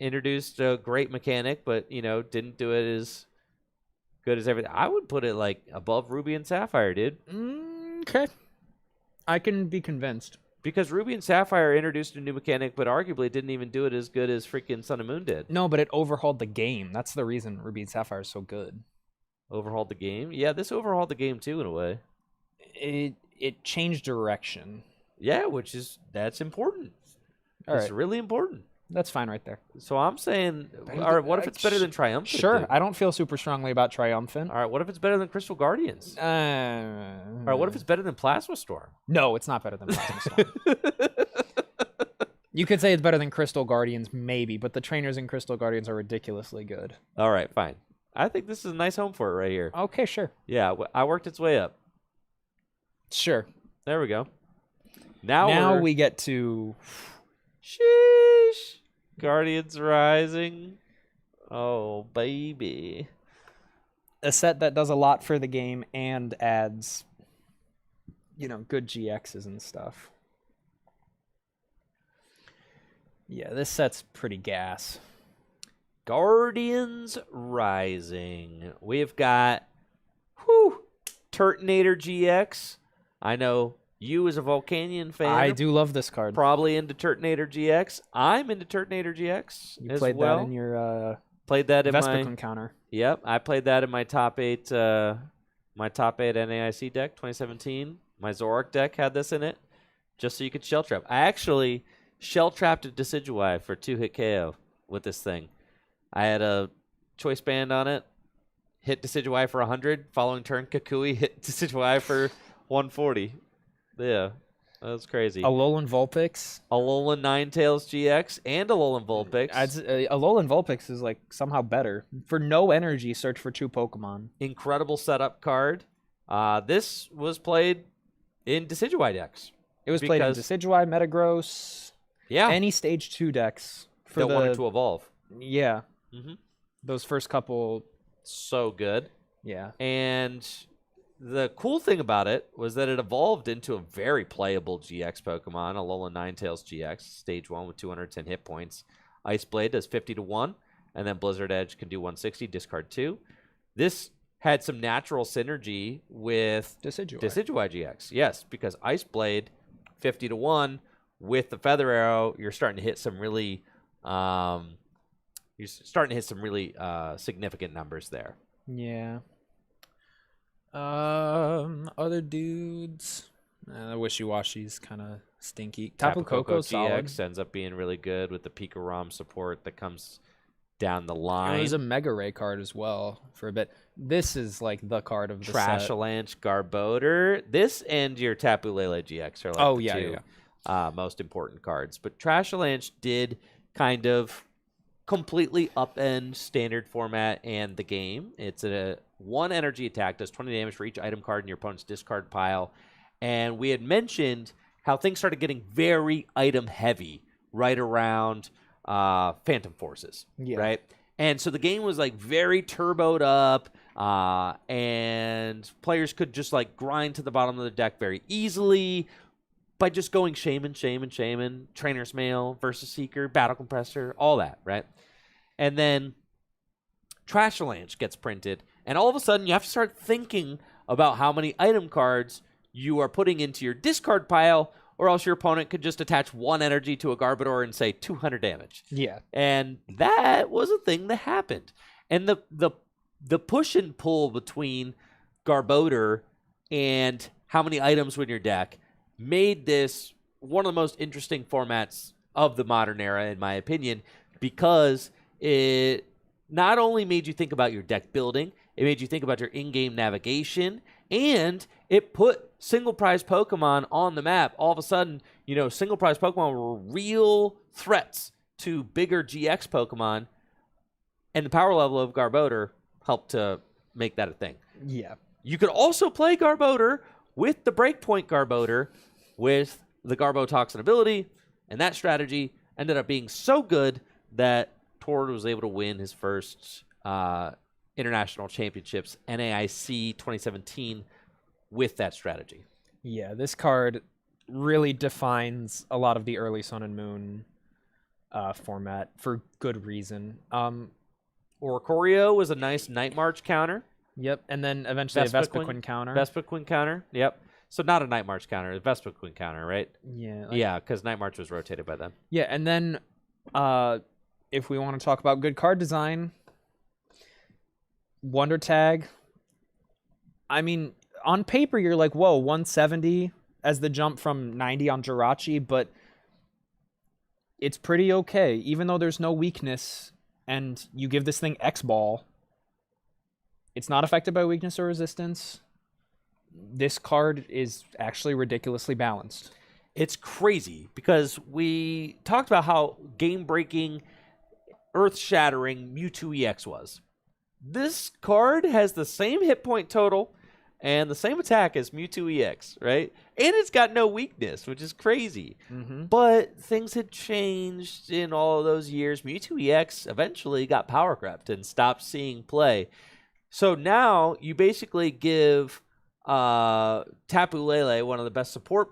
Introduced a great mechanic, but didn't do it as good as everything. I would put it like above Ruby and Sapphire, dude. Okay. I can be convinced. Because Ruby and Sapphire introduced a new mechanic, but arguably didn't even do it as good as freaking Sun and Moon did. No, but it overhauled the game. That's the reason Ruby and Sapphire is so good. Overhauled the game? Yeah, this overhauled the game too in a way. It changed direction. Yeah, that's important. It's really important. That's fine right there. So I'm saying, all right, what if it's better than Triumphant? Sure, dude? I don't feel super strongly about Triumphant. All right, what if it's better than Crystal Guardians? All right, what if it's better than Plasma Storm? No, it's not better than Plasma Storm. You could say it's better than Crystal Guardians, maybe, but the trainers in Crystal Guardians are ridiculously good. All right, fine. I think this is a nice home for it right here. Okay, sure. Yeah, I worked its way up. Sure. There we go. Now we get to... Sheesh. Guardians Rising. Oh, baby. A set that does a lot for the game and adds, good GXs and stuff. Yeah, this set's pretty gas. Guardians Rising. We've got Turtonator GX. I know you as a Volcanion fan. I do love this card. Probably into Turtonator GX. I'm into Turtonator GX You as played well. that in your played that in Vespiquen counter. Yep, I played that in my top 8 NAIC deck 2017. My Zoroark deck had this in it just so you could shell trap. I actually shell trapped a Decidueye for 2-hit KO with this thing. I had a choice band on it. Hit Decidueye for 100. Following turn, Kukui hit Decidueye for 140. Yeah, that was crazy. Alolan Vulpix. Alolan Ninetales GX and Alolan Vulpix. Alolan Vulpix is somehow better. For no energy, search for 2 Pokemon. Incredible setup card. This was played in Decidueye decks. It was played in Decidueye, Metagross. Yeah. Any stage 2 decks for that wanted to evolve. Yeah. Mm-hmm. Those first couple. So good. Yeah. And the cool thing about it was that it evolved into a very playable GX Pokemon, Alolan Ninetales GX, stage 1 with 210 hit points. Ice Blade does 50 to 1, and then Blizzard Edge can do 160, discard 2. This had some natural synergy with Decidueye GX. Yes, because Ice Blade, 50 to 1, with the Feather Arrow, you're starting to hit some really significant numbers there. Yeah. Other dudes. The Wishy-Washy's kind of stinky. Tapu Koko solid. GX ends up being really good with the Pika ROM support that comes down the line. There's a Mega Ray card as well for a bit. This is like the card of the set. Trashalanche Garbodor. This and your Tapu Lele GX are like the two most important cards. But Trashalanche did kind of completely upend standard format and the game. It's a 1 energy attack, does 20 damage for each item card in your opponent's discard pile. And we had mentioned how things started getting very item heavy right around Phantom Forces, right? And so the game was like very turboed up, and players could just like grind to the bottom of the deck very easily by just going Shaman, Trainer's Mail, Versus Seeker, Battle Compressor, all that, right? And then Trashalanche gets printed, and all of a sudden you have to start thinking about how many item cards you are putting into your discard pile, or else your opponent could just attach 1 energy to a Garbodor and say 200 damage. Yeah. And that was a thing that happened. And the push and pull between Garbodor and how many items were in your deck made this one of the most interesting formats of the modern era, in my opinion, because it not only made you think about your deck building, it made you think about your in-game navigation, and it put single prize Pokemon on the map. All of a sudden, single prize Pokemon were real threats to bigger GX Pokemon, and the power level of Garbodor helped to make that a thing. Yeah. You could also play Garbodor with the Breakpoint Garbodor with the Garbotoxin ability, and that strategy ended up being so good that Tord was able to win his first International Championships, NAIC 2017, with that strategy. Yeah, this card really defines a lot of the early Sun and Moon format for good reason. Oricorio was a nice Night March counter. Yep, and then eventually a Vespiquen counter. Vespiquen counter, yep. So not a Night March counter, a Vespiquen counter, right? Yeah. Yeah, because Night March was rotated by them. Yeah, and then if we want to talk about good card design, Wonder Tag. I mean, on paper, you're like, whoa, 170 as the jump from 90 on Jirachi, but it's pretty okay. Even though there's no weakness and you give this thing X-Ball, it's not affected by weakness or resistance. This card is actually ridiculously balanced. It's crazy because we talked about how game-breaking, earth-shattering Mewtwo EX was. This card has the same hit point total and the same attack as Mewtwo EX, right? And it's got no weakness, which is crazy. Mm-hmm. But things had changed in all of those years. Mewtwo EX eventually got power crept and stopped seeing play. So now you basically give Tapu Lele one of the best support,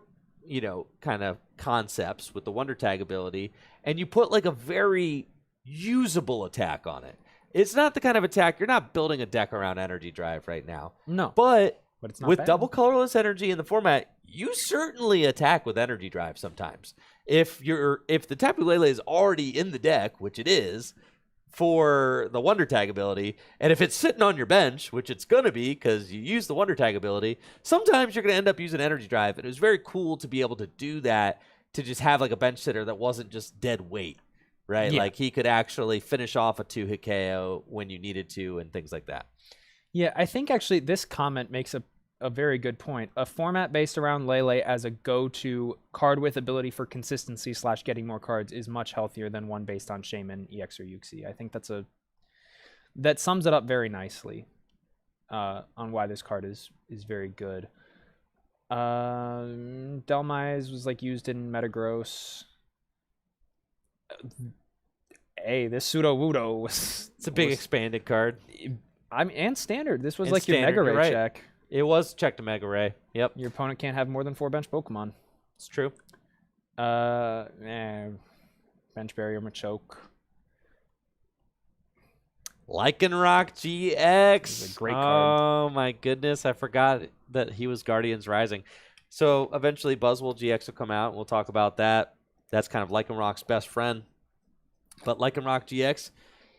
kind of concepts with the Wonder Tag ability, and you put like a very usable attack on it. It's not the kind of attack, you're not building a deck around Energy Drive right now. No. But it's not with bad. double colorless energy in the format, you certainly attack with Energy Drive sometimes. If the Tapu Lele is already in the deck, which it is, for the Wonder Tag ability, and if it's sitting on your bench, which it's going to be because you use the Wonder Tag ability, sometimes you're going to end up using Energy Drive, and it was very cool to be able to do that, to just have like a bench sitter that wasn't just dead weight. Right? Yeah. Like he could actually finish off a 2-hit KO when you needed to and things like that. Yeah, I think actually this comment makes a very good point. A format based around Lele as a go-to card with ability for consistency / getting more cards is much healthier than one based on Shaman, EX, or Uxie. I think that sums it up very nicely on why this card is very good. Delmise was like used in Metagross. Hey, this Pseudo Wudo was... It's a big expanded card. And standard. This was And like your standard, Mega Ray you're right. check. It was check to Mega Ray. Yep. Your opponent can't have more than 4 bench Pokemon. It's true. Bench Barrier Machoke. Lycanroc GX. This is a great card. Oh my goodness, I forgot that he was Guardians Rising. So eventually Buzzwole GX will come out, and we'll talk about that. That's kind of Lycanroc's best friend. But Lycanroc GX,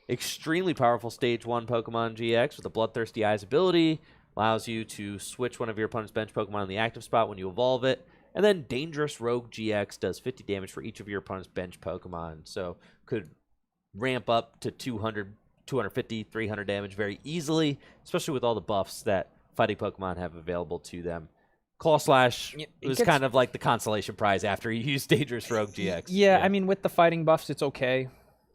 extremely powerful Stage 1 Pokemon GX with a Bloodthirsty Eyes ability. Allows you to switch one of your opponent's bench Pokemon in the active spot when you evolve it. And then Dangerous Rogue GX does 50 damage for each of your opponent's bench Pokemon. So could ramp up to 200, 250, 300 damage very easily, especially with all the buffs that fighting Pokemon have available to them. Claw Slash was kind of like the consolation prize after you used Dangerous Rogue GX. Yeah, I mean, with the fighting buffs, it's okay.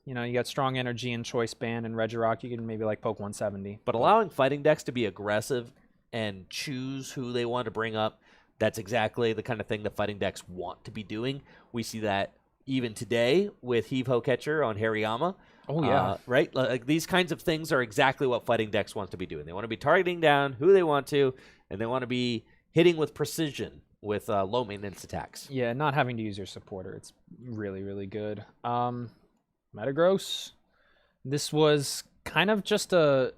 You know, you got Strong Energy and Choice Band and Regirock. You can maybe like poke 170. But allowing fighting decks to be aggressive and choose who they want to bring up, that's exactly the kind of thing that fighting decks want to be doing. We see that even today with Heave-Ho Catcher on Hariyama. Oh, yeah. Right? Like, these kinds of things are exactly what fighting decks want to be doing. They want to be targeting down who they want to, and they want to be hitting with precision with low maintenance attacks. Yeah, not having to use your supporter. It's really, really good. Metagross. This was kind of just a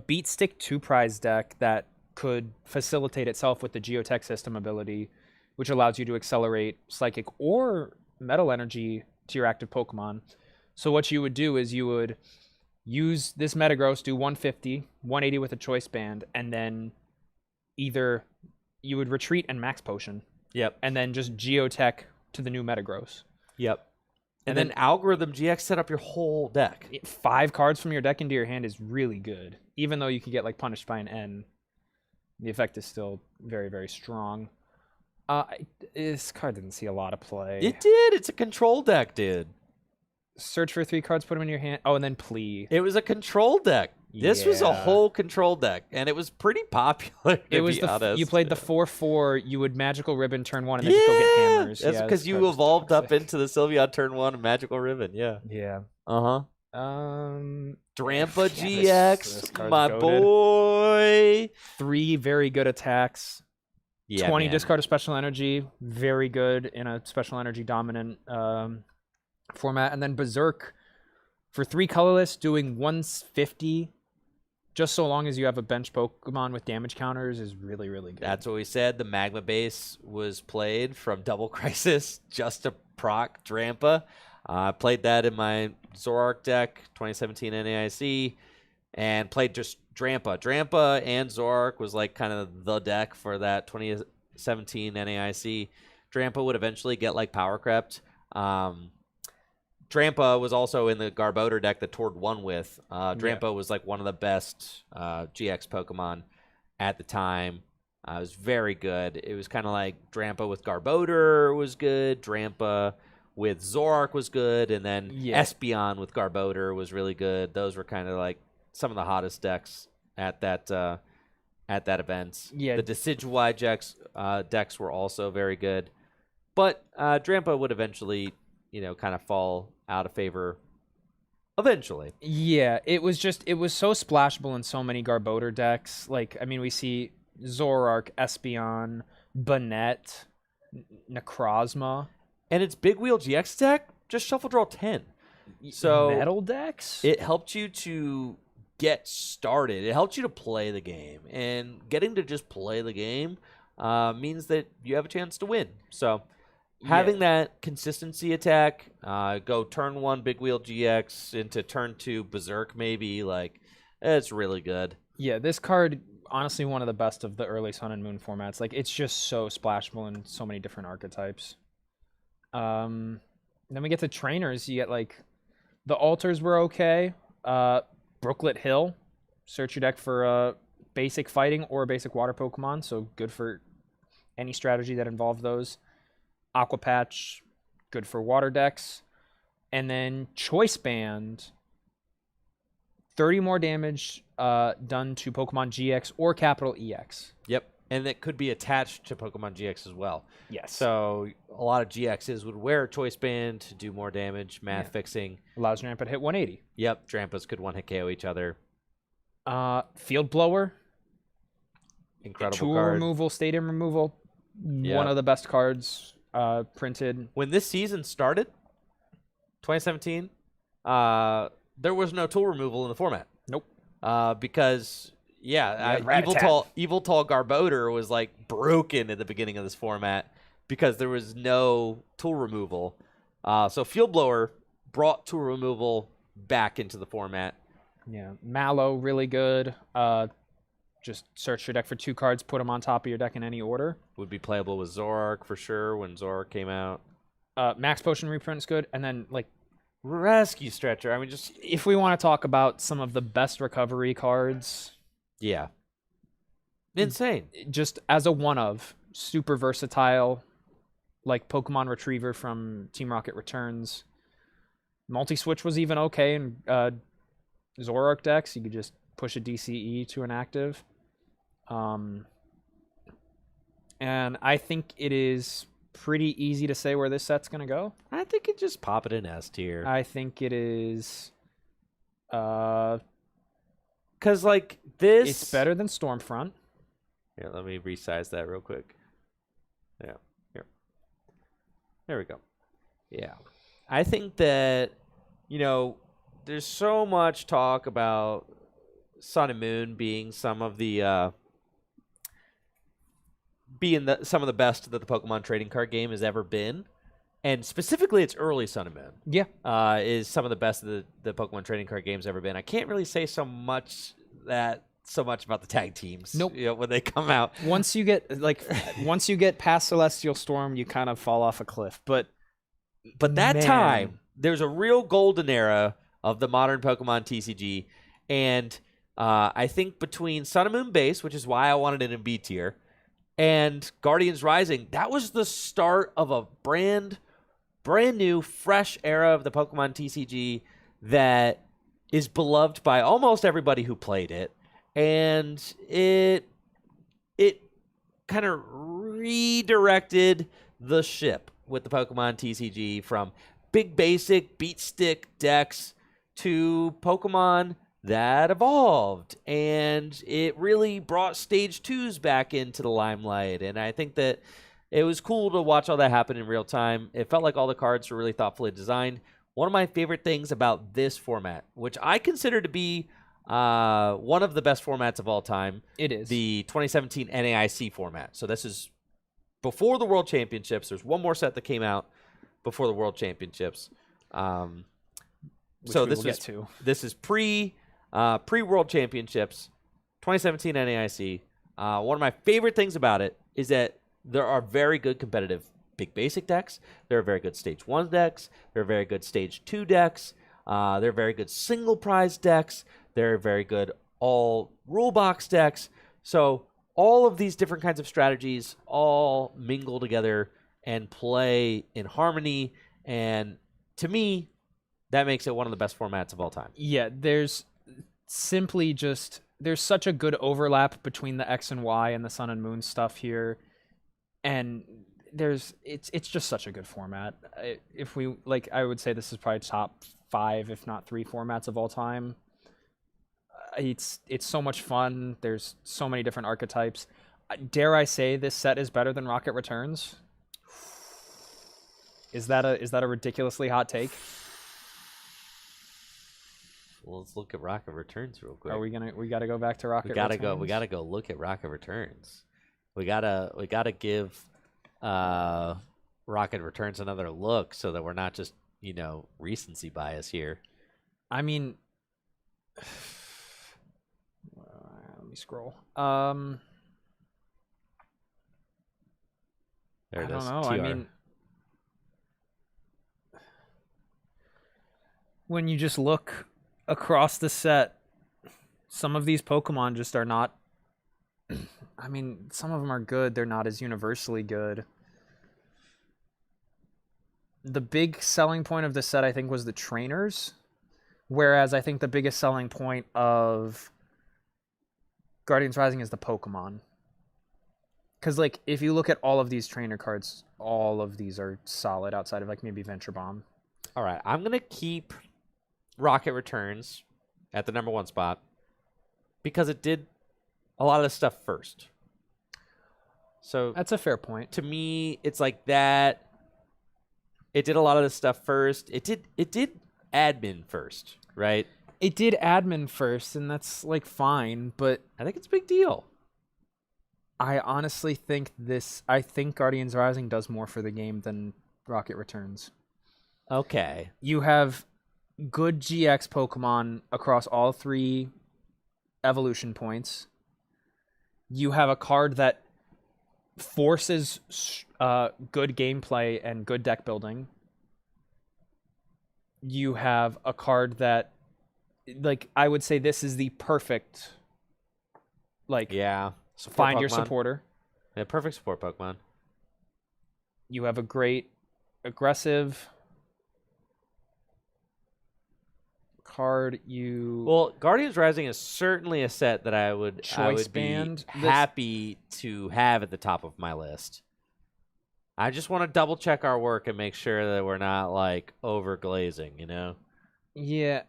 beat stick 2-prize deck that could facilitate itself with the Geotech system ability, which allows you to accelerate Psychic or Metal Energy to your active Pokemon. So what you would do is you would use this Metagross, do 150, 180 with a Choice Band, and then either you would retreat and Max Potion. Yep. And then just Geotech to the new Metagross. Yep. And then Algorithm GX set up your whole deck. 5 cards from your deck into your hand is really good. Even though you can get like punished by an N, the effect is still very, very strong. This card didn't see a lot of play. It did. It's a control deck, dude. Search for 3 cards, put them in your hand. Oh, and then Plea. It was a control deck. This was a whole control deck, and it was pretty popular, to be honest. You played the 4/4, you would Magical Ribbon turn 1, and then just go get hammers. That's because you evolved up into the Sylveon turn 1 and Magical Ribbon, yeah. Yeah. Uh-huh. Drampa GX, my goated. boy. 3 very good attacks. Yeah, 20 man. discard of Special Energy. Very good in a Special Energy dominant format. And then Berserk for 3 colorless, doing 150 just so long as you have a bench Pokemon with damage counters is really, really good. That's what we said. The Magma base was played from Double Crisis just to proc Drampa. I played that in my Zoroark deck, 2017 NAIC, and played just Drampa. Drampa and Zoroark was like kind of the deck for that 2017 NAIC. Drampa would eventually get like power crept. Drampa was also in the Garbodor deck that Tord won with. Drampa was like one of the best GX Pokemon at the time. It was very good. It was kind of like Drampa with Garbodor was good. Drampa with Zoroark was good. And then Espeon with Garbodor was really good. Those were kind of like some of the hottest decks at that event. Yeah. The Decidueye decks were also very good. But Drampa would eventually, kind of fall out of favor eventually. Yeah, it was so splashable in so many Garbodor decks. Like, I mean, we see Zoroark, Espeon, Banette, Necrozma. And its Big Wheel GX deck, just shuffle draw 10. So metal decks? It helped you to get started. It helped you to play the game. And getting to just play the game means that you have a chance to win. So having that consistency attack, go turn 1 Big Wheel GX into turn 2 Berserk maybe, it's really good. Yeah, this card, honestly, one of the best of the early Sun and Moon formats. Like, it's just so splashable in so many different archetypes. Then we get to trainers. You get, the altars were okay. Brooklet Hill. Search your deck for basic fighting or basic water Pokemon, so good for any strategy that involved those. Aqua Patch, good for water decks. And then Choice Band, 30 more damage done to Pokemon GX or capital EX. Yep. and that could be attached to Pokemon GX as well. Yes. So a lot of GXs would wear a choice band to do more damage, math fixing. Allows Drampa to hit 180. Yep, Drampas could one-hit KO each other. Field Blower. Incredible Tool card. removal, stadium removal. Yep. One of the best cards printed. When this season started, 2017, there was no tool removal in the format. Nope. Because Evil Tall Garbodor was like broken at the beginning of this format because there was no tool removal. So Field Blower brought tool removal back into the format. Yeah, Mallow really good. Just search your deck for 2 cards, put them on top of your deck in any order. Would be playable with Zoroark for sure when Zoroark came out. Max Potion reprint's good, and then like Rescue Stretcher. I mean, just if we want to talk about some of the best recovery cards, yeah, insane. Just as a one of, super versatile, like Pokemon Retriever from Team Rocket Returns. Multi-switch was even okay in Zoroark decks. You could just push a DCE to an active. And I think it is pretty easy to say where this set's going to go. I think it just pop it in S tier. I think it is... Because, like, this... It's better than Stormfront. Here, let me resize that real quick. Yeah, here. There we go. Yeah. I think that, there's so much talk about Sun and Moon being some of the some of the best that the Pokemon trading card game has ever been, and specifically its early Sun and Moon. Yeah, is some of the best that the Pokemon trading card game's ever been. I can't really say so much about the tag teams. Nope. When they come out, once you get past Celestial Storm, you kind of fall off a cliff. But that time there's a real golden era of the modern Pokemon TCG, and I think between Sun and Moon base, which is why I wanted it in B tier, and Guardians Rising, that was the start of a brand new, fresh era of the Pokemon TCG that is beloved by almost everybody who played it, and it kind of redirected the ship with the Pokemon TCG from big basic beat stick decks to Pokemon that evolved, and it really brought stage 2s back into the limelight. And I think that it was cool to watch all that happen in real time. It felt like all the cards were really thoughtfully designed. One of my favorite things about this format, which I consider to be one of the best formats of all time, it is the 2017 NAIC format. So this is before the World Championships. There's one more set that came out before the World Championships. So this is pre-World Championships, 2017 NAIC. One of my favorite things about it is that there are very good competitive big basic decks. There are very good stage 1 decks. There are very good stage 2 decks. There are very good single prize decks. There are very good all rule box decks. So all of these different kinds of strategies all mingle together and play in harmony. And to me, that makes it one of the best formats of all time. Yeah, there's such a good overlap between the X and Y and the Sun and Moon stuff here, and it's just such a good format. If we I would say this is probably top 5, if not 3 formats of all time. It's so much fun. There's so many different archetypes. Dare I say this set is better than Rocket Returns? Is that a ridiculously hot take? Well, let's look at Rocket Returns real quick. We gotta go back to Rocket Returns? We gotta go look at Rocket Returns. We gotta give Rocket Returns another look so that we're not just, recency bias here. I mean, let me scroll. There it is. I don't know. TR. I mean, when you just look across the set, some of these Pokemon just are not. I mean, some of them are good. They're not as universally good. The big selling point of this set, I think, was the trainers. Whereas I think the biggest selling point of Guardians Rising is the Pokemon. Because, like, if you look at all of these trainer cards, all of these are solid outside of, like, maybe Venture Bomb. All right, I'm going to keep Rocket Returns at the number 1 spot because it did a lot of the stuff first. So That's a fair point. to me, it's like that. It did a lot of the stuff first. It did admin first, right? It did admin first, and that's, like, fine, but I think it's a big deal. I honestly think Guardians Rising does more for the game than Rocket Returns. Okay. You have good GX Pokemon across all 3 evolution points. You have a card that forces good gameplay and good deck building. You have a card that, like, I would say this is the perfect, like, Yeah. find your Pokemon. supporter. Yeah, perfect support Pokemon. You have a great aggressive card. Well, Guardians Rising is certainly a set that I would Choice be band. happy to have at the top of my list. I just want to double check our work and make sure that we're not like over glazing, you know? Yeah.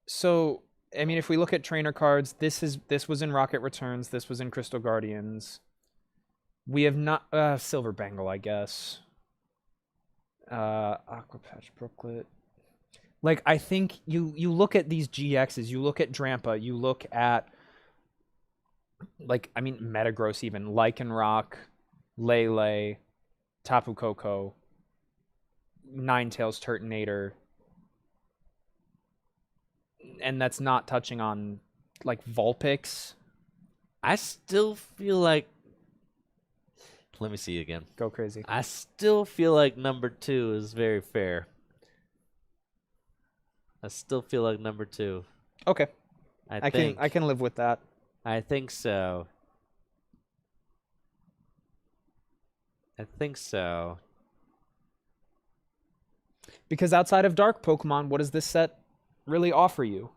So, I mean, if we look at trainer cards, this was in Rocket Returns, this was in Crystal Guardians. We have not Silver Bangle, I guess. Aqua Patch Brooklet. Like, I think you look at these GXs, you look at Drampa, you look at, like, I mean, Metagross even, Lycanroc, Lele, Tapu Koko, Ninetales Turtonator, and that's not touching on, like, Vulpix. I still feel like. Let me see again. Go crazy. I still feel like number 2 is very fair. I still feel like number 2. Okay. I can live with that. I think so. I think so. Because outside of Dark Pokemon, what does this set really offer you?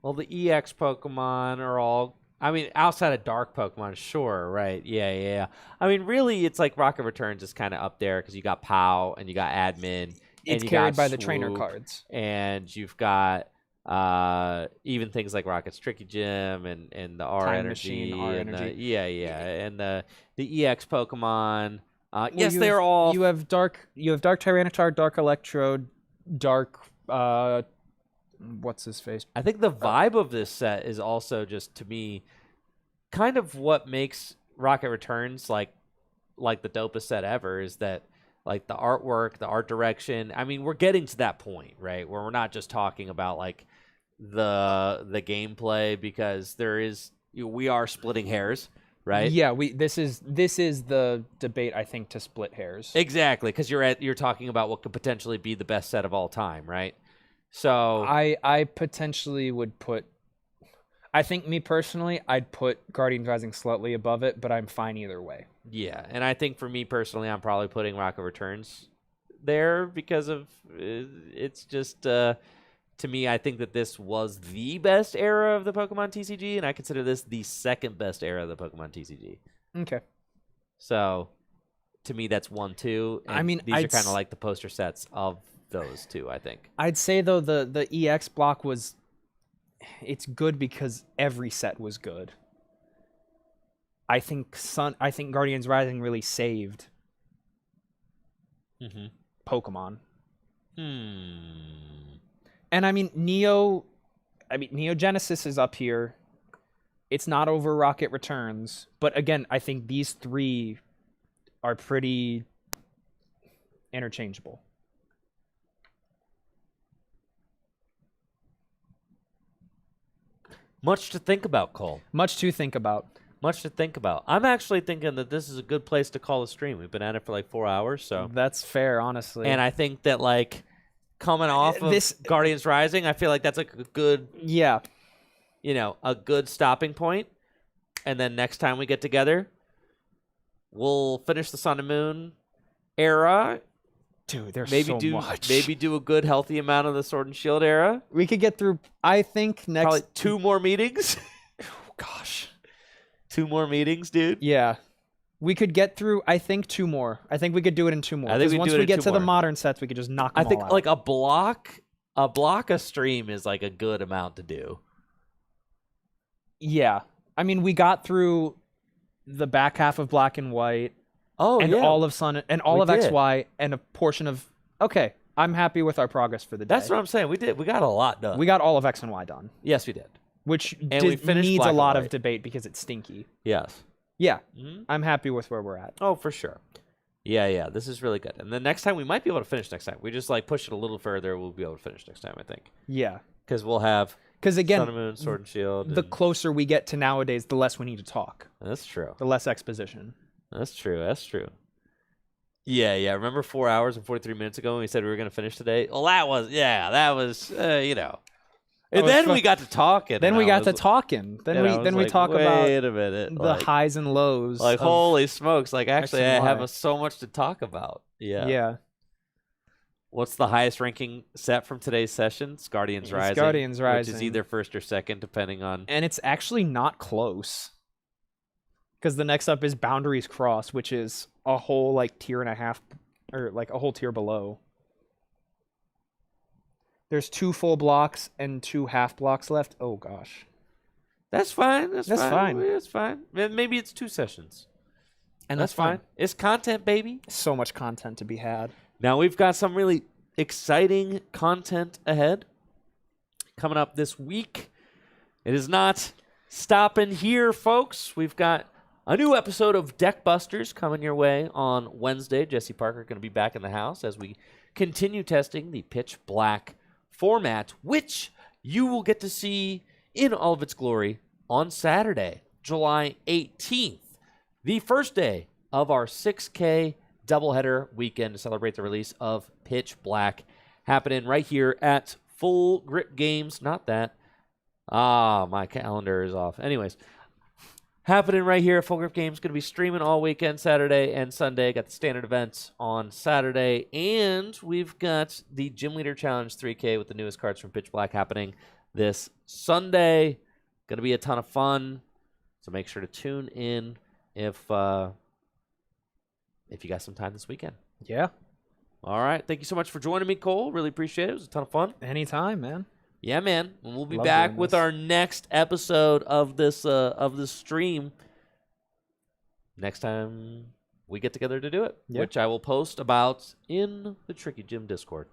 Well, the EX Pokemon are all. I mean, outside of Dark Pokemon, sure, right? Yeah. I mean, really, it's like Rocket Returns is kind of up there because you got POW and you got Admin. It's and you carried got by the trainer Swoop, cards. And you've got even things like Rocket's Tricky Gym and the R Time Energy. Machine, R and Energy. And the EX Pokemon. Well, yes, they're all. You have Dark Tyranitar, Dark Electrode, Dark. What's his face? I think the vibe of this set is also just, to me, kind of what makes Rocket Returns like the dopest set ever is that, like, the artwork, the art direction. I mean, we're getting to that point, right, where we're not just talking about like the gameplay, because we are splitting hairs, right? Yeah, this is the debate, I think, to split hairs. Exactly, because you're talking about what could potentially be the best set of all time, right? So I potentially would put. I think, me personally, I'd put Guardians Rising slightly above it, but I'm fine either way. yeah, and I think for me personally, I'm probably putting Rocket Returns there because of it's just to me, I think that this was the best era of the Pokemon TCG, and I consider this the second best era of the Pokemon TCG. Okay. So to me, that's 1, 2. And I mean, these are kind of like the poster sets of those two, I think. I'd say, though, the EX block it's good because every set was good. I think Guardians Rising really saved Pokemon. And I mean, Neo Genesis is up here. It's not over Rocket Returns, but again, I think these 3 are pretty interchangeable. Much to think about, Cole. Much to think about. Much to think about. I'm actually thinking that this is a good place to call a stream. We've been at it for like 4 hours, so That's fair, honestly. and I think that, like, coming off of This- Guardians Rising, I feel like that's like a good, Yeah. a good stopping point. And then next time we get together, we'll finish the Sun and Moon era, Dude, there's maybe so do much. maybe do a good healthy amount of the Sword and Shield era. We could get through, I think, next... Probably 2 more meetings. Oh, gosh. 2 more meetings, dude. Yeah. We could get through, I think, 2 more. I think we could do it in 2 more. I think Because we once do it we in get 2 to the more. modern sets, we could just knock them I think all out. like a block a stream is like a good amount to do. Yeah. I mean, we got through the back half of Black and White. Oh, and yeah. all of Sun and all We of did. XY and a portion of... Okay, I'm happy with our progress for the day. That's what I'm saying. We got a lot done. We got all of X and Y done, Yes, we did. which we finished needs Black a and lot of White. debate because it's stinky. Yes. Yeah, Mhm. I'm happy with where we're at. Oh, for sure. Yeah. This is really good. And the next time we might be able to finish next time. We just like push it a little further. We'll be able to finish next time, I think. Yeah, Because we'll have because again, Sun and Moon, Sword and Shield. the and- closer we get to nowadays, the less we need to talk, That's true. the less exposition. That's true. Yeah. Remember 4 hours and 43 minutes ago when we said we were going to finish today? Well, that was, you know. And was then fun. we got to talking. Then and we I got to was- talking. Then and I we was talk like, about wait a minute. the Like, highs and lows. like of- holy smokes. Like, actually, I and have Y. so much to talk about. Yeah. yeah. What's the highest ranking set from today's session? It's Guardians It's Rising. Guardians Which is Rising. either first or second, depending on. And it's actually not close. Because the next up is Boundaries Cross, which is a whole like tier and a half, or like a whole tier below. There's 2 full blocks and 2 half blocks left. Oh gosh. That's fine. That's fine. That's fine. Maybe it's 2 sessions. And That's fine. It's content, baby. So much content to be had. Now we've got some really exciting content ahead coming up this week. It is not stopping here, folks. We've got a new episode of Deck Busters coming your way on Wednesday. Jesse Parker going to be back in the house as we continue testing the Pitch Black format, which you will get to see in all of its glory on Saturday, July 18th, the first day of our 6K doubleheader weekend to celebrate the release of Pitch Black, happening right here at Full Grip Games. Not that. My calendar is off. Anyways, happening right here at Full Grip Games. Going to be streaming all weekend, Saturday and Sunday. Got the standard events on Saturday. And we've got the Gym Leader Challenge 3K with the newest cards from Pitch Black happening this Sunday. Going to be a ton of fun. So make sure to tune in if you got some time this weekend. Yeah. All right. Thank you so much for joining me, Cole. Really appreciate it. It was a ton of fun. Anytime, man. Yeah, man. And we'll be Love back doing with this. our next episode of this stream next time we get together to do it, Yeah. which I will post about in the Tricky Gym Discord.